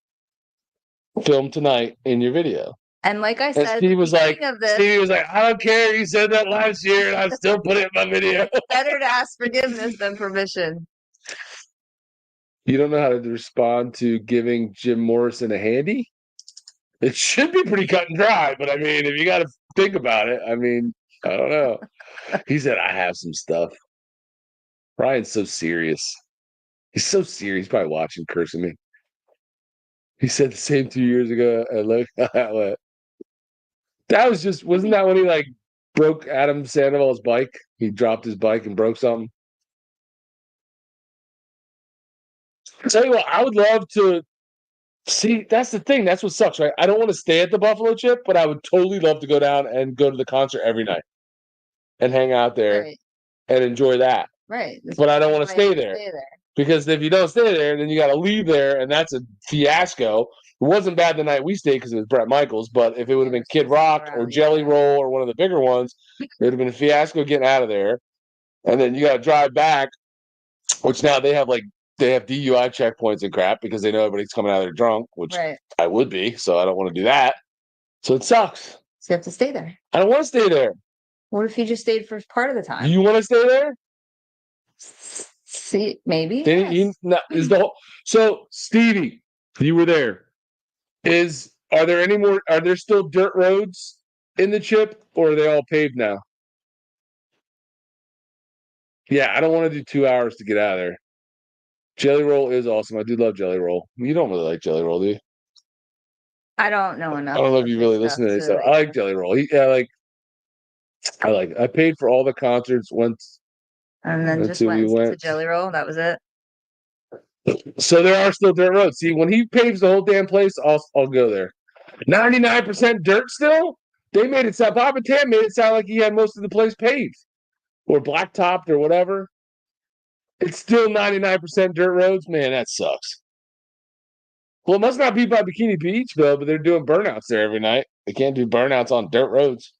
film tonight in your video. And like I And said, Stevie was like, of this, I don't care. You said that last year and I still put it in my video. better to ask forgiveness than permission. You don't know how to respond to giving Jim Morrison a handy? It should be pretty cut and dry, but I mean, if you got to think about it, I mean, I don't know. He said, I have some stuff. Ryan's so serious. He's so serious. He's probably watching, cursing me. He said the same 2 years ago, and look how that went. That was just, wasn't that when he like broke Adam Sandoval's bike? He dropped his bike and broke something. I'll tell you what, I would love to see. That's the thing. That's what sucks, right? I don't want to stay at the Buffalo Chip, but I would totally love to go down and go to the concert every night and hang out there and enjoy that. Right. But I don't want to stay there. Because if you don't stay there, then you got to leave there, and that's a fiasco. It wasn't bad the night we stayed because it was Bret Michaels, but if it would have been Kid Rock or Jelly Roll or one of the bigger ones, it would have been a fiasco getting out of there. And then you got to drive back, which now they have DUI checkpoints and crap because they know everybody's coming out of there drunk, which I would be, so I don't want to do that. So it sucks. So you have to stay there. I don't want to stay there. What if you just stayed for part of the time? Do you want to stay there? See, maybe. Yes. So Stevie, you were there. Are there still dirt roads in the Chip, or are they all paved now? Yeah, I don't want to do 2 hours to get out of there. Jelly Roll is awesome. I do love Jelly Roll. You don't really like Jelly Roll, do you? I don't know enough. I don't know if you really listen to this. So I like Jelly Roll. I paid for all the concerts once. And then just went to Jelly Roll. That was it. So there are still dirt roads. See, when he paves the whole damn place, I'll go there. 99% dirt still? They made it sound, Papa Tam made it sound like he had most of the place paved or blacktopped or whatever. It's still 99% dirt roads? Man, that sucks. Well, it must not be by Bikini Beach, though, but they're doing burnouts there every night. They can't do burnouts on dirt roads.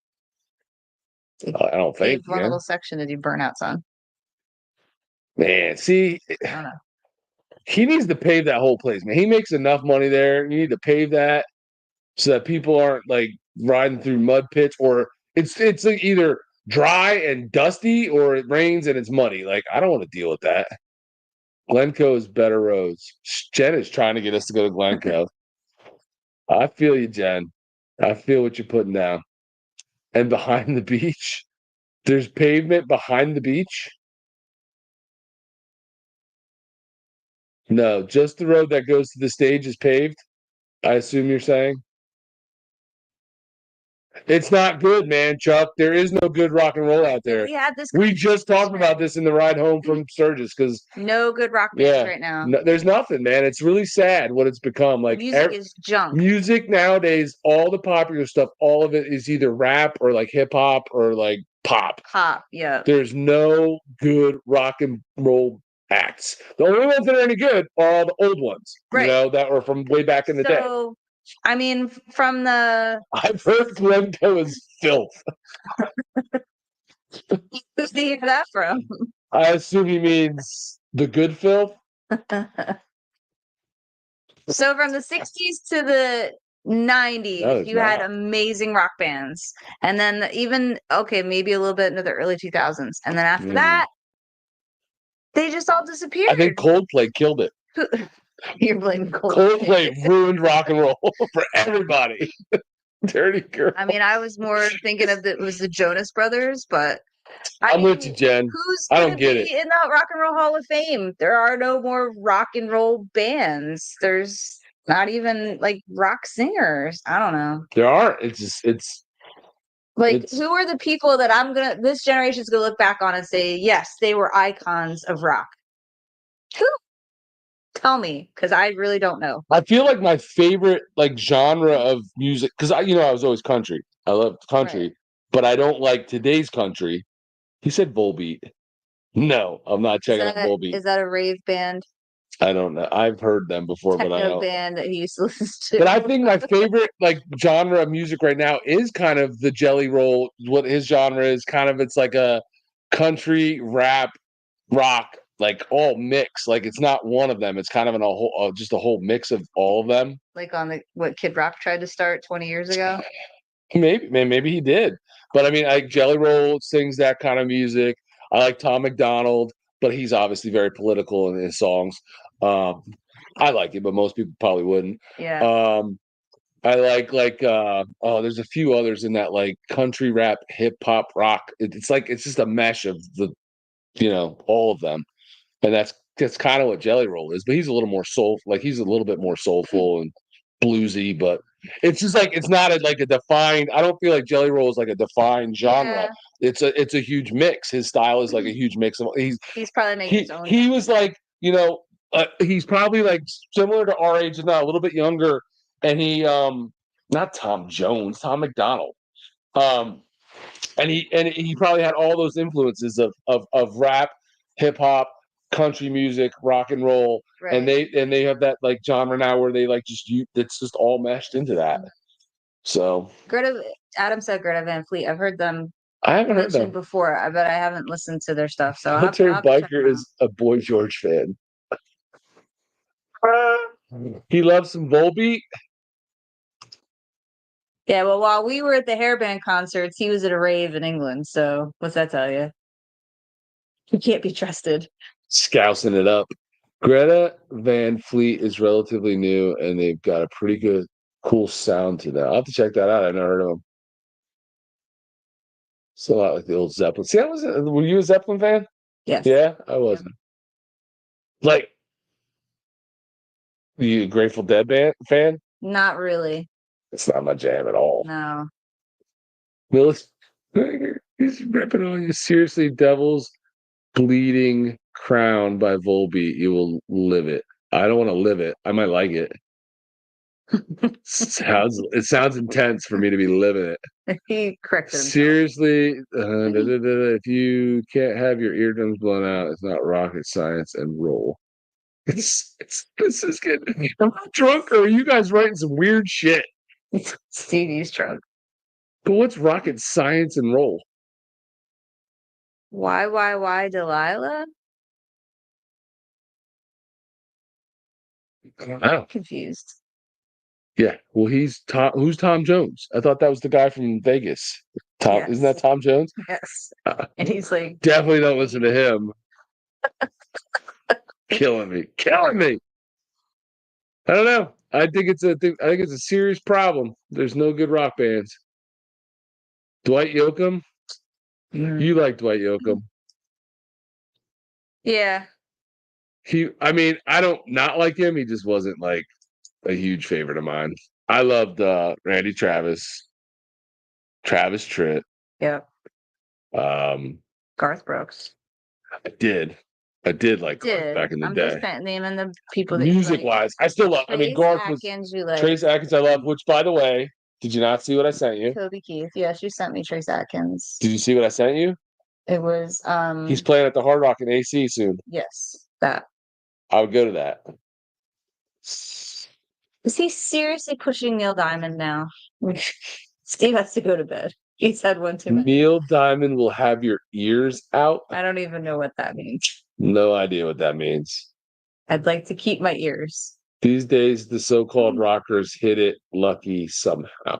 I don't think. One little section to do burnouts on. Man, see, I don't know. He needs to pave that whole place, man. He makes enough money there. You need to pave that so that people aren't like riding through mud pits, or it's like either dry and dusty or it rains and it's muddy. Like, I don't want to deal with that. Glencoe is better roads. Jen is trying to get us to go to Glencoe. I feel you, Jen. I feel what you're putting down. And behind the beach, there's pavement behind the beach. No, just the road that goes to the stage is paved. I assume you're saying. It's not good, man, Chuck. There is no good rock and roll out there. We had this. We just talked about this in the ride home from Sturgis because no good rock bands right now. no, there's nothing, man. It's really sad what it's become. Like Music is junk. Music nowadays, all the popular stuff, all of it is either rap or like hip hop or like pop. Pop, yeah. There's no good rock and roll acts. The only ones that are any good are all the old ones, Right. you know, that were from way back in the day. I mean, from the I've heard Glencoe is filth. Who's do you hear that from? I assume he means the good filth. So from the 60s to the 90s, you had amazing rock bands. And then maybe a little bit into the early 2000s. And then after that, they just all disappeared. I think Coldplay killed it. You're blaming Coldplay. Coldplay ruined rock and roll for everybody. Dirty girl. I mean, I was more thinking of it was the Jonas Brothers, but I'm with you, Jen. I don't get it. In the Rock and Roll Hall of Fame, there are no more rock and roll bands. There's not even like rock singers. I don't know. There aren't. It's who are the people that this generation's gonna look back on and say, yes, they were icons of rock? Who? Tell me, because I really don't know. I feel like my favorite like genre of music, because I was always country. I loved country, right. But I don't like today's country. He said Volbeat. No, I'm not checking out Volbeat. Is that a rave band? I don't know. I've heard them before, but I don't. Band that he used to listen to. But I think my favorite like genre of music right now is kind of the Jelly Roll. What his genre is, kind of it's like a country rap rock, like all mix. Like it's not one of them. It's kind of just a whole mix of all of them. Like on what Kid Rock tried to start 20 years ago. Maybe he did. But I mean, like Jelly Roll sings that kind of music. I like Tom McDonald, but he's obviously very political in his songs. I like it, but most people probably wouldn't. Yeah. I like there's a few others in that like country rap, hip hop, rock. It's just a mesh of the, all of them, and that's kind of what Jelly Roll is. But he's a little more he's a little bit more soulful and bluesy, but it's just like it's not a defined. I don't feel like Jelly Roll is like a defined genre. Yeah. It's a huge mix. His style is like a huge mix of. He's probably making his own. He was like he's probably like similar to our age, not a little bit younger, and he not Tom Jones, Tom McDonald, and he probably had all those influences of rap, hip hop, country music, rock and roll, right. and they have that like genre now where they like it's just all meshed into that. So Adam said Greta Van Fleet. I've heard them. I haven't heard them before, but I haven't listened to their stuff. So Military Biker is a Boy George fan. He loves some Volbeat. Yeah, well, while we were at the hairband concerts, he was at a rave in England. So what's that tell you? He can't be trusted. Scousing it up. Greta Van Fleet is relatively new, and they've got a pretty good, cool sound to them. I'll have to check that out. I've never heard of them. It's a lot like the old Zeppelin. See, were you a Zeppelin fan? Yes. Yeah, I wasn't. Yeah. Like, you a Grateful Dead fan? Not really. It's not my jam at all. No. Willis, he's ripping on you. Seriously, Devil's Bleeding Crown by Volbeat. You will live it. I don't want to live it. I might like it. It sounds intense for me to be living it. He corrected himself. Seriously, if you can't have your eardrums blown out, it's not rocket science, and roll. This is getting. Am I drunk, or are you guys writing some weird shit? Stevie's drunk. But what's rocket science and roll? Why Delilah? I'm confused. Yeah, well, he's Tom. Who's Tom Jones? I thought that was the guy from Vegas. Tom, yes. Isn't that Tom Jones? Yes. And he's like, definitely don't listen to him. Killing me. I don't know. I think it's a serious problem. There's no good rock bands. Dwight Yoakam. You like Dwight Yoakam? Yeah. I mean, I don't not like him. He just wasn't like a huge favorite of mine. I loved Randy Travis. Travis Tritt. Yep. Um, Garth Brooks. I did like Garth back in the I'm day. just naming the people that Music wise, I still love. I mean, Garth Atkins, you Trace Atkins. I love. Which, by the way, did you not see what I sent you? Toby Keith. Yes, you sent me Trace Atkins. Did you see what I sent you? It was He's playing at the Hard Rock in AC soon. yes, that. I would go to that. Is he seriously pushing Neil Diamond now? Steve has to go to bed. He's had one too many. Neil Diamond will have your ears out. I don't even know what that means. No idea what that means. I'd like to keep my ears. These days, the so-called rockers hit it lucky somehow.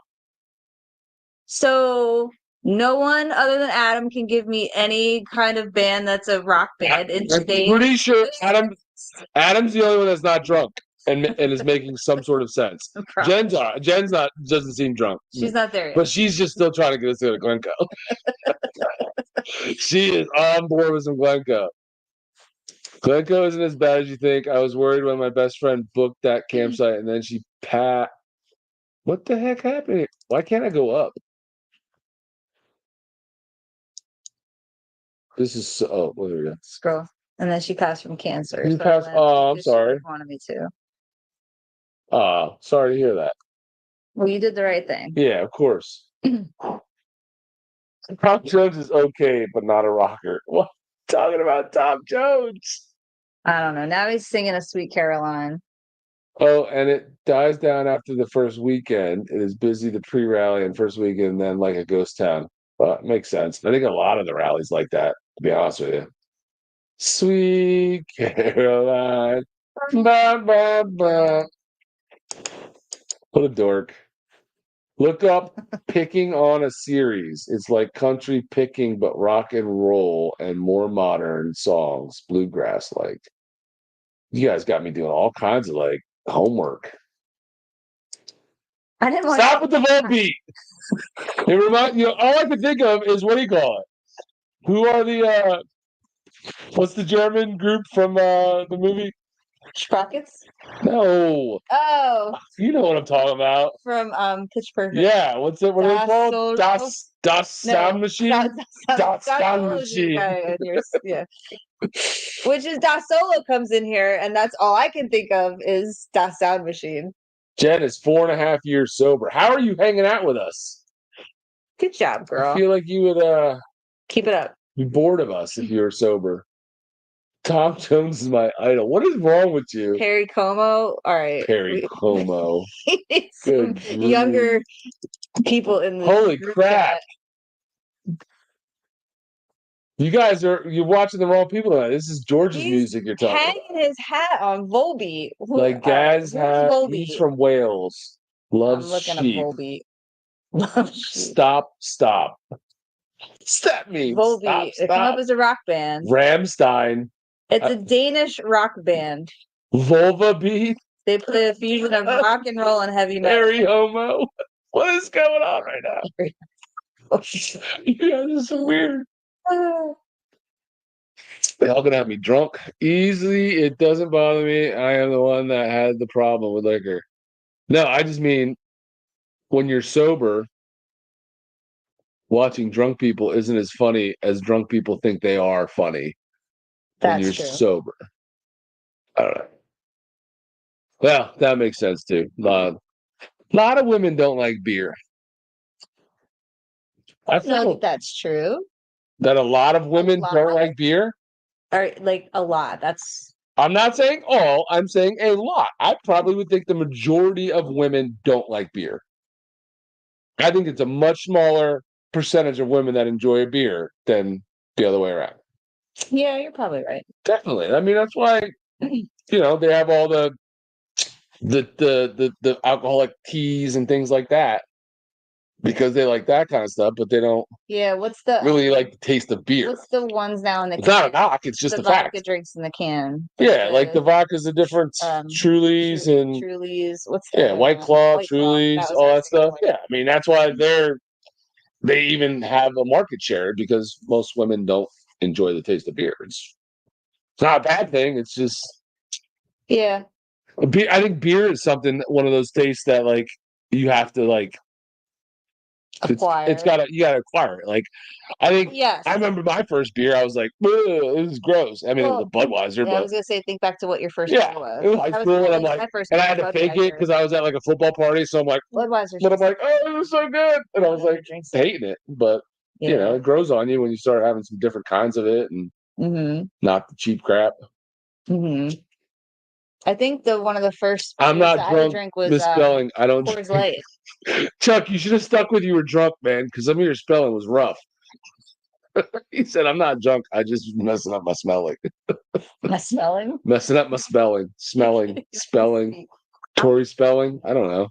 So no one other than Adam can give me any kind of band that's a rock band. I'm pretty sure Adam's the only one that's not drunk and is making some sort of sense. Jen's not doesn't seem drunk. She's not there yet. But she's just still trying to get us to go to Glencoe. She is on board with some Glencoe. Glencoe isn't as bad as you think. I was worried when my best friend booked that campsite and then she What the heck happened? Why can't I go up? This is there we go. Scroll. And then she passed from cancer. You passed. Oh, I'm sorry. Wanted me to. Sorry to hear that. Well, you did the right thing. Yeah, of course. Tom Jones is okay, but not a rocker. What? Talking about Tom Jones? I don't know. Now he's singing a Sweet Caroline. Oh, and it dies down after the first weekend. It is busy the pre-rally and first weekend, and then like a ghost town. It makes sense. I think a lot of the rallies like that, to be honest with you. Sweet Caroline. Ba, ba, ba. What a dork. Look up Picking on a Series. It's like country picking, but rock and roll and more modern songs, bluegrass like. You guys got me doing all kinds of like homework. I didn't want Stop with the Volbeat. It reminds all I can think of is what do you call it? Who are the what's the German group from the movie? Sprockets? No. Oh. You know what I'm talking about. From Pitch Perfect. Yeah, what are they called? Das Sound Machine? Das Sound Machine. Yeah. Which is Das Solo comes in here, and that's all I can think of is Das Sound Machine. Jen is 4.5 years sober. How are you hanging out with us? Good job, girl. I feel like you would keep it up. Be bored of us if you were sober. Tom Jones is my idol. What is wrong with you? Perry Como. All right. Perry Como. Good. Younger people in the Holy crap. You're watching the wrong people tonight. This is George's music you're talking about. Hanging his hat on Volbeat. Like Gaz hat. He's from Wales. Loves sheep. I'm looking at Volbeat. Stop. What's that mean? Volbeat. It come up as a rock band. Ramstein. It's a Danish rock band. Volbeat. They play a fusion of rock and roll and heavy metal. Harry Homo. What is going on right now? Yeah, this is so weird. They're all gonna have me drunk easily. It doesn't bother me. I am the one that had the problem with liquor. No, I just mean when you're sober, watching drunk people isn't as funny as drunk people think they are funny. When you're sober. I don't know. Well, that makes sense too. A lot of women don't like beer. I know that's true. That a lot of women don't like beer? Or like a lot. I'm not saying all, I'm saying a lot. I probably would think the majority of women don't like beer. I think it's a much smaller percentage of women that enjoy a beer than the other way around. Yeah, you're probably right. Definitely. I mean, that's why they have all the alcoholic teas and things like that because they like that kind of stuff, but they don't. Yeah, what's the really like the taste of beer? What's the ones now in the? It's not a knock. It's just the a fact. Vodka drinks in the can. Yeah, like the vodkas, the different Trulies and Trulies. What's White Claw, Trulies, all that stuff. Yeah, I mean that's why they even have a market share because most women don't enjoy the taste of beer. It's not a bad thing. It's just I think beer is one of those tastes that like you have to like Acquire. You gotta acquire it. Like, I think Yes. I remember my first beer. I was like, "Ugh, this is gross." I mean, it was a Budweiser, Yeah, I but was gonna say, think back to what your first yeah, beer was. it was high That was school, and I'm my like, first and I beer had was to fake it Budweiser. because I was at like a football party. So I'm like, Budweiser. but I'm like, oh, it was so good, and I was like, drinks. hating it. But you know, it grows on you when you start having some different kinds of it, and not the cheap crap. I think one of the first I'm beers not that I drunk. drink was Misspelling. I don't. Coors Light. Chuck, you should have stuck with you were drunk, man, because some of your spelling was rough. He said, "I'm not drunk. I just messing up my smelling." My smelling? Messing up my spelling, spelling, Tory spelling. I don't know.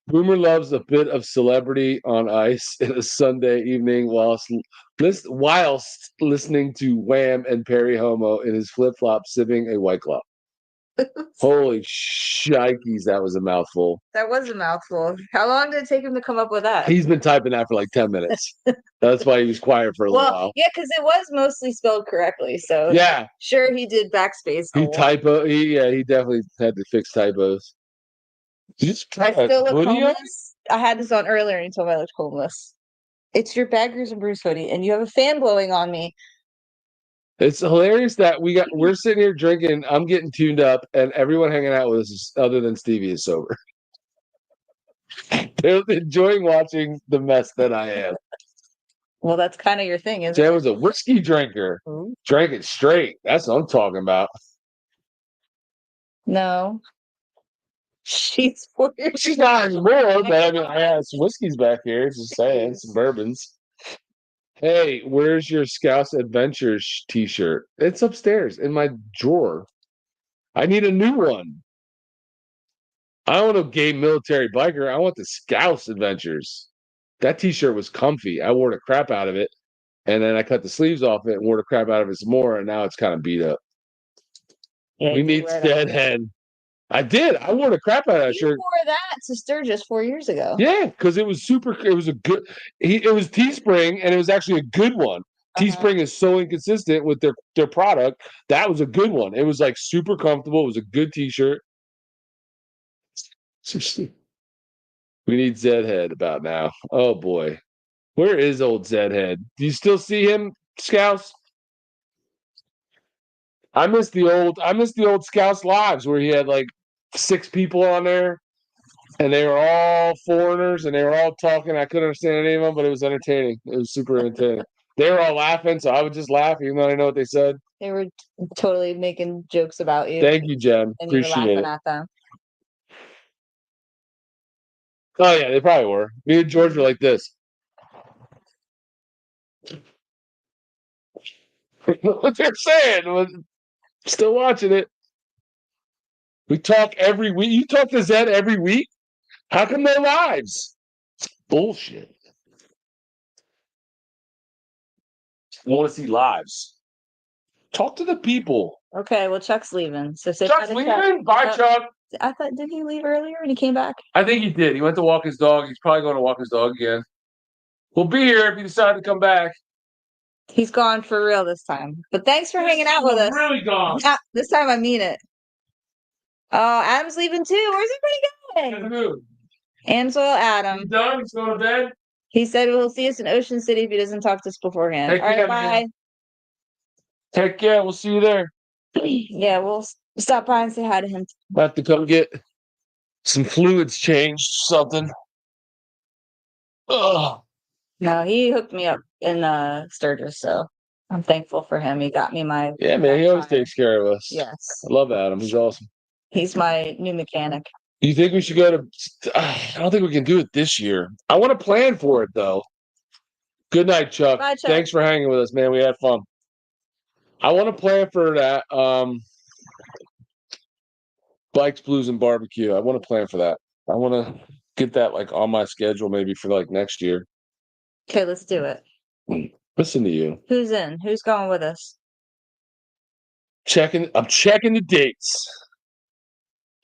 Boomer loves a bit of celebrity on ice in a Sunday evening whilst listening to Wham and Perry Homo in his flip flop sipping a White Claw. Holy shnikes, that was a mouthful. That was a mouthful. How long did it take him to come up with that? He's been typing that for like 10 minutes. That's why he was quiet for a little while. Yeah, because it was mostly spelled correctly. So yeah, sure, he did backspace. He definitely had to fix typos. I still look homeless. I had this on earlier and you told me I looked homeless. It's your Baggers and Bruce hoodie, and you have a fan blowing on me. It's hilarious that we're sitting here drinking. I'm getting tuned up, and everyone hanging out with us, other than Stevie, is sober. They're enjoying watching the mess that I am. Well, that's kind of your thing, isn't Jen was a whiskey drinker. Drank it straight. That's what I'm talking about. No. She's 4 years. She's not anymore, but I mean, I have some whiskeys back here. Just saying, some bourbons. Hey, where's your Scouts Adventures t-shirt? It's upstairs in my drawer. I need a new one. I don't want a gay military biker. I want the Scouts Adventures. That t-shirt was comfy. I wore the crap out of it, and then I cut the sleeves off it and wore the crap out of it some more, and now it's kind of beat up. Yeah, we need Deadhead. I did. I wore the crap out of that shirt. You wore that to Sturgis 4 years ago. Yeah, because it was super. It was a good. It was Teespring, and it was actually a good one. Teespring is so inconsistent with their product. That was a good one. It was like super comfortable. It was a good t-shirt. We need Zedhead about now. Oh boy, where is old Zedhead? Do you still see him, Scouts? I miss the old Scouts lives where he had like 6 people on there, and they were all foreigners, and they were all talking. I couldn't understand any of them, but it was entertaining. It was super entertaining. They were all laughing, so I would just laugh, even though I know what they said. They were totally making jokes about you. Thank you, Jen. And you were laughing at them. Oh yeah, they probably were. Me and George were like this. What they're saying? Still watching it. We talk every week. You talk to Zed every week? How come they're lives? Bullshit. I want to see lives. Talk to the people. Okay, well, Chuck's leaving. So say Chuck's leaving? Bye, Chuck. I thought, did he leave earlier and he came back? I think he did. He went to walk his dog. He's probably going to walk his dog again. We'll be here if you decide to come back. He's gone for real this time. But thanks for hanging out with us. Really gone. This time I mean it. Oh, Adam's leaving too. Where's everybody going? Ansel, Adam. He's done? He's going to bed? He said we'll see us in Ocean City if he doesn't talk to us beforehand. All right, bye. Heck yeah, we'll see you there. Yeah, we'll stop by and say hi to him. I have to come get some fluids changed, something. Ugh. No, he hooked me up in Sturgis, so I'm thankful for him. He got me my... Yeah, man, he always takes care of us. Yes. I love Adam. He's awesome. He's my new mechanic. You think we should go to... I don't think we can do it this year. I want to plan for it, though. Good night, Chuck. Bye, Chuck. Thanks for hanging with us, man. We had fun. I want to plan for that. Bikes, Blues, and Barbecue. I want to plan for that. I want to get that like on my schedule maybe for like next year. Okay, let's do it. Listen to you. Who's in? Who's going with us? I'm checking the dates.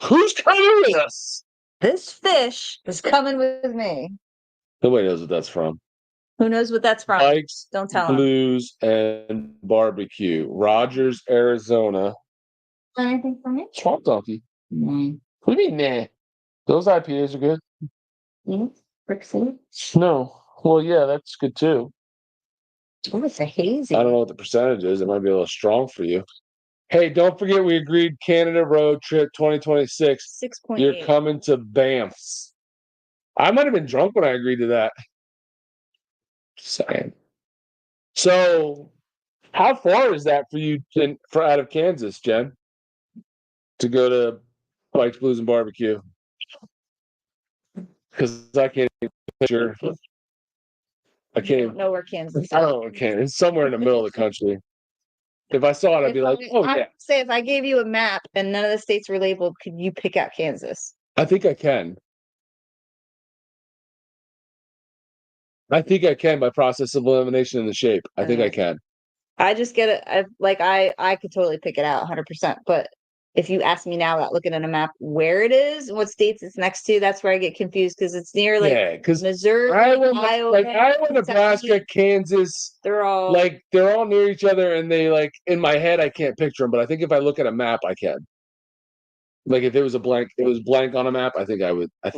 Who's coming with us? This fish is coming with me. Nobody knows what that's from. Who knows what that's from? Bikes, don't tell him. Blues, and Barbecue. Rogers, Arizona. Anything for me? Swamp Donkey. What do you mean, nah? Those IPAs are good. Brixton? No. Well, yeah, that's good too. Oh, it's a hazy. I don't know what the percentage is. It might be a little strong for you. Hey, don't forget we agreed Canada road trip 2026. 6.8. You're coming to Banffs. I might have been drunk when I agreed to that. Saying. So, how far is that for you for out of Kansas, Jen? To go to Bikes, Blues, and Barbecue? Because I can't even picture. I can't even know where Kansas is. I don't know what Kansas. It's somewhere in the middle of the country. If I saw it, I'd be like, "Oh yeah." I'd say if I gave you a map and none of the states were labeled, could you pick out Kansas? I think I can. I think I can by process of elimination in the shape. I think I can. I just get it. I could totally pick it out 100%. But if you ask me now without looking at a map where it is, what states it's next to, that's where I get confused because it's near because Missouri, Iowa, Iowa, Nebraska, Kansas, they're all they're all near each other, and they in my head I can't picture them, but I think if I look at a map, I can. Like if it was blank on a map, I think I would. I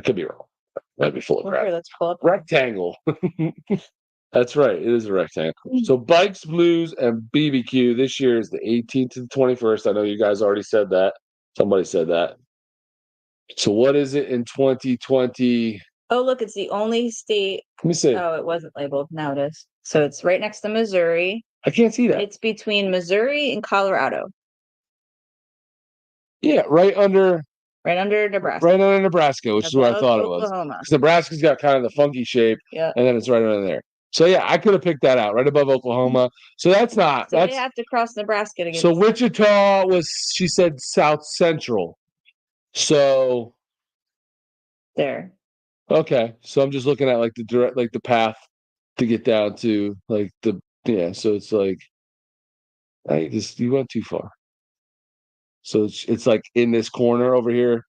could be wrong. That'd be full of crap. let's pull up. Rectangle. That's right. It is a rectangle. So Bikes, Blues, and BBQ this year is the 18th to the 21st. I know you guys already said that. Somebody said that. So what is it in 2020? Oh, look, it's the only state. Let me see. Oh, it wasn't labeled. Now it is. So it's right next to Missouri. I can't see that. It's between Missouri and Colorado. Yeah, right under Nebraska. Right under Nebraska, which is where I thought it was. Oklahoma. Because Nebraska's got kind of the funky shape, Yeah. and then it's right under there. So yeah, I could have picked that out right above Oklahoma. So that's not. So they have to cross Nebraska to get. So Wichita was, she said, South Central. So there. Okay, so I'm just looking at like the direct, like the path to get down to like the So it's like, you went too far. So it's like in this corner over here.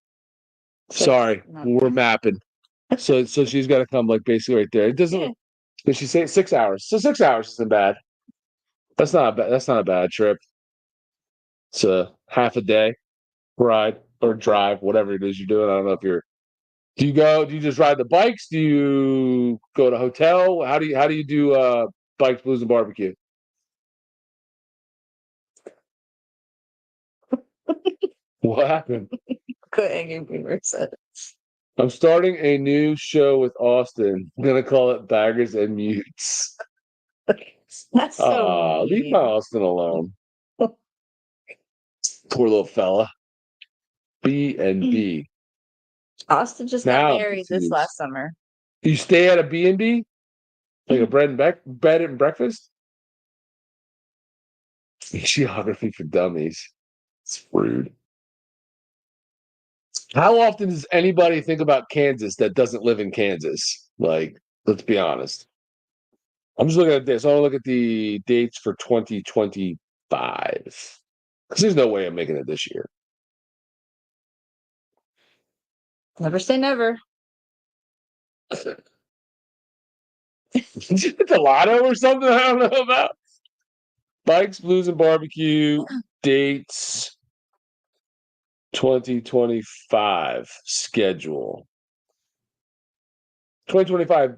Sorry, we're mapping. So she's got to come like basically right there. It doesn't. Did she say 6 hours? So 6 hours isn't bad. That's not a bad. That's not a bad trip. It's a half a day ride or drive, whatever it is you're doing. I don't know if you're. Do you just ride the bikes? Do you go to hotel? How do you do Bikes, Blues, and Barbecue? What happened? I'm starting a new show with Austin. I'm gonna call it Baggers and Mutes. That's so leave my Austin alone. Poor little fella. B&B. Austin just got married this last summer. You stay at a B&B? Like a bed and breakfast? Geography for dummies. It's rude. How often does anybody think about Kansas that doesn't live in Kansas? Like, let's be honest. I'm just looking at this. I want to look at the dates for 2025. Because there's no way I'm making it this year. Never say never. Did you hit the lotto or something I don't know about? Bikes, Blues, and Barbecue dates 2025 schedule. 2025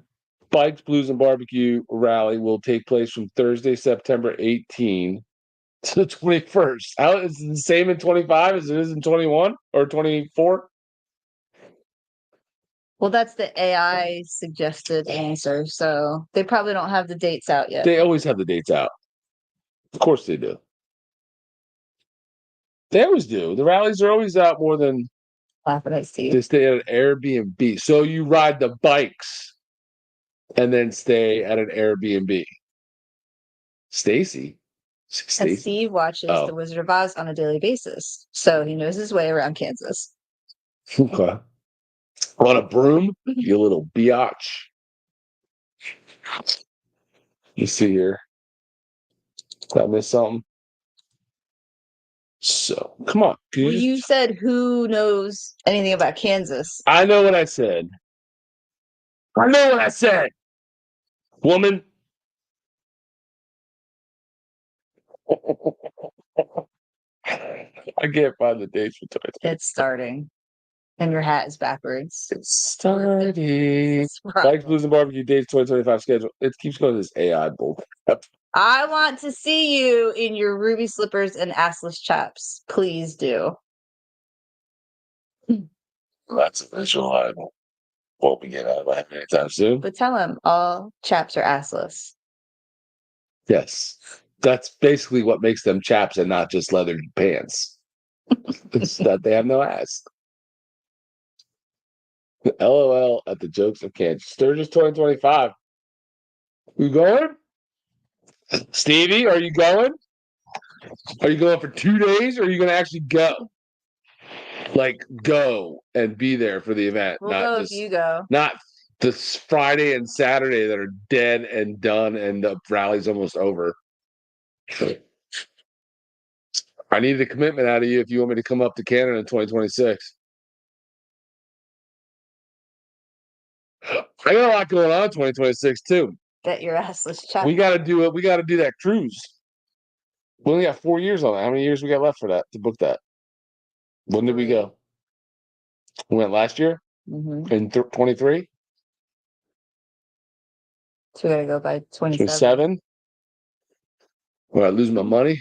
Bikes, Blues, and Barbecue rally will take place from Thursday, September 18 to the 21st. How is it the same in 25 as it is in 21 or 24? Well, that's the AI suggested answer. So they probably don't have the dates out yet. They always have the dates out. Of course they do. They always do. The rallies are always out more than they stay at an Airbnb. So you ride the bikes and then stay at an Airbnb. Stacy. And Steve watches The Wizard of Oz on a daily basis. So he knows his way around Kansas. Okay. On a broom, you little biatch. You see here. Did I miss something? So, come on. You said who knows anything about Kansas? I know what I said. Woman. I can't find the dates for 2020. It's starting. And your hat is backwards. It's starting. It's wrong. Bikes, Blues, and Barbecue Dates 2025 schedule. It keeps going to this AI bull. I want to see you in your ruby slippers and assless chaps. Please do. That's a visual I won't be getting out of my head anytime soon. But tell him all chaps are assless. Yes. That's basically what makes them chaps and not just leather pants. It's that they have no ass. LOL at the jokes of Kansas. Sturgis 2025. You going? Stevie, are you going? Are you going for 2 days or are you going to actually go? Like, go and be there for the event. We'll go if you go. Not this Friday and Saturday that are dead and done and the rally's almost over. I need a commitment out of you if you want me to come up to Canada in 2026. I got a lot going on in 2026 too. Get your assless chaps. We got to do it. We got to do that cruise. We only got 4 years on that. How many years we got left for that to book that? When did we go? We went last year in 23. So we gotta go by 27. 27. Will I lose my money?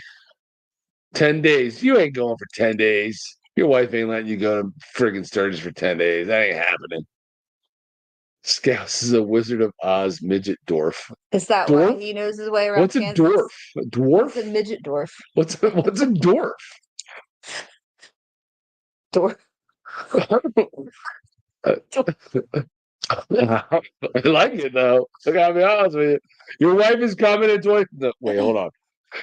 10 days. You ain't going for 10 days. Your wife ain't letting you go to friggin' Sturgis for 10 days. That ain't happening. Scouse is a Wizard of Oz midget dwarf. Is that Dwarf? why he knows his way around What's a Kansas? dwarf? A dwarf? What's a midget dwarf? What's a dwarf? Dwarf. I like it though. I gotta be honest with you. Your wife is coming in 20. No, wait, hold on.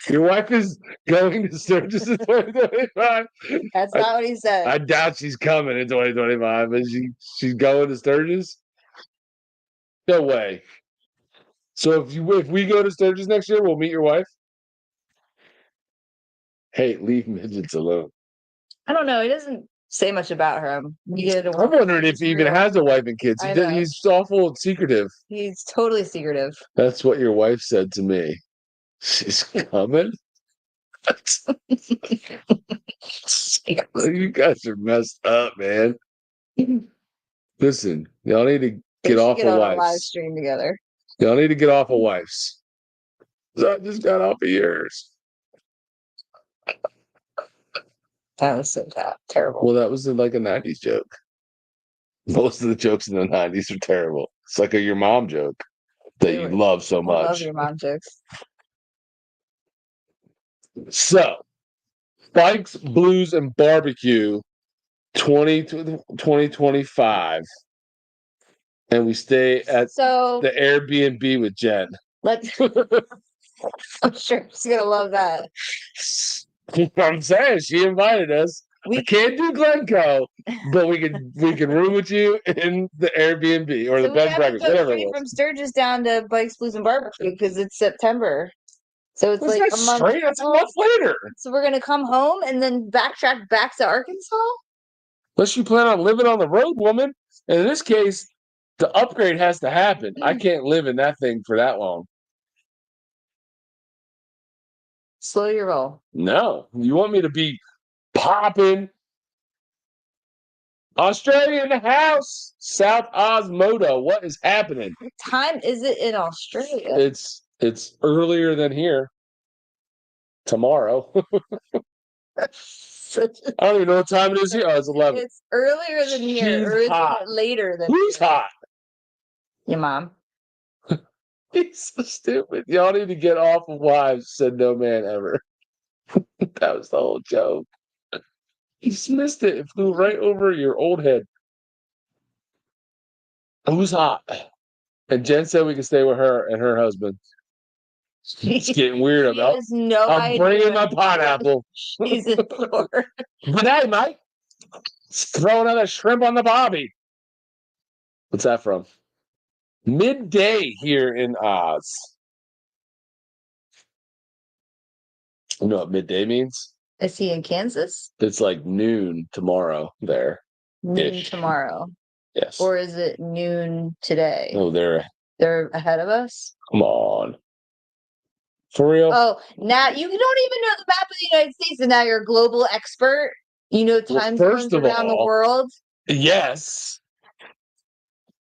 Your wife is going to Sturgis in 2025. That's not what he said. I doubt she's coming in 2025. Is she's going to Sturgis? No way. So if we go to Sturgis next year, we'll meet your wife. Hey, leave midgets alone. I don't know. He doesn't say much about her. I'm wondering if he even has a wife and kids. He's awful secretive. He's totally secretive. That's what your wife said to me. She's coming? You guys are messed up, man. Listen, y'all need to get off of wives. Live stream together. Y'all need to get off of wives. I just got off of yours. That was so terrible. Well, that was like a 90s joke. Most of the jokes in the 90s are terrible. It's like your mom joke that you love so much. I love your mom jokes. So, Bikes, Blues, and Barbecue 2025. And we stay at the Airbnb with Jen. I'm sure she's going to love that. I'm saying she invited us. We can't do Glencoe, but we can room with you in the Airbnb or the bed and breakfast, whatever it was. From Sturgis down to Bikes, Blues, and Barbecue because it's September. So it's like a month. That's a month later. So we're gonna come home and then backtrack back to Arkansas. Unless you plan on living on the road, woman. And in this case, the upgrade has to happen. I can't live in that thing for that long. Slow your roll. No, you want me to be popping. Australia in the house. South Osmodo. What is happening? What time is it in Australia? It's earlier than here. Tomorrow. I don't even know what time it is here. Oh, it's 11. It's earlier than here. Or is it later than Who's here? hot? Your mom. He's so stupid. Y'all need to get off of wives, said no man ever. That was the whole joke. You just missed it. It flew right over your old head. Who's hot? And Jen said we can stay with her and her husband. It's getting weird about. I'm bringing my pineapple. She's in Florida. But hey, Mike, throw another shrimp on the bobby. What's that from? Midday here in Oz. You know what midday means? Is he in Kansas? It's like noon tomorrow there. Noon tomorrow. Yes. Or is it noon today? Oh, they're ahead of us? Come on. For real? Oh, now you don't even know the map of the United States, and now you're a global expert. You know time zones around the world. Yes,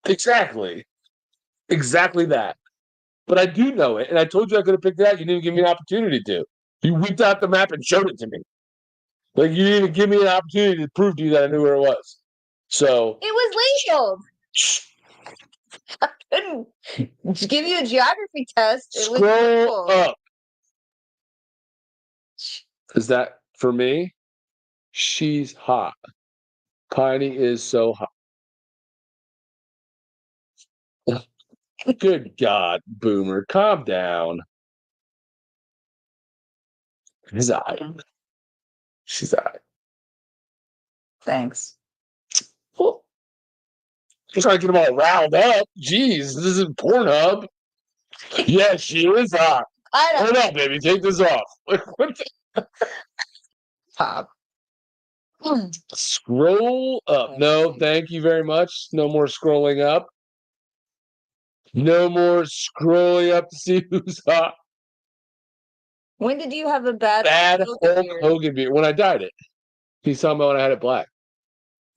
exactly. Exactly that. But I do know it, and I told you I could have picked it out. You didn't give me an opportunity to. You whipped out the map and showed it to me. Like you didn't even give me an opportunity to prove to you that I knew where it was. So It was labeled. I couldn't give you a geography test. It was scroll labeled. up. Is that for me? She's hot. Piney is so hot. Good God, Boomer, calm down. She's hot. She's hot. Thanks. Well, I'm trying to get them all riled up. Jeez, this isn't Pornhub. Yes, she is hot. I don't Hold on, baby. Take this off. What the- pop. Scroll up. No, thank you very much. No more scrolling up. No more scrolling up to see who's hot. When did you have a bad Bad Hulk Hulk beard? Hogan beard. When I dyed it. He's talking about when I had it black.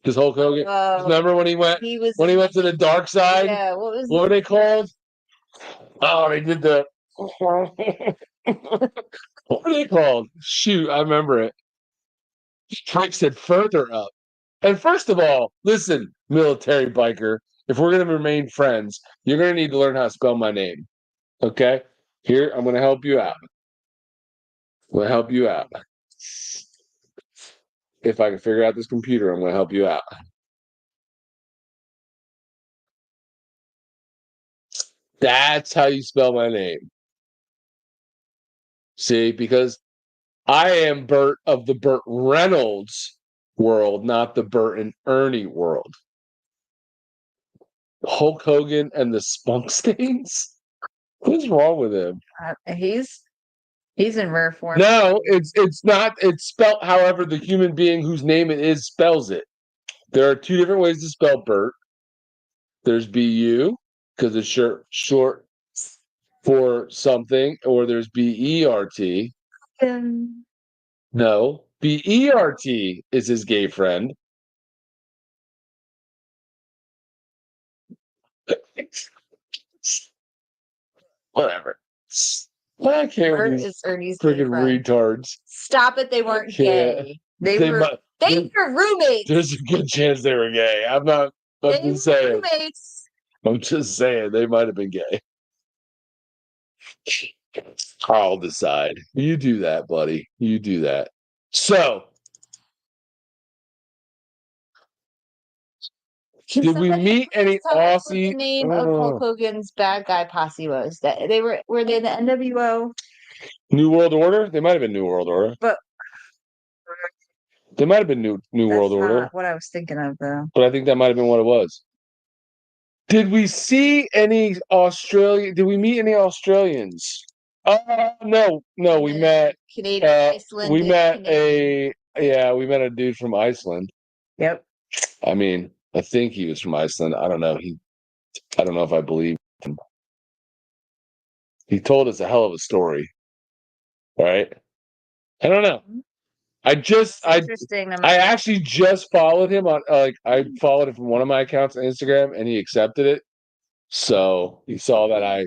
Because Hulk Hogan. Remember when he went He was to the dark side? yeah. What was What were they called? Oh, they did the. What were they called? Shoot, I remember it. Frank said further up. And first of all, listen, military biker, if we're going to remain friends, you're going to need to learn how to spell my name. Okay? Here, I'm going to help you out. I'm going to help you out. If I can figure out this computer, I'm going to help you out. That's how you spell my name. See, because I am Burt of the Burt Reynolds world, not the Burt and Ernie world. Hulk Hogan and the Spunk Stains? What's wrong with him? he's in rare form. No, it's not. It's spelled however the human being whose name it is spells it. There are two different ways to spell Burt. There's BU because it's short for something, or there's BERT. No, BERT is his gay friend. Whatever. Why can't Bert these is Ernie's gay freaking friend. retards? Stop it! They weren't gay. They were roommates. There's a good chance they were gay. I'm not. I'm just saying. Roommates. I'm just saying they might have been gay. I'll decide. You do that, buddy. You do that. So, did we meet any Tell us what Aussie? the name of Hulk Hogan's bad guy posse was. That they were they the NWO? New World Order? They might have been New World Order. But they might have been New World Order. Not what I was thinking of, though. But I think that might have been what it was. Did we see any Australian? Did we meet any Australians? No. We met Canadian, Iceland. We met we met a dude from Iceland. Yep. I mean, I think he was from Iceland. I don't know. I don't know if I believe him. He told us a hell of a story. Right? I don't know. I actually just followed him on I followed him from one of my accounts on Instagram and he accepted it. So he saw that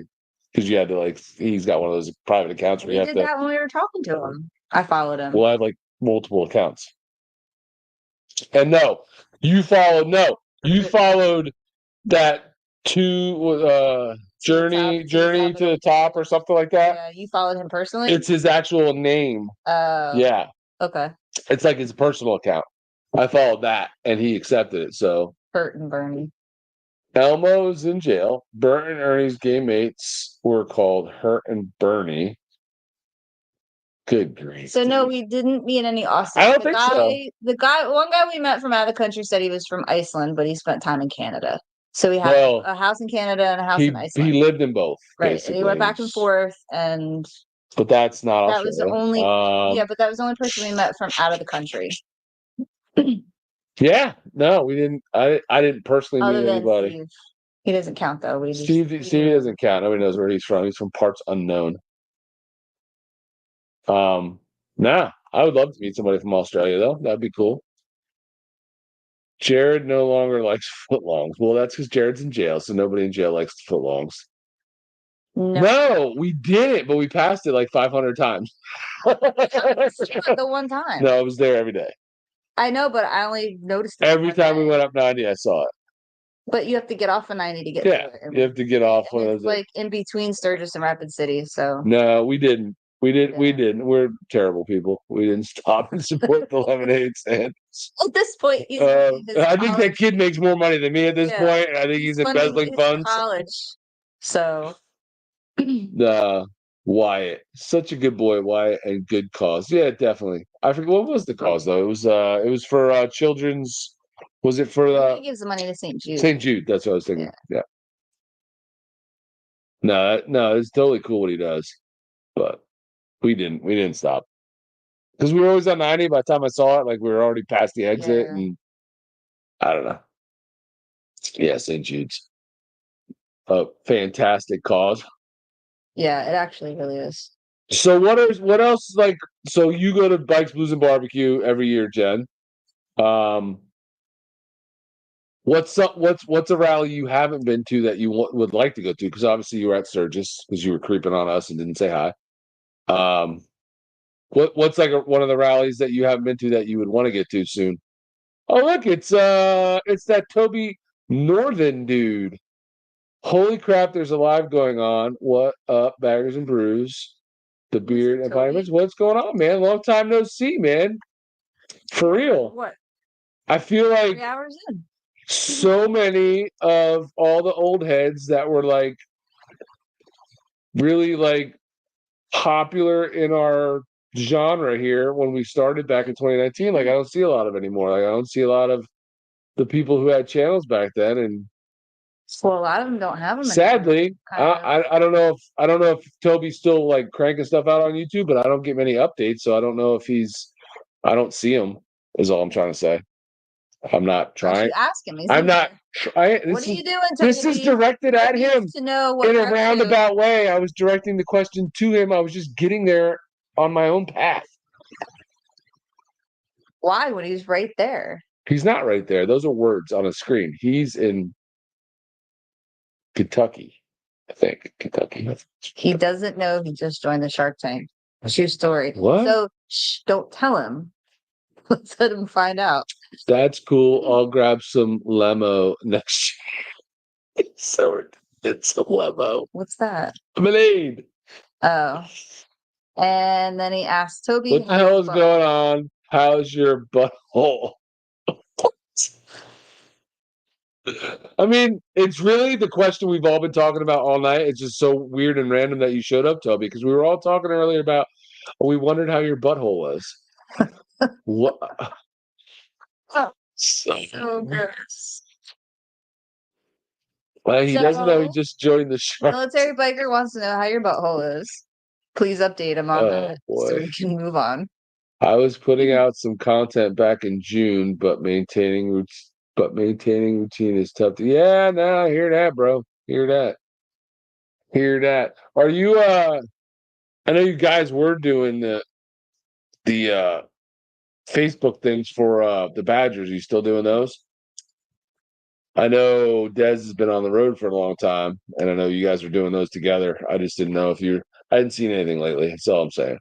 because you had to he's got one of those private accounts where you have to. We did that when we were talking to him. I followed him. Well, I have multiple accounts. And you followed that journey to the top or something like that. Yeah, you followed him personally? It's his actual name. Yeah. Okay. It's like his personal account. I followed that and he accepted it. So Bert and Bernie. Elmo's in jail. Bert and Ernie's gay mates were called Hurt and Bernie. Good grief. So no, we didn't meet any Austin. I don't think so. One guy we met from out of the country said he was from Iceland, but he spent time in Canada. So we have a house in Canada and a house in Iceland. He lived in both. Right. And he went back and forth but that's not that was the only but that was the only person we met from out of the country. Yeah, no, we didn't. I didn't personally meet anybody. Steve. He doesn't count though. Steve doesn't count. Nobody knows where he's from. He's from parts unknown. I would love to meet somebody from Australia though. That'd be cool. Jared no longer likes footlongs. Well, that's because Jared's in jail, so nobody in jail likes footlongs. No, we didn't, but we passed it like 500 times. The one time. No, I was there every day. I know, but I only noticed it Every time we went up 90, I saw it. But you have to get off of 90 to get Yeah, to it. you have to get off one of It's those. like in between Sturgis and Rapid City, so No, we didn't. We Yeah. didn't. We're terrible people. We didn't stop and support the lemonade stand. at this point, he's I think that kid makes more money than me at this Yeah. point. I think he's embezzling funds. college. So Wyatt, such a good boy, Wyatt, and good cause. Yeah, definitely. I forget what was the cause though. It was for children's. Was it for he gives the money to St. Jude. St. Jude? That's what I was thinking. Yeah. No, it's totally cool what he does, but we didn't stop because we were always on 90. By the time I saw it, like we were already past the exit, and I don't know. Yeah, St. Jude's a fantastic cause. Yeah, it actually really is. So what else like? So you go to Bikes, Blues, and Barbecue every year, Jen. What's a rally you haven't been to that you would like to go to? Because obviously you were at Sturgis because you were creeping on us and didn't say hi. What's like one of the rallies that you haven't been to that you would want to get to soon? Oh look, it's that Toby Northern dude. Holy crap! There's a live going on. What up, Baggers and Brews? DaBeard and Piney. What's going on, man? Long time no see, man. For real. What? I feel like 3 hours in. So many of all the old heads that were like really like popular in our genre here when we started back in 2019. Like I don't see a lot of anymore. Like I don't see a lot of the people who had channels back then. And well, a lot of them don't have them. Sadly, I don't know if Toby's still like cranking stuff out on YouTube, but I don't get many updates, so I don't know if I don't see him. Is all I'm trying to say. I'm not trying. Ask him. I'm not trying. What are you doing? This is directed at him to know what in a roundabout way. I was directing the question to him. I was just getting there on my own path. Why? When he's right there. He's not right there. Those are words on a screen. He's in Kentucky, I think. Kentucky. He doesn't know he just joined the Shark Tank. True story. What? So don't tell him. Let's let him find out. That's cool. I'll grab some lemo next year. It's a lemo. What's that? Lemonade. Oh. And then he asked Toby. What the hell is going on? How's your butthole? I mean, it's really the question we've all been talking about all night. It's just so weird and random that you showed up, Toby, because we were all talking earlier about we wondered how your butthole was. What? So gross. Well, he doesn't know he just joined the show. Military biker wants to know how your butthole is. Please update him on that so we can move on. I was putting out some content back in June, but maintaining routine is tough. Yeah, no, I hear that, bro. Hear that. Are you? I know you guys were doing the Facebook things for the Badgers. Are you still doing those? I know Dez has been on the road for a long time, and I know you guys are doing those together. I just didn't know if I hadn't seen anything lately. That's all I'm saying.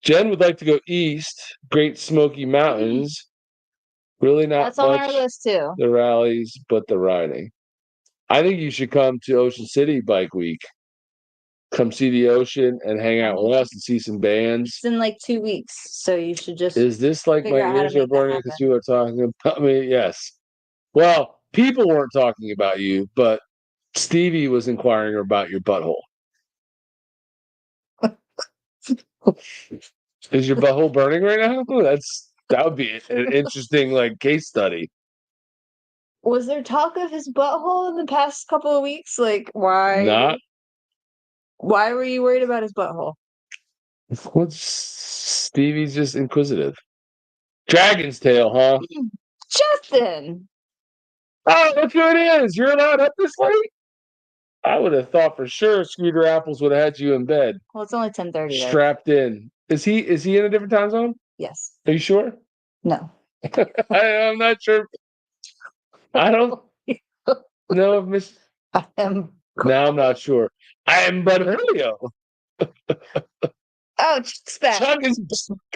Jen would like to go east, Great Smoky Mountains. Really not That's on our list too. The rallies, but the riding. I think you should come to Ocean City Bike Week. Come see the ocean and hang out with us and see some bands. It's in like 2 weeks, so you should just. Is this like my ears are burning because you are talking about me? Yes. Well, people weren't talking about you, but Stevie was inquiring about your butthole. Is your butthole burning right now? That would be an interesting like case study. Was there talk of his butthole in the past couple of weeks? Like, why? Not. Why were you worried about his butthole? Stevie's just inquisitive. Dragon's tail, huh? Justin! Oh, look who it is. You're not up this late? I would have thought for sure Scooter Apples would have had you in bed. Well, it's only 10:30. Strapped in. Is he in a different time zone? Yes. Are you sure? No. I'm not sure. I don't know if Miss. I am. Now I'm not sure. I am but Julio. Oh, Chuck's back. Chuck is.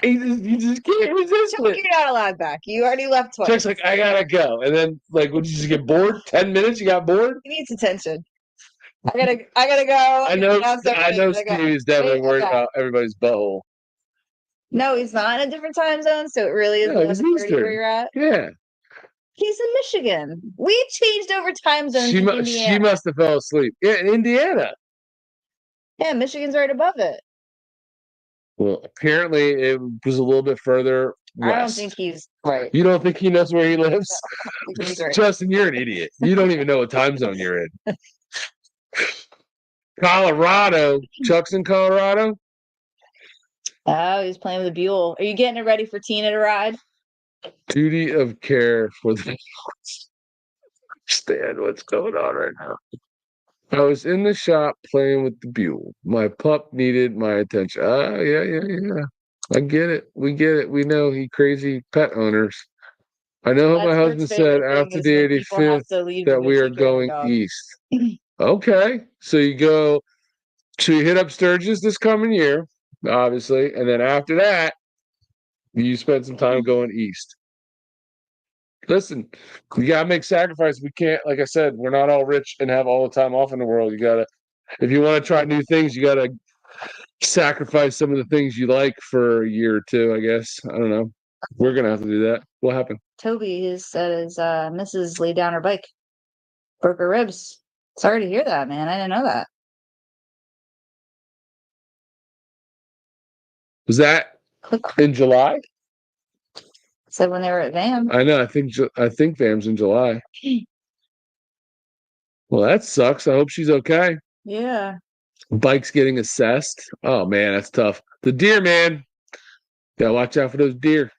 You just can't resist Chuck, it. you're not allowed back. You already left twice. Chuck's like, I gotta go, and then like, would you just get bored? 10 minutes, you got bored. He needs attention. I gotta go. I know. Now start I know. I gotta Steve is definitely Wait, worried okay. about everybody's butthole. No, he's not in a different time zone, so it really is No, he's 11:30 Eastern. where you're at. Yeah. He's in Michigan. We changed over time zones She in must. Indiana. She must have fell asleep. Yeah, in Indiana. Yeah, Michigan's right above it. Well, apparently it was a little bit further west. I don't think he's right. You don't think he knows where he lives? I think he's right. Justin, you're an idiot. You don't even know what time zone you're in. Colorado. Chuck's in Colorado. Oh, he's playing with a Buell. Are you getting it ready for Tina to ride? Duty of care for the. Understand what's going on right now. I was in the shop playing with the Buell. My pup needed my attention. Yeah. I get it. We get it. We know he crazy pet owners. I know what my That's husband said after the 85th that we are going east. Okay. So you hit up Sturgis this coming year, obviously. And then after that, you spend some time going east. Listen, you gotta make sacrifices. We can't, like I said, we're not all rich and have all the time off in the world. You gotta, if you want to try new things, you gotta sacrifice some of the things you like for a year or two, I guess. I don't know. We're gonna have to do that. What happened? Toby has said his missus laid down her bike, broke her ribs. Sorry to hear that, man. I didn't know that. Was that in July? Said when they were at VAM. I know. I think VAM's in July. Well, that sucks. I hope she's okay. Yeah. Bike's getting assessed. Oh man, that's tough. The deer, man. Gotta watch out for those deer.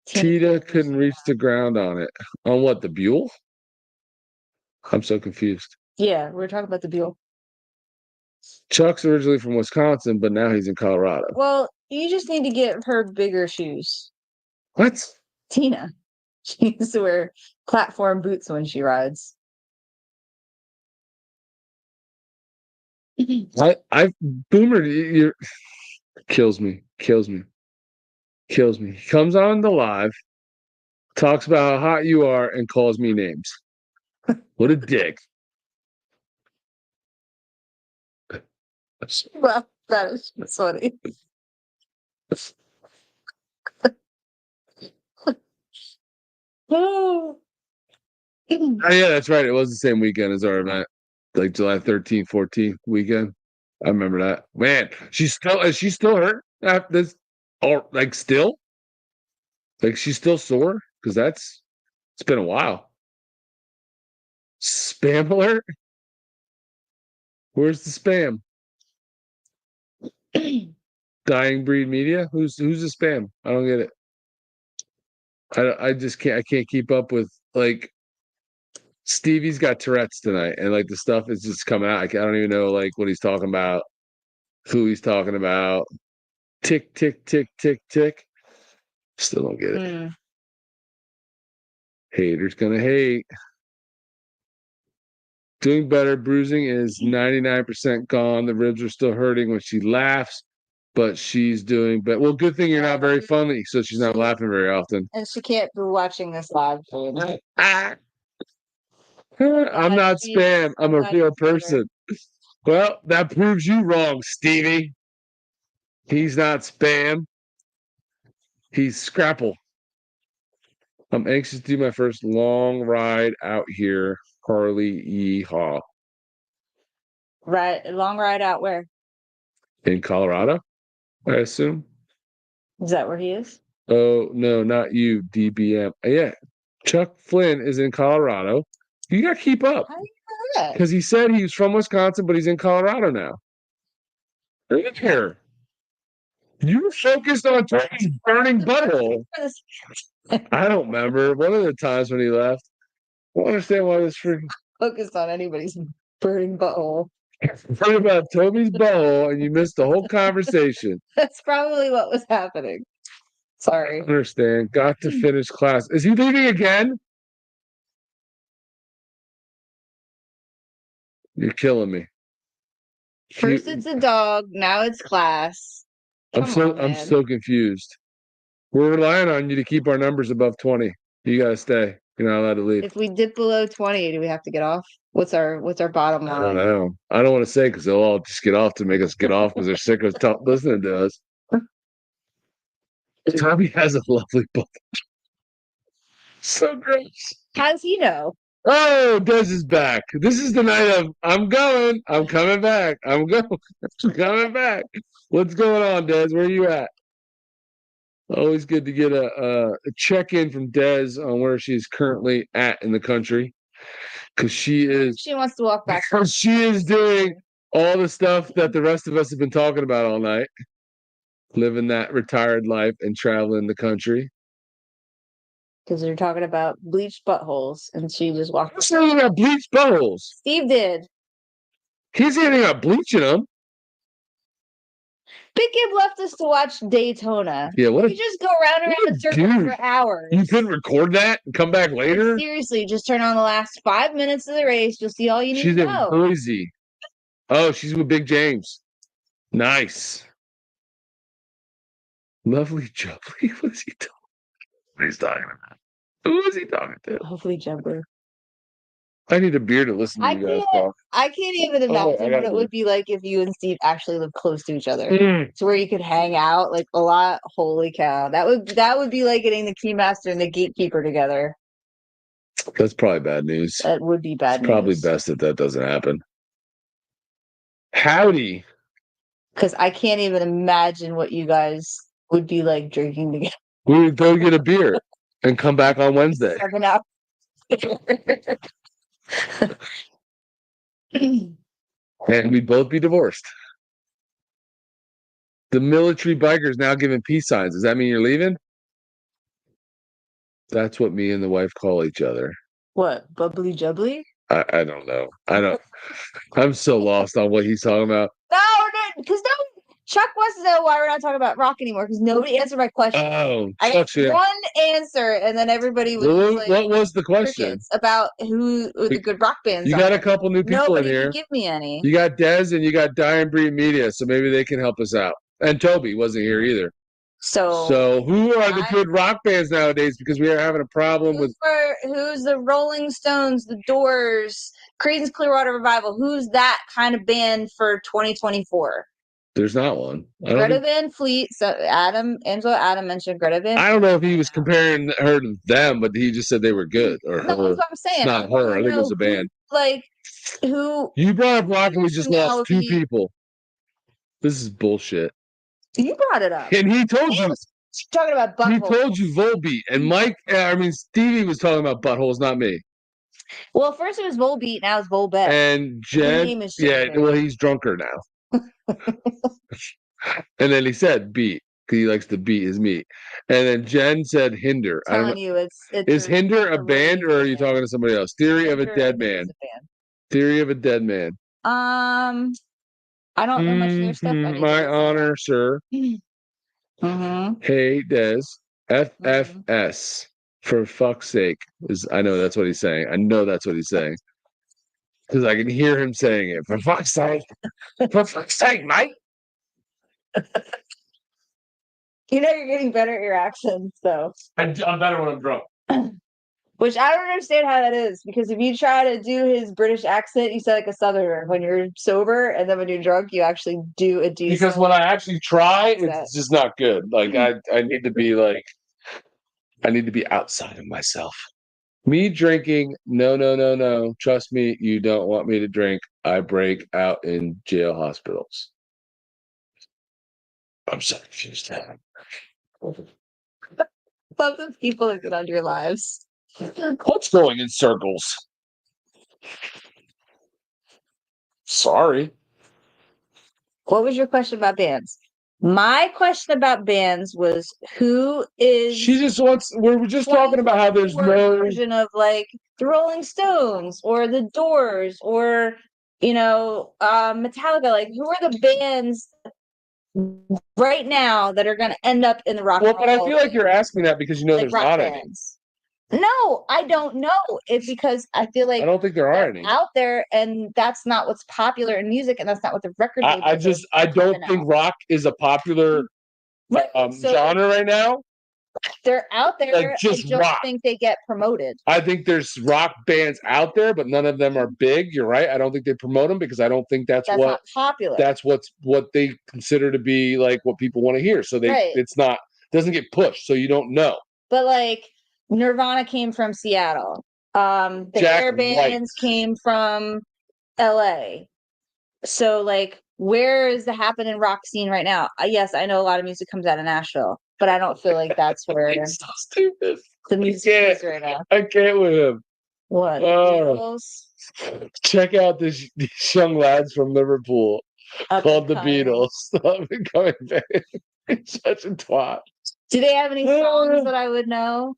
Tita couldn't reach the ground on it. On what, the Buell? I'm so confused. Yeah, we're talking about the Buell. Chuck's originally from Wisconsin, but now he's in Colorado. Well, you just need to get her bigger shoes. What? Tina. She needs to wear platform boots when she rides. I Boomer, you're kills me. He comes on the live, talks about how hot you are, and calls me names. What a dick. Well, that is funny. Oh yeah, that's right. It was the same weekend as our event, like July 13th, 14th weekend. I remember that. Man, is she still hurt after this? Or like still? Like she's still sore? Because it's been a while. Spam alert? Where's the spam? Dying Breed Media? Who's the spam? I don't get it. I just can't keep up with like Stevie's got Tourette's tonight, and like the stuff is just coming out. I don't even know like what he's talking about, who he's talking about. Tick, tick, tick, tick, tick. Still don't get it. Haters gonna hate. Doing better. Bruising is 99% gone. The ribs are still hurting when she laughs, but she's doing better. Well, good thing you're not very funny, so she's not laughing very often. And she can't be watching this live. I'm not spam. I'm a real person. Well, that proves you wrong, Stevie. He's not spam. He's Scrapple. I'm anxious to do my first long ride out here. Harley Yeehaw. Long ride out where? In Colorado, I assume. Is that where he is? Oh, no, not you, DBM. Yeah, Chuck Flynn is in Colorado. You got to keep up. How do you know that? Because he said he was from Wisconsin, but he's in Colorado now. Look here. You were focused on Tony's burning butthole. I don't remember. One of the times when he left. I don't understand why this freaking Focused on anybody's burning butthole. heard about Toby's butthole and you missed the whole conversation. That's probably what was happening. Sorry. I understand. Got to finish class. Is he leaving again? You're killing me. First it's a dog, now it's class. I'm Man. so confused. We're relying on you to keep our numbers above 20. You gotta stay. You're not allowed to leave. If we dip below 20, do we have to get off? What's our bottom line? I don't know. I don't want to say because they'll all just get off to make us get off because they're sick of listening to us. Tommy has a lovely book. So gross. How does he know? Oh, Des is back. This is the night of I'm going. I'm coming back. I'm going. I'm coming back. What's going on, Des? Where are you at? Always good to get a check-in from Des on where she's currently at in the country. Because she wants to walk back. She is doing all the stuff that the rest of us have been talking about all night. Living that retired life and traveling the country. Because they're talking about bleached buttholes, and she just walked. What's saying about bleached buttholes? Steve did. He's anything about bleaching them. Big Gib left us to watch Daytona. Yeah, what? You just go around in circles for hours. You couldn't record that and come back later? Seriously, just turn on the last 5 minutes of the race. You'll see all you need to know. She's in Boise. Oh, she's with Big James. Nice. Lovely jubbly. What is he talking? What he's talking about? Who is he talking to? Hopefully, jumper. I need a beer to listen to you guys talk. I can't even imagine what it would be like if you and Steve actually lived close to each other, to where you could hang out like a lot. Holy cow, that would be like getting the Keymaster and the Gatekeeper together. That's probably bad news. That would be bad news. Probably best if that doesn't happen. Howdy. Because I can't even imagine what you guys would be like drinking together. We would go get a beer and come back on Wednesday. 7 hours. And we'd both be divorced. The military biker's now giving peace signs. Does that mean you're leaving? That's what me and the wife call each other. What? Bubbly jubbly? I don't know. I'm so lost on what he's talking about. No, because Chuck wants to know why we're not talking about rock anymore because nobody answered my question. Oh, I got one answer, and then everybody was like, what was the question? About who the good rock bands you are. got a couple new people in here. Nobody give me any. You got Dez and you got Dying Breed Media, so maybe they can help us out. And Toby wasn't here either. So who are the good rock bands nowadays? Because we are having a problem with who's the Rolling Stones, the Doors, Creedence Clearwater Revival. Who's that kind of band for 2024? There's not one. Greta Van Fleet. So Angela Adam mentioned Greta Van Fleet. I don't know if he was comparing her to them, but he just said they were good. Or no, that's what I'm saying. It's not her. I think it was a band. Who? You brought up rock and we just lost 2 people. This is bullshit. You brought it up. And he told you. Talking about buttholes. He told you Volbeat. And Stevie was talking about buttholes, not me. Well, first it was Volbeat, now it's Volbeat. And Jen, well, he's drunker now. And then he said beat, because he likes to beat his meat. And then Jen said Hinder. I'm telling you, is Hinder a band, or are you talking to somebody else? Theory of a Dead Man. Theory of a Dead Man. I don't know much of their stuff. My honor, sir. Hey, Des. FFS. For fuck's sake. I know that's what he's saying. I know that's what he's saying. Because I can hear him saying it. For fuck's sake. For fuck's sake, mate. You know you're getting better at your accents, though. I'm better when I'm drunk. Which I don't understand how that is, because if you try to do his British accent, you sound like a Southerner when you're sober, and then when you're drunk, you actually do a decent. Because when I actually try, it's just not good. Like I need to be I need to be outside of myself. Me drinking, no. Trust me, you don't want me to drink. I break out in jail hospitals. I'm so confused. Love the people that get under your lives. What's going in circles? Sorry. What was your question about bands? My question about bands was who is. She just wants. We were just talking about how there's no version of like the Rolling Stones or the Doors or Metallica. Like, who are the bands right now that are going to end up in the rock. Well, but I feel like you're asking that because you know there's not any. No, I don't know. It's because I feel like I don't think there are any out there, and that's not what's popular in music, and that's not what the record. I don't think rock is a popular genre right now. They're out there. Like just I don't think they get promoted. I think there's rock bands out there, but none of them are big. You're right. I don't think they promote them because I don't think that's what popular. That's what they consider to be like what people want to hear. So it's not doesn't get pushed. So you don't know. But like Nirvana came from Seattle. The Air Bands came from LA. So like, where is the happening rock scene right now? Yes, I know a lot of music comes out of Nashville, but I don't feel like that's where it's so stupid. The music is right now. I can't with him. What? Check out these young lads from Liverpool called the Beatles. Coming back. It's such a twat. Do they have any songs that I would know?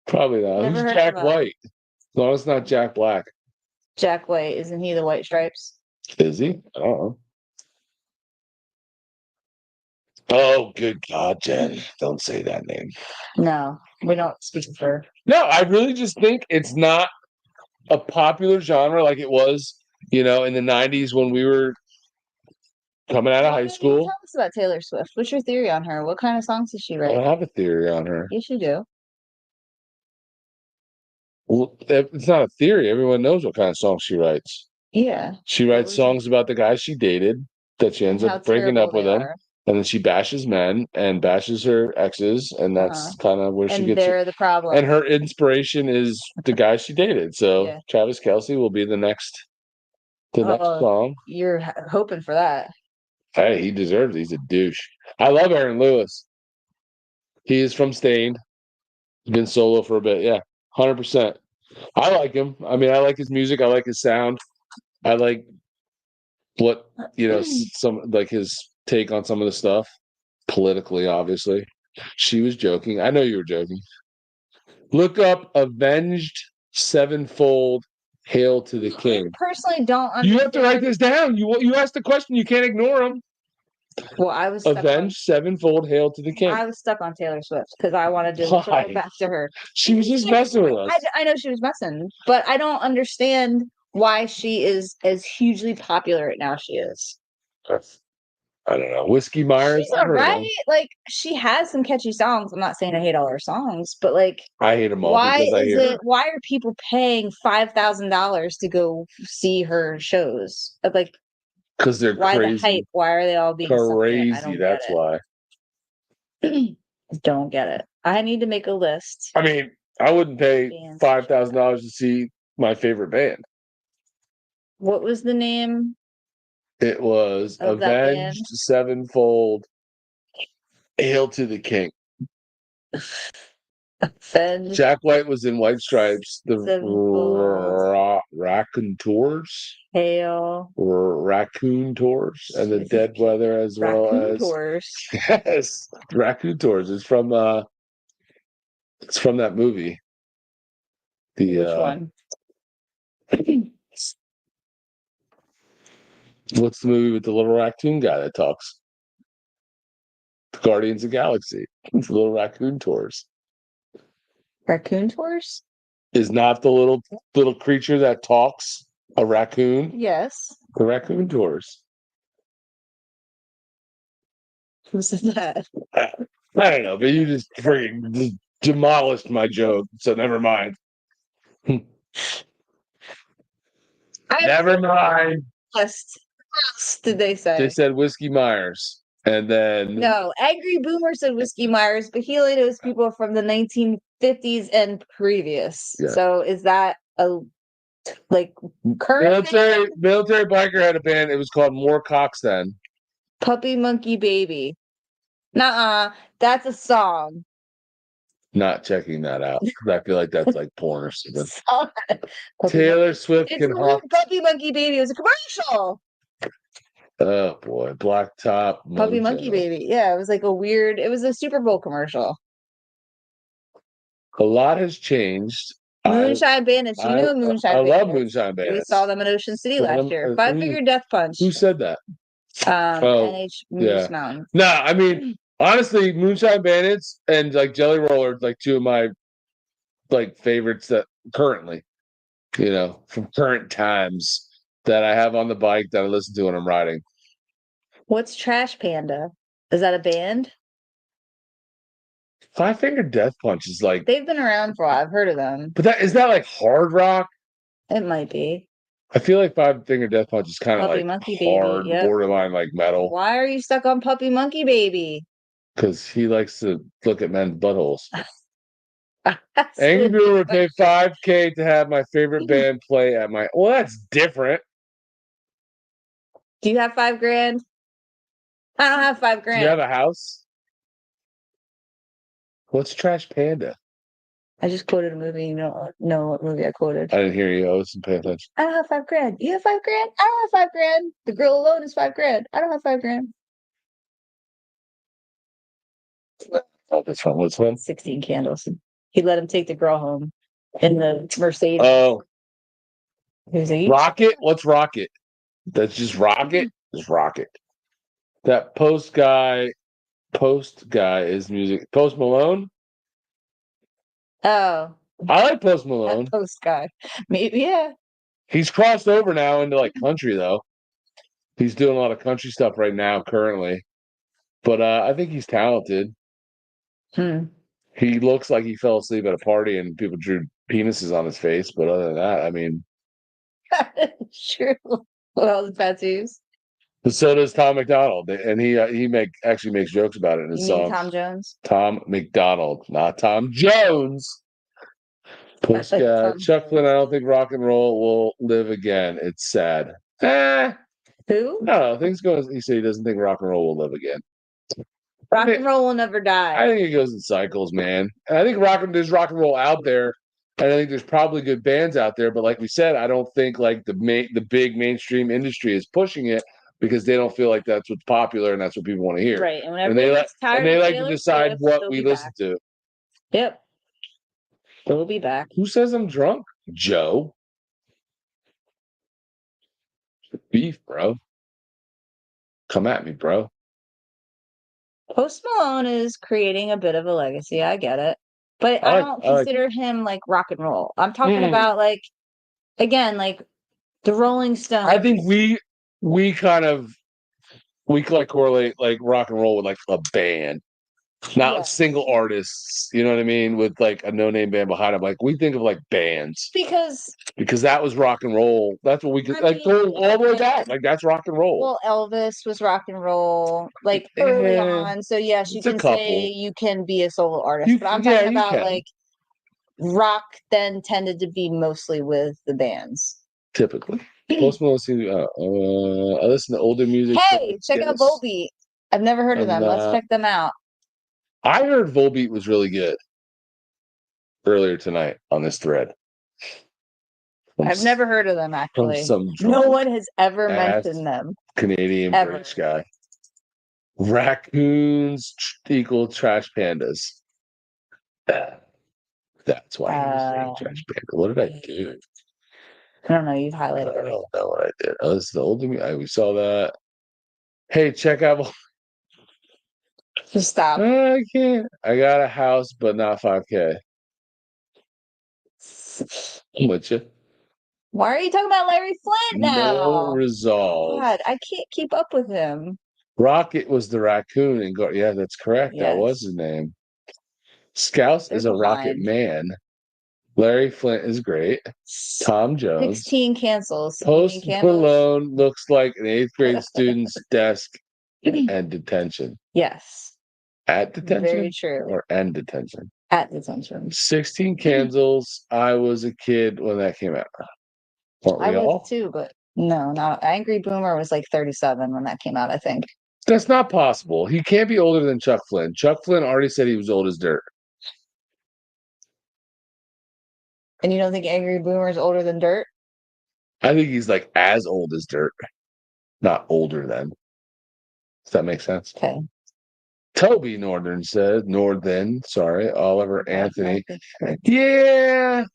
Probably not. Who's Jack White? As long as it's not Jack Black. Jack White, isn't he the White Stripes? Is he? I don't know. Oh, good God, Jen. Don't say that name. No, we don't speak for her. No, I really just think it's not a popular genre like it was, in the 90s when we were coming out of high school. Tell us about Taylor Swift. What's your theory on her? What kind of songs does she write? I don't have a theory on her. Yes, you do. Well, it's not a theory. Everyone knows what kind of songs she writes. Yeah. She writes songs about the guys she dated that she ends up breaking up with them. And then she bashes men and bashes her exes. And that's kind of where she gets they're the problem. And her inspiration is the guy she dated. So Travis Kelce will be the next song. You're hoping for that. Hey, he deserves it. He's a douche. I love Aaron Lewis. He is from Stained. He's been solo for a bit. Yeah, 100%. I like him. I mean, I like his music. I like his sound. I like what, some like his take on some of the stuff. Politically, obviously. She was joking. I know you were joking. Look up Avenged Sevenfold Hail to the King. I personally don't understand. You have to write this down. You asked the question. You can't ignore them. Well, I was Avenged Sevenfold Hail to the King. I was stuck on Taylor Swift because I wanted to go back to her. She was just messing with us. I know she was messing, but I don't understand why she is as hugely popular right now. She is. I don't know. Whiskey Myers. She's right. Like, she has some catchy songs. I'm not saying I hate all her songs, but like, I hate them all. Why are people paying $5,000 to go see her shows? Like, because they're crazy. The hype? Why are they all being crazy? That's why. Don't get it. I need to make a list. I mean, I wouldn't pay $5,000 to see my favorite band. What was the name? It was Avenged Sevenfold Hail to the King. Jack White was in White Stripes. The Raconteurs. Hail. Raconteurs. And the Dead Weather as well as. Yes. Raconteurs. It's from that movie. Which one? What's the movie with the little raccoon guy that talks? Guardians of the Galaxy. It's the little raccoon tours. Raccoon tours? Is not the little creature that talks a raccoon? Yes. The raccoon tours. Who said that? I don't know, but you just freaking demolished my joke, so never mind. Never mind. Did they say? They said Whiskey Myers. And then no, Angry Boomer said Whiskey Myers, but he only knows people from the 1950s and previous. Yeah. So is that a current military biker had a band? It was called More Cox then. Puppy Monkey Baby. Nuh-uh. That's a song. Not checking that out. I feel like that's like porn or something. Taylor Swift can hop. Puppy Monkey Baby. It was a commercial. Oh boy, Blacktop Puppy Monkey Baby. Yeah, it was like it was a Super Bowl commercial. A lot has changed. Moonshine Bandits. You know Moonshine Bandits. I love Moonshine Bandits. We saw them in Ocean City last year. 5 Finger Death Punch. Who said that? NH Moose yeah. Mountain. Nah, I mean, honestly, Moonshine Bandits and like Jelly Roll are like two of my like favorites that currently, from current times that I have on the bike that I listen to when I'm riding. What's Trash Panda? Is that a band? Five Finger Death Punch is like, They've been around for a while. I've heard of them. but is that like hard rock? It might be. I feel like Five Finger Death Punch is kind of Puppy like Monkey Baby. hard, Yep. borderline like metal. Why are you stuck on Puppy Monkey Baby? Because he likes to look at men's buttholes. Angry Boomer would pay $5,000 to have my favorite band play at my. Well, that's different. Do you have $5,000? I don't have $5,000. Do you have a house? What's Trash Panda? I just quoted a movie. You don't know what movie I quoted. I didn't hear you. I wasn't paying attention. I don't have $5,000. You have $5,000? I don't have $5,000. The girl alone is $5,000. I don't have $5,000. Oh, that's fun. What's one? 16 candles. He let him take the girl home in the Mercedes. Oh, Who's he? Rocket? What's Rocket? That's just Rocket? Just Rocket. That Post guy is music. Post Malone? Oh, I like Post Malone. that post guy. Maybe, yeah. He's crossed over now into like country though. He's doing a lot of country stuff right now currently. But I think he's talented. He looks like he fell asleep at a party and people drew penises on his face. But other than that, I mean, True. Well, the tattoos. so does Tom McDonald, and he actually makes jokes about it in his You mean songs. Tom Jones? Tom McDonald, not Tom Jones. Post guy, Chuck Flynn. I don't think rock and roll will live again. It's sad. Who? No, things go. He said he doesn't think rock and roll will live again. Rock and roll will never die. I think it goes in cycles, man. And I think there's rock and roll out there, and I think there's probably good bands out there. But like we said, I don't think like the big mainstream industry is pushing it because they don't feel like that's what's popular and that's what people want to hear. Right, And they like to decide what we listen to. Yep. We'll be back. Who says I'm drunk? Joe. Beef, bro. Come at me, bro. Post Malone is creating a bit of a legacy. I get it. But I don't consider him like rock and roll. I'm talking about like, again, like the Rolling Stones. I think we correlate like rock and roll with like a band. Not single artists, you know what I mean? With like a no-name band behind them. Like we think of like bands. Because that was rock and roll. That's what we could go all the way back. Like that's rock and roll. Well, Elvis was rock and roll, like early on. So yes, you can say you can be a solo artist. But I'm talking about like rock then tended to be mostly with the bands. Typically. Post Malone I listen to older music. Hey, check out Volbeat. I've never heard of them. Let's check them out. I heard Volbeat was really good earlier tonight on this thread. I've never heard of them, actually. No one has ever mentioned them. Canadian British guy. Raccoons equal trash pandas. That's why he was saying trash panda. What did I do? I don't know. You've highlighted it. I don't know what I did. Oh, this is the old me. We saw that. Hey, check out. Just stop. I can't. I got a house, but not $5,000. I'm with you. Why are you talking about Larry Flint now? No resolve. God, I can't keep up with him. Rocket was the raccoon, and yeah, that's correct. Yes. That was his name. Scouse is a rocket man. Larry Flint is great. Tom Jones. 16 cancels. Post Malone looks like an 8th grade student's desk and detention. Yes. At detention? Very true. Or end detention? At detention. 16 candles. I was a kid when that came out. I was too, but no, not Angry Boomer was like 37 when that came out, I think. That's not possible. He can't be older than Chuck Flynn. Chuck Flynn already said he was old as dirt. And you don't think Angry Boomer is older than dirt? I think he's like as old as dirt, not older than. Does that make sense? Okay. Toby Northern said, Oliver Anthony. Yeah.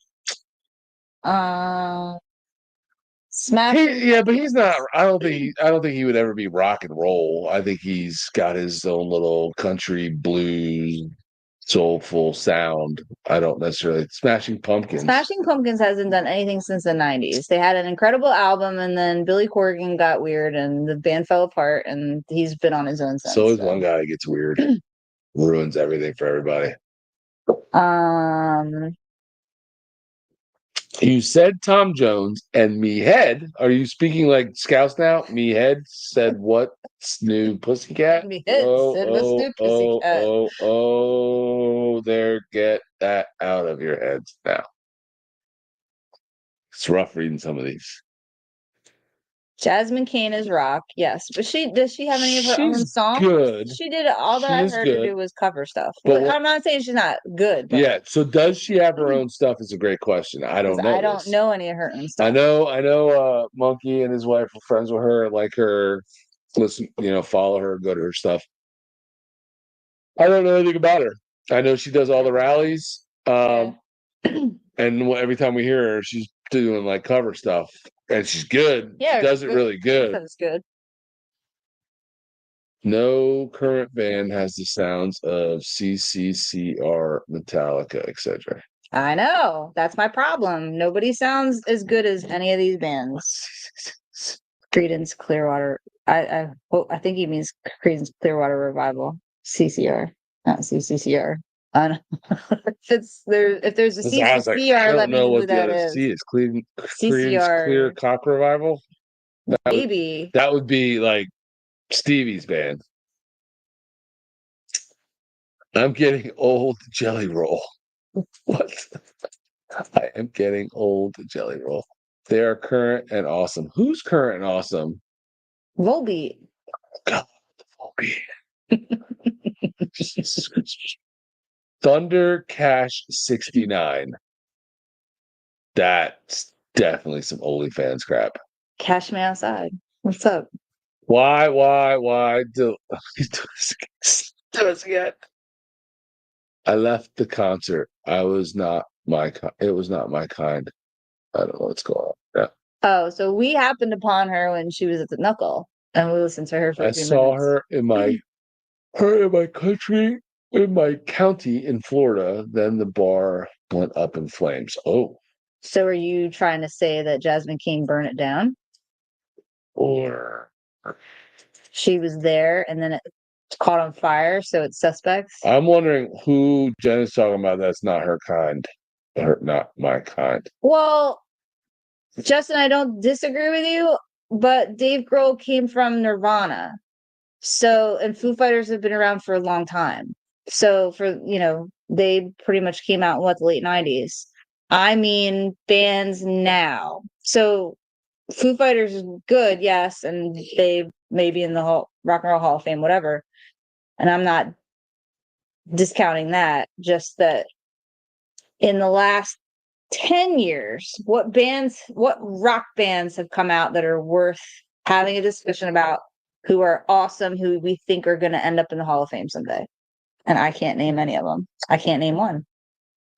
Smashing. Yeah, but he's not. I don't think he would ever be rock and roll. I think he's got his own little country blues, soulful sound. I don't necessarily Smashing Pumpkins. Smashing Pumpkins hasn't done anything since the 90s. They had an incredible album, and then Billy Corgan got weird, and the band fell apart, and he's been on his own since. So is one guy that gets weird, ruins everything for everybody. You said Tom Jones and me head. Are you speaking like Scouts now? Me head said what's new, Pussycat? Me head said what's new, Pussycat. There, get that out of your heads now. It's rough reading some of these. Jasmine Kane is rock, yes, but does she have any of her own songs? Good. She did all that I heard her do was cover stuff. But I'm not saying she's not good. But yeah. So does she have her own stuff? Is a great question. I don't know. I don't know any of her own stuff. I know. Monkey and his wife were friends with her. Like her, listen, follow her, go to her stuff. I don't know anything about her. I know she does all the rallies. And every time we hear her, she's doing like cover stuff, and she's good. Yeah, she does it really good. That's good. No current band has the sounds of CCCR, Metallica, etc. I know. That's my problem. Nobody sounds as good as any of these bands. Creedence Clearwater. I think he means Creedence Clearwater Revival. CCR, not CCCR. If there's a CCCR, let me know what that is. C is. Creedence Clear Cock Revival. Maybe that would be like Stevie's band. I'm getting old Jelly Roll. What? I am getting old Jelly Roll. They are current and awesome. Who's current and awesome? Volbeat. God, Volbeat. Thunder Cash 69. That's definitely some OnlyFans crap. Cash me outside. What's up? Why do this again? I left the concert. It was not my kind. I don't know what's going on. Yeah. Oh, so we happened upon her when she was at the Knuckle, and we listened to her for a few minutes. I saw her in my country, in my county in Florida. Then the bar went up in flames. Oh. So are you trying to say that Jasmine King burned it down? Or she was there and then it caught on fire, so it's suspects? I'm wondering who Jen is talking about that's not her kind. Or not my kind. Well, Justin, I don't disagree with you, but Dave Grohl came from Nirvana. So, and Foo Fighters have been around for a long time. So they pretty much came out in the late 90s. I mean, bands now. So Foo Fighters is good, yes, and they may be in the Rock and Roll Hall of Fame, whatever. And I'm not discounting that, just that in the last 10 years, what rock bands have come out that are worth having a discussion about, who are awesome, who we think are going to end up in the Hall of Fame someday? And I can't name any of them. I can't name one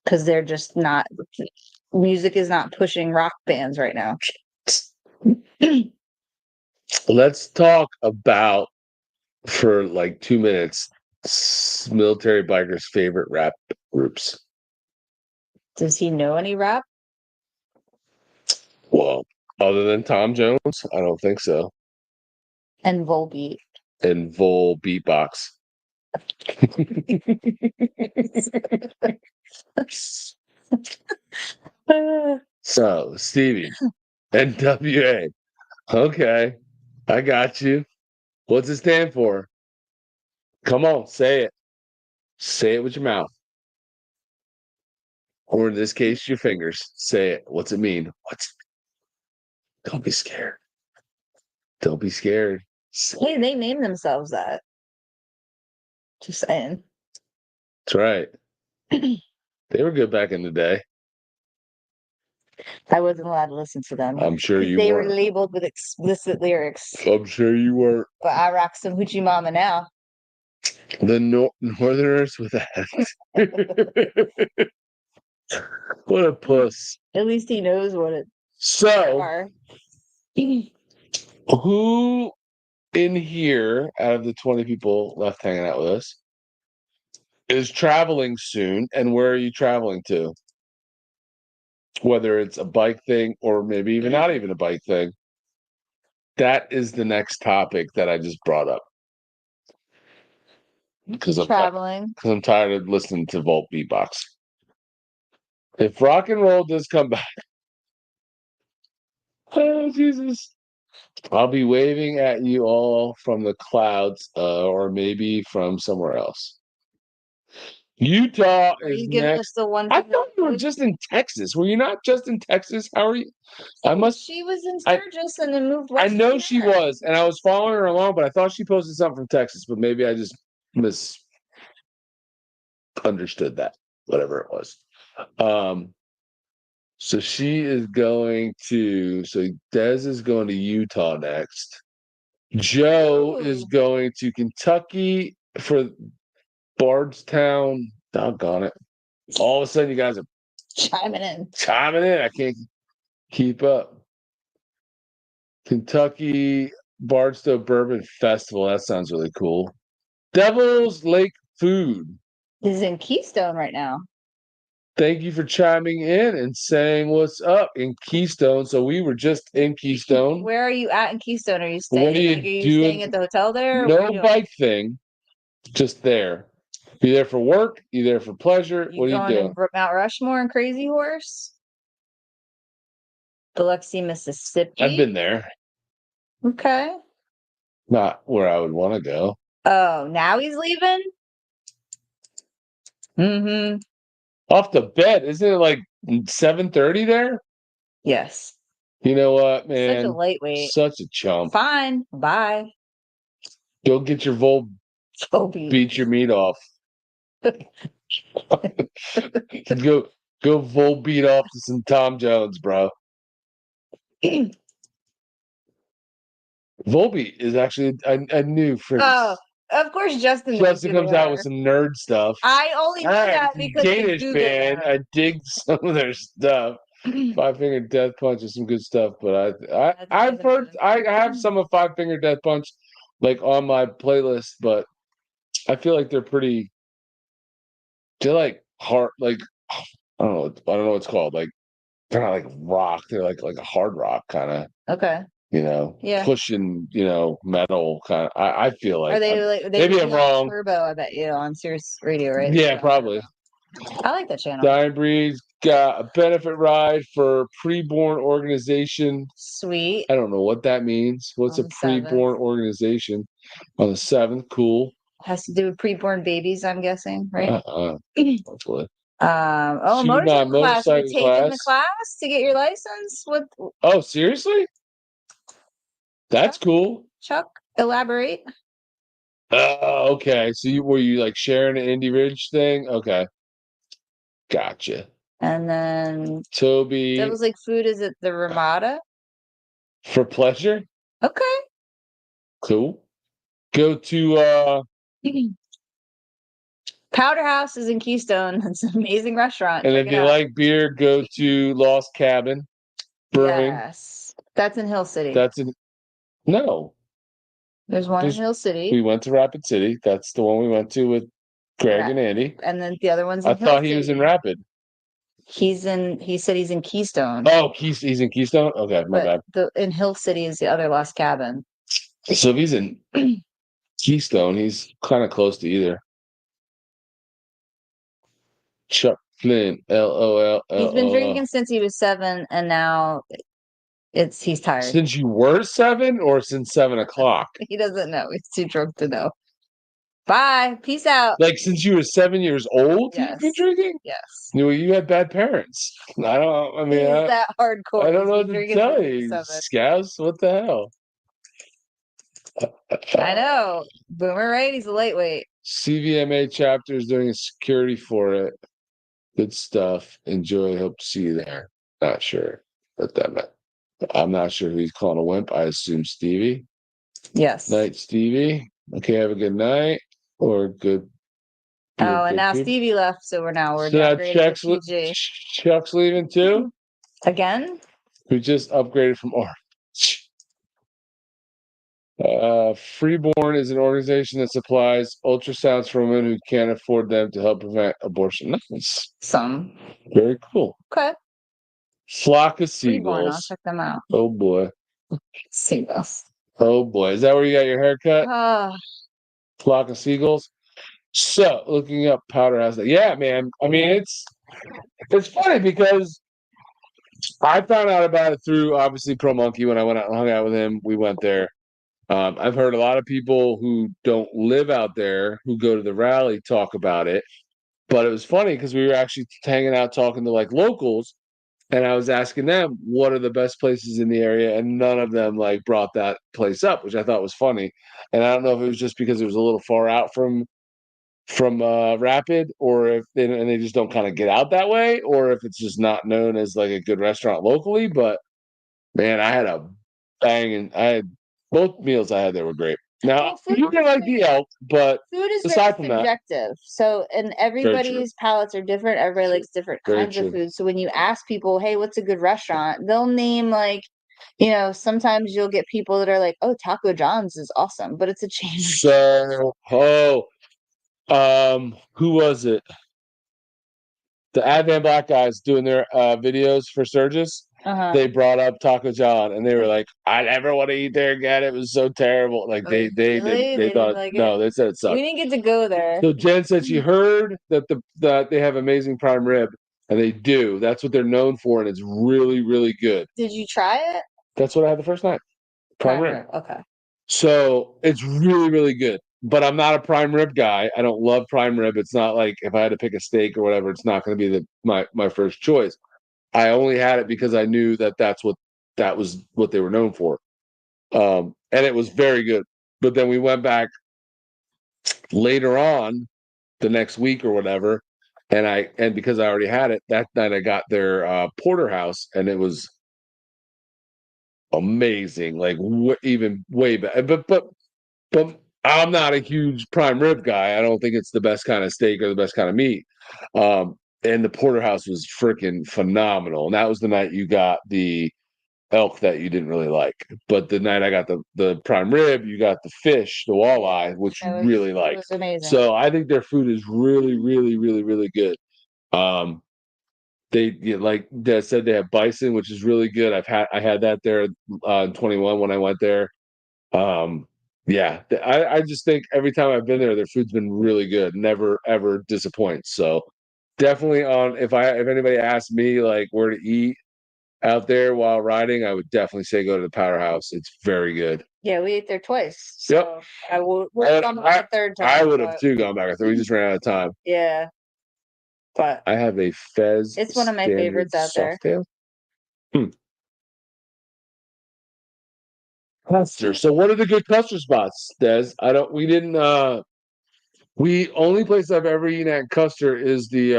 because they're just not, music is not pushing rock bands right now. Let's talk about, for like 2 minutes, military bikers' favorite rap groups. Does he know any rap? Well, other than Tom Jones, I don't think so. And Volbeat. And Vol Beatbox. So, Stevie, NWA. Okay, I got you. What's it stand for? Come on, say it. Say it with your mouth. Or in this case, your fingers. Say it. What's it mean? Don't be scared. Don't be scared. Hey, they named themselves that. Just saying. That's right. They were good back in the day. I wasn't allowed to listen to them. I'm sure you They were labeled with explicit lyrics. I'm sure you were. But I rock some Hoochie Mama now. The Northerners with that. What a puss. At least he knows what it So are. Who in here, out of the 20 people left hanging out with us, is traveling soon, and where are you traveling to? Whether it's a bike thing or maybe even not even a bike thing. That is the next topic that I just brought up. Because Traveling. I'm tired of listening to Volt beatbox. If rock and roll does come back, oh Jesus, I'll be waving at you all from the clouds, or maybe from somewhere else. Utah Are is you giving us next. the one? I thought you were just in Texas. Were you not just in Texas? How are you? She was in Sturgis and then moved I west. know she was, and I was following her along, but I thought she posted something from Texas, but maybe I just misunderstood that, whatever it was. So she is going to, so Dez is going to Utah next. Joe is going to Kentucky for Bardstown. Doggone it. All of a sudden, you guys are chiming in. I can't keep up. Kentucky Bardstown Bourbon Festival. That sounds really cool. Devil's Lake Food. Is in Keystone right now. Thank you for chiming in and saying what's up in Keystone. So we were just in Keystone. Where are you at in Keystone? Are you staying? What are you doing? Staying at the hotel there? No bike thing, just there. You there for work? You there for pleasure? What are you doing? Mount Rushmore and Crazy Horse? Biloxi, Mississippi. I've been there. Okay. Not where I would want to go. Oh, now he's leaving? Mm-hmm. Off the bed. Isn't it like 7:30 there? Yes. You know what, man? Such a lightweight. Such a chump. Fine. Bye. Go get your beat your meat off. Go full beat off to some Tom Jones, bro. Volbeat is actually a new phrase. Oh, of course, Justin comes out with some nerd stuff. I only knew that because Danish band. I dig some of their stuff. Five Finger Death Punch is some good stuff, but I've heard I have some of Five Finger Death Punch like on my playlist, but I feel like they're like hard, like I don't know what it's called. Like they're not like rock, they're like a hard rock kind of. Okay. Pushing, metal kind of. I feel like. Are they maybe I'm wrong. Turbo, I bet on Sirius Radio, right? Yeah, probably. I like that channel. Dying Breed's got a benefit ride for preborn organization. Sweet. I don't know what that means. What's a preborn organization? On the 7th, cool. Has to do with preborn babies, I'm guessing, right? Hopefully. Motorcycle class. You're taking the class to get your license? What? Oh, seriously? That's cool. Chuck, elaborate. Okay. So were you like sharing an Indy Ridge thing? Okay. Gotcha. And then Toby. Devil's Lake Food is at the Ramada. For pleasure? Okay. Cool. Go to Powder House is in Keystone. It's an amazing restaurant. And if you like beer, go to Lost Cabin. Brewing. Yes. That's in Hill City. No. There's one in Hill City. We went to Rapid City. That's the one we went to with Greg and Andy. And then the other one's in Hill City. I thought he was in Rapid. He said he's in Keystone. Oh, he's in Keystone? Okay, my bad. In Hill City is the other Lost Cabin. So if he's in Keystone, he's kind of close to either. Chuck Flynn, LOL. He's been drinking since he was 7, and now he's tired. Since you were 7 or since 7 o'clock? He doesn't know. He's too drunk to know. Bye. Peace out. Like since you were 7 years old, yes. You've been drinking? Yes. You had bad parents. He's that hardcore. I don't know what to tell you, Scaz. What the hell? I know. Boomer, right? He's a lightweight. CVMA chapter is doing a security for it. Good stuff. Enjoy. Hope to see you there. Not sure what that meant. I'm not sure who he's calling a wimp. I assume Stevie. Yes. Night, Stevie. Okay, have a good night or good. And now Stevie left, so we're downgraded to PG. Chuck's leaving too? Again? Who just upgraded from orange. Freeborn is an organization that supplies ultrasounds for women who can't afford them to help prevent abortion. Nice. Some. Very cool. Okay. Flock of Reborn, I'll seagulls. check them out. Oh boy. Seagulls. Oh boy. Is that where you got your haircut? Ah, Flock of seagulls. So looking up Powder House. Yeah, man. I mean, it's funny because I found out about it through obviously Pro Monkey when I went out and hung out with him. We went there. I've heard a lot of people who don't live out there who go to the rally talk about it. But it was funny because we were actually hanging out talking to like locals, and I was asking them what are the best places in the area, and none of them like brought that place up, which I thought was funny. And I don't know if it was just because it was a little far out from Rapid, or if they just don't kind of get out that way, or if it's just not known as like a good restaurant locally. But man, I had a banging. I had both meals I had there were great. Now Well, food you can is like the elk, but food is very aside from that, subjective. So, and everybody's palates are different. Everybody likes different Very kinds of true. food. So when you ask people, "Hey, what's a good restaurant?" They'll name like, sometimes you'll get people that are like, "Oh, Taco John's is awesome," but it's a chain. So who was it? The Advan Black guys doing their videos for Sturgis. Uh-huh. They brought up Taco John, and they were like, "I never want to eat there again. It was so terrible." Like Oh, they really? They thought didn't like no, it? they said it sucked. We didn't get to go there. So Jen said she heard that they have amazing prime rib, and they do. That's what they're known for, and it's really really good. Did you try it? That's what I had the first night. Prime rib. Okay. So it's really, really good. But I'm not a prime rib guy. I don't love prime rib. It's not like if I had to pick a steak or whatever, it's not going to be my first choice. I only had it because I knew that was what they were known for. And it was very good. But then we went back later on the next week or whatever, and because I already had it that night, I got their porterhouse, and it was amazing, like even way better. But I'm not a huge prime rib guy. I don't think it's the best kind of steak or the best kind of meat. And the porterhouse was freaking phenomenal. And that was the night you got the elk that you didn't really like. But the night I got the prime rib, you got the fish, the walleye, which you really It like. was amazing. So I think their food is really, really, really, really good. Like Des said, they have bison, which is really good. I had that there in 21 when I went there. Yeah, I just think every time I've been there, their food's been really good. Never ever disappoints. So definitely on if anybody asks me like where to eat out there while riding, I would definitely say go to the Powder House. It's very good. Yeah, we ate there twice. Yep. So I will we'll come back a third time. I would have too gone back. We just ran out of time. Yeah. But I have a Fez. it's one of my favorites out there. Custer. So what are the good Custer spots, Des? We only place I've ever eaten at Custer is the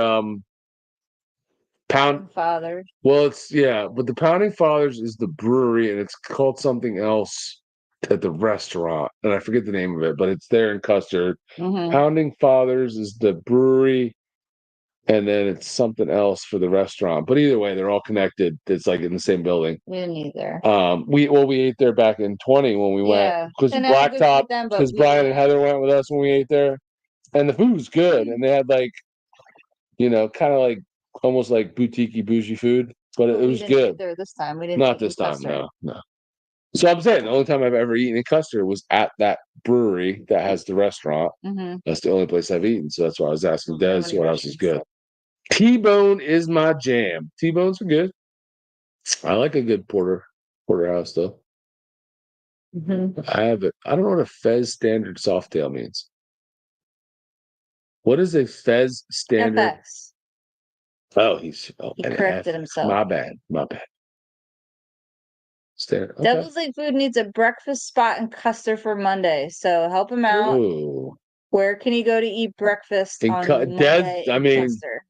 Pound Father. Well, but the Pounding Fathers is the brewery, and it's called something else at the restaurant, and I forget the name of it, but it's there in Custer. Mm-hmm. Pounding Fathers is the brewery, and then it's something else for the restaurant. But either way, they're all connected. It's like in the same building. We didn't eat there. We ate there back in 20 when we went because Blacktop, because Brian and Heather went with us when we ate there, and the food was good, and they had like, kind of like almost like boutique-y bougie food, but it was good. There this time. We didn't. Not this time, no. So I'm saying the only time I've ever eaten in Custer was at that brewery that has the restaurant. Mm-hmm. That's the only place I've eaten, so that's why I was asking Des what else is good. T-bone is my jam. T-bones are good. I like a good porterhouse though. Mm-hmm. I have it. I don't know what a Fez standard softail means. What is a Fez standard? FX. Oh, he corrected himself. My bad. Standard. Okay. Devil's Lake Food needs a breakfast spot in Custer for Monday, so help him out. Ooh. Where can he go to eat breakfast on Monday in Custer?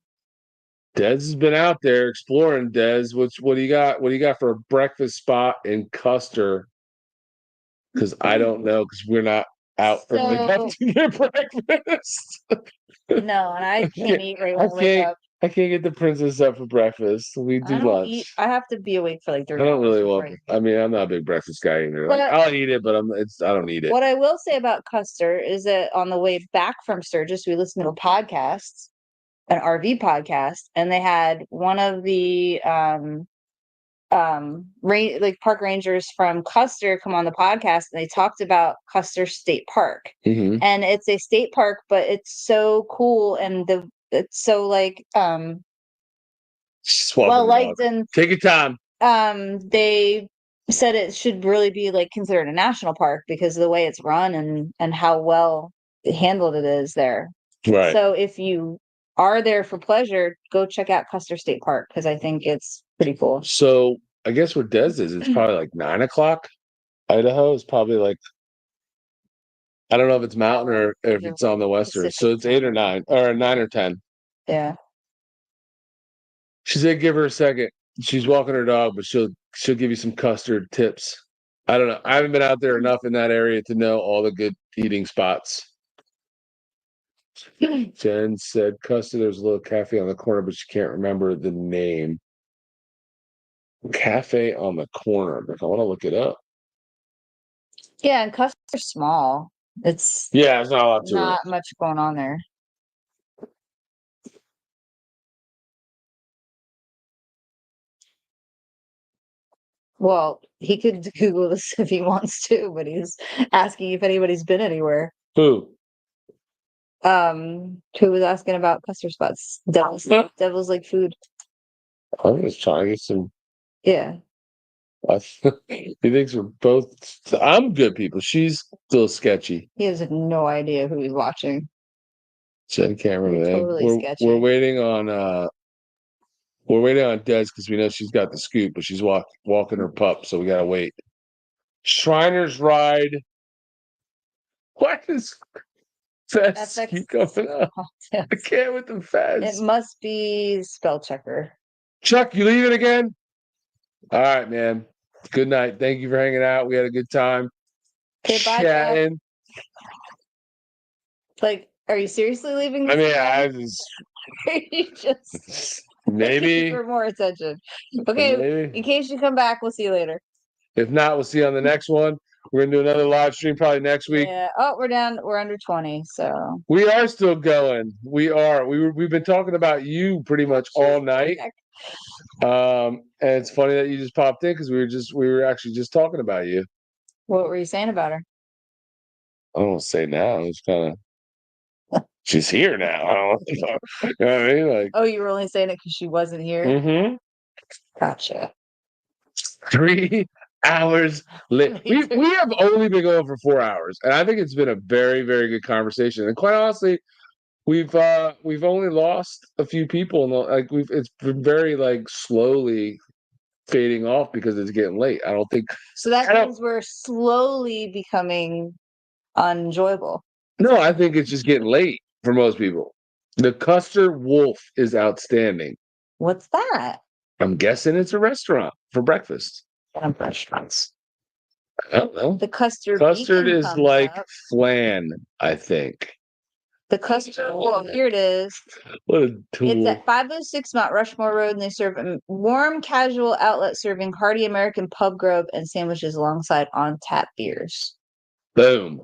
Des has been out there exploring. Des, what do you got? What do you got for a breakfast spot in Custer? Because I don't know. Because out early So- to get breakfast. No, and I can't eat right when I wake up. I can't get the princess up for breakfast. We do I don't lunch. eat. I have to be awake for like I 3 don't hours. really before want. I I mean, I'm not a big breakfast guy either. Like, But- I'll eat it, but I don't eat it. What I will say about Custer is that on the way back from Sturgis, we listened to a podcast, an RV podcast, and they had one of the like park rangers from Custer come on the podcast, and they talked about Custer State Park. Mhm. And it's a state park, but it's so cool, and it's so like Just walking well the liked, dog. and Take your time. they said it should really be like considered a national park because of the way it's run and how well handled it is there. Right. So if you are there for pleasure, go check out Custer State Park because I think it's pretty cool. So I guess what Des is, it's probably like 9 o'clock. Idaho is probably like, I don't know if it's mountain or if it's on the western. So it's 8 or 9 or 9 or 10. Yeah. She said, give her a second. She's walking her dog, but she'll give you some custard tips. I don't know. I haven't been out there enough in that area to know all the good eating spots. Jen said, Custer, there's a little cafe on the corner, but she can't remember the name. Cafe on the corner. I want to look it up. Yeah, and Custer's small. It's Yeah, it's not a lot to it. not much going on there. Well, he could Google this if he wants to, but he's asking if anybody's been anywhere. Who? Who was asking about Custer spots? Devil's like food. I'm just trying to get some. Yeah. He thinks we're both. I'm good people. She's still sketchy. He has no idea who he's watching. Jen can't remember the name. Totally sketchy. We're waiting on Des because we know she's got the scoop, but she's walking her pup, so we gotta wait. Shriner's Ride. What is Fest FX keep coming up? I can't with the It Fest. must be spell checker. Chuck, you leaving again? All right, man. Good night. Thank you for hanging out. We had a good time. Okay, bye, Chuck. Chatting. Like, are you seriously leaving? I This mean, time? I just Are you just maybe. for more attention? Okay, Maybe. in case you come back, we'll see you later. If not, we'll see you on the next one. We're gonna do another live stream probably next week. Yeah. Oh, we're down. We're under 20. So We are still going. We are. We've been talking about you pretty much all night. And it's funny that you just popped in because we were actually just talking about you. What were you saying about her? I don't want to say now. It's kind of she's here now. I don't know. You know what I mean? Like, Oh, you were only saying it because she wasn't here. mm-hmm. Gotcha. 3 hours lit. We have only been going for 4 hours, and I think it's been a very, very good conversation. And quite honestly, we've only lost a few people, and it's been very like slowly fading off because it's getting late. I don't think So that means we're slowly becoming unenjoyable. No, I think it's just getting late for most people. The Custer Wolf is outstanding. What's that? I'm guessing it's a restaurant for breakfast. Restaurants. I don't know. The custard. Custard beacon is comes like up. flan, I think. The custard. Well, here it is. What a tool. It's at 506 Mount Rushmore Road, and they serve a warm, casual outlet serving hearty American pub grub and sandwiches alongside on-tap beers. Boom.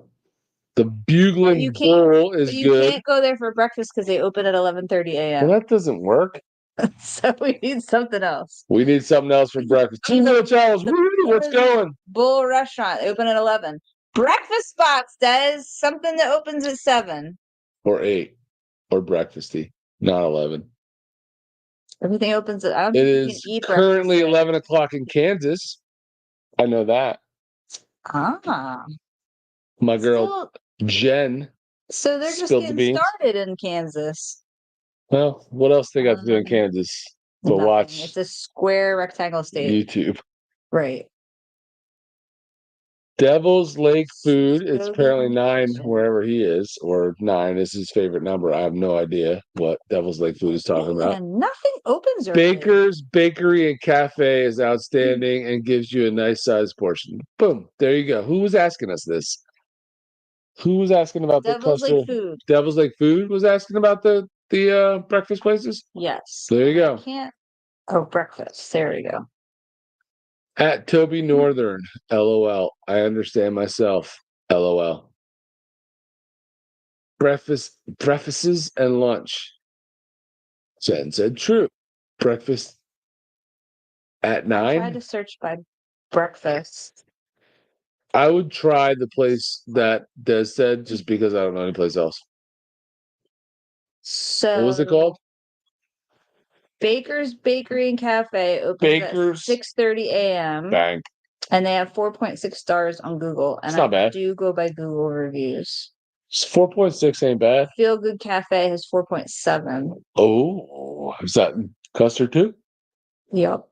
The Bugling Bowl is you good. can't go there for breakfast because they open at 11:30 a.m. Well, that doesn't work. So we need something else. We need something else for breakfast. Tino Charles, what's going? Bull Restaurant. They open at 11. Breakfast spots, Des. Something that opens at 7. Or 8. Or breakfasty. Not 11. Everything opens at. I don't It think you is can eat currently breakfast. 11 o'clock in Kansas. I know that. Ah. My girl Jen. So they're just spilled the getting beans. started in Kansas. Well, what else they got to do in Kansas? But Nothing. watch It's a square rectangle state. YouTube. Right. Devil's Lake Food. It's So apparently good 9 question. wherever he is, or 9 is his favorite number. I have no idea what Devil's Lake Food is talking about. And nothing opens early. Baker's Bakery and Cafe is outstanding and gives you a nice sized portion. Boom. There you go. Who was asking us this? Who was asking about the Devil's cluster? Lake Food. Devil's Lake Food was asking about the breakfast places. Yes. There you go. I can't. Oh, breakfast. There we go. At Toby Northern, LOL. I understand myself, LOL. Breakfasts and lunch. Jen said true. Breakfast at I tried 9. to search by breakfast. I would try the place that Des said just because I don't know any place else. So What was it called? Baker's Bakery and Cafe opens Baker's. at 6:30 a.m. Bang. and they have 4.6 stars on Google. And It's not bad. do go by Google reviews. 4.6 ain't bad. Feel Good Cafe has 4.7. Oh, is that custard too? Yep.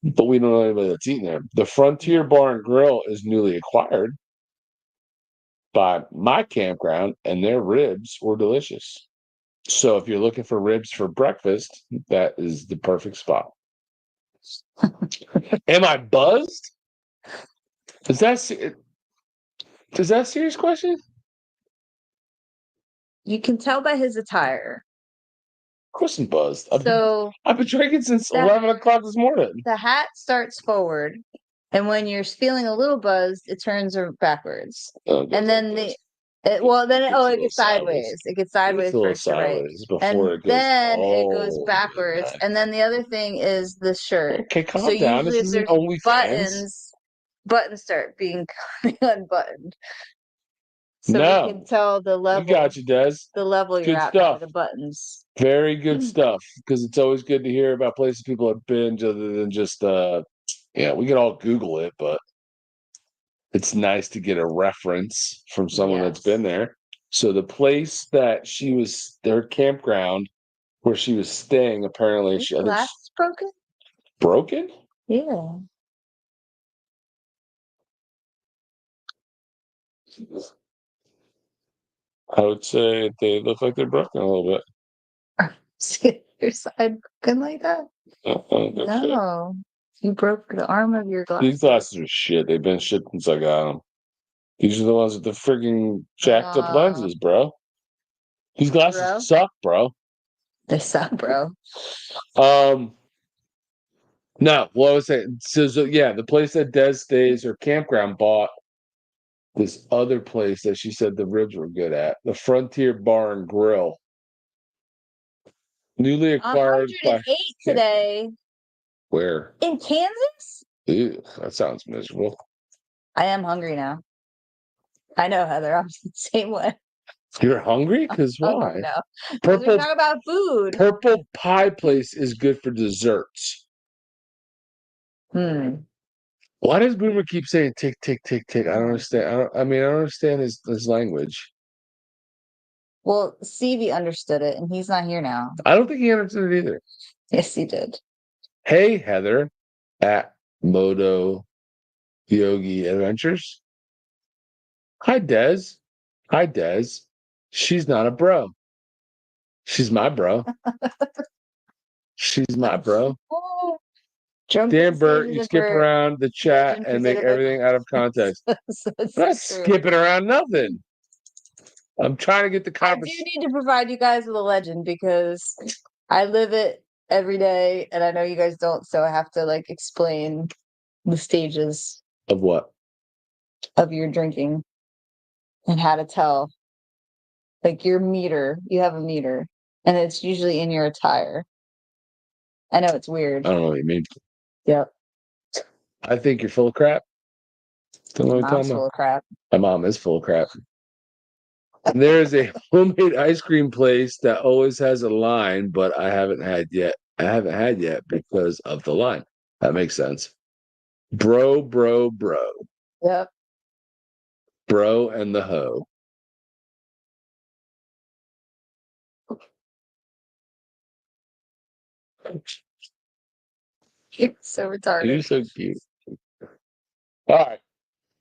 But we don't know anybody that's eating there. The Frontier Bar and Grill is newly acquired by my campground, and their ribs were delicious. So if you're looking for ribs for breakfast, that is the perfect spot. Am I buzzed? Is that a serious question? You can tell by his attire. Of course I'm buzzed. So I've been drinking since 11 o'clock this morning. the hat starts forward, and when you're feeling a little buzzed, it turns backwards. And then it gets sideways. It gets sideways first to right. Before And then it goes backwards. And then the other thing is the shirt. Okay, calm So down. usually This if isn't there's OnlyFans. buttons start being unbuttoned. So No. we can tell the level. We got you, Des. The level you're Good at stuff. by the buttons. Very good stuff, because it's always good to hear about places people have been other than just we can all Google it, but it's nice to get a reference from someone that's been there. So the place that their campground where she was staying, apparently Glass is broken? Broken? Yeah. I would say they look like they're broken a little bit. Your side broken like that? No. You broke the arm of your glasses. These glasses are shit. They've been shit since I got them. These are the ones with the freaking jacked up lenses, bro. These glasses suck, bro. They suck, bro. No, what I was saying. So yeah, the place that Des stays or campground bought this other place that she said the ribs were good at, the Frontier Bar and Grill. Newly acquired. 108 today. Where? In Kansas? Ew, that sounds miserable. I am hungry now. I know, Heather. I'm the same way. You're hungry? Because why? No. Purple. We're talking about food. Purple Pie Place is good for desserts. Why does Boomer keep saying tick, tick, tick, tick? I don't understand. I don't understand his language. Well, Stevie understood it, and he's not here now. I don't think he understood it either. Yes, he did. Hey, Heather, at Moto Yogi Adventures. Hi, Des. Hi, Des. She's not a bro. She's my bro. She's my bro. Dan Burt, you skip around the chat and make everything out of context. I'm not skipping around nothing. I'm trying to get the conversation. I do need to provide you guys with a legend because I live it every day and I know you guys don't, so I have to explain the stages of what? Of your drinking and how to tell. Your meter, you have a meter and it's usually in your attire. I know it's weird. I don't know what you mean. Yep. I think you're full of crap. My mom's full of crap. My mom is full of crap. There is a homemade ice cream place that always has a line, but I haven't had yet. I haven't had yet because of the line. That makes sense. Bro. Yep. Bro and the hoe. You're so retarded. You're so cute. All right.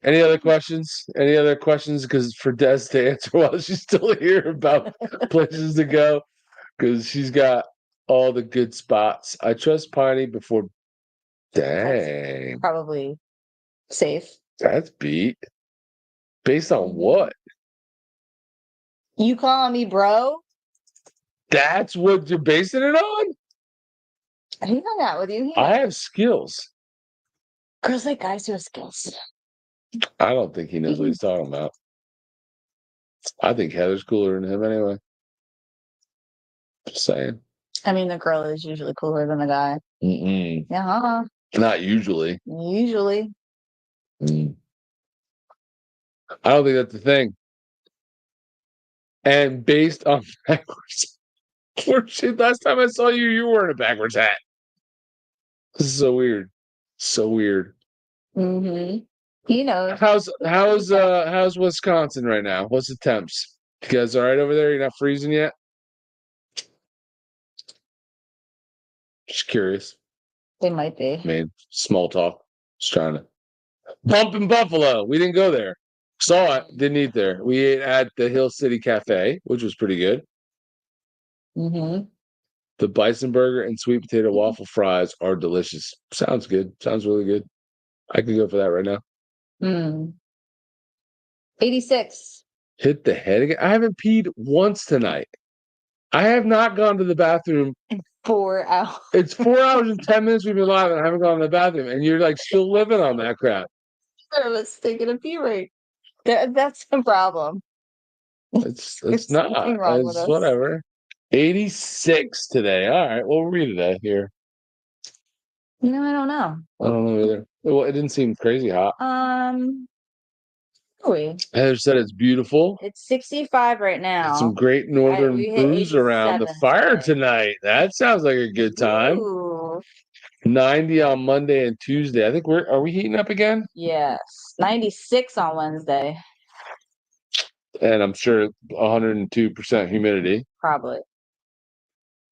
Any other questions? Any other questions? Because for Des to answer while she's still here about places to go, because she's got all the good spots. I trust Piney before. Dang. That's probably safe. That's beat. Based on what? You calling me bro? That's what you're basing it on? He hung out with you. I have skills. Girls like guys who have skills. I don't think he knows what he's talking about. I think Heather's cooler than him anyway. Just saying. I mean, the girl is usually cooler than the guy. Mm-mm. Yeah. Not usually. Usually. Mm. I don't think that's the thing. And based on backwards, last time I saw you, you were wearing a backwards hat. This is so weird. So weird. Mm-hmm. You know. How's Wisconsin right now? What's the temps? You guys all right over there? You're not freezing yet? Just curious. They might be. I mean, small talk. Just trying to. Bump in Buffalo. We didn't go there. Saw it. Didn't eat there. We ate at the Hill City Cafe, which was pretty good. Mm-hmm. The bison burger and sweet potato waffle fries are delicious. Sounds good. Sounds really good. I could go for that right now. 86. Hit the head again. I haven't peed once tonight. I have not gone to the bathroom. 4 hours. It's 4 hours and 10 minutes we've been live and I haven't gone to the bathroom. And you're like still living on that crap. Let's take it a pee rate. That's the problem. It's There's not. something wrong with It's us. whatever. 86 today. All right. What were we today here? I don't know. I don't know either. Well, it didn't seem crazy hot. Heather said it's beautiful. It's 65 right now. Some great northern we hit brews around the 87 fire today. tonight. That sounds like a good time. Ooh. 90 on Monday and Tuesday. I think are we heating up again? Yes. 96 on Wednesday. And I'm sure 102% humidity. Probably.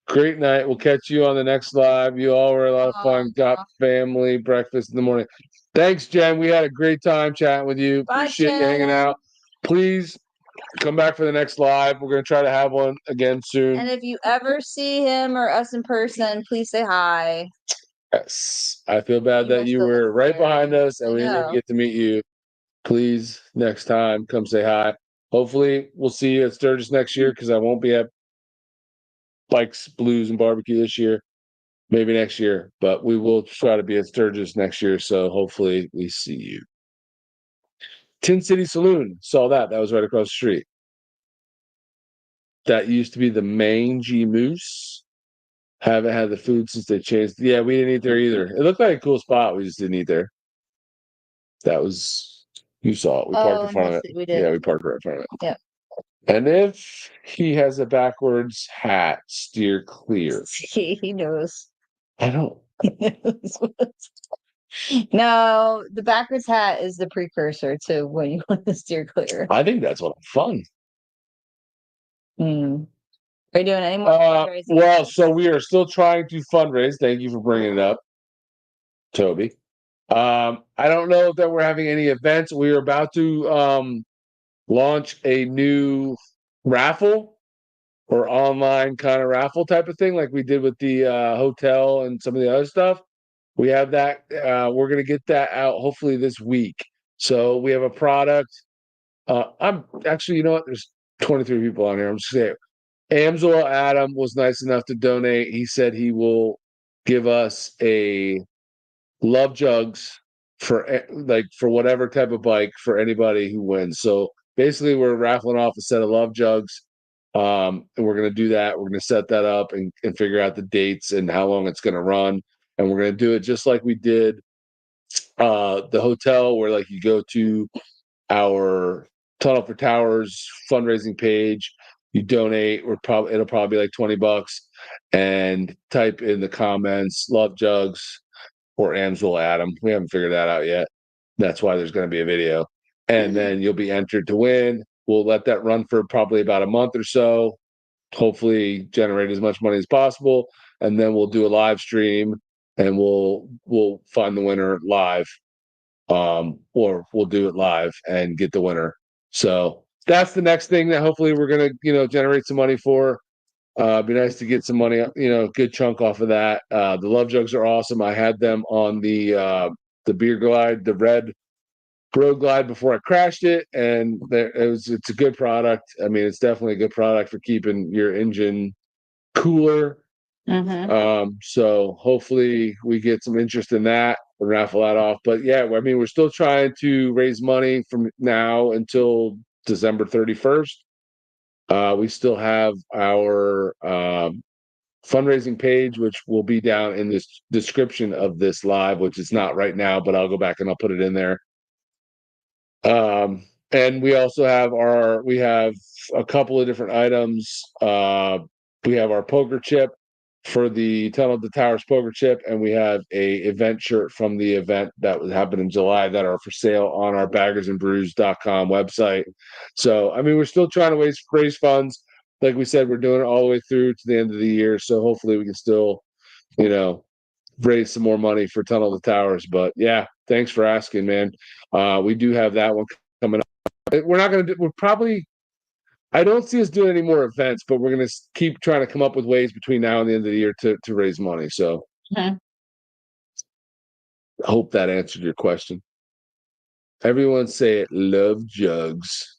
Great night. We'll catch you on the next live. You all were a lot of fun. Got family breakfast in the morning. Thanks, Jen. We had a great time chatting with you. Bye, Appreciate you Jen. hanging out. Please come back for the next live. We're going to try to have one again soon. And if you ever see him or us in person, please say hi. Yes. I feel bad He that wants you to were look right scary. behind us and I we didn't even know. get to meet you. Please, next time, come say hi. Hopefully, we'll see you at Sturgis next year because I won't be at Bikes, Blues, and Barbecue this year. Maybe next year, but we will try to be at Sturgis next year. So hopefully we see you. Tin City Saloon, saw that. That was right across the street. That used to be the main G Moose. Haven't had the food since they changed. Yeah, we didn't eat there either. It looked like a cool spot. We just didn't eat there. That was, you saw it. We parked in front of it. We did. Yeah, we parked right in front of it. Yeah. And if he has a backwards hat, steer clear. He knows. I don't. No, the backwards hat is the precursor to when you want to steer clear. I think that's what fun. Are you doing any more fundraising? Well, so we are still trying to fundraise. Thank you for bringing it up, Toby. I don't know that we're having any events. We are about to launch a new raffle or online kind of raffle type of thing, like we did with the hotel and some of the other stuff. We have that. We're going to get that out hopefully this week. So we have a product. I'm actually, you know what? There's 23 people on here. I'm just saying. Amzil Adam was nice enough to donate. He said he will give us a love jugs for whatever type of bike for anybody who wins. So basically, we're raffling off a set of love jugs, and we're going to do that. We're going to set that up and figure out the dates and how long it's going to run. And we're going to do it just like we did the hotel, where like you go to our Tunnel for Towers fundraising page, you donate. It'll probably be like $20, and type in the comments "love jugs" or Amsel Adam. We haven't figured that out yet. That's why there's going to be a video, and then you'll be entered to win. We'll let that run for probably about a month or so. Hopefully, generate as much money as possible, and then we'll do a live stream, and we'll find the winner live, or we'll do it live and get the winner. So that's the next thing that hopefully we're gonna generate some money for. Be nice to get some money, good chunk off of that. The love jugs are awesome. I had them on the beer glide, the red Road Glide before I crashed it, and it's a good product. I mean, it's definitely a good product for keeping your engine cooler. So hopefully we get some interest in that and raffle that off. But yeah, I mean, we're still trying to raise money from now until December 31st. We still have our fundraising page, which will be down in this description of this live, which is not right now, but I'll go back and I'll put it in there. And we also have we have a couple of different items. We have our poker chip for the Tunnel of the Towers poker chip, and we have a event shirt from the event that would happen in July that are for sale on our baggersandbrews.com website. So, I mean, we're still trying to raise funds. Like we said, we're doing it all the way through to the end of the year. So hopefully we can still, raise some more money for Tunnel of the Towers. But yeah, thanks for asking, man. We do have that one coming up. We're not going to we're probably, I don't see us doing any more events, but we're going to keep trying to come up with ways between now and the end of the year to raise money. So I hope that answered your question. Everyone say it. Love jugs.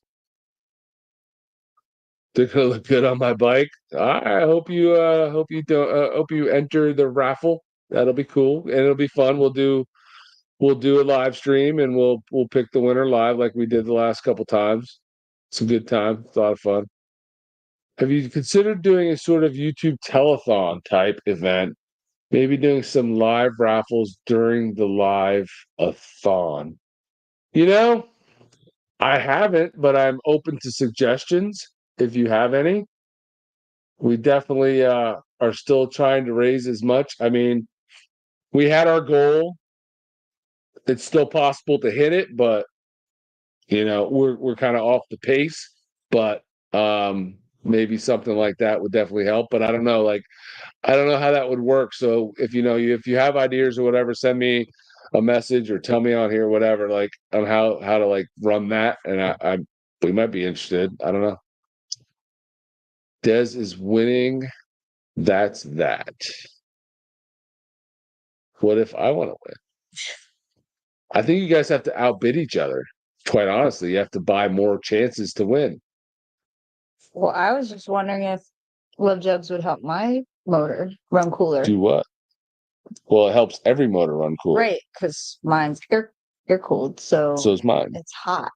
They're gonna look good on my bike. I hope you hope you enter the raffle. That'll be cool and it'll be fun. We'll do a live stream and we'll pick the winner live like we did the last couple times. It's a good time. It's a lot of fun. Have you considered doing a sort of YouTube telethon type event? Maybe doing some live raffles during the live-a-thon. I haven't, but I'm open to suggestions if you have any. We definitely are still trying to raise as much. I mean, we had our goal. It's still possible to hit it, but we're kind of off the pace. But maybe something like that would definitely help. But I don't know. Like, I don't know how that would work. So if you have ideas or whatever, send me a message or tell me on here, whatever, like on how to like run that. And we might be interested. I don't know. Dez is winning. That's that. What if I want to win? I think you guys have to outbid each other. Quite honestly, you have to buy more chances to win. Well, I was just wondering if Love Jugs would help my motor run cooler. Do what? Well, it helps every motor run cooler. Right, because mine's air cooled, so is mine. It's hot.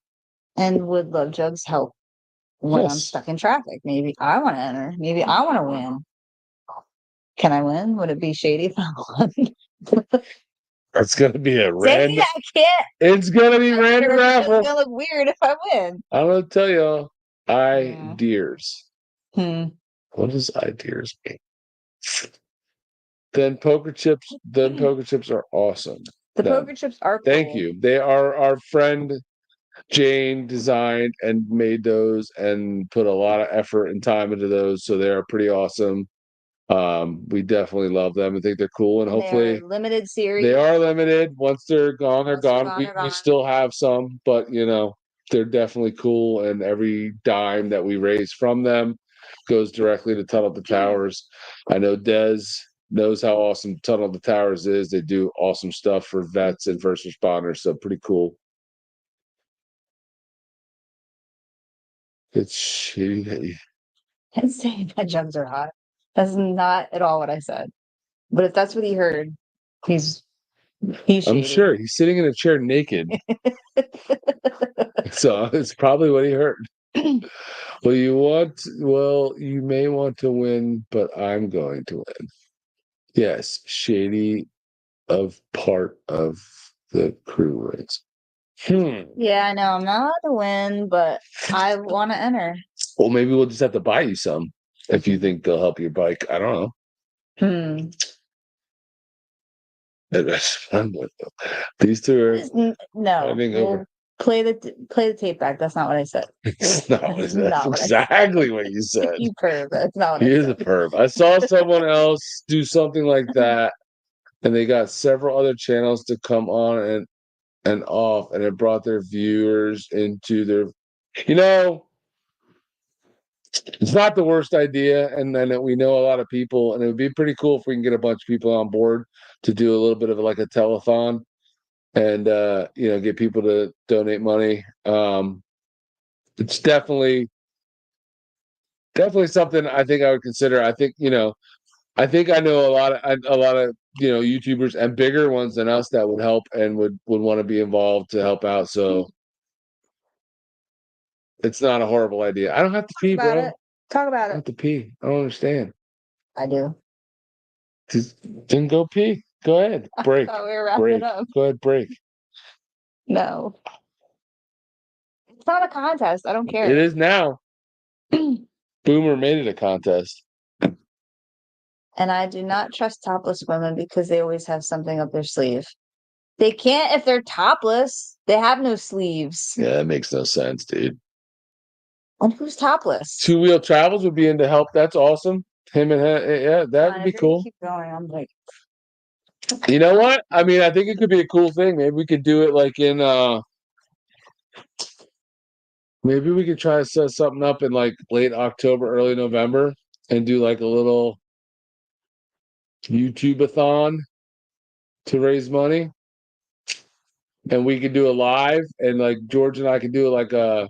And would Love Jugs help when I'm stuck in traffic? Maybe I want to enter. Maybe I want to win. Can I win? Would it be shady if I won? It's gonna be a random. I can't. It's gonna be random raffle. It's gonna look weird if I win. I'm gonna tell y'all. Ideas. What does ideas mean? Then poker chips are awesome. The poker chips are cool. Thank you. They are our friend Jane designed and made those and put a lot of effort and time into those. So they are pretty awesome. We definitely love them and think they're cool. And hopefully limited series. They are limited. Once they're gone, they're gone. We still have some, but they're definitely cool. And every dime that we raise from them goes directly to Tunnel of the Towers. I know Dez knows how awesome Tunnel of the Towers is. They do awesome stuff for vets and first responders. So pretty cool. It's shitty. I didn't say my jugs are hot. That's not at all what I said. But if that's what he heard, he's shady. I'm sure he's sitting in a chair naked. So it's probably what he heard. Well, you may want to win, but I'm going to win. Yes, shady of part of the crew race. Yeah, I know. I'm not allowed to win, but I want to enter. Well, maybe we'll just have to buy you some if you think they'll help your bike. I don't know. These two are no. Play the tape back. That's not what I said. That's exactly what you said. You perv. That's not what I said. He is a perv. I saw someone else do something like that, and they got several other channels to come on and off, and it brought their viewers into their. It's not the worst idea, and then we know a lot of people, and it would be pretty cool if we can get a bunch of people on board to do a little bit of like a telethon. and get people to donate money. It's definitely something I think I would consider. I think I think I know a lot of YouTubers and bigger ones than us that would help and would want to be involved to help out. So it's not a horrible idea. I don't have to pee, bro. Talk I about don't have it. to pee. I don't understand. I do. Just then go pee. Go ahead. Break. I thought we were wrapping Break. up. Go ahead. Break. No. It's not a contest. I don't It care. is now. Boomer made it a contest. And I do not trust topless women because they always have something up their sleeve. They can't if they're topless. They have no sleeves. Yeah, that makes no sense, dude. And who's topless? Two Wheel Travels would be in to help. That's awesome. Him and her, yeah, that would be cool. Keep going. I'm like, you know what? I mean, I think it could be a cool thing. Maybe we could do it like in maybe we could try to set something up in like late October, early November and do like a little YouTube-a-thon to raise money. And we could do a live and like George and I could do like a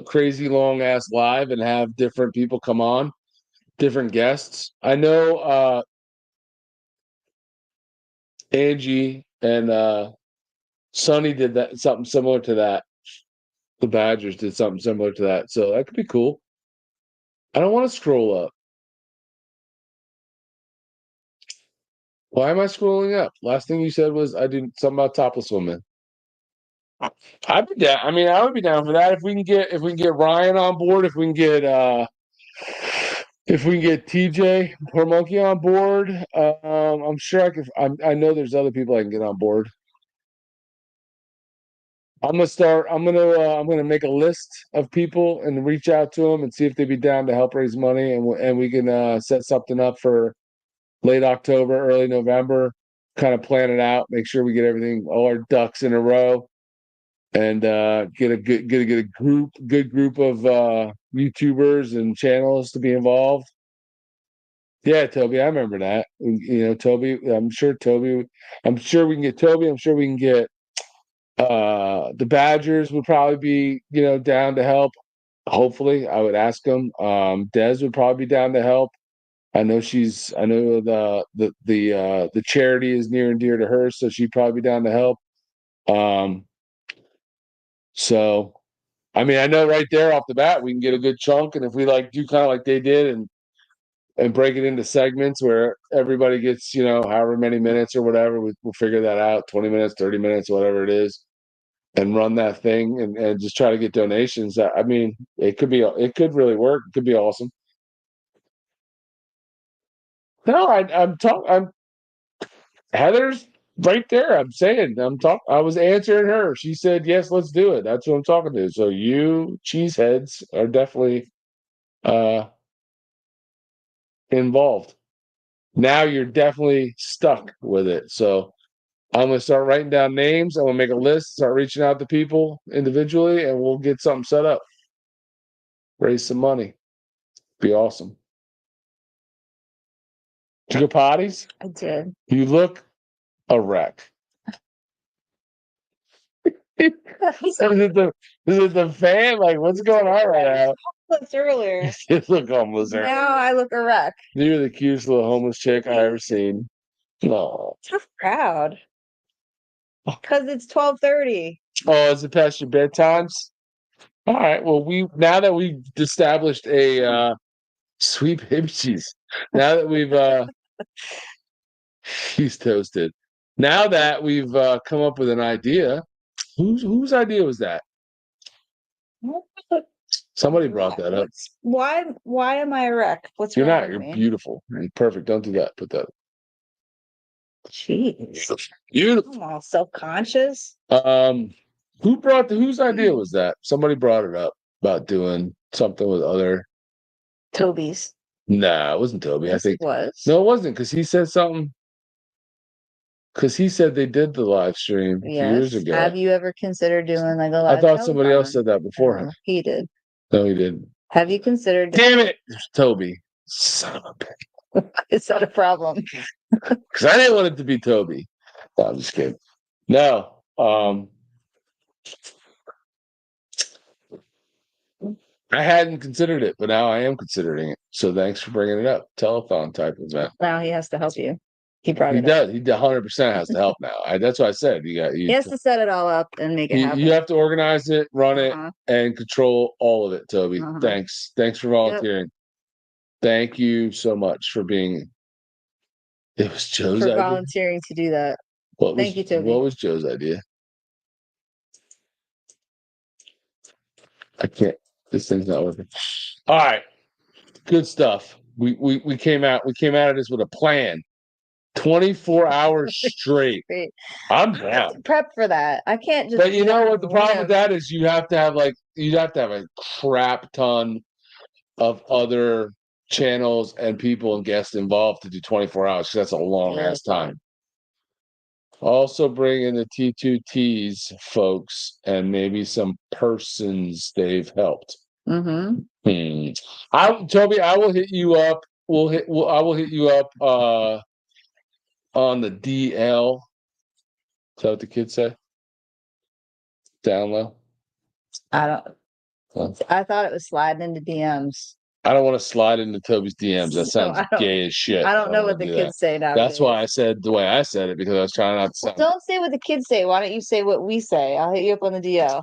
crazy long ass live and have different people come on, different guests. I know Angie and Sonny did that something similar to that. The Badgers did something similar to that. So that could be cool. I don't want to scroll up. Why am I scrolling up? Last thing you said was I did something about topless women. I'd be down. I mean, I would be down for that if we can get Ryan on board, if we can get TJ or Monkey on board. I'm sure I could. I know there's other people I can get on board. I'm gonna start. I'm gonna make a list of people and reach out to them and see if they'd be down to help raise money, and we can set something up for late October, early November. Kind of plan it out. Make sure we get everything, all our ducks in a row, and get a good group of YouTubers and channels to be involved. Yeah, Toby, I remember that. Toby. I'm sure we can get Toby. I'm sure we can get the Badgers would probably be down to help. Hopefully, I would ask them. Des would probably be down to help. I know the charity is near and dear to her, so she'd probably be down to help. So I mean, I know right there off the bat we can get a good chunk, and if we like do kind of like they did and break it into segments where everybody gets however many minutes or whatever, we'll figure that out, 20 minutes, 30 minutes, whatever it is, and run that thing and just try to get donations. I mean, it could really work. It could be awesome. No, I'm Heather's right there. I'm saying I was answering her. She said yes, let's do it. That's what I'm talking to. So you cheeseheads are definitely uh involved. Now you're definitely stuck with it. So I'm gonna start writing down names. I'm gonna make a list, start reaching out to people individually, and we'll get something set up. Raise some money. Be awesome. Did you go potties? I did. You look a wreck. Is it the fan? Like, what's going on right now? Earlier. You look homeless. Now I look a wreck. You're the cutest little homeless chick I ever seen. No. Tough crowd. Because it's 12:30. Oh, is it past your bedtimes? All right. Well, now that we've established a sweet baby cheese. Now that we've he's toasted. Now that we've come up with an idea, whose idea was that? Somebody brought that up. Why am I a wreck? What's You're wrong not. with You're me? beautiful. You're perfect. Don't do that. Put that. Jeez. Beautiful. I'm all self-conscious. Whose idea was that? Somebody brought it up about doing something with other. Toby's. Nah, it wasn't Toby. Yes, I think it was. no, it wasn't because he said something. Because he said they did the live stream years ago. Have you ever considered doing like a live? I thought somebody else said that before him. He did. No, he didn't. Have you considered? Damn it, it's Toby. Son of a bitch. Is that a problem? Because I didn't want it to be Toby. No, I'm just kidding. No. I hadn't considered it, but now I am considering it. So thanks for bringing it up. Telethon type event. Now he has to help you. He brought He it up. does. He 100% has to help now. That's what I said. He has to set it all up and make it happen. You have to organize it, run it, and control all of it, Toby. Thanks for volunteering. Thank you so much for being. It was Joe's for idea. Volunteering to do that. Thank you, Toby. What was Joe's idea? I can't. This thing's not working. All right, good stuff. We came out. We came out of this with a plan. 24 hours straight. I'm down. Prep for that. I can't just. But you know what? The problem with that is you have to have a crap ton of other channels and people and guests involved to do 24 hours. That's a long ass time. Also bring in the T2Ts folks and maybe some persons they've helped. Toby, I will hit you up. I will hit you up on the DL. Is that what the kids say? Down low? I thought it was sliding into DMs. I don't want to slide into Toby's DMs. That sounds gay as shit. I don't know what the kids say now. That's why I said the way I said it, because I was trying not to sound. Don't say what the kids say. Why don't you say what we say? I'll hit you up on the DL.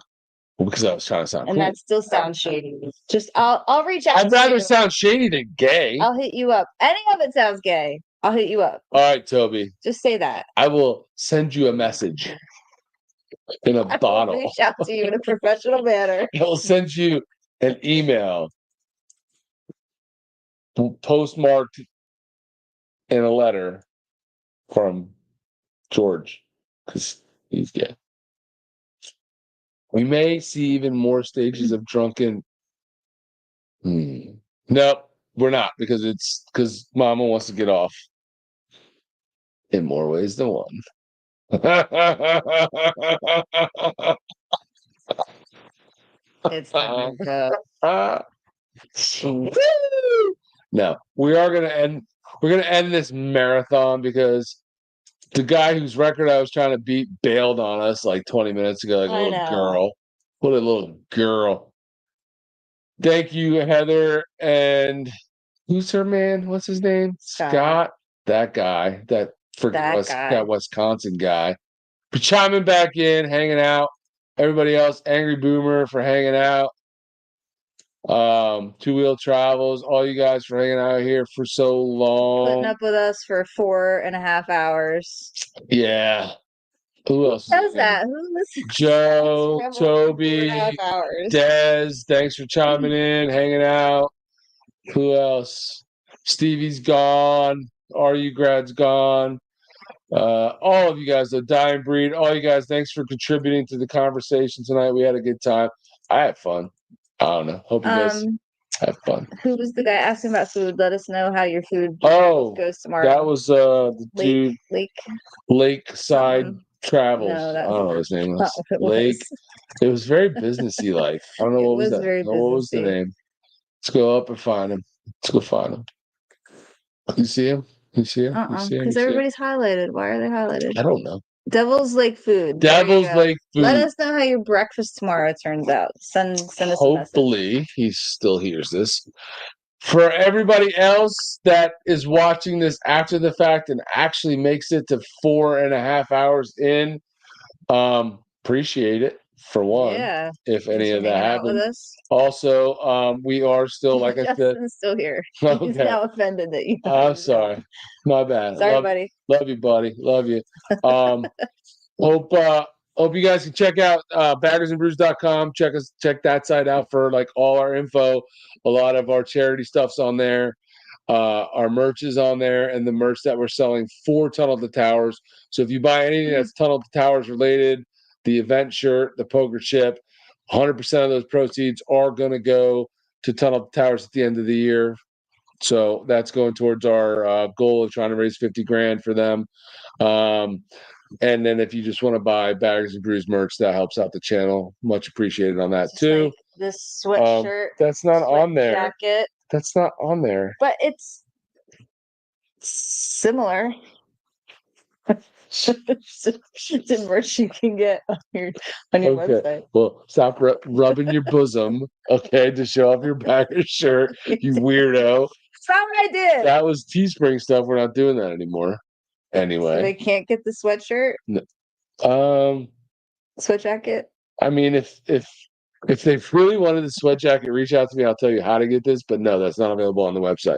Because I was trying to sound and cool. That still sounds shady. Just I'll reach out. I'd rather sound shady than gay. I'll hit you up. Any of it sounds gay. I'll hit you up. All right, Toby. Just say that. I will send you a message in a bottle. I'll reach out to you in a professional manner. I will send you an email postmarked in a letter from George, because he's gay. We may see even more stages of drunken. Nope, we're not, because Mama wants to get off in more ways than one. It's America. No, we are gonna end. We're gonna end this marathon because the guy whose record I was trying to beat bailed on us like 20 minutes ago, like a little girl. What a little girl. Thank you, Heather. And who's her man? What's his name? Scott. That guy. That Wisconsin guy. For chiming back in, hanging out. Everybody else, Angry Boomer for hanging out. Two Wheel Travels, all you guys for hanging out here for so long. Putting up with us for 4.5 hours. Yeah. Who else? Who does that? Who listens? Joe, Toby, Des, thanks for chiming in, hanging out. Who else? Stevie's gone. RU Grad's gone. All of you guys, the Dying Breed, all you guys, thanks for contributing to the conversation tonight. We had a good time. I had fun. I don't know. Hope you guys have fun. Who was the guy asking about food? Let us know how your food goes tomorrow. That was the dude. Lakeside Travels. No, I don't know what his name was. Lake. It was very businessy like. I don't know what was that. What was the name? Let's go up and find him. Let's go find him. You see him? You see him? Because everybody's highlighted. Why are they highlighted? I don't know. Devil's Lake Food. Devil's Lake Food. Let us know how your breakfast tomorrow turns out. Send us a message. Hopefully he still hears this. For everybody else that is watching this after the fact and actually makes it to 4.5 hours in, appreciate it. For one, if any of that happens. Also, we are still, like I said, Justin's still here. Okay. He's now offended that you. I'm sorry, my bad. Sorry, buddy. Love you, buddy. Love you. Hope you guys can check out baggersandbrews.com. Check that site out for like all our info. A lot of our charity stuff's on there. Our merch is on there, and the merch that we're selling for Tunnel to Towers. So if you buy anything that's Tunnel to Towers related, the event shirt, the poker chip, 100% of those proceeds are going to go to Tunnel to Towers at the end of the year. So that's going towards our goal of trying to raise $50,000 for them. And then if you just want to buy Baggers and Brews merch, that helps out the channel. Much appreciated on that too. Like this sweatshirt. That's not on there. Jacket. That's not on there. But it's similar. It's merch you can get on your website. Well, stop rubbing your bosom, okay, to show off your bagger shirt, you weirdo. That's not what I did. That was Teespring stuff. We're not doing that anymore. Anyway. So they can't get the sweatshirt? Sweat jacket? I mean, if they really wanted the sweat jacket, reach out to me. I'll tell you how to get this, but no, that's not available on the website.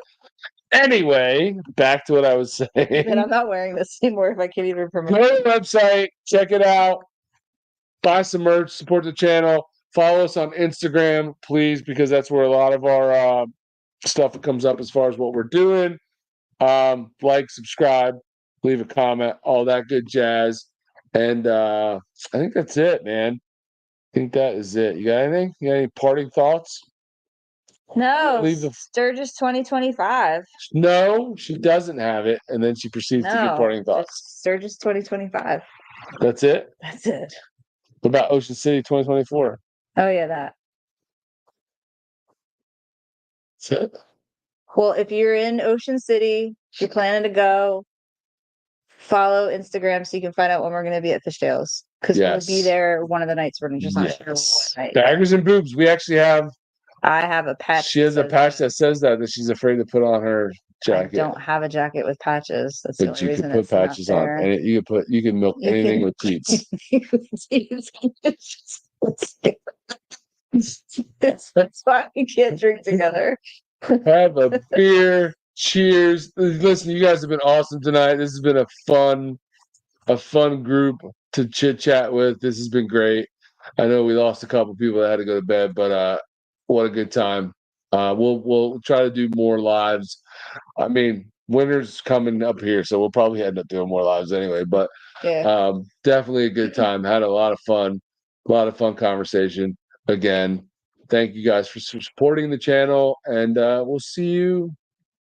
Anyway, back to what I was saying. And I'm not wearing this anymore if I can't even Go remember. to the website, check it out, buy some merch, support the channel, follow us on Instagram, please, because that's where a lot of our stuff comes up as far as what we're doing. Like, subscribe, leave a comment, all that good jazz. And I think that's it, man. I think that is it. You got anything? You got any parting thoughts? No, Sturgis 2025. No, she doesn't have it. And then she proceeds to give parting thoughts. Sturgis 2025. That's it? That's it. What about Ocean City 2024? Oh, yeah, that. That's it? Well, if you're in Ocean City, if you're planning to go, follow Instagram so you can find out when we're going to be at Fishtails. Because we'll be there one of the nights. We're just not sure what night. Baggers and boobs. We actually have. I have a patch. She has a patch that says that she's afraid to put on her jacket. I don't have a jacket with patches. That's the only reason you can put patches on, and you can milk anything with teats. That's why we can't drink together. Have a beer. Cheers. Listen, you guys have been awesome tonight. This has been a fun group to chit chat with. This has been great. I know we lost a couple people that had to go to bed, but what a good time. We'll try to do more lives. I mean, winter's coming up here, so we'll probably end up doing more lives anyway. But definitely a good time. Had a lot of fun conversation. Again, thank you guys for supporting the channel, and we'll see you.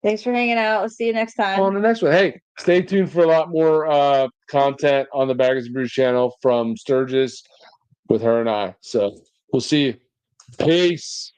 Thanks for hanging out. We'll see you next time on the next one. Hey, stay tuned for a lot more content on the Baggers and Brews channel from Sturgis with her and I. So we'll see you. Peace.